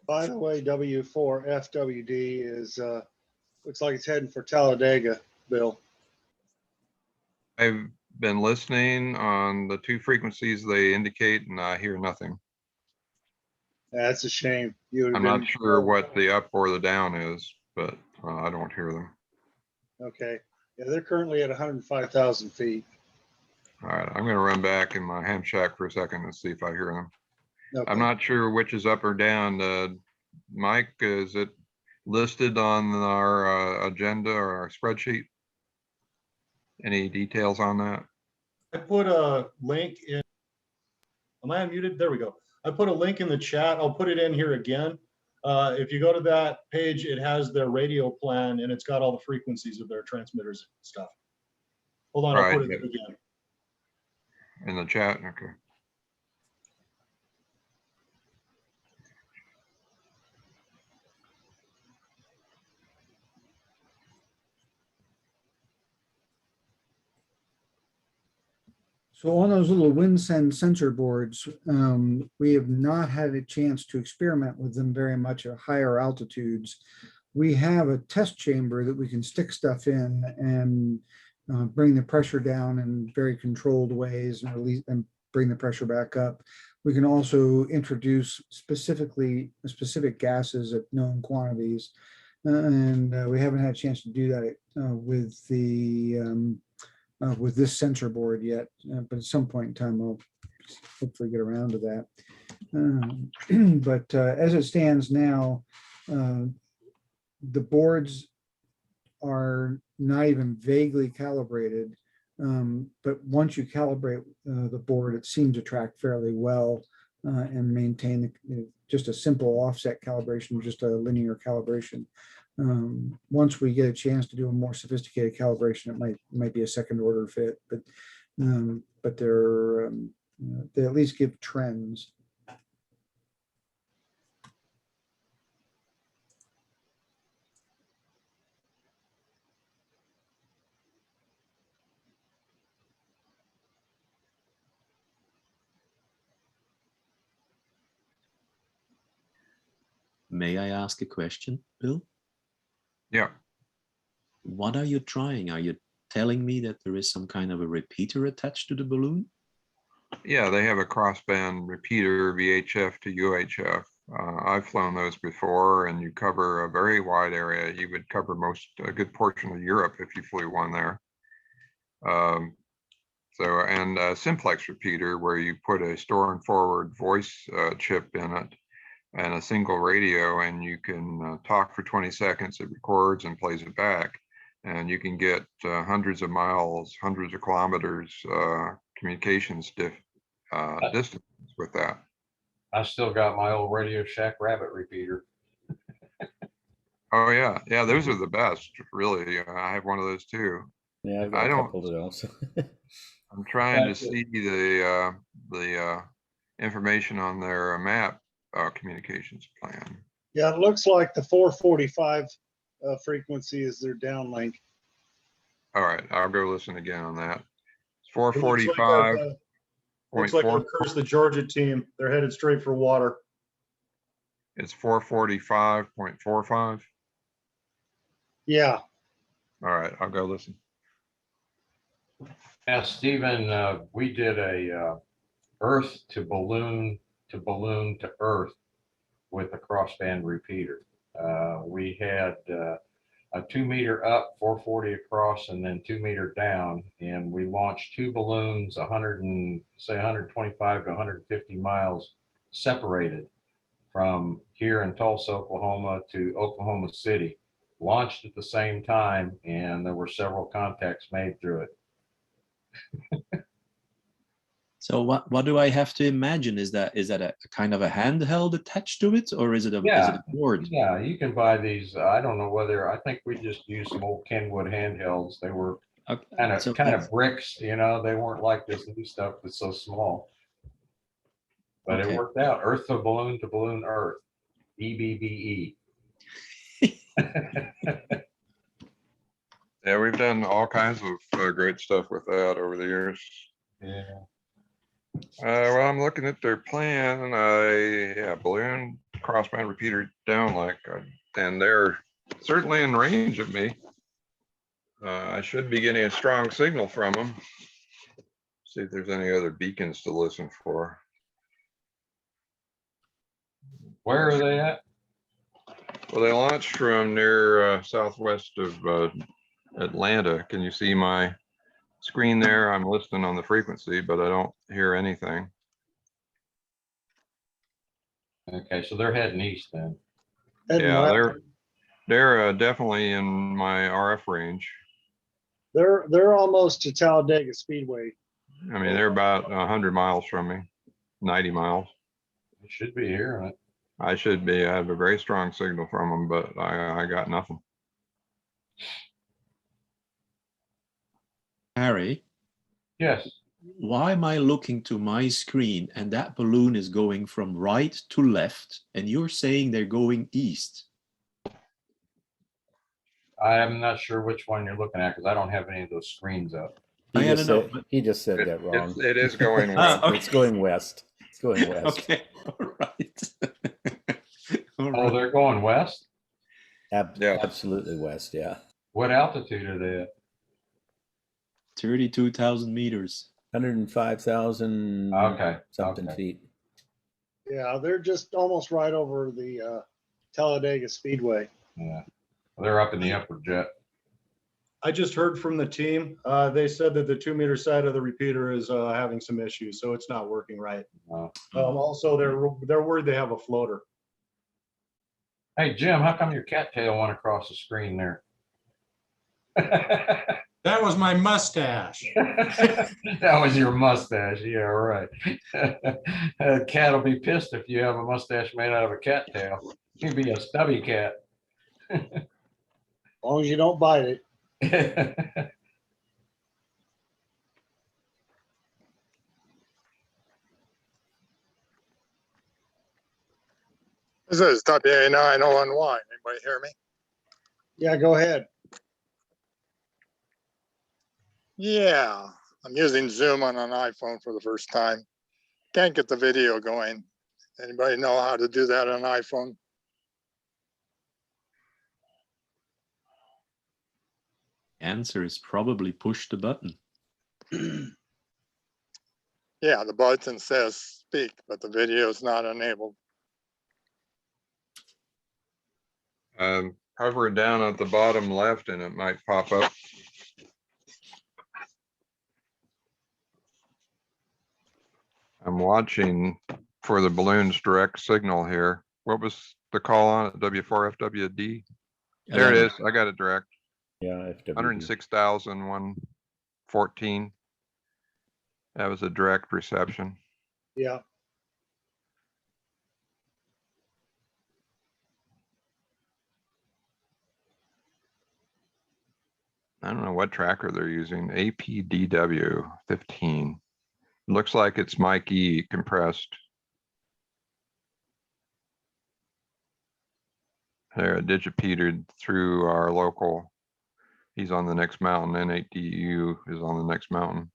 By the way, W4 FWD is looks like it's heading for Talladega, Bill. I've been listening on the 2 frequencies they indicate, and I hear nothing. That's a shame. I'm not sure what the up or the down is, but I don't hear them. Okay. Yeah, they're currently at 105,000 feet. All right, I'm going to run back in my ham shack for a second and see if I hear them. Okay. I'm not sure which is up or down. Mike, is it listed on our agenda or our spreadsheet? Any details on that? I put a link in. Am I unmuted? There we go. I put a link in the chat. I'll put it in here again. If you go to that page, it has their radio plan and it's got all the frequencies of their transmitters and stuff. Hold on, I'll put it in again. In the chat, okay. So on those little WinSend sensor boards, we have not had a chance to experiment with them very much at higher altitudes. We have a test chamber that we can stick stuff in and bring the pressure down in very controlled ways and release and bring the pressure back up. We can also introduce specific gases at known quantities. And we haven't had a chance to do that with this sensor board yet, but at some point in time, I'll hopefully get around to that. But as it stands now, the boards are not even vaguely calibrated, but once you calibrate the board, it seems to track fairly well and maintain just a simple offset calibration, just a linear calibration. Once we get a chance to do a more sophisticated calibration, it might be a second order fit, but they at least give trends. May I ask a question, Bill? Yeah. What are you trying? Are you telling me that there is some kind of a repeater attached to the balloon? Yeah, they have a crossband repeater, VHF to UHF. I've flown those before, and you cover a very wide area. You would cover a good portion of Europe if you flew one there. And a simplex repeater where you put a store and forward voice chip in it and a single radio, and you can talk for 20 seconds. It records and plays it back, and you can get hundreds of miles, hundreds of kilometers communications distance with that. I still got my old Radio Shack rabbit repeater. Oh yeah, those are the best, really. I have one of those too. Yeah, I've got I a don't, couple of those. I'm trying to That's it. see the information on their map communications plan. Yeah, it looks like the 445 frequency is their downlink. All right, I'll go listen again on that. It's It looks like I've, 445.4. looks like I've cursed the Georgia team. They're headed straight for water. It's 445.45. Yeah. All right, I'll go listen. Yeah, Stephen, we did a Earth to balloon to Earth with a crossband repeater. We had a 2 meter up, 440 across, and then 2 meter down, and we launched two balloons 125 to 150 miles separated from here in Tulsa, Oklahoma to Oklahoma City. Launched at the same time, and there were several contacts made through it. So what do I have to imagine? Is that a kind of a handheld attached to it, or is it a board? Yeah, you can buy these. I don't know whether, I think we just used some old Kenwood handhelds. They were kind of bricks, you know, they weren't like this new stuff that's so small. But it worked out. Earth to balloon Earth. EBBE. Yeah, we've done all kinds of great stuff with that over the years. Yeah. Well, I'm looking at their plan, and yeah, balloon crossband repeater downlink, and they're certainly in range of me. I should be getting a strong signal from them. See if there's any other beacons to listen for. Where are they at? Well, they launched from near southwest of Atlanta. Can you see my screen there? I'm listening on the frequency, but I don't hear anything. Okay, so they're heading east then. Yeah, they're definitely in my RF range. They're almost to Talladega Speedway. I mean, they're about 100 miles from me, 90 miles. You should be hearing it. I should be. I have a very strong signal from them, but I got nothing. Harry? Yes. Why am I looking to my screen and that balloon is going from right to left and you're saying they're going east? I'm not sure which one you're looking at because I don't have any of those screens up. He just said that wrong. It is going west. It's going west. It's going west. Okay, all right. Oh, they're going west? Absolutely west, yeah. What altitude are they at? 32,000 meters. 105,000 something feet. Yeah, they're just almost right over the Talladega Speedway. Yeah, they're up in the upper jet. I just heard from the team. They said that the 2 meter side of the repeater is having some issues, so it's not working right. Also, they're worried they have a floater. Hey, Jim, how come your cattail went across the screen there? That was my mustache. That was your mustache. Yeah, right. A cat will be pissed if you have a mustache made out of a cattail. You'd be a stubby cat. As long as you don't bite it. This is WA 901. Anybody hear me? Yeah, go ahead. Yeah, I'm using Zoom on an iPhone for the first time. Can't get the video going. Anybody know how to do that on an iPhone? Answer is probably push the button. Yeah, the button says speak, but the video is not enabled. Hover it down at the bottom left and it might pop up. I'm watching for the balloon's direct signal here. What was the call on it? W4FWD? There it is. I got it direct. Yeah, 106,114. That was a direct reception. Yeah. I don't know what tracker they're using. APDW 15. Looks like it's Mike E compressed. There, digipeated through our local. He's on the next mountain. N8DU is on the next mountain.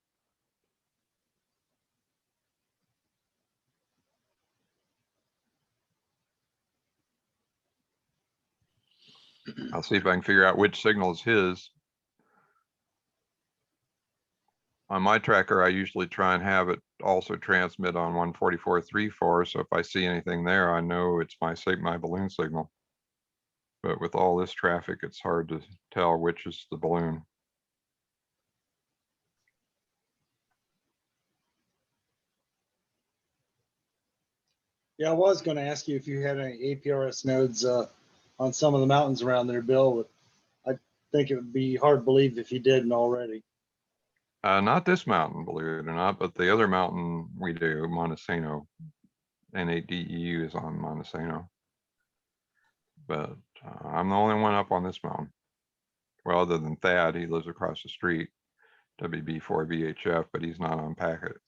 I'll see if I can figure out which signal is his. On my tracker, I usually try and have it also transmit on 144.34. So if I see anything there, I know it's my balloon signal. But with all this traffic, it's hard to tell which is the balloon. Yeah, I was going to ask you if you had any APRS nodes on some of the mountains around there, Bill. But I think it would be hard to believe if you didn't already. Not this mountain, believe it or not, but the other mountain we do, Montesano. N8DEU is on Montesano. But I'm the only one up on this mountain. Well, other than Thad, he lives across the street, WB4VHF, but he's not on packet.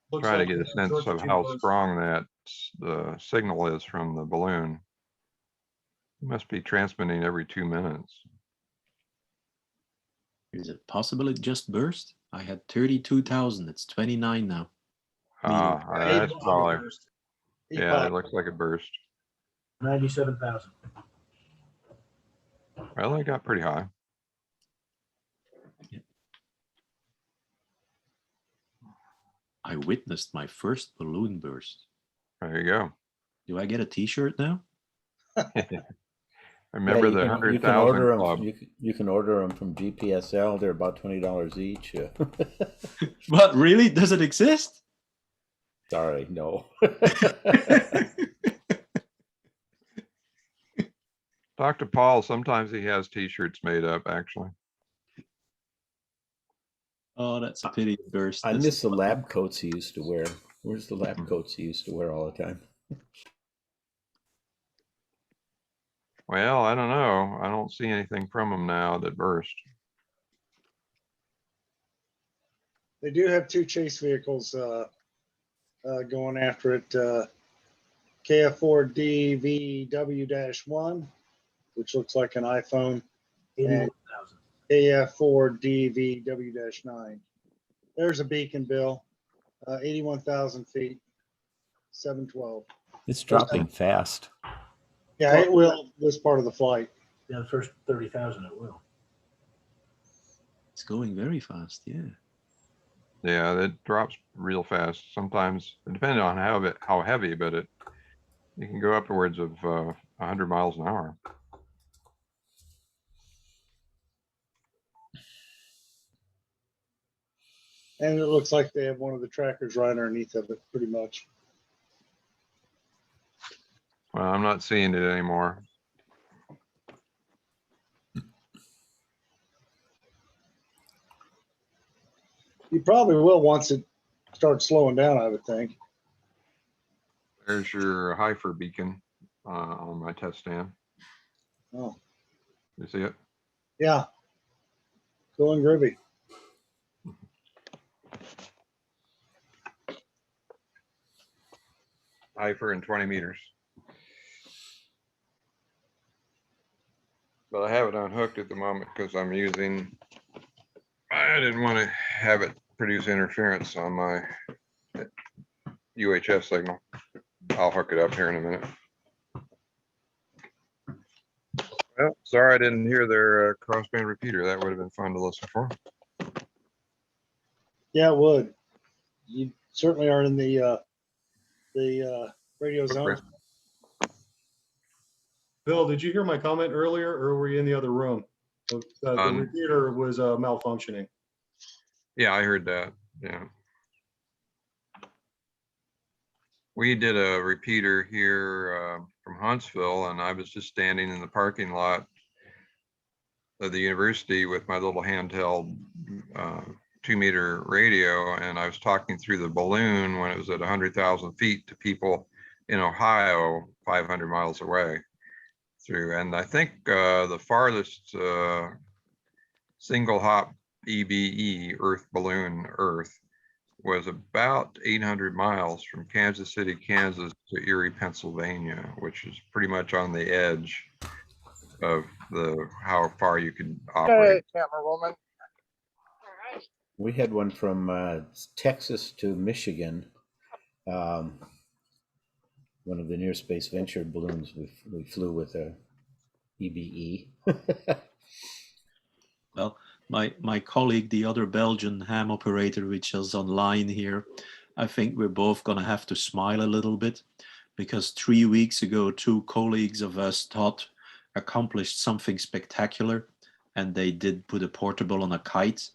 Looks Trying like to get a sense Georgia of team how was- strong that the signal is from the balloon. It must be transmitting every 2 minutes. Is it possible it just burst? I had 32,000. It's 29 now. That's probably, yeah, it looks like it burst. 97,000. Well, it got pretty high. I witnessed my first balloon burst. There you go. Do I get a t-shirt now? Remember you the can 100,000 order club. them. You can order them from GPSL. They're about $20 each. What, really? Does it exist? Sorry, no. Dr. Paul, sometimes he has t-shirts made up, actually. Oh, that's a pity it burst. I miss the lab coats he used to wear. Where's the lab coats he used to wear all the time? Well, I don't know. I don't see anything from him now that burst. They do have two chase vehicles going after it. KF4DVW-1, which looks like an iPhone, and 81,000. KF4DVW-9. There's a beacon, Bill. 81,000 feet, 712. It's dropping fast. Yeah, it will this part of the flight. Yeah, the first 30,000 it will. It's going very fast, yeah. Yeah, it drops real fast. Sometimes, depending on how heavy, but it can go upwards of 100 miles an hour. And it looks like they have one of the trackers right underneath of it, pretty much. Well, I'm not seeing it anymore. You probably will once it starts slowing down, I would think. There's your HIFER beacon on my test stand. Oh, You see it? yeah. Going groovy. HIFER in 20 meters. But I have it unhooked at the moment because I didn't want to have it produce interference on my UHF signal. I'll hook it up here in a minute. Well, sorry I didn't hear their crossband repeater. That would have been fun to listen for. Yeah, it would. You certainly are in the radio zone. Bill, did you hear my comment earlier, or were you in the other room? The repeater was malfunctioning. Yeah, I heard that. Yeah. We did a repeater here from Huntsville, and I was just standing in the parking lot of the university with my little handheld 2-meter radio, and I was talking through the balloon when it was at 100,000 feet to people in Ohio, 500 miles away. through. And I think the farthest single hop EBE, Earth Balloon Earth, was about 800 miles from Kansas City, Kansas to Erie, Pennsylvania, which is pretty much on the edge of how far you can operate. Hey, camera woman. We had one from Texas to Michigan. One of the Near Space Venture balloons we flew with a EBE. Well, my colleague, the other Belgian ham operator, which is online here, I think we're both going to have to smile a little bit, because 3 weeks ago, 2 colleagues of us accomplished something spectacular, and they did put a portable on a kite,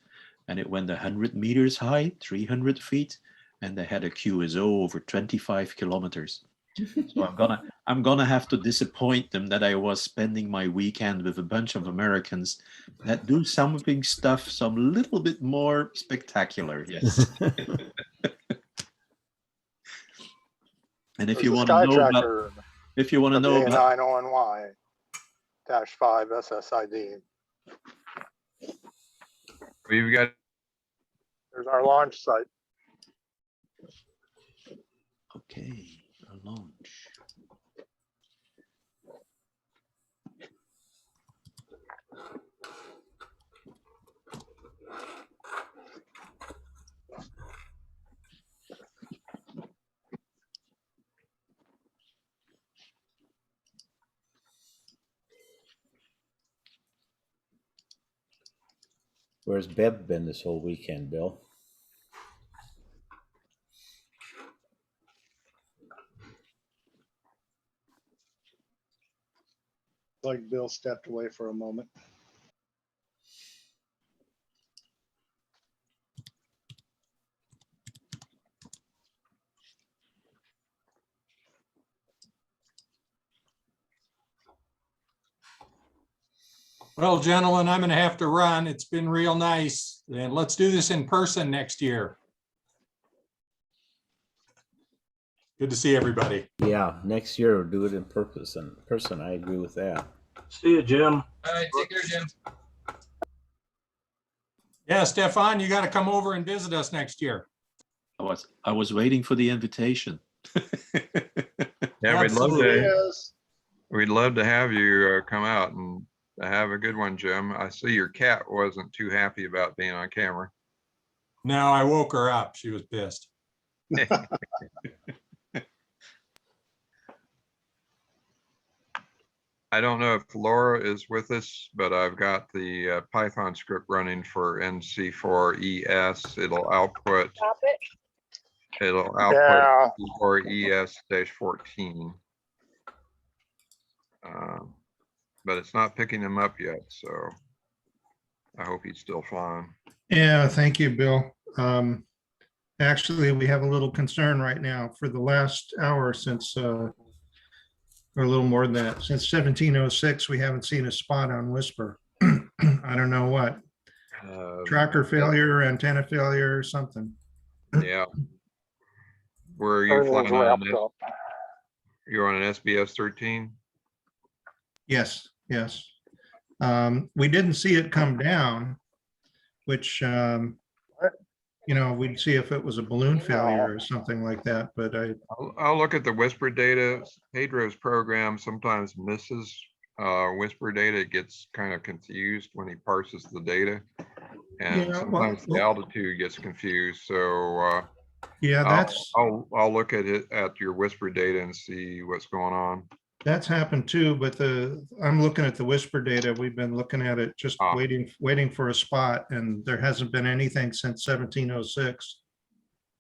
and it went 100 meters high, 300 feet, and they had a QSO over 25 kilometers. So I'm gonna have to disappoint them that I was spending my weekend with a bunch of Americans that do something some little bit more spectacular. Yes. And if you want to know about, WA9ONY -5 SSID. We've got. There's our launch site. Okay, a launch. Where's Beb been this whole weekend, Bill? Like Bill stepped away for a moment. Well, gentlemen, I'm going to have to run. It's been real nice. And let's do this in person next year. Good to see everybody. Yeah, next year we'll do it in person. I agree with that. See you, Jim. All right, take care, Jim. Yeah, Stefan, you got to come over and visit us next year. I was waiting for the invitation. Yeah, Absolutely. we'd love to have you come out and have a good one, Jim. I see your cat wasn't too happy about being on camera. No, I woke her up. She was pissed. I don't know if Laura is with us, but I've got the Python script running for NC4ES. It'll output NC4ES-14. But it's not picking him up yet, so I hope he's still flying. Yeah, thank you, Bill. Actually, we have a little concern right now. For the last hour since, or a little more than that, since 1706, we haven't seen a spot on Whisper. I don't know what. Tracker failure, antenna failure, or something. Yeah. Where are you flying on? You're on an SBS 13? Yes, yes. We didn't see it come down, which, you know, we'd see if it was a balloon failure or something like that, but I'll look at the Whisper data. Pedro's program sometimes misses Whisper data. It gets kind of confused when he parses the data. And sometimes the altitude gets confused. So yeah, I'll look at it at your Whisper data and see what's going on. that's happened too, but I'm looking at the Whisper data. We've been looking at it, just waiting for a spot, and there hasn't been anything since 1706.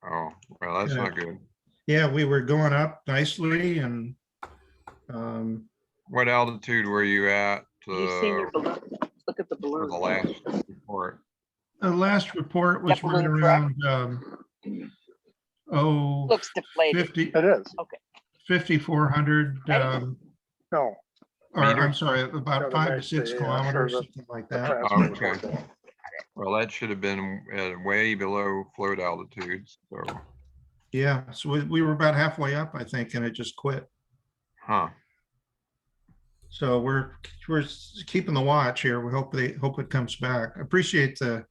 Oh, well, that's not good. Yeah, we were going up nicely, and what altitude were you at? You've seen your balloon. Look at the balloon. For the last report. the last report was right around Looks deflated. 50. It is. Okay. 5,400. No. Or I'm sorry, about 5 to 6 kilometers, something like that. Okay. Well, that should have been way below float altitudes. So. Yeah, so we were about halfway up, I think, and it just quit. Huh. So we're keeping the watch here. We hope it comes back. I appreciate the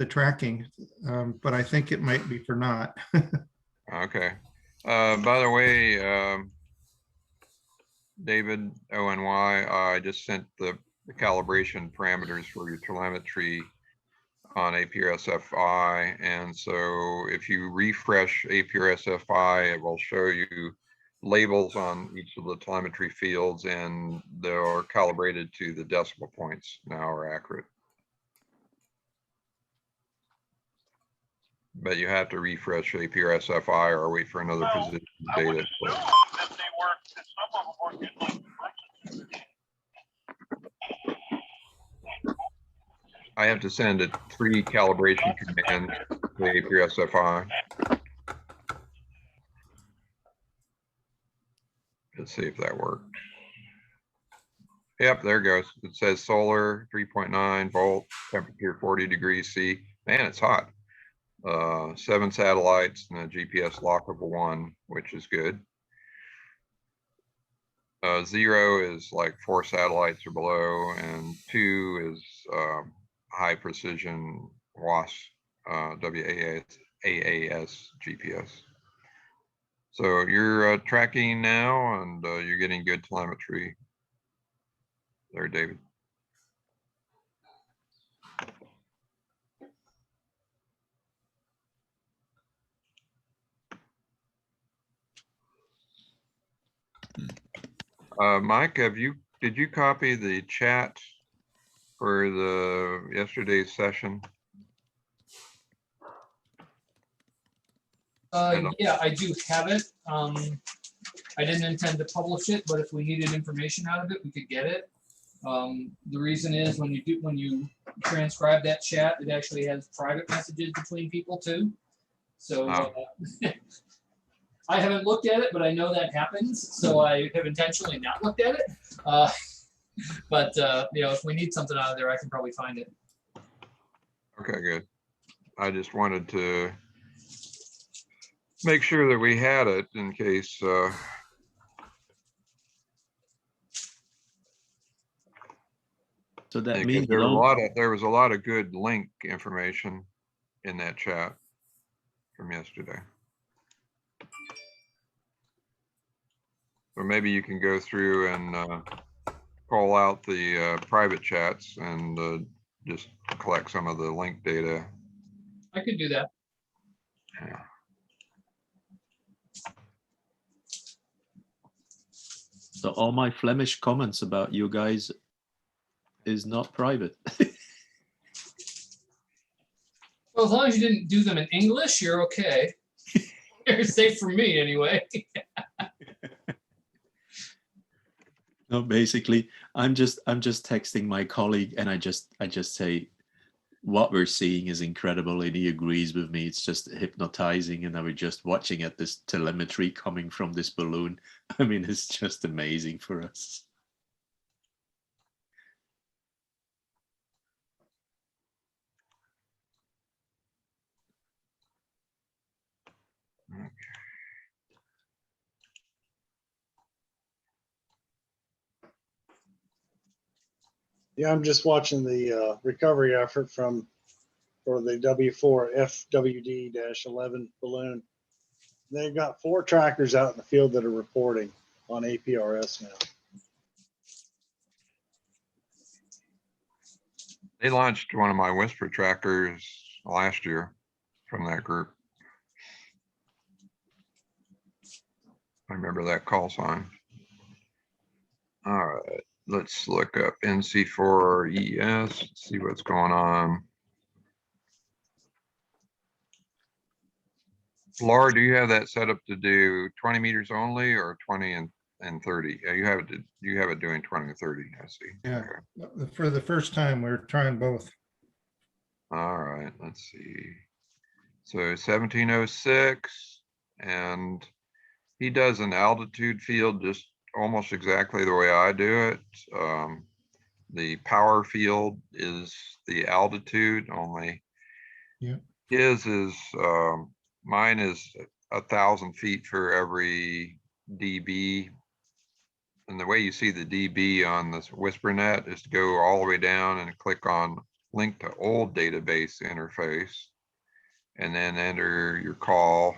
tracking, but I think it might be for naught. Okay. By the way, David ONY, I just sent the calibration parameters for your telemetry on APRSFI. And so if you refresh APRSFI, it will show you labels on each of the telemetry fields, and they're calibrated to the decimal points now are accurate. But you have to refresh APRSFI or wait for another position data. I have to send a 3 calibration command to APRSFI. Let's see if that worked. Yep, there it goes. It says solar 3.9 volt, temperature 40 degrees C. Man, it's hot. 7 satellites and a GPS lock of 1, which is good. 0 is like 4 satellites or below, and 2 is high precision WAS, AAS GPS. So you're tracking now, and you're getting good telemetry there, David. Mike, did you copy the chat for the yesterday's session? Yeah, I do have it. I didn't intend to publish it, but if we needed information out of it, we could get it. The reason is when you transcribe that chat, it actually has private messages between people too. So I haven't looked at it, but I know that happens. So I have intentionally not looked at it. But if we need something out of there, I can probably find it. Okay, good. I just wanted to make sure that we had it in case. So that means there was a lot of good link information in that chat from yesterday. So maybe you can go through and call out the private chats and just collect some of the link data. I could do that. Yeah. So all my Flemish comments about you guys is not private. Well, as long as you didn't do them in English, you're okay. You're safe for me anyway. No, basically, I'm just texting my colleague, and I just say, what we're seeing is incredible, and he agrees with me. It's just hypnotizing, and we're just watching at this telemetry coming from this balloon. I mean, it's just amazing for us. Okay. Yeah, I'm just watching the recovery effort for the W4 FWD-11 balloon. They've got 4 trackers out in the field that are reporting on APRS now. They launched one of my Whisper trackers last year from that group. I remember that call sign. All right, let's look up NC4ES, see what's going on. Laura, do you have that set up to do 20 meters only or 20 and 30? Yeah, you have it doing 20 and 30, I see. Yeah, Okay. for the first time, we're trying both. All right, let's see. So 1706, and he does an altitude field just almost exactly the way I do it. The power field is the altitude only. Yeah. His is mine is 1,000 feet for every dB, And the way you see the DB on this WhisperNet is to go all the way down and click on link to old database interface, and then enter your call.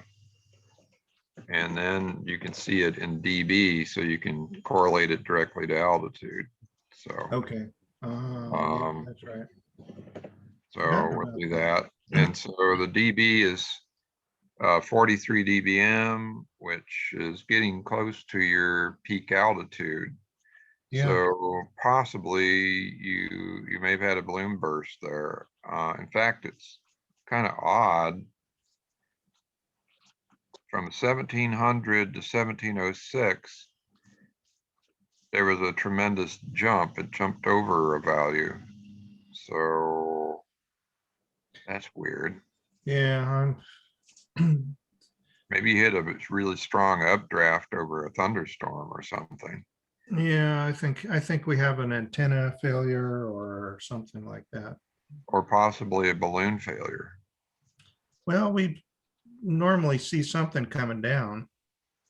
And then you can see it in DB, so you can correlate it directly to altitude. So, Okay. Yeah, that's right. so Forgotten we'll about do that. that. And so the DB is 43 dBm, which is getting close to your peak altitude. Yeah. So possibly you may have had a balloon burst there. In fact, it's kind of odd. From 1700 to 1706, there was a tremendous jump. It jumped over a value. So that's weird. Yeah. Maybe you hit a really strong updraft over a thunderstorm or something. Yeah, I think we have an antenna failure or something like that. Or possibly a balloon failure. Well, we normally see something coming down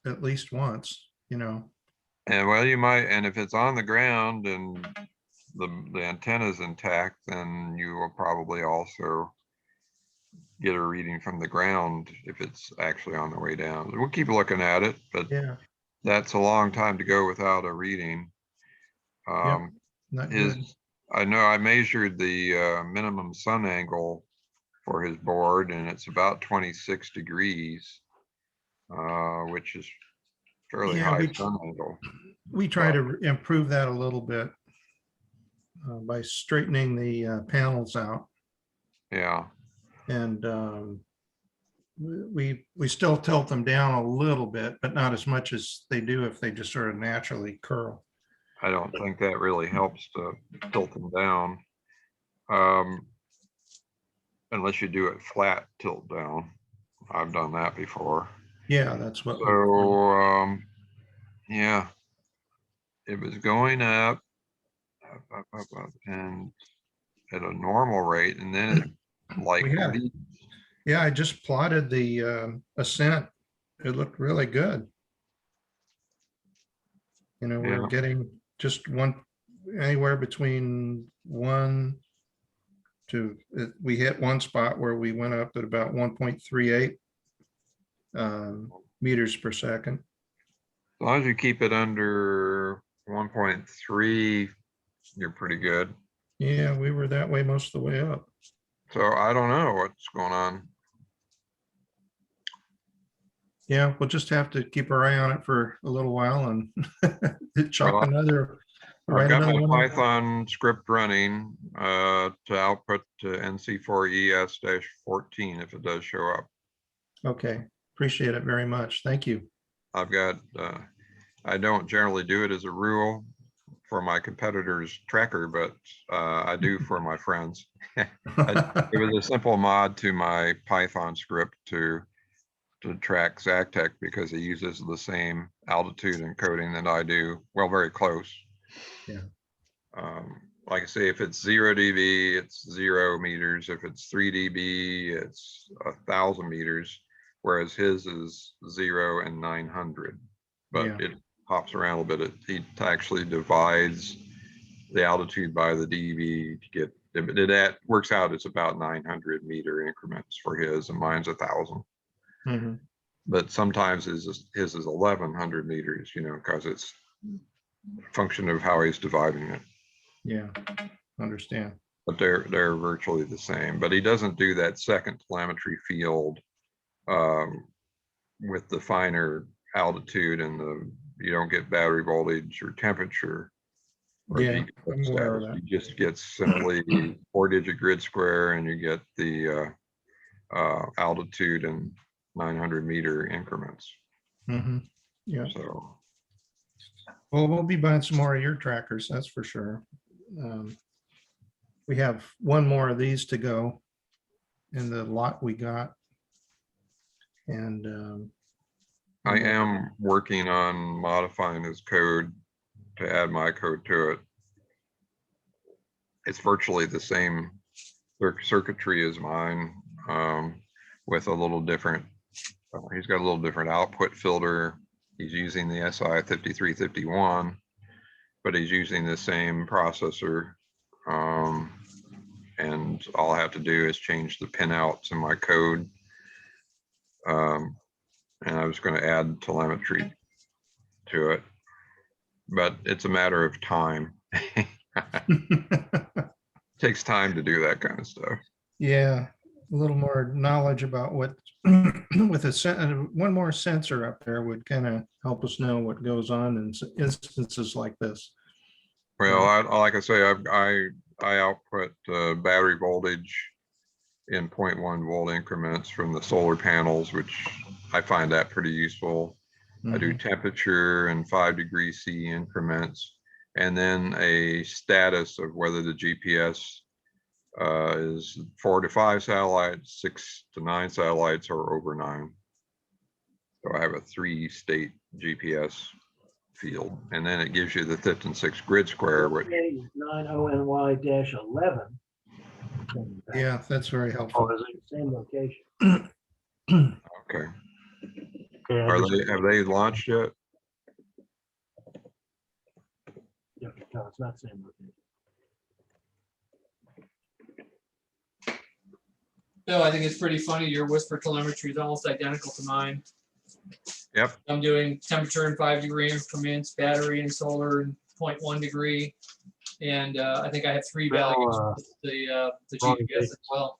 at least once, you know. And well, you might, and if it's on the ground and the antenna is intact, then you will probably also get a reading from the ground if it's actually on the way down. We'll keep looking at it, but Yeah. that's a long time to go without a reading. Yep. Not good. I know I measured the minimum sun angle for his board, and it's about 26 degrees, which is fairly Yeah, high sun angle. we try to improve that a little bit by straightening the panels out. Yeah. And we still tilt them down a little bit, but not as much as they do if they just sort of naturally curl. I don't think that really helps to tilt them down. Unless you do it flat tilt down. I've done that before. Yeah, that's what. So, yeah, it was going up, and at a normal rate, and then it like Yeah, I just plotted the ascent. It looked really good. You know, we're getting just anywhere between 1 to, we hit one spot where we went up at about 1.38 meters per second. As long as you keep it under 1.3, you're pretty good. Yeah, we were that way most of the way up. So I don't know what's going on. Yeah, we'll just have to keep our eye on it for a little while and chop another. I've got my Python script running to output to NC4ES-14 if it does show up. Okay, appreciate it very much. Thank you. I've got, I don't generally do it as a rule for my competitors' tracker, but I do for my friends. It was a simple mod to my Python script to track Zactec because it uses the same altitude encoding that I do. Well, very close. Yeah. Like I say, if it's 0 dB, it's 0 meters. If it's 3 dB, it's 1,000 meters, whereas his is 0 and 900. But it hops around a little bit. He actually divides the altitude by the dB to get it. Works out. It's about 900 meter increments for his, and mine's 1,000. Mm-hmm. But sometimes his is 1,100 meters, you know, because it's a function of how he's dividing it. Yeah, understand. But they're virtually the same. But he doesn't do that second telemetry field with the finer altitude, and you don't get battery voltage or temperature or GPS status. You just get simply 4-digit grid square, and you get the altitude and 900 meter increments. Mm-hmm. Yeah. So, well, we'll be buying some more of your trackers, that's for sure. We have one more of these to go in the lot we got. And I am working on modifying his code to add my code to it. It's virtually the same circuitry as mine, with a little different. He's got a little different output filter. He's using the SI 5351, but he's using the same processor. And all I have to do is change the pinouts in my code. And I was going to add telemetry to it, but it's a matter of time. Takes time to do that kind of stuff. Yeah, a little more knowledge about what with one more sensor up there would kind of help us know what goes on in instances like this. Well, like I say, I output battery voltage in 0.1 volt increments from the solar panels, which I find that pretty useful. I do temperature in 5° C increments, and then a status of whether the GPS is 4 to 5 satellites, 6 to 9 satellites, or over 9. So I have a 3-state GPS field, and then it gives you the 5th and 6th grid square, which 9ONY-11. Yeah, that's very helpful. Oh, is it the same location? okay. Okay, Have they launched yet? Yeah, no, it's not the same location. No, I think it's pretty funny. Your whisper telemetry is almost identical to mine. Yep. I'm doing temperature in 5° increments, battery and solar in 0.1 degree. And I think I have 3 values with the GPS as well.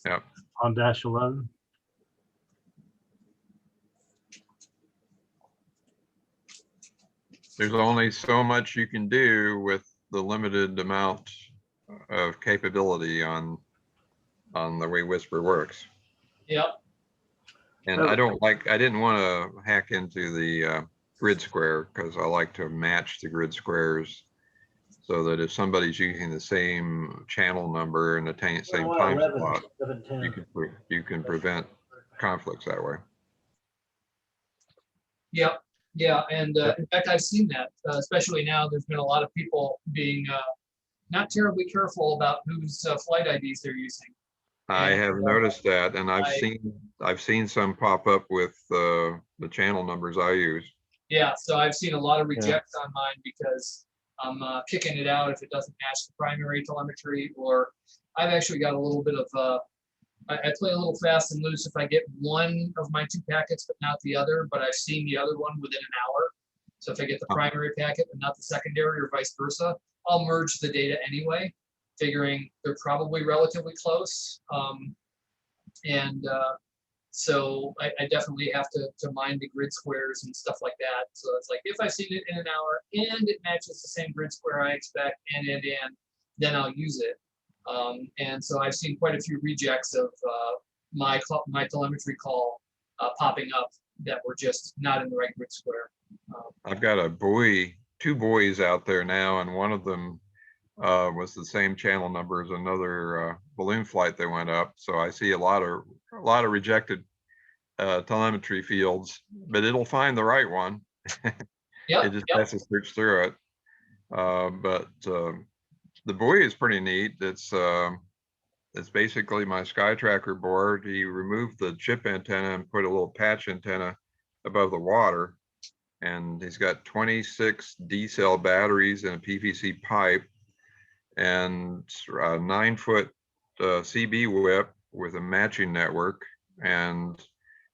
Yep. On -11. There's only so much you can do with the limited amount of capability on the way Whisper works. Yep. And I didn't want to hack into the grid square, because I like to match the grid squares so that if somebody's using the same channel number and the same time slot, you can prevent conflicts that way. Yep. Yeah. And in fact, I've seen that, especially now there's been a lot of people being not terribly careful about whose flight IDs they're using. I have noticed that, and I've seen some pop up with the channel numbers I use. Yeah, so I've seen a lot of rejects on mine because I'm kicking it out if it doesn't match the primary telemetry, or I've actually got a little bit of I play a little fast and loose if I get one of my 2 packets but not the other, but I've seen the other one within an hour. So if I get the primary packet but not the secondary, or vice versa, I'll merge the data anyway, figuring they're probably relatively close. So I definitely have to mind the grid squares and stuff like that. So it's like, if I've seen it in an hour and it matches the same grid square I expect, and then I'll use it. And so I've seen quite a few rejects of my telemetry call popping up that were just not in the right grid square. I've got a buoy, 2 buoys out there now, and one of them was the same channel number as another balloon flight that went up. So I see a lot of rejected telemetry fields, but it'll find the right one. It just has to search through it. But the buoy is pretty neat. It's basically my Sky Tracker board. He removed the chip antenna and put a little patch antenna above the water. And he's got 26 D-cell batteries and a PVC pipe, and a 9-foot CB whip with a matching network, and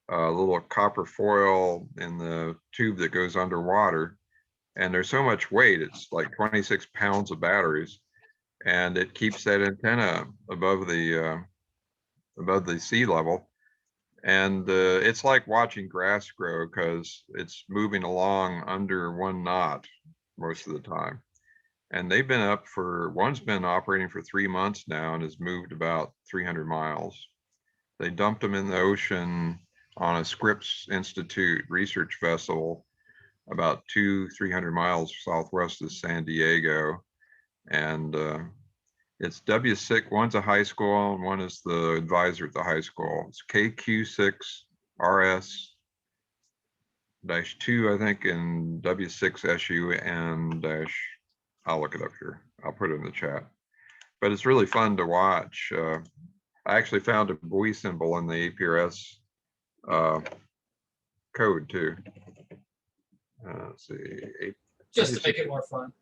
a little copper foil in the tube that goes underwater. And there's so much weight, it's like 26 pounds of batteries, and it keeps that antenna above the sea level. And it's like watching grass grow, because it's moving along under 1 knot most of the time. And they've been up one's been operating for 3 months now and has moved about 300 miles. They dumped them in the ocean on a Scripps Institute research vessel about 200-300 miles southwest of San Diego. And it's W6, one's a high school and one is the advisor at the high school. It's KQ6RS-2, I think, and W6SUN- I'll look it up here. I'll put it in the chat. But it's really fun to watch. I actually found a buoy symbol in the APRS code too. Let's see, Just to make it more fun.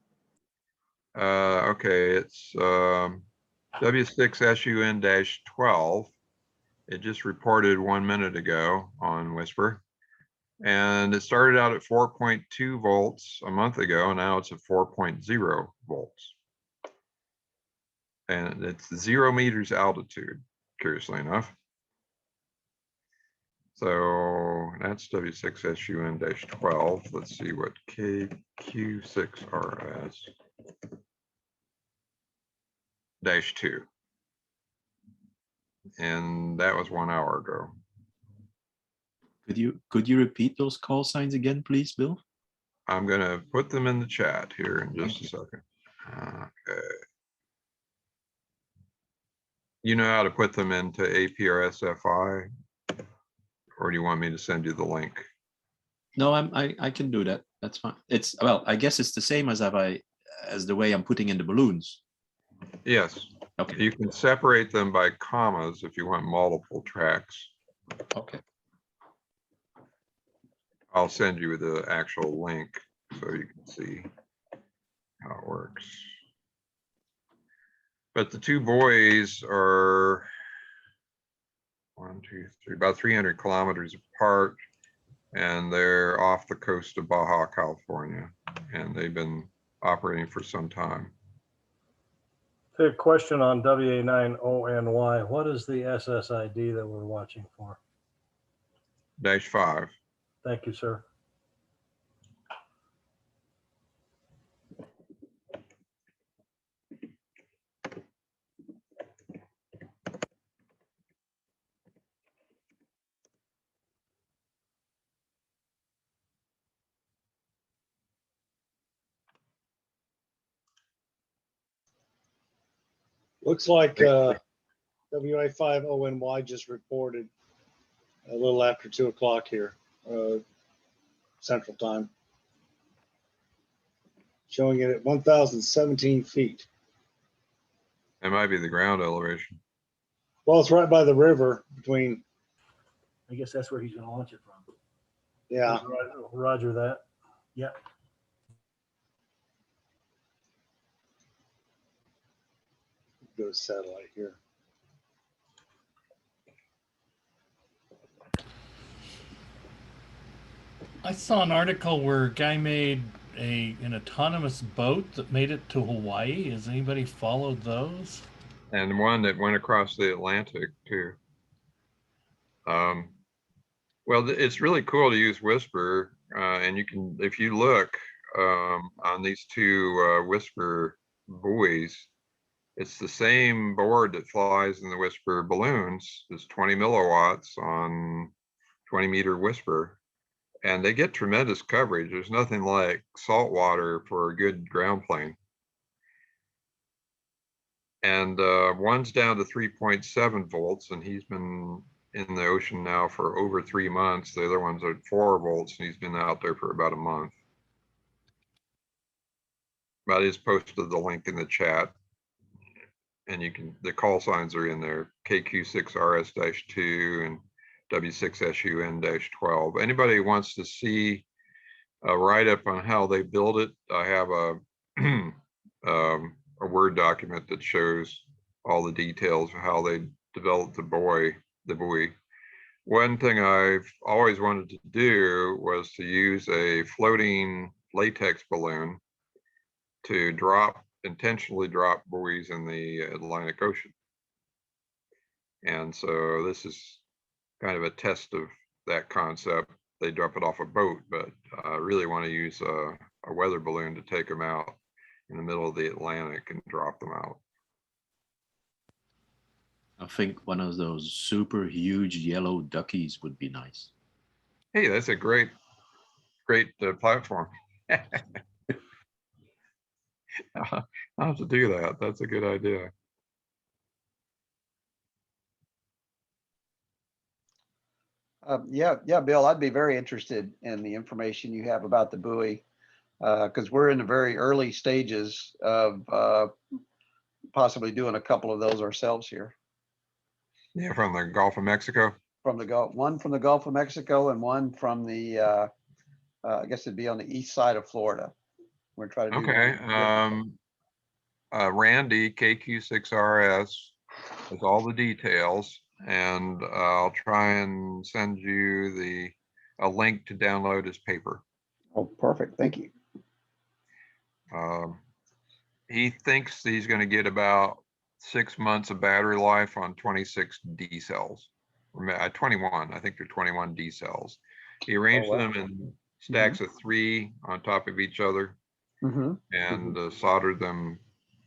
Okay, it's W6SUN-12. It just reported 1 minute ago on Whisper. And it started out at 4.2 volts a month ago, and now it's at 4.0 volts. And it's 0 meters altitude, curiously enough. So that's W6SUN-12. Let's see what KQ6RS-2. And that was 1 hour ago. Could you repeat those call signs again, please, Bill? I'm gonna put them in the chat here in just a second. Okay. You know how to put them into APRSFI? Or do you want me to send you the link? No, I can do that. That's fine. It's, well, I guess it's the same as as the way I'm putting in the balloons. Yes. Okay. You can separate them by commas if you want multiple tracks. Okay. I'll send you the actual link so you can see how it works. But the two buoys are 1, 2, 3, about 300 kilometers apart, and they're off the coast of Baja, California, and they've been operating for some time. A question on WA9ONY. What is the SSID that we're watching for? -5. Thank you, sir. Looks like WA5ONY just reported a little after 2 o'clock here, Central Time, showing it at 1,017 feet. It might be the ground elevation. Well, it's right by the river between. I guess that's where he's gonna launch it from. Yeah. Roger that. Yeah. Go to satellite here. I saw an article where a guy made an autonomous boat that made it to Hawaii. Has anybody followed those? And one that went across the Atlantic too. Well, it's really cool to use Whisper, and you can, if you look on these two Whisper buoys, it's the same board that flies in the Whisper balloons. It's 20 milliwatts on 20-meter Whisper, and they get tremendous coverage. There's nothing like salt water for a good ground plane. And one's down to 3.7 volts, and he's been in the ocean now for over 3 months. The other one's at 4 volts, and he's been out there for about a month. But I just posted the link in the chat, and you can, the call signs are in there, KQ6RS-2 and W6SUN-12. Anybody who wants to see a write-up on how they build it, I have a Word document that shows all the details of how they developed the buoy. One thing I've always wanted to do was to use a floating latex balloon to intentionally drop buoys in the Atlantic Ocean. And so this is kind of a test of that concept. They drop it off a boat, but I really want to use a weather balloon to take them out in the middle of the Atlantic and drop them out. I think one of those super huge yellow duckies would be nice. Hey, that's a great platform. I'll have to do that. That's a good idea. Yeah, Bill, I'd be very interested in the information you have about the buoy, because we're in the very early stages of possibly doing a couple of those ourselves here. Yeah, from the Gulf of Mexico. From the Gulf, one from the Gulf of Mexico and one from the, I guess it'd be on the east side of Florida. We're trying to do. Okay. Randy, KQ6RS, has all the details, and I'll try and send you a link to download his paper. Oh, perfect. Thank you. He thinks he's going to get about 6 months of battery life on 26 D cells. 21, I think they're 21 D cells. He arranged wow. them in stacks of 3 on top of each other and soldered them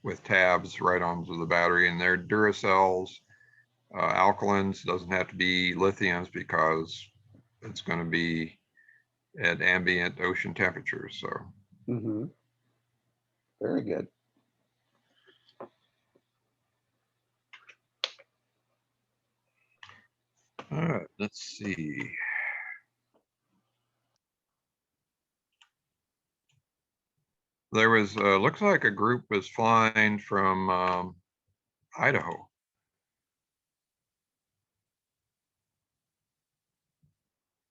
with tabs right onto the battery. And they're Duracells, alkalines, doesn't have to be lithiums because it's going to be at ambient ocean temperatures. So. Very good. All right, let's see. There was, looks like a group was flying from Idaho.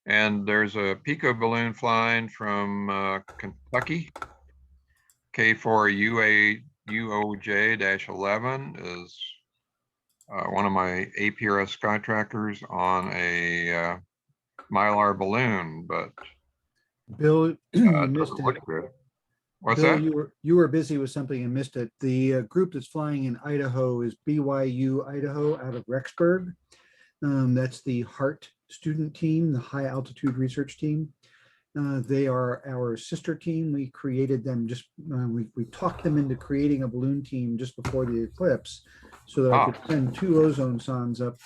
And there's a Pico balloon flying from Kentucky. K4UOJ-11 is one of my APRS sky trackers on a Mylar balloon, but Bill, you missed doesn't it. look good. What's Bill, that? you were busy with something and missed it. The group that's flying in Idaho is BYU Idaho out of Rexburg. That's the HART student team, the high altitude research team. They are our sister team. We created them we talked them into creating a balloon team just before the eclipse so that I could send 2 ozone sondes up.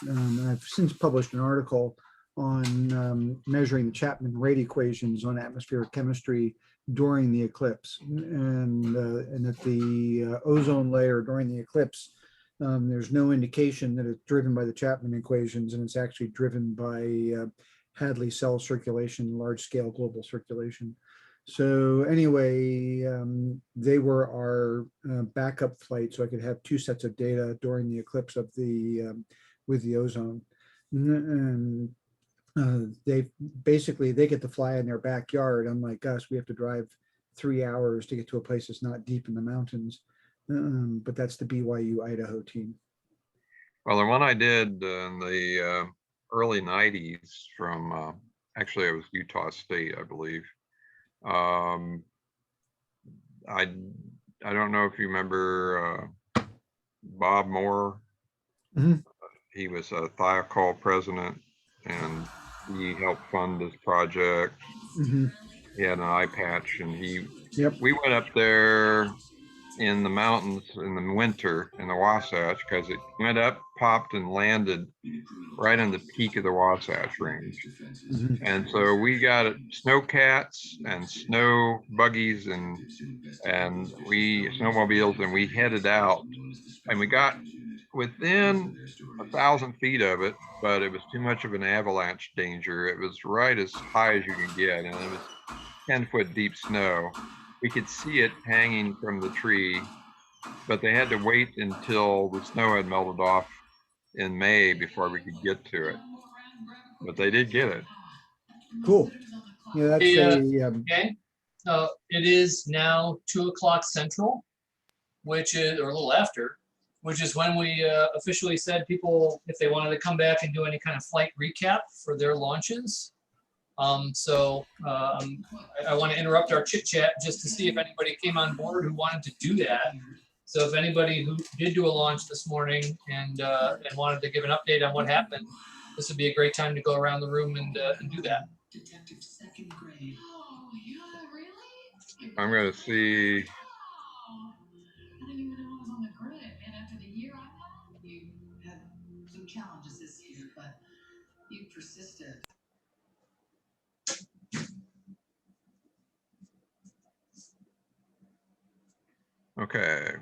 I've since published an article on measuring the Chapman rate equations on atmospheric chemistry during the eclipse, and that the ozone layer during the eclipse, there's no indication that it's driven by the Chapman equations, and it's actually driven by Hadley cell circulation, large scale global circulation. So anyway, they were our backup flight, so I could have 2 sets of data during the eclipse of with the ozone. And they get to fly in their backyard. Unlike us, we have to drive 3 hours to get to a place that's not deep in the mountains. But that's the BYU Idaho team. Well, the one I did in the early 90s from, actually it was Utah State, I believe. I don't know if you remember Bob Moore. He was a Thiokol president, and he helped fund this project. He had an eye patch, and we went up there in the mountains in the winter in the Wasatch because it went up, popped, and landed right on the peak of the Wasatch Range. And so we got snowcats and snow buggies and snowmobiles, and we headed out, and we got within 1,000 feet of it, but it was too much of an avalanche danger. It was right as high as you can get, and it was 10-foot deep snow. We could see it hanging from the tree, but they had to wait until the snow had melted off in May before we could get to it. But they did get it. Cool. Yeah, that's okay. It is now 2:00 Central, which is, or a little after, which is when we officially said people, if they wanted to come back and do any kind of flight recap for their launches. I want to interrupt our chit chat just to see if anybody came on board who wanted to do that. So if anybody who did do a launch this morning and wanted to give an update on what happened, this would be a great time to go around the room and do that. I'm going to see. I didn't even know I was on the grid, man. After the year I had, you had some challenges this year, but you persisted. Okay.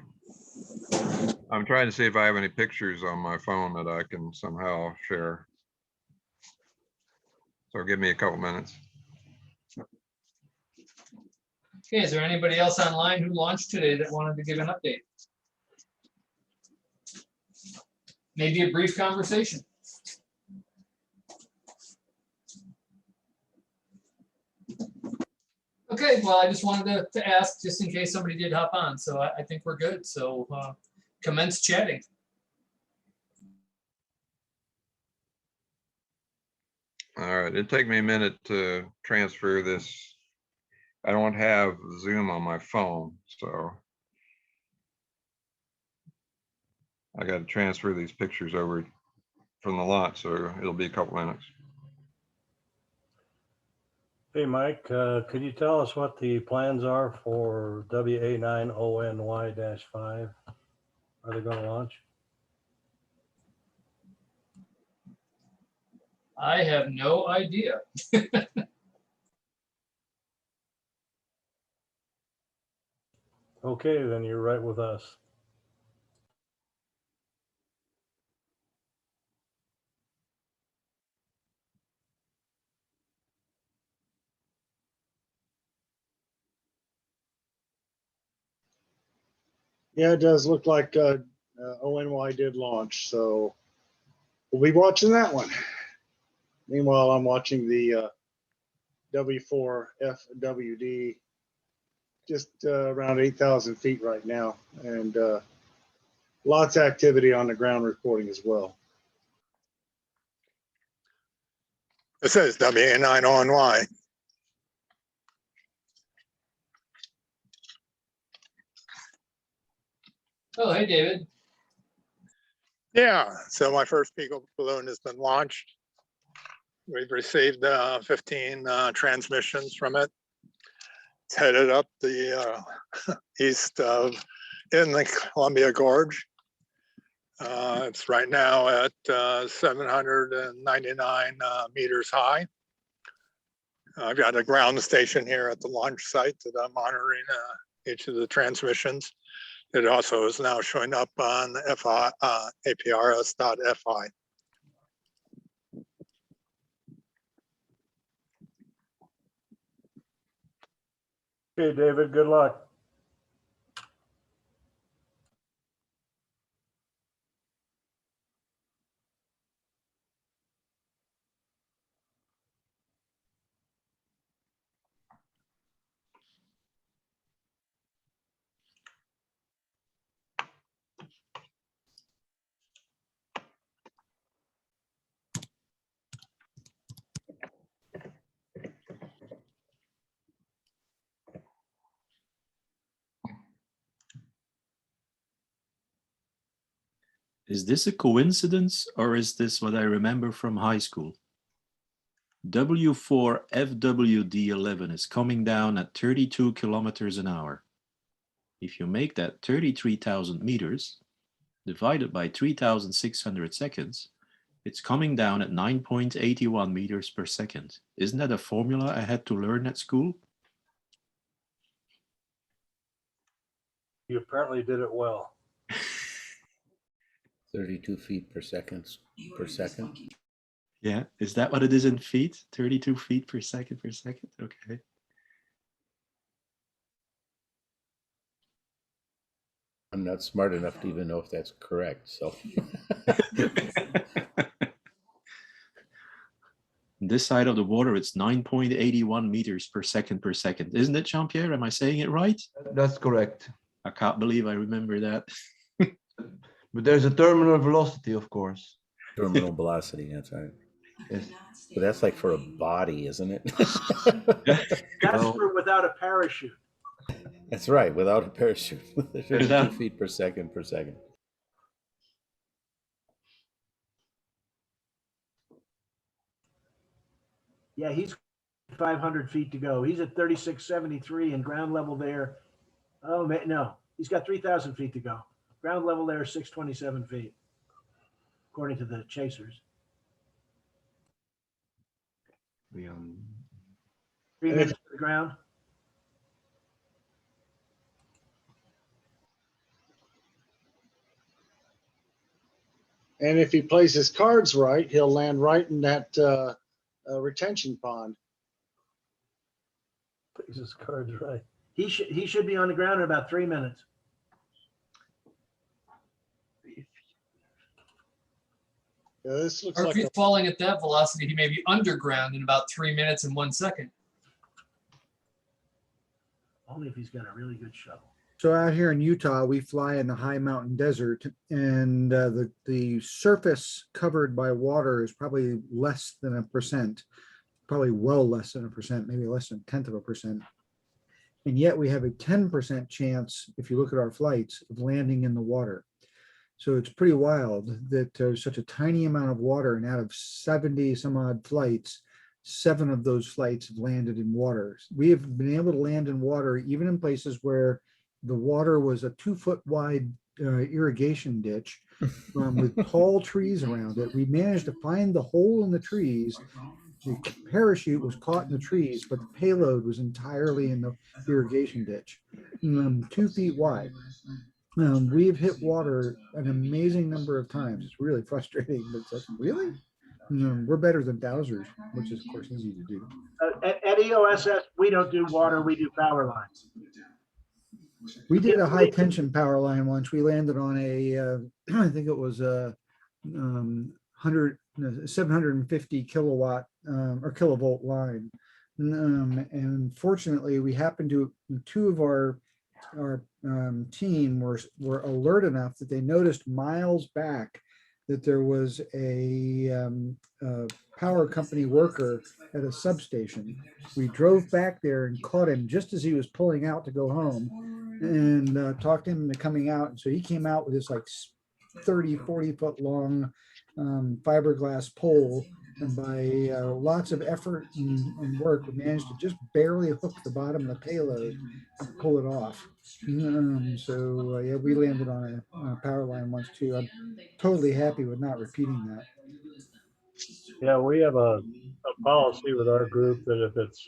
I'm trying to see if I have any pictures on my phone that I can somehow share. So give me a couple minutes. Okay, is there anybody else online who launched today that wanted to give an update? Maybe a brief conversation. Okay, well, I just wanted to ask just in case somebody did hop on. So I think we're good. So commence chatting. All right, it'd take me a minute to transfer this. I don't have Zoom on my phone, so I got to transfer these pictures over from the lot, so it'll be a couple minutes. Hey, Mike, could you tell us what the plans are for WA9ONY-5? Are they going to launch? I have no idea. Okay, then you're right with us. Yeah, it does look like ONY did launch, so we'll be watching that one. Meanwhile, I'm watching the W4 FWD just around 8,000 feet right now, and lots of activity on the ground reporting as well. It says WA9ONY. Oh, hey, David. Yeah, so my first Pico balloon has been launched. We've received 15 transmissions from it. It's headed up the east of in the Columbia Gorge. It's right now at 799 meters high. I've got a ground station here at the launch site that I'm monitoring each of the transmissions. It also is now showing up on the FI, aprs.fi. Okay, David, good luck. Is this a coincidence or is this what I remember from high school? W4 FWD11 is coming down at 32 kilometers an hour. If you make that 33,000 meters, divided by 3,600 seconds, it's coming down at 9.81 meters per second. Isn't that a formula I had to learn at school? You apparently did it well. 32 feet per second. Yeah, is that what it is in feet? 32 feet per second per second? Okay. I'm not smart enough to even know if that's correct, so. This side of the water, it's 9.81 meters per second. Isn't it, Jean-Pierre? Am I saying it right? That's correct. I can't believe I remember that. But there's a terminal velocity, of course. Terminal velocity, that's right. Yes. But that's like for a body, isn't it? That's for without a parachute. That's right, without a parachute. 32 feet per second. Yeah, he's 500 feet to go. He's at 3673 and ground level there. Oh, no, he's got 3,000 feet to go. Ground level there is 627 feet, according to the chasers. 3 minutes to the ground. And if he plays his cards right, he'll land right in that retention pond. Plays his cards right. He should be on the ground in about 3 minutes. Yeah, this looks Or if like he's falling at that velocity, he may be underground in about 3 minutes and 1 second. Only if he's got a really good shovel. So out here in Utah, we fly in the high mountain desert, and the surface covered by water is probably less than 1%, probably well less than 1%, maybe less than 0.1%. And yet we have a 10% chance, if you look at our flights, of landing in the water. So it's pretty wild that there's such a tiny amount of water, and out of 70 some odd flights, 7 of those flights have landed in water. We have been able to land in water even in places where the water was a 2-foot wide irrigation ditch with tall trees around it. We managed to find the hole in the trees. The parachute was caught in the trees, but the payload was entirely in the irrigation ditch, 2 feet wide. We've hit water an amazing number of times. It's really frustrating, but it's like, really? We're better than dowsers, which is of course easy to do. At EOSS, we don't do water, we do power lines. We did a high tension power line once. We landed on a, I think it was a 750 kilowatt or kilovolt line. And fortunately, we happened to, 2 of our team were alert enough that they noticed miles back that there was a power company worker at a substation. We drove back there and caught him just as he was pulling out to go home, and talked him into coming out. And so he came out with this like 30-40 foot long fiberglass pole, and by lots of effort and work, we managed to just barely hook the bottom of the payload and pull it off. Yeah, we landed on a power line once too. I'm totally happy with not repeating that. Yeah, we have a policy with our group that if it's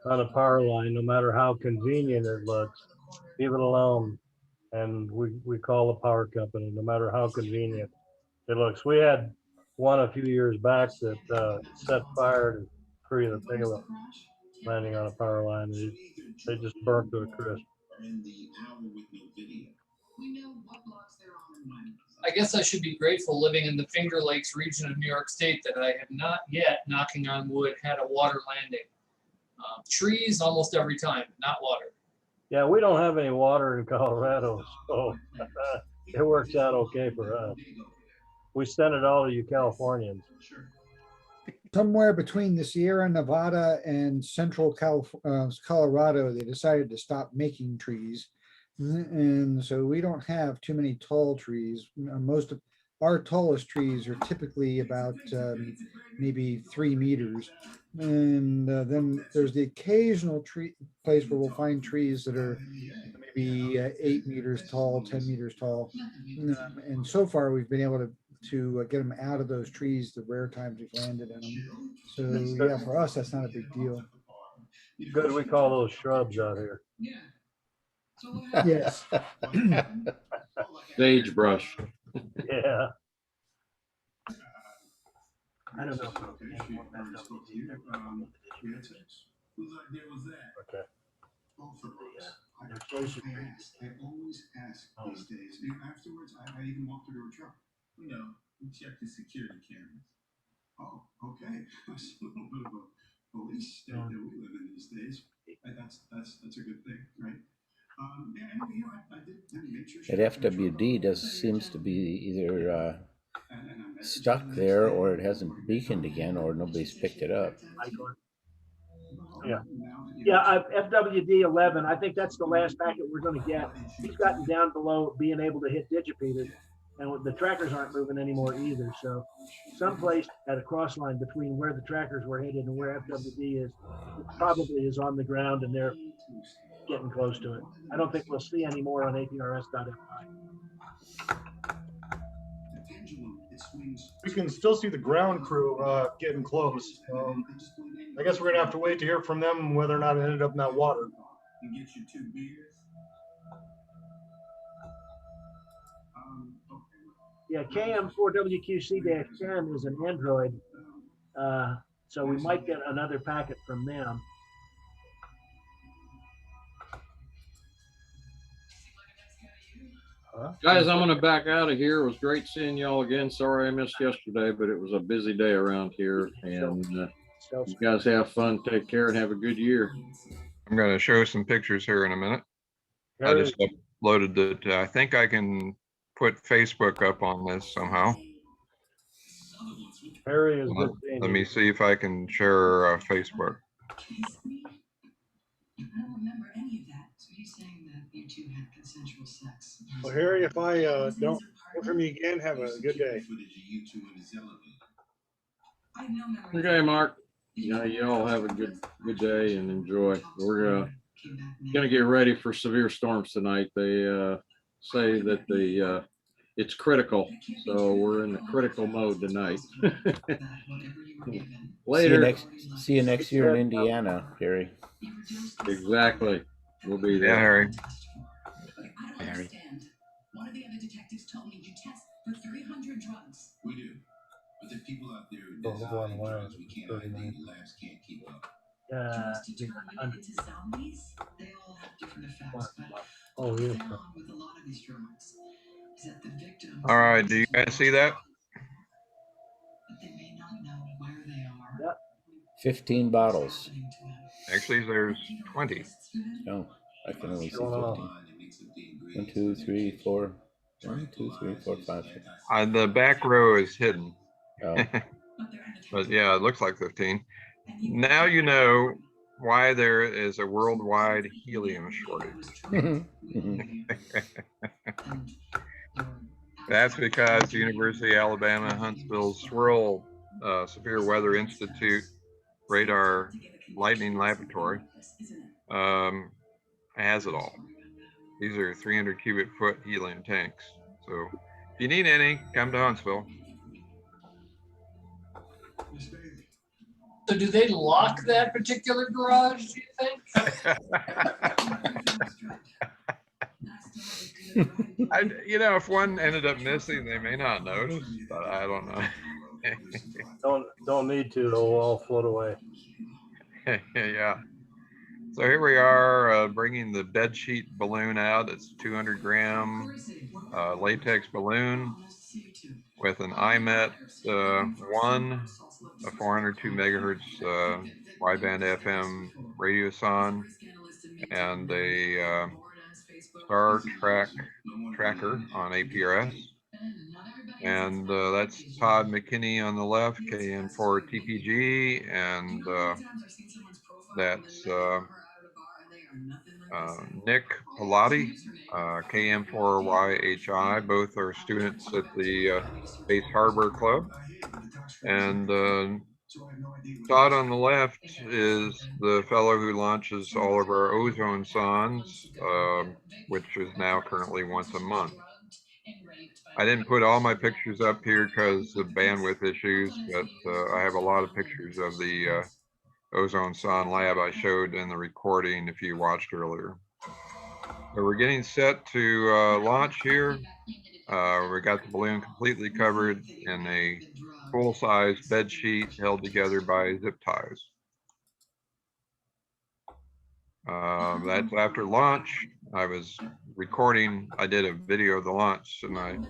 on a power line, no matter how convenient it looks, leave it alone. And we call the power company, no matter how convenient it looks. We had one a few years back that set fire to 3 of the payload landing on a power line. They just burnt to a crisp. I guess I should be grateful living in the Finger Lakes region of New York State that I have not yet, knocking on wood, had a water landing. Trees almost every time, not water. Yeah, we don't have any water in Colorado, so it works out okay for us. We send it all to you Californians. Somewhere between the Sierra Nevada and central Colorado, they decided to stop making trees. And so we don't have too many tall trees. Most of our tallest trees are typically about maybe 3 meters. And then there's the occasional tree place where we'll find trees that are maybe 8 meters tall, 10 meters tall. And so far we've been able to get them out of those trees the rare times we've landed in them. So yeah, for us, that's not a big deal. Good, we call those shrubs out here. Yes. Sagebrush. Yeah. I don't know. Okay. I always ask these days. Afterwards, I even walk through a truck. Check the security cameras. Oh, okay. It's a little bit of a police state that we live in these days. That's a good thing, right? At FWD seems to be either stuck there, or it hasn't beaconed again, or nobody's picked it up. Yeah, FWD 11, I think that's the last packet we're going to get. He's gotten down below being able to hit digipeated, and the trackers aren't moving anymore either. So someplace at a cross line between where the trackers were headed and where FWD is, it probably is on the ground, and they're getting close to it. I don't think we'll see any more on APRS.FI. We can still see the ground crew getting close. I guess we're gonna have to wait to hear from them whether or not it ended up in that water. Yeah, KM4WQC-10 is an Android, so we might get another packet from them. Guys, I'm going to back out of here. It was great seeing y'all again. Sorry I missed yesterday, but it was a busy day around here. And you guys have fun. Take care and have a good year. I'm going to show some pictures here in a minute. I Harry, just uploaded it. I think I can put Facebook up on this somehow. Harry is good seeing Let you. me see if I can share Facebook. I don't remember any of that. So you're saying that you two had consensual sex? Well, Harry, if I don't hear from you again, have a good day. I have no memory. Okay, Mark. Yeah, you all have a good day and enjoy. We're gonna get ready for severe storms tonight. They say that it's critical, so we're in the critical mode tonight. Later. See you next year in Indiana, Harry. Exactly. We'll be Yeah, there. Harry. I don't understand. One of the other detectives told me you test for 300 drugs. We do. But the people out there who design drugs we can't ID, the labs can't keep up. Drugs to turn women into zombies? They all have different effects, but what we found with a lot of these drugs is that the victims. All right. Do you guys see that? But they may not know where they are. Yep. 15 bottles. Actually, there's 20. No, I can only see 15. 1, 2, 3, 4. 1, 2, 3, 4, 5, 6. The back row is hidden. Oh. But yeah, it looks like 15. Now you know why there is a worldwide helium shortage. That's because the University of Alabama Huntsville Swirl Severe Weather Institute Radar Lightning Laboratory has it all. These are 300 cubic foot helium tanks. So if you need any, come to Huntsville. So do they lock that particular garage, do you think? If one ended up missing, they may not notice, but I don't know. Don't need to. They'll all float away. Yeah. So here we are bringing the bed sheet balloon out. It's 200-gram latex balloon with an IMET 1, a 402 megahertz wideband FM radioson, and a star tracker on APRS. And that's Todd McKinney on the left, KN4 TPG, and that's Nick Pilati, KM4YHI. Both are students at the Base Harbor Club. And Todd on the left is the fellow who launches all of our ozone sondes, which is now currently once a month. I didn't put all my pictures up here because of bandwidth issues, but I have a lot of pictures of the ozone sonde lab I showed in the recording if you watched earlier. So we're getting set to launch here. We got the balloon completely covered in a full-size bed sheet held together by zip ties. That's after launch. I was recording. I did a video of the launch, and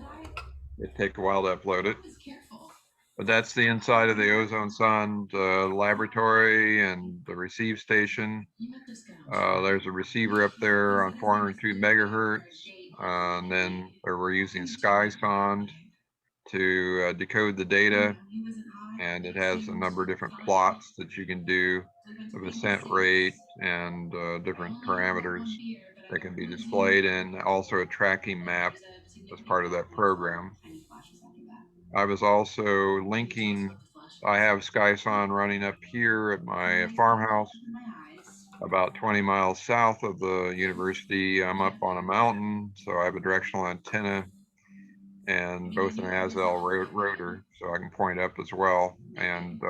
it take a while to upload it. But that's the inside of the ozone sonde laboratory and the receive station. There's a receiver up there on 402 megahertz. And then we're using SkySonde to decode the data. And it has a number of different plots that you can do, of ascent rate and different parameters that can be displayed, and also a tracking map as part of that program. I was also linking, I have SkySonde running up here at my farmhouse, about 20 miles south of the university. I'm up on a mountain, so I have a directional antenna and both an ASL rotor, so I can point up as well. And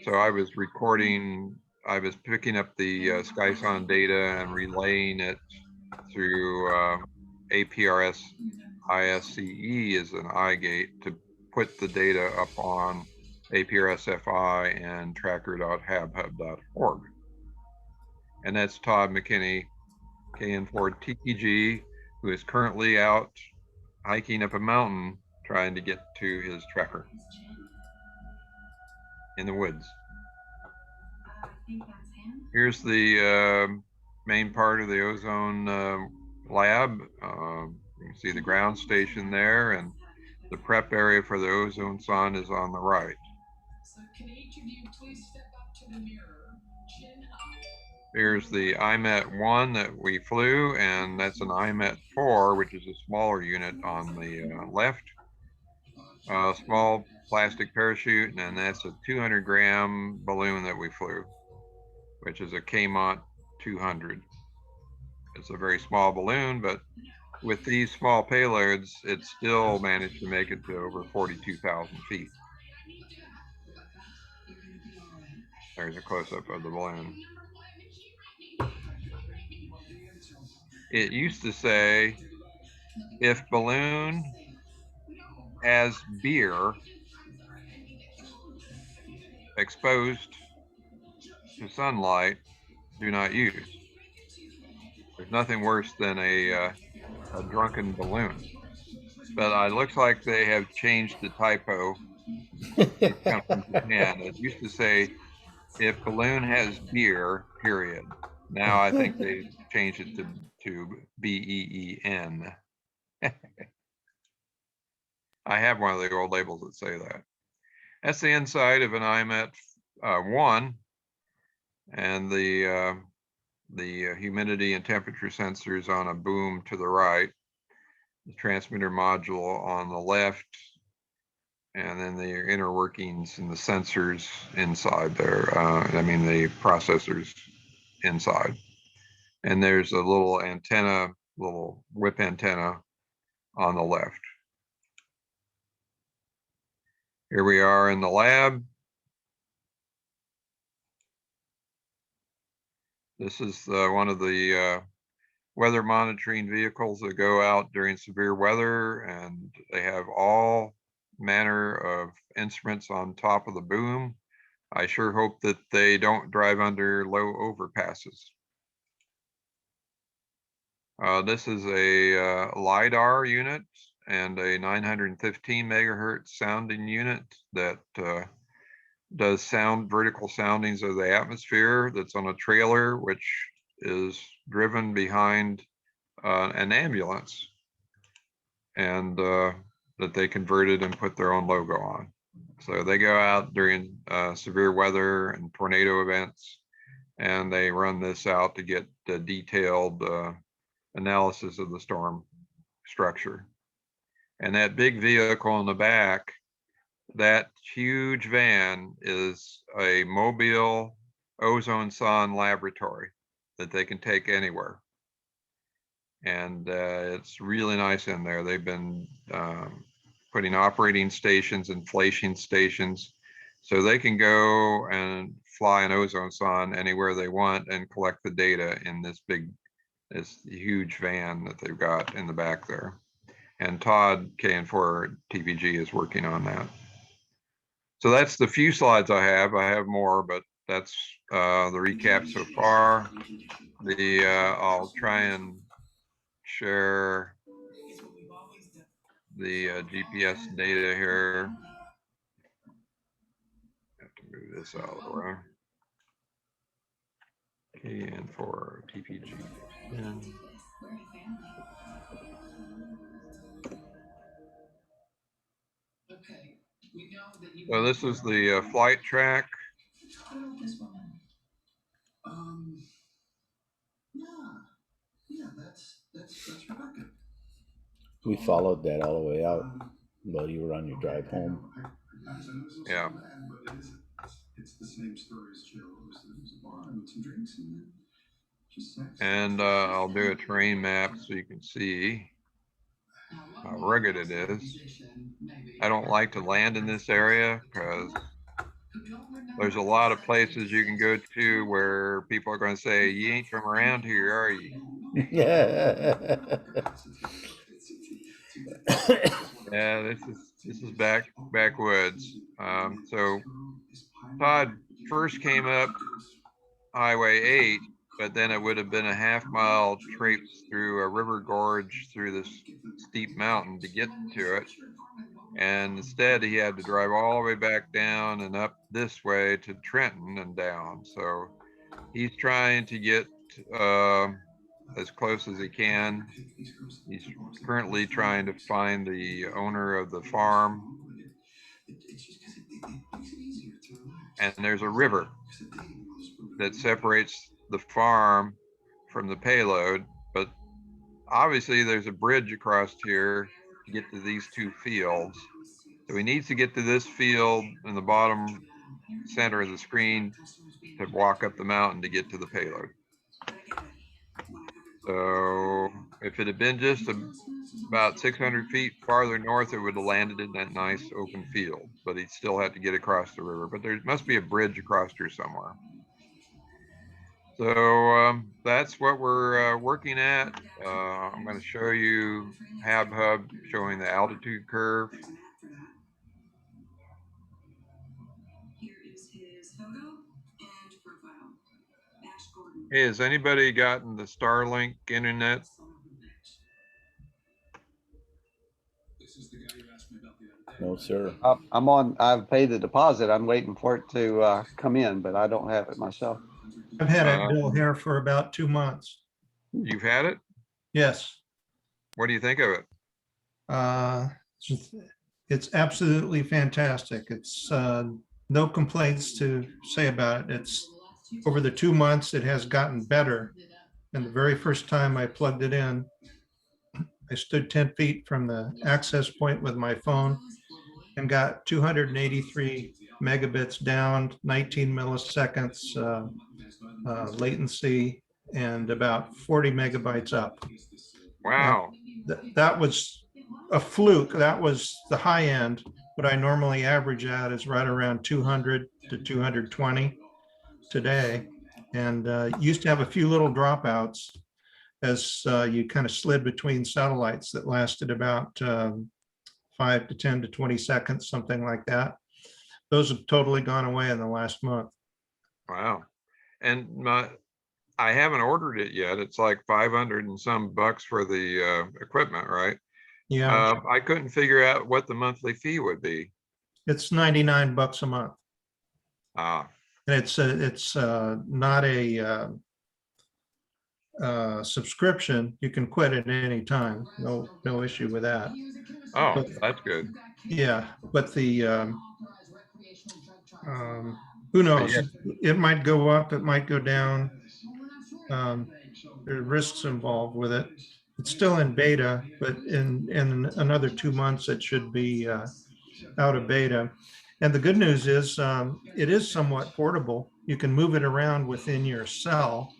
so I was recording, I was picking up the SkySonde data and relaying it through APRS ISCE as an iGate to put the data up on APRS-FI and tracker.habhub.org. And that's Todd McKinney, KN4 TPG, who is currently out hiking up a mountain trying to get to his tracker in the woods. I think that's Here's the main part of the ozone lab. You can see the ground station there, and the prep area for the ozone sonde is on the right. Here's the IMET-1 that we flew, and that's an IMET-4, which is a smaller unit on the left. Small plastic parachute, and that's a 200-gram balloon that we flew, which is a Kmont 200. It's a very small balloon, but with these small payloads, it still managed to make it to over 42,000 feet. There's a close-up of the balloon. It used to say, if balloon has beer exposed to sunlight, do not use. There's nothing worse than a drunken balloon. But it looks like they have changed the typo. It comes from Japan. It used to say, if balloon has beer, period. Now I think they changed it to BEEN. I have one of the old labels that say that. That's the inside of an IMET-1, and the humidity and temperature sensors on a boom to the right, the transmitter module on the left, and then the inner workings and the sensors inside there. I mean, the processors inside. And there's a little antenna, little whip antenna on the left. Here we are in the lab. This is one of the weather monitoring vehicles that go out during severe weather, and they have all manner of instruments on top of the boom. I sure hope that they don't drive under low overpasses. This is a LiDAR unit and a 915 megahertz sounding unit that does vertical soundings of the atmosphere, that's on a trailer, which is driven behind an ambulance, and that they converted and put their own logo on. So they go out during severe weather and tornado events, and they run this out to get the detailed analysis of the storm structure. And that big vehicle in the back, that huge van, is a mobile ozone sonde laboratory that they can take anywhere. And it's really nice in there. They've been putting operating stations, inflation stations, so they can go and fly an ozone sonde anywhere they want and collect the data in this huge van that they've got in the back there. And Todd KN4 TPG is working on that. So that's the few slides I have. I have more, but that's the recap so far. I'll try and share the GPS data here. Have to move this out of the way. KN4 TPG. So this is the flight track. We followed that all the way out while you were on your drive home. Yeah. It's the same story as Joe. It was a bar with some drinks and then just sex. And I'll do a terrain map so you can see how rugged it is. I don't like to land in this area because there's a lot of places you can go to where people are going to say, "You ain't from around here, are you?" Yeah. Yeah, this is backwoods. So Todd first came up Highway 8, but then it would have been a half-mile traipse through a river gorge through this steep mountain to get to it. And instead, he had to drive all the way back down and up this way to Trenton and down. So he's trying to get as close as he can. He's currently trying to find the owner of the farm. And there's a river that separates the farm from the payload, but obviously there's a bridge across here to get to these two fields. So he needs to get to this field in the bottom center of the screen to walk up the mountain to get to the payload. So if it had been just about 600 feet farther north, it would have landed in that nice open field, but he'd still have to get across the river. But there must be a bridge across here somewhere. So that's what we're working at. I'm going to show you HabHub showing the altitude curve. Hey, has anybody gotten the Starlink internet? No, sir. I've paid the deposit. I'm waiting for it to come in, but I don't have it myself. I've had it bill here for about 2 months. You've had it? Yes. What do you think of it? It's absolutely fantastic. It's no complaints to say about it. It's over the 2 months, it has gotten better. And the very first time I plugged it in, I stood 10 feet from the access point with my phone and got 283 megabits down, 19 milliseconds latency, and about 40 megabytes up. Wow. That was a fluke. That was the high end. What I normally average at is right around 200 to 220 today. And used to have a few little dropouts as you kind of slid between satellites that lasted about 5 to 10 to 20 seconds, something like that. Those have totally gone away in the last month. Wow. And I haven't ordered it yet. It's like 500 and some bucks for the equipment, right? Yeah. I couldn't figure out what the monthly fee would be. It's 99 bucks a month. Ah. And it's not a subscription. You can quit at any time. No issue with that. Oh, but, that's good. Yeah, but the who knows? It might go up. It might go down. There are risks involved with it. It's still in beta, but in another 2 months, it should be out of beta. And the good news is it is somewhat portable. You can move it around within your cell.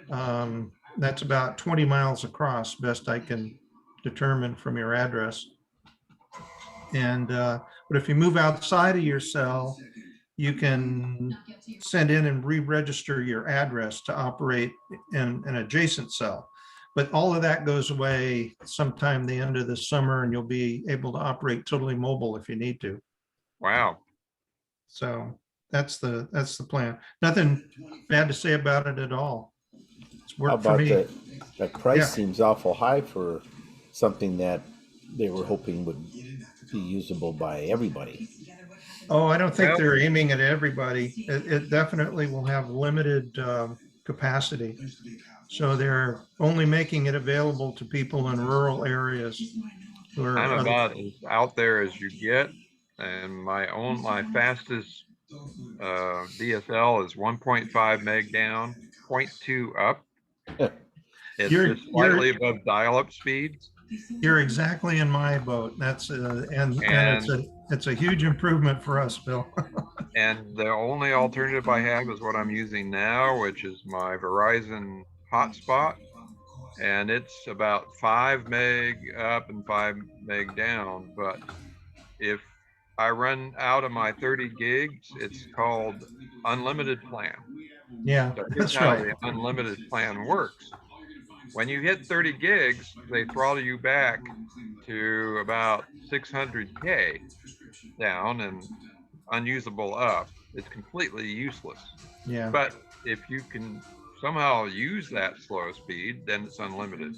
That's about 20 miles across, best I can determine from your address. And but if you move outside of your cell, you can send in and re-register your address to operate in an adjacent cell. But all of that goes away sometime the end of the summer, and you'll be able to operate totally mobile if you need to. Wow. So that's the plan. Nothing bad to say about it at all. It's worked for me. The price Yeah. seems awful high for something that they were hoping would be usable by everybody. Oh, I don't think they're aiming at everybody. It definitely will have limited capacity. So they're only making it available to people in rural areas. I'm about as out there as you get. And my fastest DSL is 1.5 meg down, 0.2 up. It's just slightly above dial-up speed. You're exactly in my boat. That's and it's a huge improvement for us, Bill. And the only alternative I have is what I'm using now, which is my Verizon hotspot. And it's about 5 meg up and 5 meg down. But if I run out of my 30 gigs, it's called unlimited plan. Yeah, so that's how right. the unlimited plan works. When you hit 30 gigs, they throttle you back to about 600K down and unusable up. It's completely useless. Yeah. But if you can somehow use that slow speed, then it's unlimited.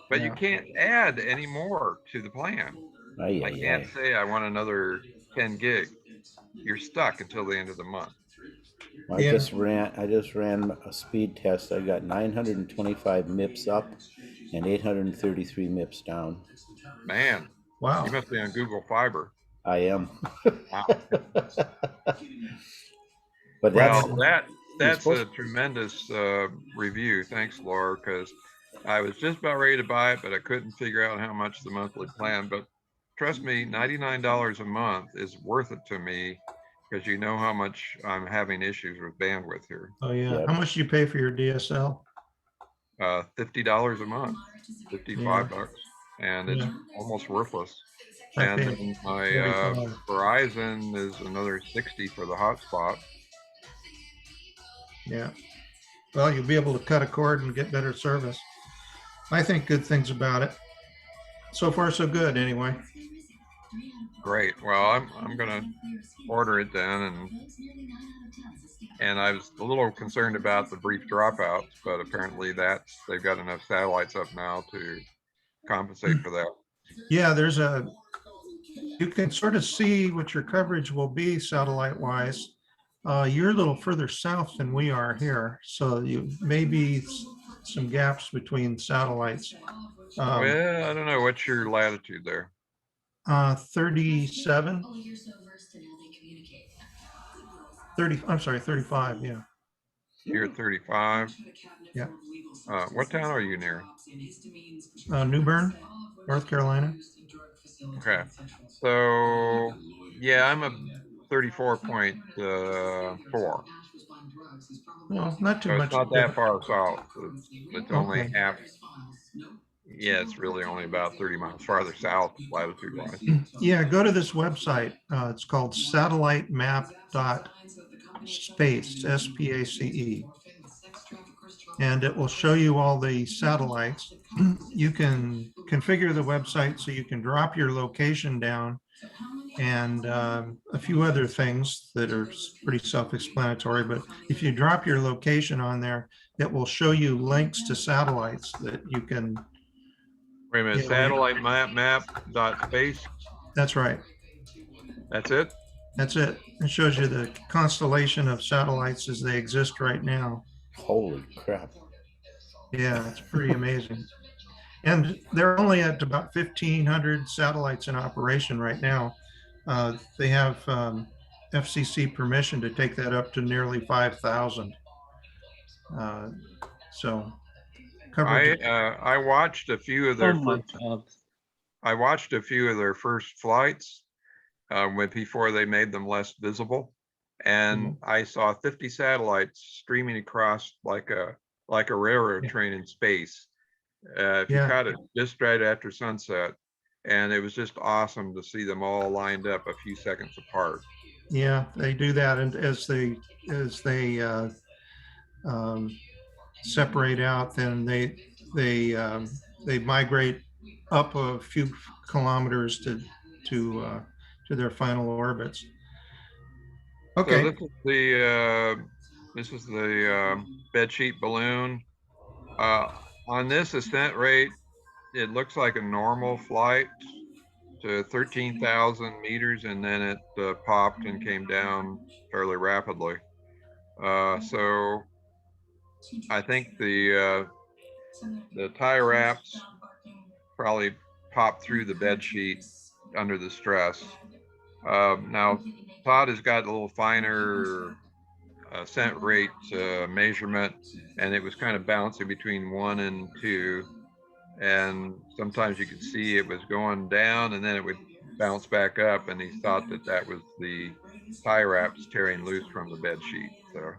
But you can't add any more to the plan. I can't say I want another 10 gig. You're stuck until the end of the month. I Yeah. just ran a speed test. I got 925 MIPS up and 833 MIPS down. Man, Wow. you must be on Google Fiber. I am. Wow. But Well, you're that's a supposed tremendous review. Thanks, Laura, because I was just about ready to buy it, but I couldn't figure out how much the monthly plan. But trust me, $99 a month is worth it to me because you know how much I'm having issues with bandwidth here. Oh, yeah. Yep. How much do you pay for your DSL? $50 a month, 55 bucks, and it's Yeah. almost worthless. I And pay then my 45. Verizon is another 60 for the hotspot. Yeah. Well, you'll be able to cut a cord and get better service. I think good things about it. So far, so good, anyway. Great. Well, I'm gonna order it then, and I was a little concerned about the brief dropouts, but apparently they've got enough satellites up now to compensate for that. Yeah, you can sort of see what your coverage will be satellite wise. You're a little further south than we are here, so you may be some gaps between satellites. Well, I don't know. What's your latitude there? 37. 30, I'm sorry, 35, yeah. You're at 35. Yeah. What town are you near? New Bern, North Carolina. Okay. So yeah, I'm a 34.4. No, not too So it's much not that different. far south. It's only Okay. half. Yeah, it's really only about 30 miles farther south latitude wise. Yeah, go to this website. It's called satellitemap.space, SPACE. And it will show you all the satellites. You can configure the website so you can drop your location down and a few other things that are pretty self-explanatory. But if you drop your location on there, it will show you links to satellites that you can. Wait a minute, satellite map dot space. That's right. That's it? That's it. It shows you the constellation of satellites as they exist right now. Holy crap. Yeah, it's pretty amazing. And they're only at about 1,500 satellites in operation right now. They have FCC permission to take that up to nearly 5,000. So coverage. I watched a few of their I watched a few of their first flights before they made them less visible, and I saw 50 satellites streaming across like a railroad train in space. If you caught it just right after sunset, and it was just awesome to see them all lined up a few seconds apart. Yeah, they do that, and as they separate out, then they migrate up a few kilometers to their final orbits. Okay. So this is the bedsheet balloon. On this ascent rate, it looks like a normal flight to 13,000 meters, and then it popped and came down fairly rapidly. So I think the tie wraps probably popped through the bed sheet under the stress. Now, Todd has got a little finer ascent rate measurement, and it was kind of bouncing between 1 and 2. And sometimes you could see it was going down and then it would bounce back up, and he thought that was the tie wraps tearing loose from the bed sheet. So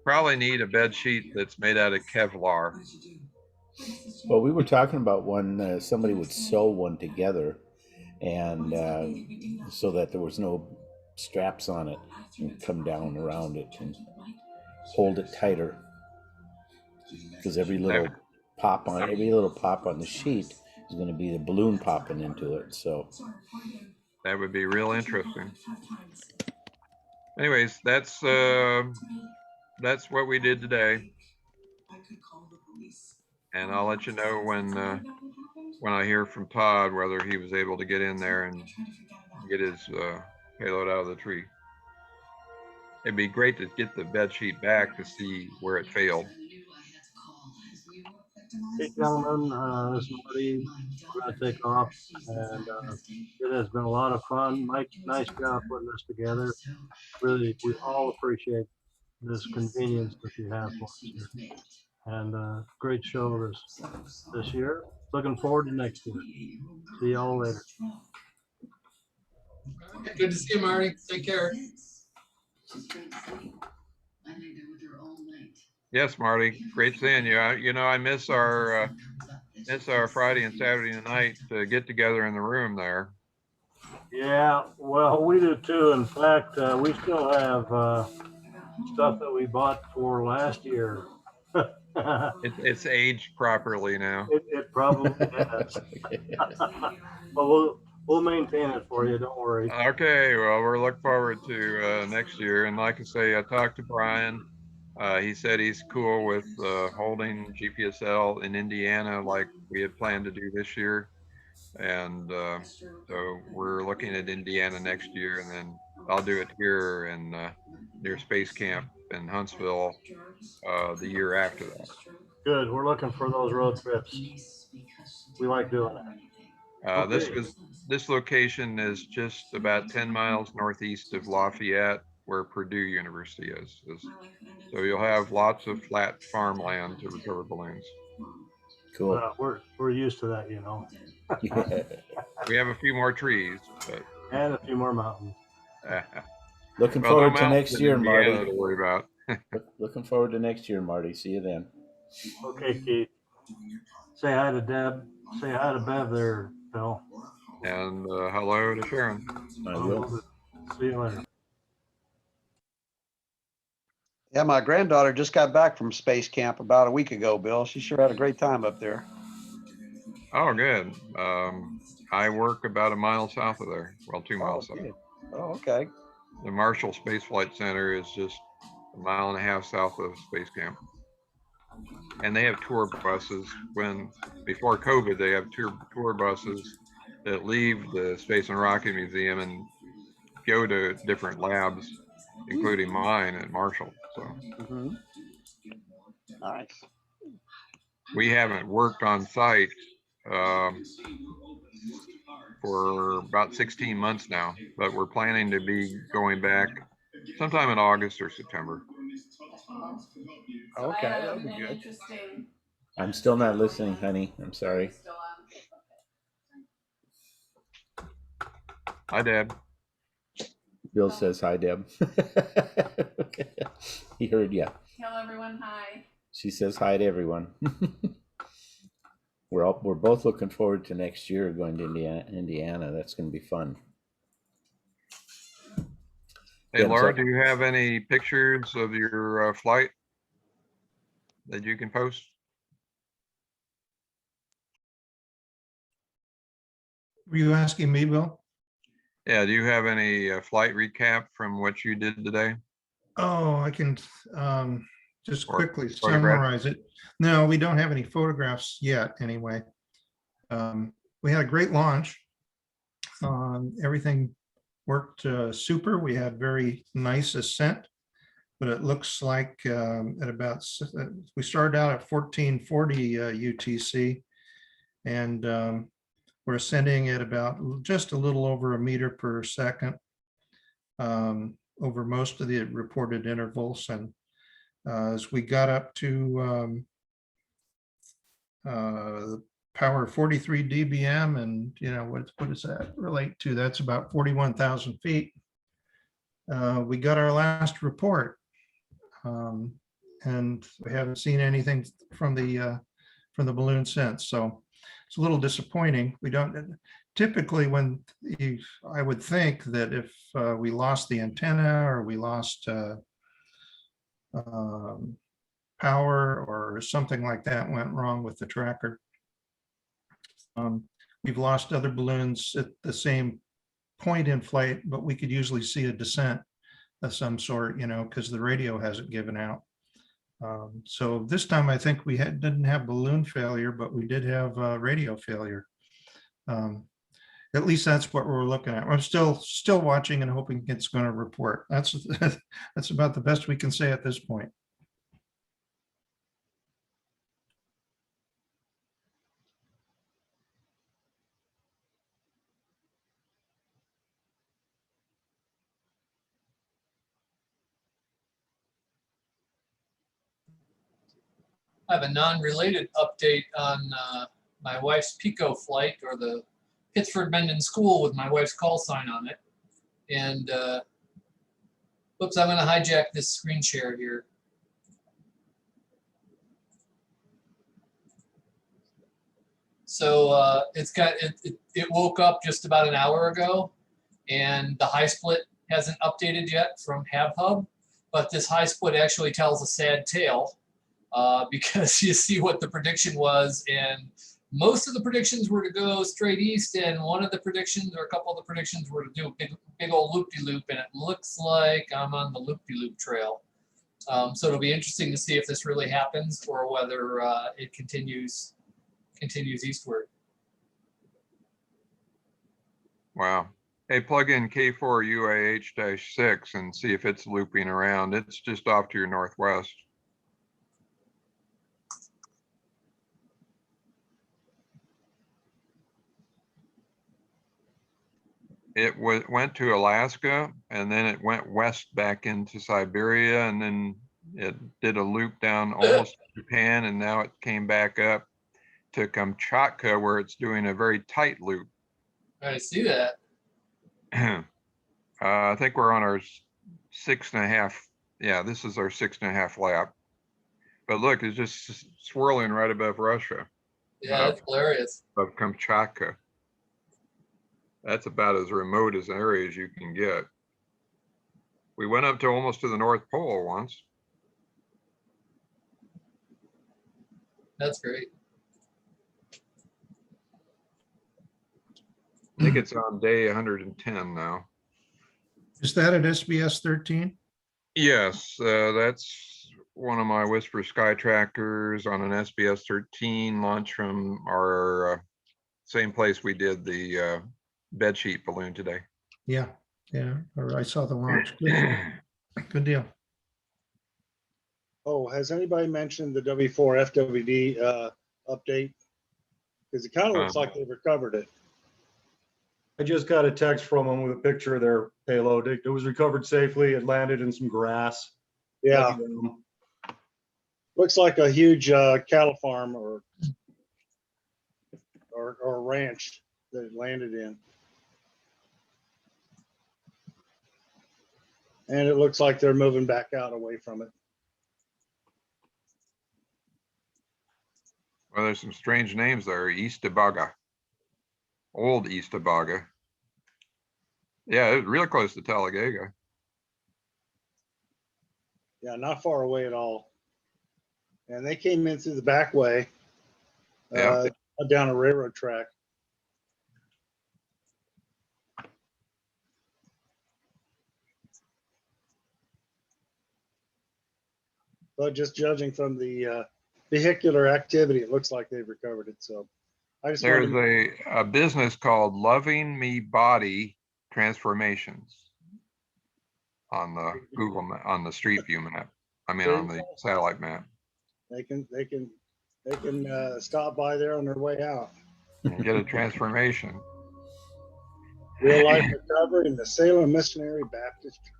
probably need a bed sheet that's made out of Kevlar. Well, we were talking about one, somebody would sew one together and so that there was no straps on it and come down around it and hold it tighter, because every little pop on the sheet is going to be the balloon popping into it. So that would be real interesting. Anyways, that's what we did today, and I'll let you know when I hear from Todd whether he was able to get in there and get his payload out of the tree. it'd be great to get the bed sheet back to see where it failed. Hey, gentlemen, this is Marty. We're going to take off, and it has been a lot of fun. Mike, nice job putting this together. Really, we all appreciate this convenience that you have for us here. And great show this year. Looking forward to next year. See y'all later. Good to see you, Marty. Take care. Yes, Marty, great seeing you. I miss our Friday and Saturday night get together in the room there. Yeah, well, we do too. In fact, we still have stuff that we bought for last year. It's aged properly now. It probably has. But we'll maintain it for you. Don't worry. Okay, well, we're looking forward to next year. And like I say, I talked to Brian. He said he's cool with holding GPSL in Indiana like we had planned to do this year. And so we're looking at Indiana next year, and then I'll do it here in near Space Camp in Huntsville the year after that. Good. We're looking for those road trips. We like doing that. This location is just about 10 miles northeast of Lafayette, where Purdue University is. So you'll have lots of flat farmland to recover balloons. Cool. We're used to that, you know. Yeah. We have a few more trees, but and a few more mountains. Looking Well, forward no to next mountains in year, Indiana Marty. to worry about. Looking forward to next year, Marty. See you then. Okay, Keith. Say hi to Deb. Say hi to Bev there, Phil. And hello to Sharon. I will. See you later. Yeah, my granddaughter just got back from space camp about a week ago, Bill. She sure had a great time up there. Oh, good. I work about a mile south of there. Well, 2 miles south. Oh, okay. The Marshall Space Flight Center is just a mile and a half south of Space Camp. And they have tour buses. Before COVID, they have tour buses that leave the Space and Rocket Museum and go to different labs, including mine at Marshall. So nice. We haven't worked on site for about 16 months now, but we're planning to be going back sometime in August or September. Okay, that'll be good. I'm still not listening, honey. I'm sorry. Hi, Deb. Bill says hi, Deb. He heard you. Tell everyone hi. She says hi to everyone. We're both looking forward to next year going to Indiana. That's going to be fun. Hey, Laura, do you have any pictures of your flight that you can post? Were you asking me, Bill? Yeah, do you have any flight recap from what you did today? Oh, I can just Or quickly photograph? summarize it. No, we don't have any photographs yet, anyway. We had a great launch. Everything worked super. We had very nice ascent, but it looks like at about, we started out at 1440 UTC, and we're ascending at about just a little over a meter per second over most of the reported intervals. And as we got up to the power 43 dBm, and what does that relate to? That's about 41,000 feet. We got our last report, and we haven't seen anything from the balloon since. So it's a little disappointing. We don't typically, I would think that if we lost the antenna or we lost power or something like that went wrong with the tracker. We've lost other balloons at the same point in flight, but we could usually see a descent of some sort, because the radio hasn't given out. So this time I think we didn't have balloon failure, but we did have radio failure. at least that's what we're looking at. I'm still watching and hoping it's going to report. That's that's about the best we can say at this point. I have a non-related update on my wife's Pico flight, or the Pittsford Mendon School with my wife's call sign on it. And whoops, I'm going to hijack this screen share here. So it woke up just about an hour ago, and the high split hasn't updated yet from HabHub, but this high split actually tells a sad tale. Because you see what the prediction was, and most of the predictions were to go straight east, and one of the predictions, or a couple of the predictions, were to do a big old loop-de-loop, and it looks like I'm on the loop-de-loop trail. So it'll be interesting to see if this really happens, or whether it continues eastward. Wow. Hey, plug in K4UAH-6 and see if it's looping around. It's just off to your northwest. It went to Alaska, and then it went west back into Siberia, and then it did a loop down almost to Japan, and now it came back up to Kamchatka, where it's doing a very tight loop. I see that. I think we're on our 6.5. Yeah, this is our 6.5 lap. But look, it's just swirling right above Russia. Yeah, that's hilarious. Of Kamchatka. That's about as remote as an area as you can get. We went up to almost to the North Pole once. That's great. I think it's on day 110 now. Is that at SBS 13? Yes, that's one of my Whisper Sky trackers on an SBS 13 launch from our same place we did the bedsheet balloon today. Yeah, I saw the launch. Good, good deal. Oh, has anybody mentioned the W4 FWD update? Because it kind of looks like they've recovered it. I just got a text from them with a picture of their payload. It was recovered safely. It landed in some grass. Yeah. Looks like a huge cattle farm or ranch that it landed in. And it looks like they're moving back out away from it. Well, there's some strange names there. Eastabaga. Old Eastabaga. Yeah, it was real close to Talladega. Yeah, not far away at all. And they came in through the back way, down a railroad track. But just judging from the vehicular activity, it looks like they've recovered it. So I just There's a business called Loving Me Body Transformations on the Google on the Street View map. I mean, on the satellite map. They can stop by there on their way out. And get a transformation. Real life recovery in the Salem Missionary Baptist Church.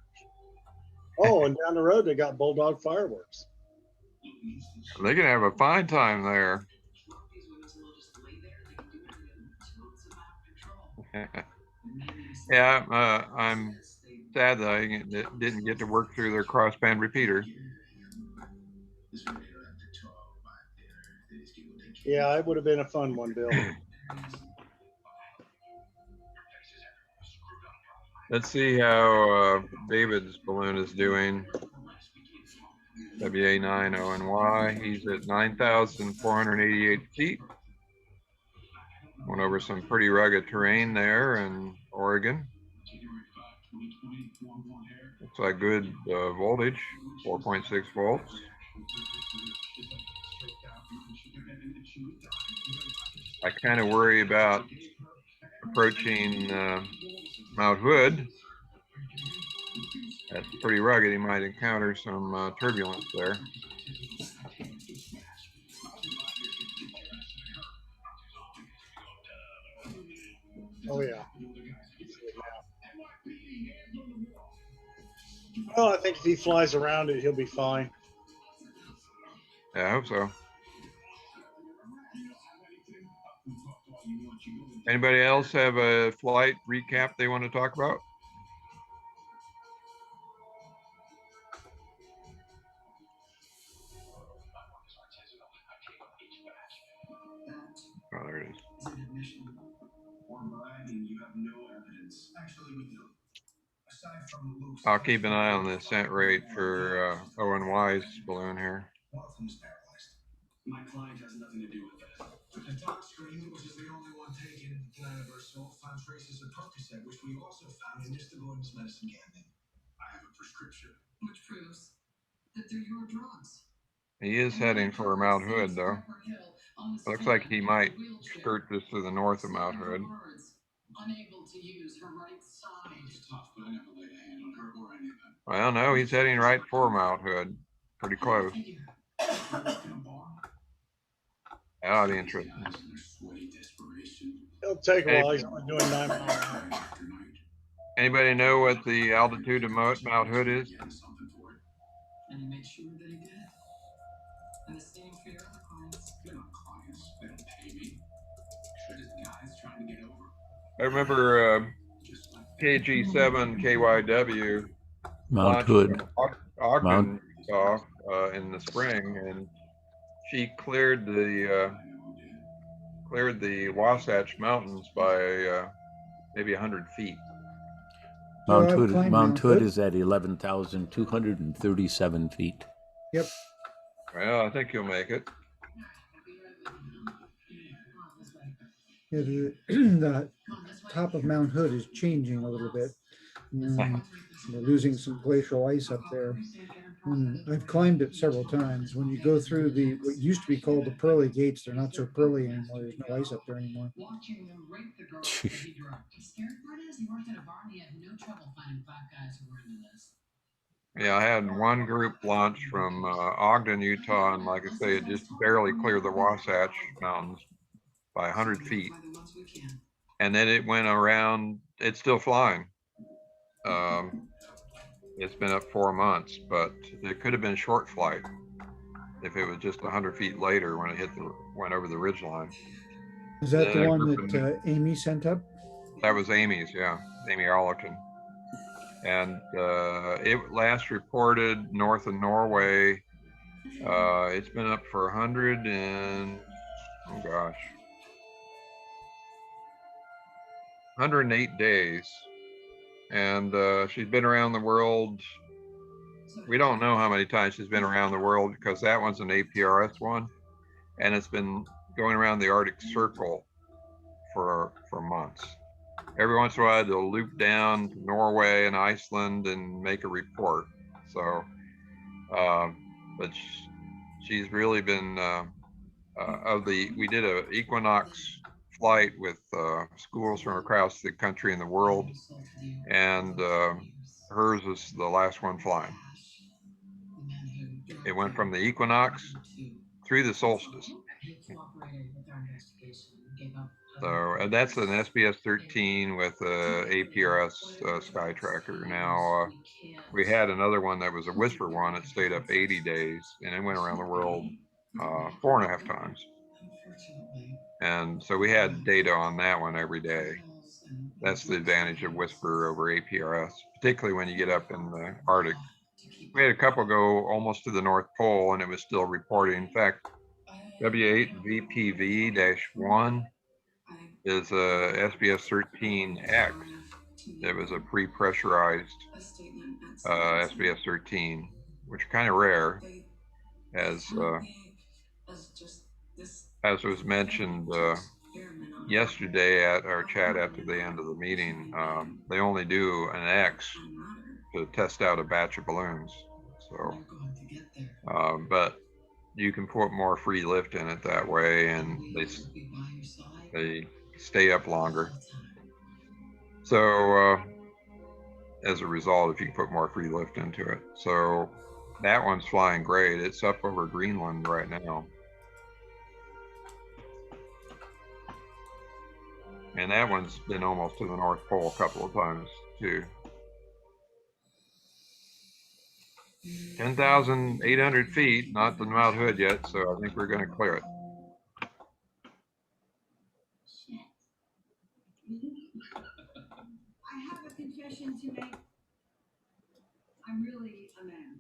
Oh, and down the road they got Bulldog Fireworks. They can have a fine time there. Yeah, I'm sad that I didn't get to work through their crossband repeater. Yeah, it would have been a fun one, Bill. Let's see how David's balloon is doing. WA9ONY. He's at 9,488 feet. Went over some pretty rugged terrain there in Oregon. Looks like good voltage, 4.6 volts. I kind of worry about approaching Mount Hood. That's pretty rugged. He might encounter some turbulence there. Oh, yeah. Well, I think if he flies around it, he'll be fine. Yeah, I hope so. Anybody else have a flight recap they want to talk about? Oh, there it is. I'll keep an eye on the ascent rate for ONY's balloon here. My client has nothing to do with that. The tox screen, which is the only one taken, universal, found traces of Percocet, which we also found in Mr. Gordon's medicine cabinet. I have a prescription. Which proves that they're your drugs. He is heading for Mount Hood, though. Looks like he might skirt just to the north of Mount Hood. Unable to use her right side. It's tough, but I never laid a hand on her or any of them. Well, no, he's heading right for Mount Hood. Pretty close. That'll be interesting. It'll take a while. He's only doing 9 miles an hour. Anybody know what the altitude of Mount Hood is? And he made sure that he did. And the same for your other clients. They're not clients. They don't pay me. They're just guys trying to get over. I remember KG7 KYW Mount Hood. Ogden in the spring, and she cleared the Wasatch Mountains by maybe 100 feet. Mount Hood is at 11,237 feet. Yep. Well, I think you'll make it. Yeah, the top of Mount Hood is changing a little bit. We're losing some glacial ice up there. I've climbed it several times. When you go through what used to be called the pearly gates, they're not so pearly anymore. There's no ice up there anymore. Watching them rape the girls that he drugged. The scary part is he worked at a bar and he had no trouble finding 5 guys who were into this. Yeah, I had one group launch from Ogden, Utah, and like I say, it just barely cleared the Wasatch Mountains by 100 feet. And then it went around, it's still flying. It's been up 4 months, but it could have been short flight if it was just 100 feet later when it went over the ridgeline. Is that the one that Amy sent up? That was Amy's, yeah, Amy Arleton. And it last reported north of Norway. It's been up for 108 days. And she's been around the world. We don't know how many times she's been around the world because that one's an APRS one. And it's been going around the Arctic Circle for months. Every once in a while, they'll loop down to Norway and Iceland and make a report. So, but she's really been, we did an equinox flight with schools from across the country and the world. And hers is the last one flying. It went from the equinox through the solstice. So that's an SBS 13 with a APRS sky tracker. Now we had another one that was a Whisper one. It stayed up 80 days and it went around the world 4.5 times. And so we had data on that one every day. That's the advantage of Whisper over APRS, particularly when you get up in the Arctic. We had a couple go almost to the North Pole and it was still reporting. In fact, W8VPV-1 is a SBS 13X. It was a pre-pressurized SBS 13, which is kind of rare, as was mentioned yesterday at our chat after the end of the meeting. They only do an X to test out a batch of balloons. So, but you can put more free lift in it that way, and they stay up longer. So as a result, if you can put more free lift into it. So that one's flying great. It's up over Greenland right now. And that one's been almost to the North Pole a couple of times too. 10,800 feet, not the Mount Hood yet, so I think we're going to clear it. I have a confession to make. I'm really a man.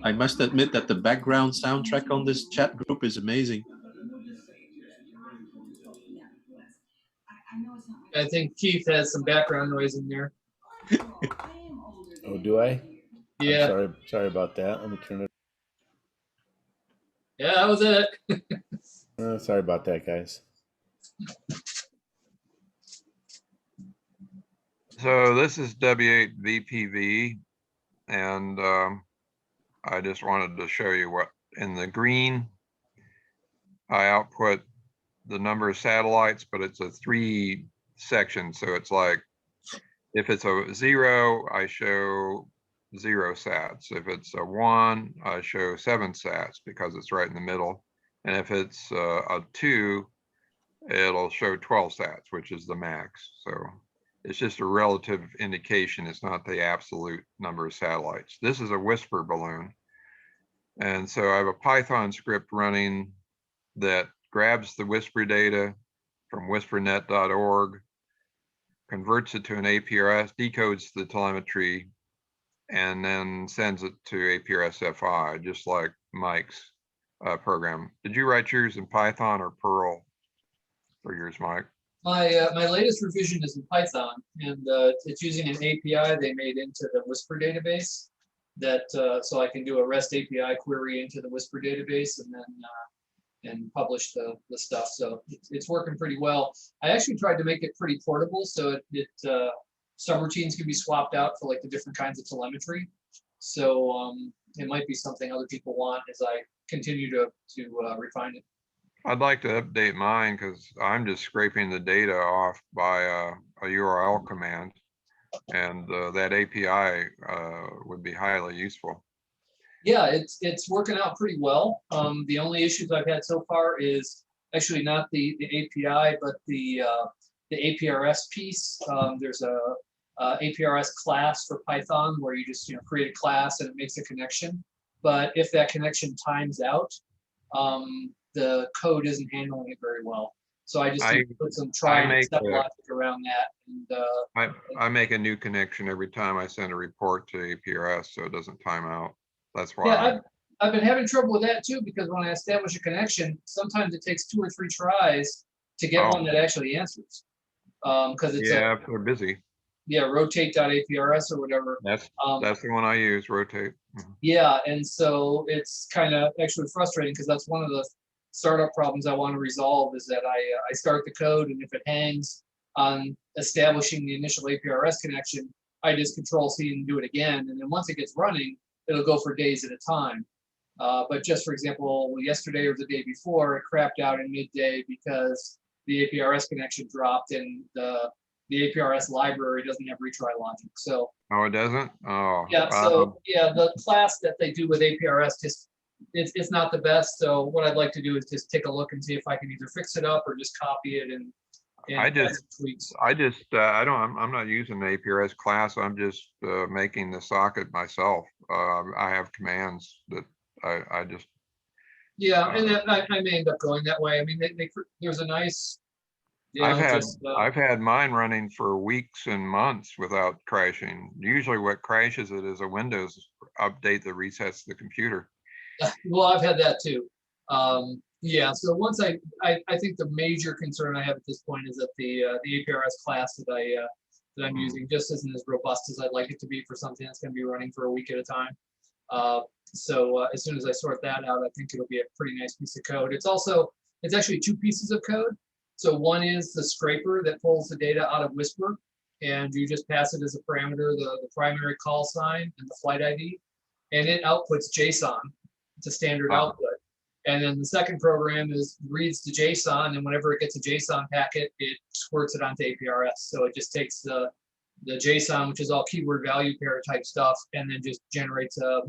I must admit that the background soundtrack on this chat group is amazing. I think Keith has some background noise in there. Oh, do I? Yeah. I'm sorry about that. Let me turn it. Yeah, that was it. Sorry about that, guys. So this is W8 VPV, and I just wanted to show you what in the green, I output the number of satellites, but it's a 3 section. So it's like, if it's a 0, I show 0 sats. If it's a 1, I show 7 sats because it's right in the middle. And if it's a 2, it'll show 12 sats, which is the max. So it's just a relative indication. It's not the absolute number of satellites. This is a whisper balloon. And so I have a Python script running that grabs the whisper data from whispernet.org, converts it to an APRS, decodes the telemetry, and then sends it to APRS-FI, just like Mike's program. Did you write yours in Python or Perl for yours, Mike? My latest revision is in Python, and it's using an API they made into the Whisper database. That so I can do a REST API query into the Whisper database, and then and publish the stuff. So it's working pretty well. I actually tried to make it pretty portable, so subroutines can be swapped out for like the different kinds of telemetry. So it might be something other people want as I continue to refine it. I'd like to update mine because I'm just scraping the data off by a URL command, and that API would be highly useful. Yeah, it's working out pretty well. The only issues I've had so far is actually not the API, but the APRS piece. There's a APRS class for Python where you just create a class and it makes a connection. But if that connection times out, the code isn't handling it very well. So I just need to put some try and step logic around that. And I make a new connection every time I send a report to APRS, so it doesn't time out. That's why. Yeah, I've been having trouble with that too, because when I establish a connection, sometimes it takes 2 or 3 tries to get one that actually answers. Because it's if they're busy. Yeah, rotate.aprs or whatever. That's the one I use, rotate. Yeah, and so it's kind of actually frustrating because that's one of the startup problems I want to resolve is that I start the code, and if it hangs on establishing the initial APRS connection, I just Control-C and do it again. And then once it gets running, it'll go for days at a time. But just for example, yesterday or the day before, it crapped out in midday because the APRS connection dropped and the APRS library doesn't have retry logic. So it doesn't? Oh. Yeah, so yeah, the class that they do with APRS just it's not the best. So what I'd like to do is just take a look and see if I can either fix it up or just copy it and I'm not using the APRS class. I'm just making the socket myself. I have commands that I just. Yeah, and then I may end up going that way. I mean, there's a nice. I've had mine running for weeks and months without crashing. Usually what crashes it is a Windows update that resets the computer. Well, I've had that too. Yeah, so once I think the major concern I have at this point is that the APRS class that I'm using just isn't as robust as I'd like it to be for something that's going to be running for a week at a time. So as soon as I sort that out, I think it'll be a pretty nice piece of code. It's actually 2 pieces of code. So one is the scraper that pulls the data out of Whisper, and you just pass it as a parameter, the primary call sign and the flight ID, and it outputs JSON. It's a standard output. And then the second program reads the JSON, and whenever it gets a JSON packet, it squirts it onto APRS. So it just takes the JSON, which is all keyword value pair type stuff, and then just generates a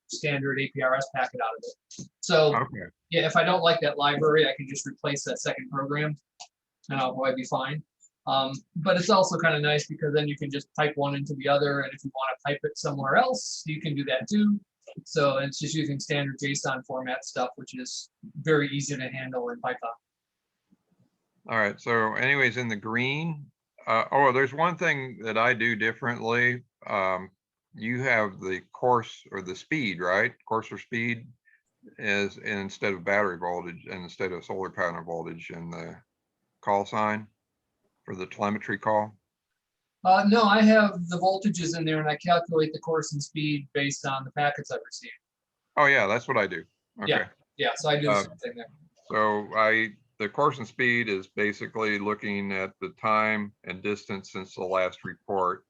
standard APRS packet out of it. So Okay. yeah, if I don't like that library, I can just replace that second program, and I'll probably be fine. But it's also kind of nice because then you can just type one into the other, and if you want to type it somewhere else, you can do that too. So it's just using standard JSON format stuff, which is very easy to handle in Python. All right. So anyways, in the green, oh, there's one thing that I do differently. You have the course or the speed, right? Course or speed is instead of battery voltage and instead of solar panel voltage in the call sign for the telemetry call. No, I have the voltages in there, and I calculate the course and speed based on the packets I've received. Oh yeah, that's what I do. Okay. Yeah. So I do the same thing there. So the course and speed is basically looking at the time and distance since the last report.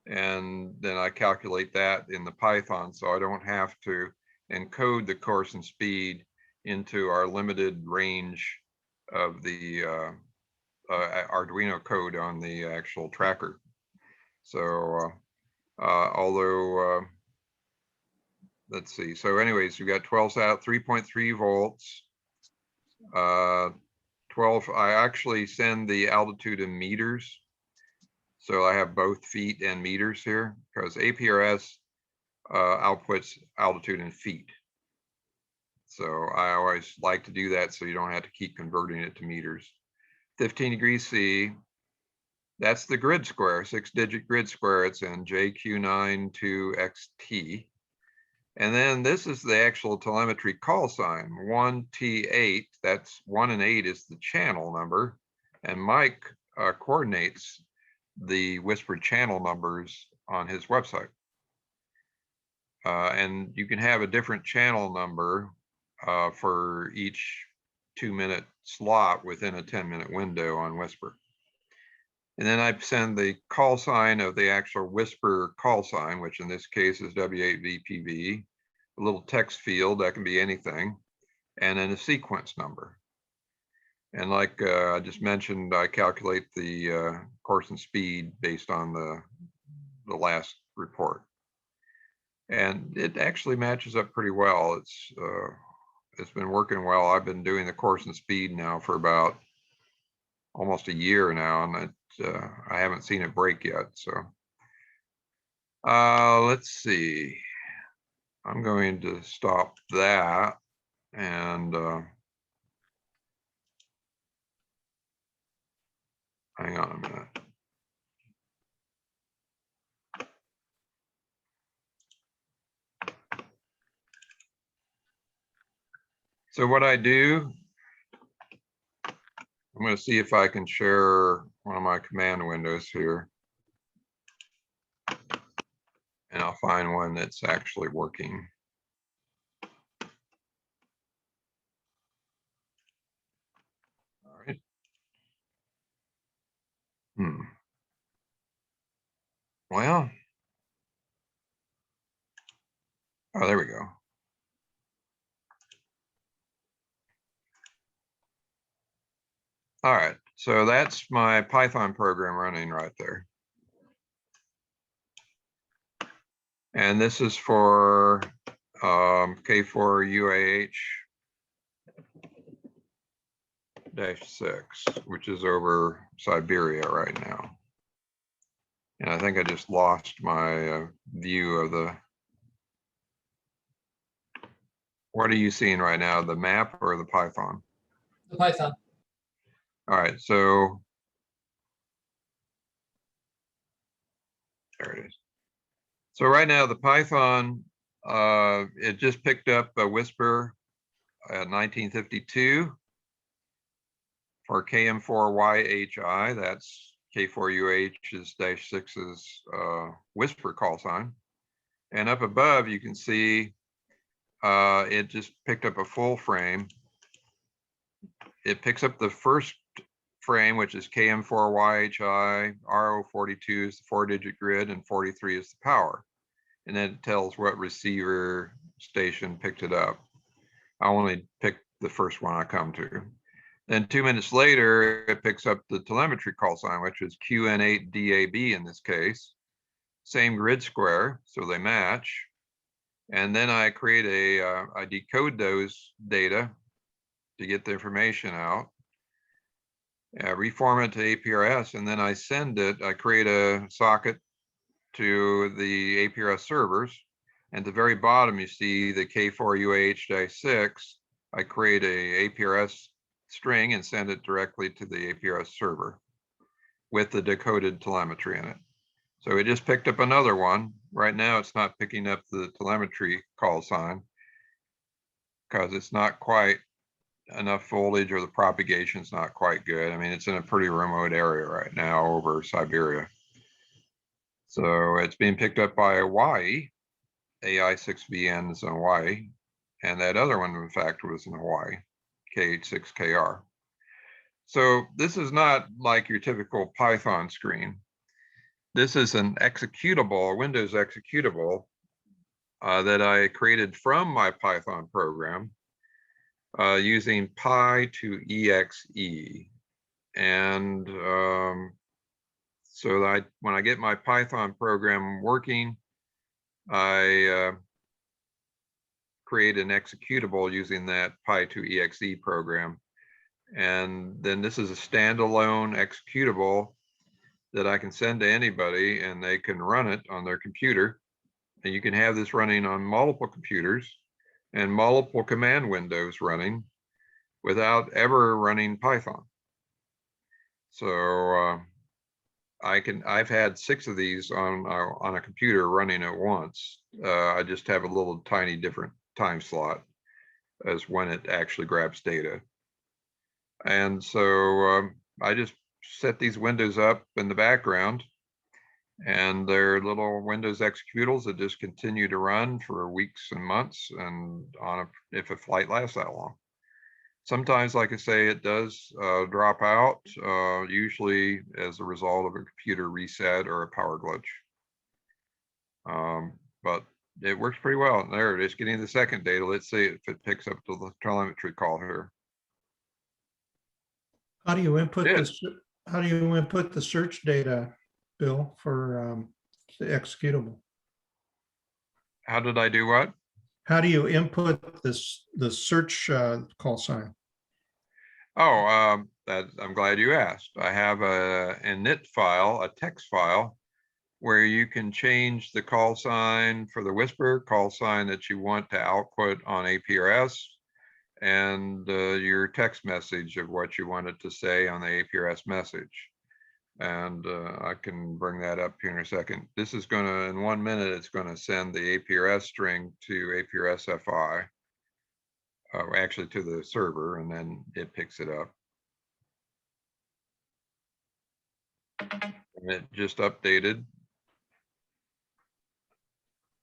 And then I calculate that in the Python, so I don't have to encode the course and speed into our limited range of the Arduino code on the actual tracker. So although, let's see. So anyways, we got 12 out, 3.3 volts. 12, I actually send the altitude in meters. So I have both feet and meters here because APRS outputs altitude in feet. So I always like to do that so you don't have to keep converting it to meters. 15 degrees C, that's the grid square, 6-digit grid square. It's in JQ92XT. And then this is the actual telemetry call sign, 1T8. That's 1 and 8 is the channel number. And Mike coordinates the whispered channel numbers on his website. And you can have a different channel number for each 2-minute slot within a 10-minute window on Whisper. And then I send the call sign of the actual Whisper call sign, which in this case is W8VPV, a little text field that can be anything, and then a sequence number. And like I just mentioned, I calculate the course and speed based on the last report. And it actually matches up pretty well. It's been working well. I've been doing the course and speed now for about almost a year now, and I haven't seen it break yet. So let's see. I'm going to stop that and hang on a minute. So what I do, I'm going to see if I can share one of my command windows here. And I'll find one that's actually working. All right. Well, oh, there we go. All right, so that's my Python program running right there. And this is for K4UAH-6, which is over Siberia right now. And I think I just lost my view of the, what are you seeing right now, the map or the Python? The Python. All right, so there it is. So right now the Python, it just picked up a Whisper at 1952 for KM4YHI. That's K4UH's -6's Whisper call sign. And up above, you can see it just picked up a full frame. It picks up the first frame, which is KM4YHI, RO42 is the 4-digit grid, and 43 is the power. And then it tells what receiver station picked it up. I only pick the first one I come to. Then 2 minutes later, it picks up the telemetry call sign, which is QN8DAB in this case. Same grid square, so they match. And then I create I decode those data to get the information out, reform it to APRS, and then I send it, I create a socket to the APRS servers. And at the very bottom, you see the K4UAH-6. I create a APRS string and send it directly to the APRS server with the decoded telemetry in it. So it just picked up another one. Right now, it's not picking up the telemetry call sign because it's not quite enough voltage, or the propagation's not quite good. I mean, it's in a pretty remote area right now over Siberia. So it's being picked up by Hawaii. AI6VN is in Hawaii. And that other one, in fact, was in Hawaii, KH6KR. So this is not like your typical Python screen. This is an executable, a Windows executable that I created from my Python program using Py2exe. And so that when I get my Python program working, I create an executable using that Py2exe program. And then this is a standalone executable that I can send to anybody and they can run it on their computer. And you can have this running on multiple computers and multiple command windows running without ever running Python. So I've had 6 of these on a computer running at once. I just have a little tiny different time slot as when it actually grabs data. And so I just set these windows up in the background, and they're little Windows executables that just continue to run for weeks and months, and if a flight lasts that long. Sometimes, like I say, it does drop out, usually as a result of a computer reset or a power glitch. But it works pretty well. There it is, getting the second data. Let's see if it picks up the telemetry call here. How do you input this? How do you input the search data, Bill, for the executable? How did I do what? How do you input this the search call sign? Oh, I'm glad you asked. I have a init file, a text file, where you can change the call sign for the Whisper call sign that you want to output on APRS, and your text message of what you want it to say on the APRS message. And I can bring that up here in a second. This is going to, in 1 minute, it's going to send the APRS string to APRS FI, actually to the server, and then it picks it up. And it just updated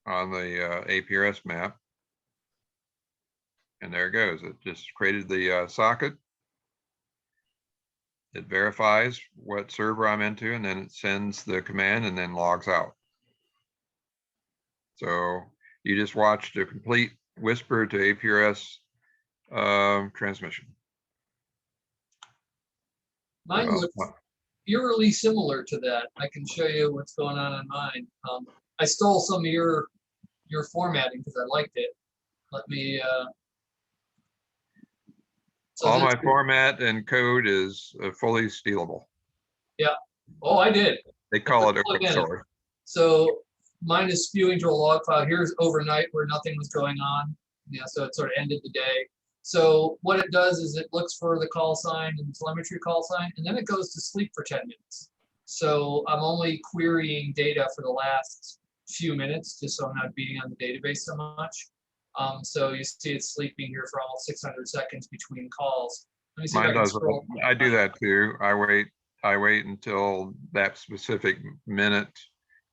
on the APRS map. And there it goes. It just created the socket. It verifies what server I'm into, and then it sends the command and then logs out. So you just watched a complete Whisper to APRS transmission. Mine looks eerily similar to that. I can show you what's going on mine. I stole some of your formatting because I liked it. Let me. So all my format and code is fully stealable. Yeah. Oh, I did. They call it open source. So mine is spewing to a log file. Here's overnight where nothing was going on. Yeah, so it sort of ended the day. So what it does is it looks for the call sign and the telemetry call sign, and then it goes to sleep for 10 minutes. So I'm only querying data for the last few minutes, just so I'm not beating on the database so much. So you see it's sleeping here for almost 600 seconds between calls. Let me see if I can scroll. I do that too. I wait until that specific minute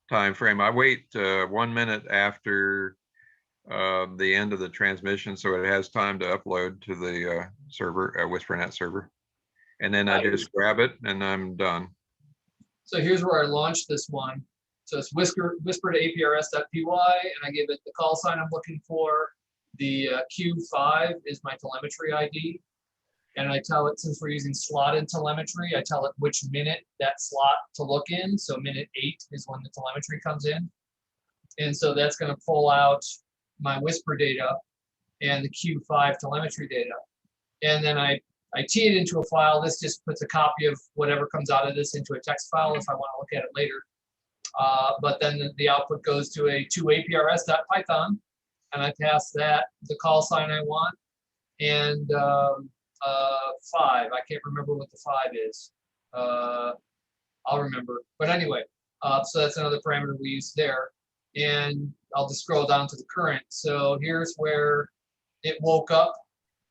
time frame. I wait 1 minute after the end of the transmission, so it has time to upload to the server, WhisperNet server, and then I just grab it and I'm done. So here's where I launched this one. So it's whisper to APRS.py, and I give it the call sign I'm looking for, The Q5 is my telemetry ID. And I tell it, since we're using slotted telemetry, I tell it which minute that slot to look in. So minute 8 is when the telemetry comes in. And so that's going to pull out my Whisper data and the Q5 telemetry data. And then I tee it into a file. This just puts a copy of whatever comes out of this into a text file if I want to look at it later. But then the output goes to a to aprs.python, and I pass that the call sign I want and 5. I can't remember what the 5 is. I'll remember. But anyway, so that's another parameter we use there. And I'll just scroll down to the current. So here's where it woke up.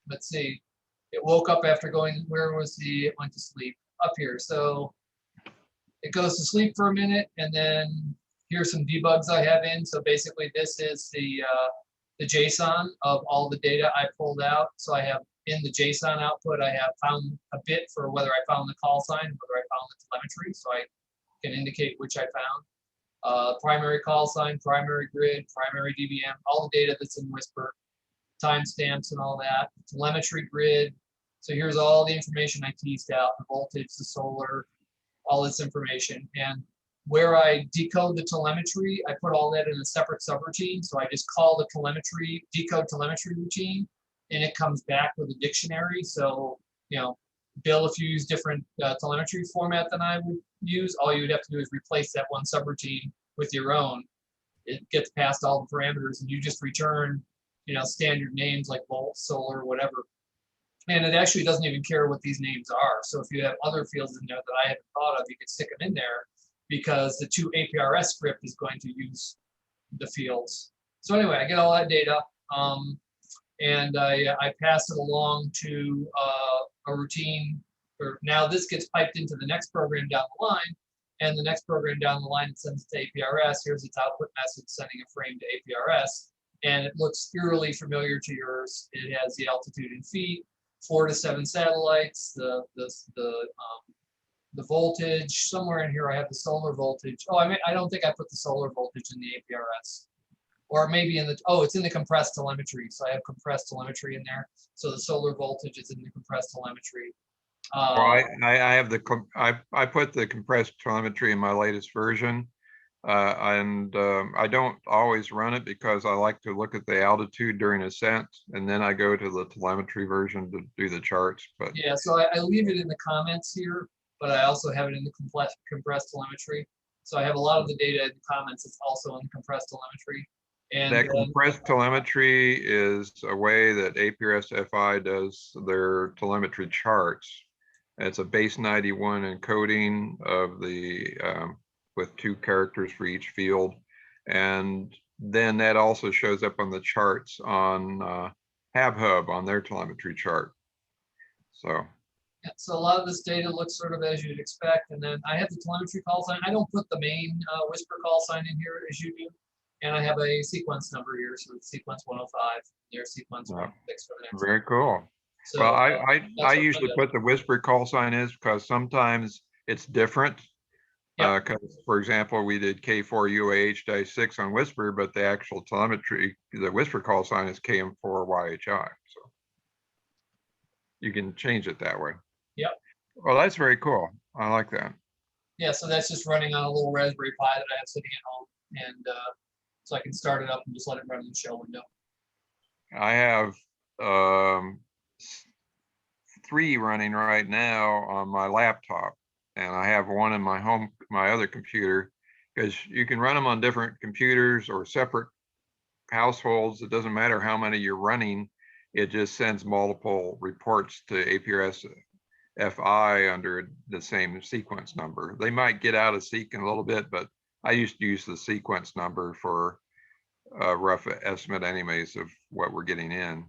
Let's see. It woke up after going, where was it went to sleep? Up here. So it goes to sleep for a minute, and then here's some debugs I have in. So basically this is the JSON of all the data I pulled out. So I have in the JSON output, I have found a bit for whether I found the call sign, whether I found the telemetry. So I can indicate which I found. Primary call sign, primary grid, primary DBM, all the data that's in Whisper, timestamps and all that, telemetry grid. So here's all the information I teased out, the voltage, the solar, all this information. And where I decode the telemetry, I put all that in a separate subroutine. So I just call the telemetry, decode telemetry routine, and it comes back with a dictionary. So, you know, Bill, if you use different telemetry format than I would use, all you would have to do is replace that one subroutine with your own. It gets past all the parameters, and you just return, you know, standard names like volt, solar, whatever. And it actually doesn't even care what these names are. So if you have other fields in there that I haven't thought of, you can stick them in there because the to APRS script is going to use the fields. So anyway, I get all that data, and I pass it along to a routine. Or now this gets piped into the next program down the line, and the next program down the line it sends it to APRS. Here's its output message sending a frame to APRS, and it looks eerily familiar to yours. It has the altitude in feet, 4 to 7 satellites, the voltage. Somewhere in here I have the solar voltage. Oh, I don't think I put the solar voltage in the APRS, or maybe in the, oh, it's in the compressed telemetry. So I have compressed telemetry in there. So the solar voltage is in the compressed telemetry. Well, I have I put the compressed telemetry in my latest version. I don't always run it because I like to look at the altitude during ascent, and then I go to the telemetry version to do the charts. But yeah, so I leave it in the comments here, but I also have it in the compressed telemetry. So I have a lot of the data in the comments. It's also in the compressed telemetry. And that compressed telemetry is a way that APRS FI does their telemetry charts. It's a base 91 encoding of the with 2 characters for each field, and then that also shows up on the charts on HabHub on their telemetry chart. So yeah, so a lot of this data looks sort of as you'd expect, and then I have the telemetry call sign. I don't put the main Whisper call sign in here as you do, and I have a sequence number here, so it's sequence 105. There's sequence 106 for the next. Very cool. So, well, I usually put the Whisper call sign is because sometimes it's different. Because, for example, we did K4UAH-6 on Whisper, but the actual telemetry, the Whisper call sign is KM4YHI. So you can change it that way. Yep. Well, that's very cool. I like that. Yeah, so that's just running on a little Raspberry Pi that I have sitting at home, and so I can start it up and just let it run in the shell window. I have 3 running right now on my laptop, and I have one in my other computer, because you can run them on different computers or separate households. It doesn't matter how many you're running. It just sends multiple reports to APRS FI under the same sequence number. They might get out of sync in a little bit, but I used to use the sequence number for a rough estimate anyways of what we're getting in.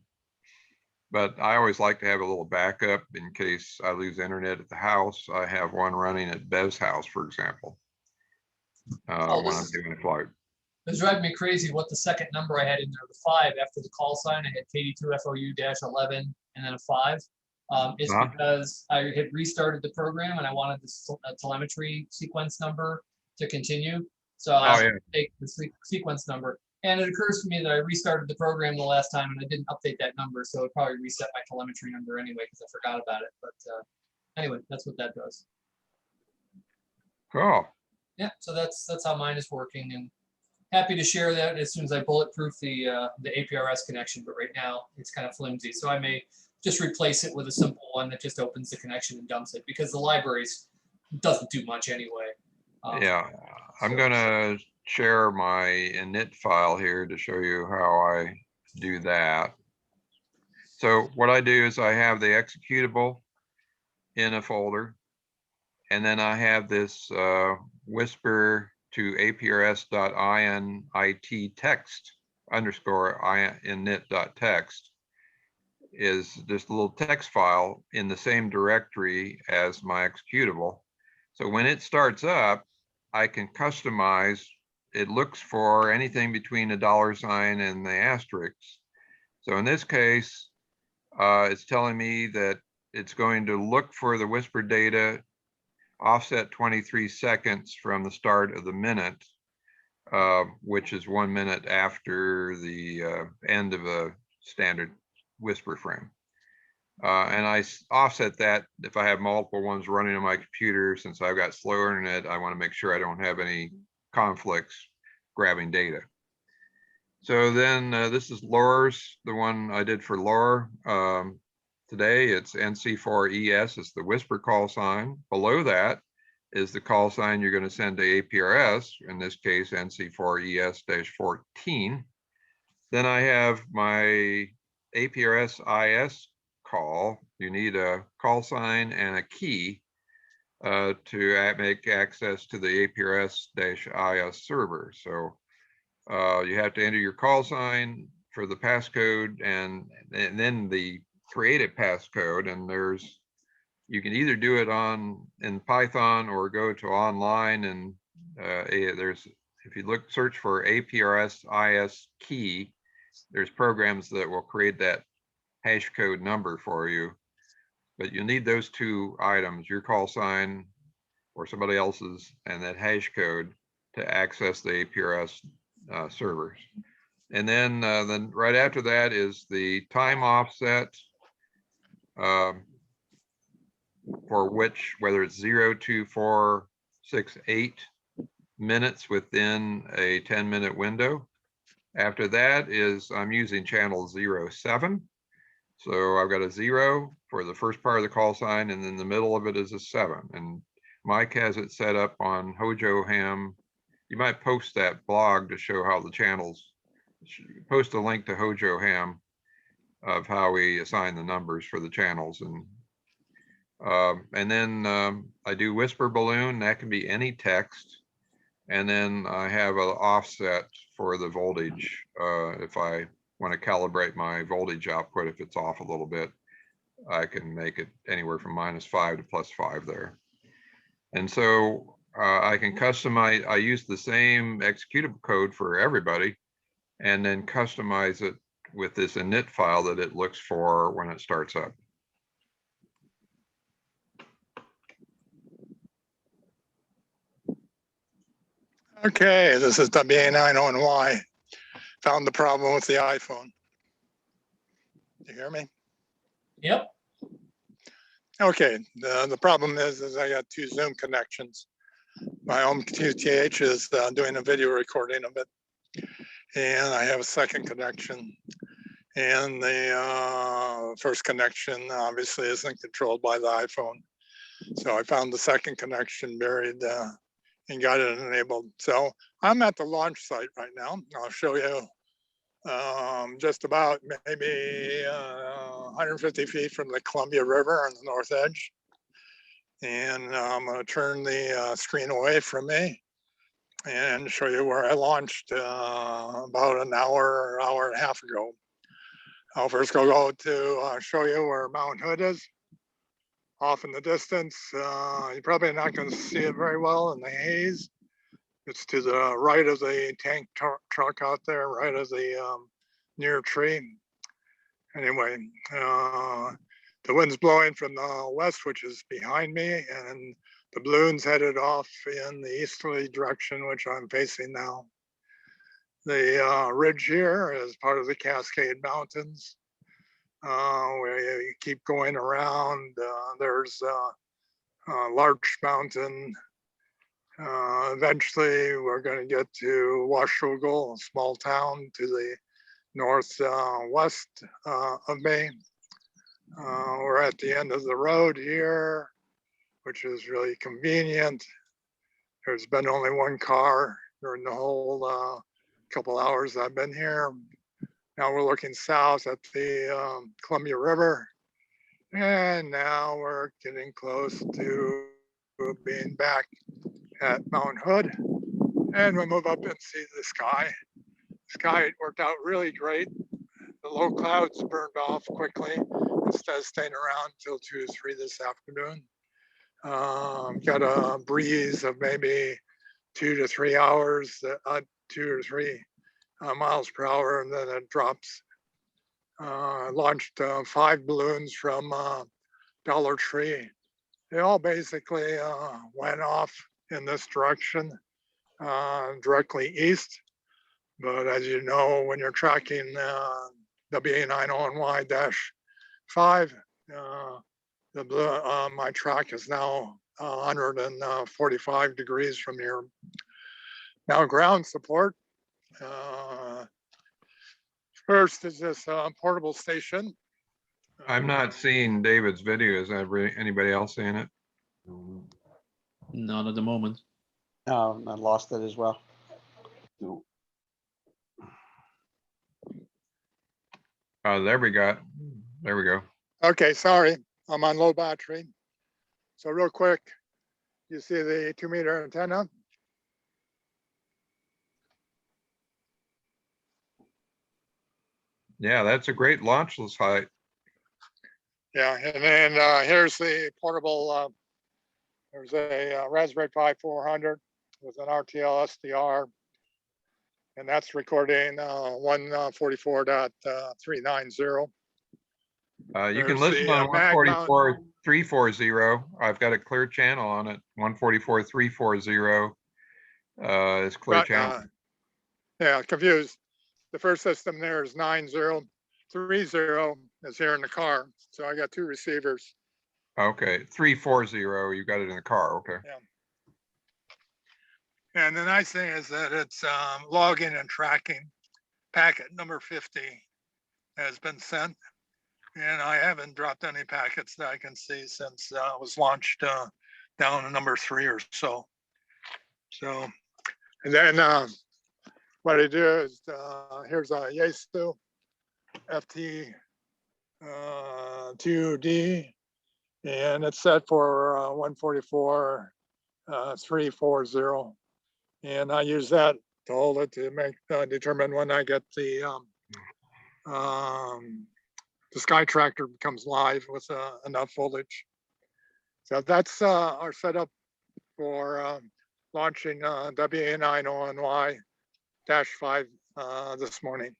But I always like to have a little backup in case I lose internet at the house. I have one running at Bev's house, for example, when I'm doing a flight. It's driving me crazy what the second number I had in there, the 5 after the call sign. I had KD2FOU-11 and then a 5. It's because I had restarted the program and I wanted the telemetry sequence number to continue. So I asked to take the sequence number. And it occurs to me that I restarted the program the last time and I didn't update that number, so it probably reset my telemetry number anyway because I forgot about it. But anyway, that's what that does. Cool. Yeah, so that's how mine is working, and happy to share that as soon as I bulletproof the APRS connection. But right now it's kind of flimsy, so I may just replace it with a simple one that just opens the connection and dumps it because the libraries doesn't do much anyway. Yeah, I'm gonna share my init file here to show you how I do that. So what I do is I have the executable in a folder, and then I have this whisper to aprs.init text underscore init.text is this little text file in the same directory as my executable. So when it starts up, I can customize. It looks for anything between a $sign and the asterisk. So in this case, it's telling me that it's going to look for the whisper data offset 23 seconds from the start of the minute, which is 1 minute after the end of a standard whisper frame. And I offset that if I have multiple ones running on my computer. Since I've got slow internet, I want to make sure I don't have any conflicts grabbing data. So then this is Laura's, the one I did for Laura. Today it's NC4ES is the whisper call sign. Below that is the call sign you're going to send to APRS, in this case NC4ES-14. Then I have my APRS IS call. You need a call sign and a key to make access to the APRS-IS server. So you have to enter your call sign for the passcode and then the created passcode. And you can either do it in Python or go to online, and if you search for APRS IS key, there's programs that will create that hash code number for you. But you need those two items, your call sign or somebody else's, and that hash code to access the APRS servers. And then right after that is the time offset, for which, whether it's 0, 2, 4, 6, 8 minutes within a 10-minute window. After that is I'm using channel 07. So I've got a 0 for the first part of the call sign, and then the middle of it is a 7. And Mike has it set up on Hojo Ham. You might post that blog to show how the channels, post a link to Hojo Ham of how we assign the numbers for the channels. And then I do whisper balloon, that can be any text. And then I have an offset for the voltage. If I want to calibrate my voltage output, if it's off a little bit, I can make it anywhere from -5 to +5 there. And so I can customize, I use the same executable code for everybody, and then customize it with this init file that it looks for when it starts up. Okay, this is WA901Y. Found the problem with the iPhone. You hear me? Yep. Okay, the problem is I got 2 Zoom connections. My home QTH is doing a video recording of it, and I have a second connection. And the first connection obviously isn't controlled by the iPhone. So I found the second connection buried and got it enabled. So I'm at the launch site right now. I'll show you just about maybe 150 feet from the Columbia River on the north edge. And I'm going to turn the screen away from me and show you where I launched about an hour and a half ago. I'll first go to show you where Mount Hood is off in the distance. You're probably not going to see it very well in the haze. It's to the right of the tank truck out there, right of the near tree. Anyway, the wind's blowing from the west, which is behind me, and the balloon's headed off in the easterly direction, which I'm facing now. The ridge here is part of the Cascade Mountains. We keep going around. There's Larch Mountain. Eventually, we're going to get to Washougal, a small town to the northwest of me. We're at the end of the road here, which is really convenient. There's been only one car during the whole couple hours I've been here. Now we're looking south at the Columbia River. And now we're getting close to being back at Mount Hood. And we'll move up and see the sky. The sky worked out really great. The low clouds burned off quickly instead of staying around until 2 or 3 this afternoon. Got a breeze of maybe 2 to 3 hours, 2 or 3 miles per hour, and then it drops. I launched 5 balloons from Dollar Tree. They all basically went off in this direction, directly east. But as you know, when you're tracking WA9ONY-5, my track is now 145 degrees from here. Now ground support. First is this portable station. I'm not seeing David's video. Is anybody else seeing it? Not at the moment. No, I lost it as well. There we go. There we go. Okay, sorry, I'm on low battery. So real quick, you see the 2-meter antenna? Yeah, that's a great launchless height. Yeah, and then here's the portable, there's a Raspberry Pi 400 with an RTL SDR, and that's recording 144.390. You can There's listen the, on Mag mount. 144.340. I've got a clear channel on it. 144.340 is clear Right, channel. yeah, confused. The first system there is 9030 is here in the car. So I got 2 receivers. Okay, 340. You got it in the car. Okay. Yeah. And the nice thing is that it's logging and tracking. Packet number 50 has been sent. And I haven't dropped any packets that I can see since it was launched down to number 3 or so. So, and then what I do is here's a Yaesu FT 2D, and it's set for 144.340. And I use that to hold it to make determine when I get the Sky Tractor becomes live with enough voltage. So that's our setup for launching WA9ONY-5 this morning.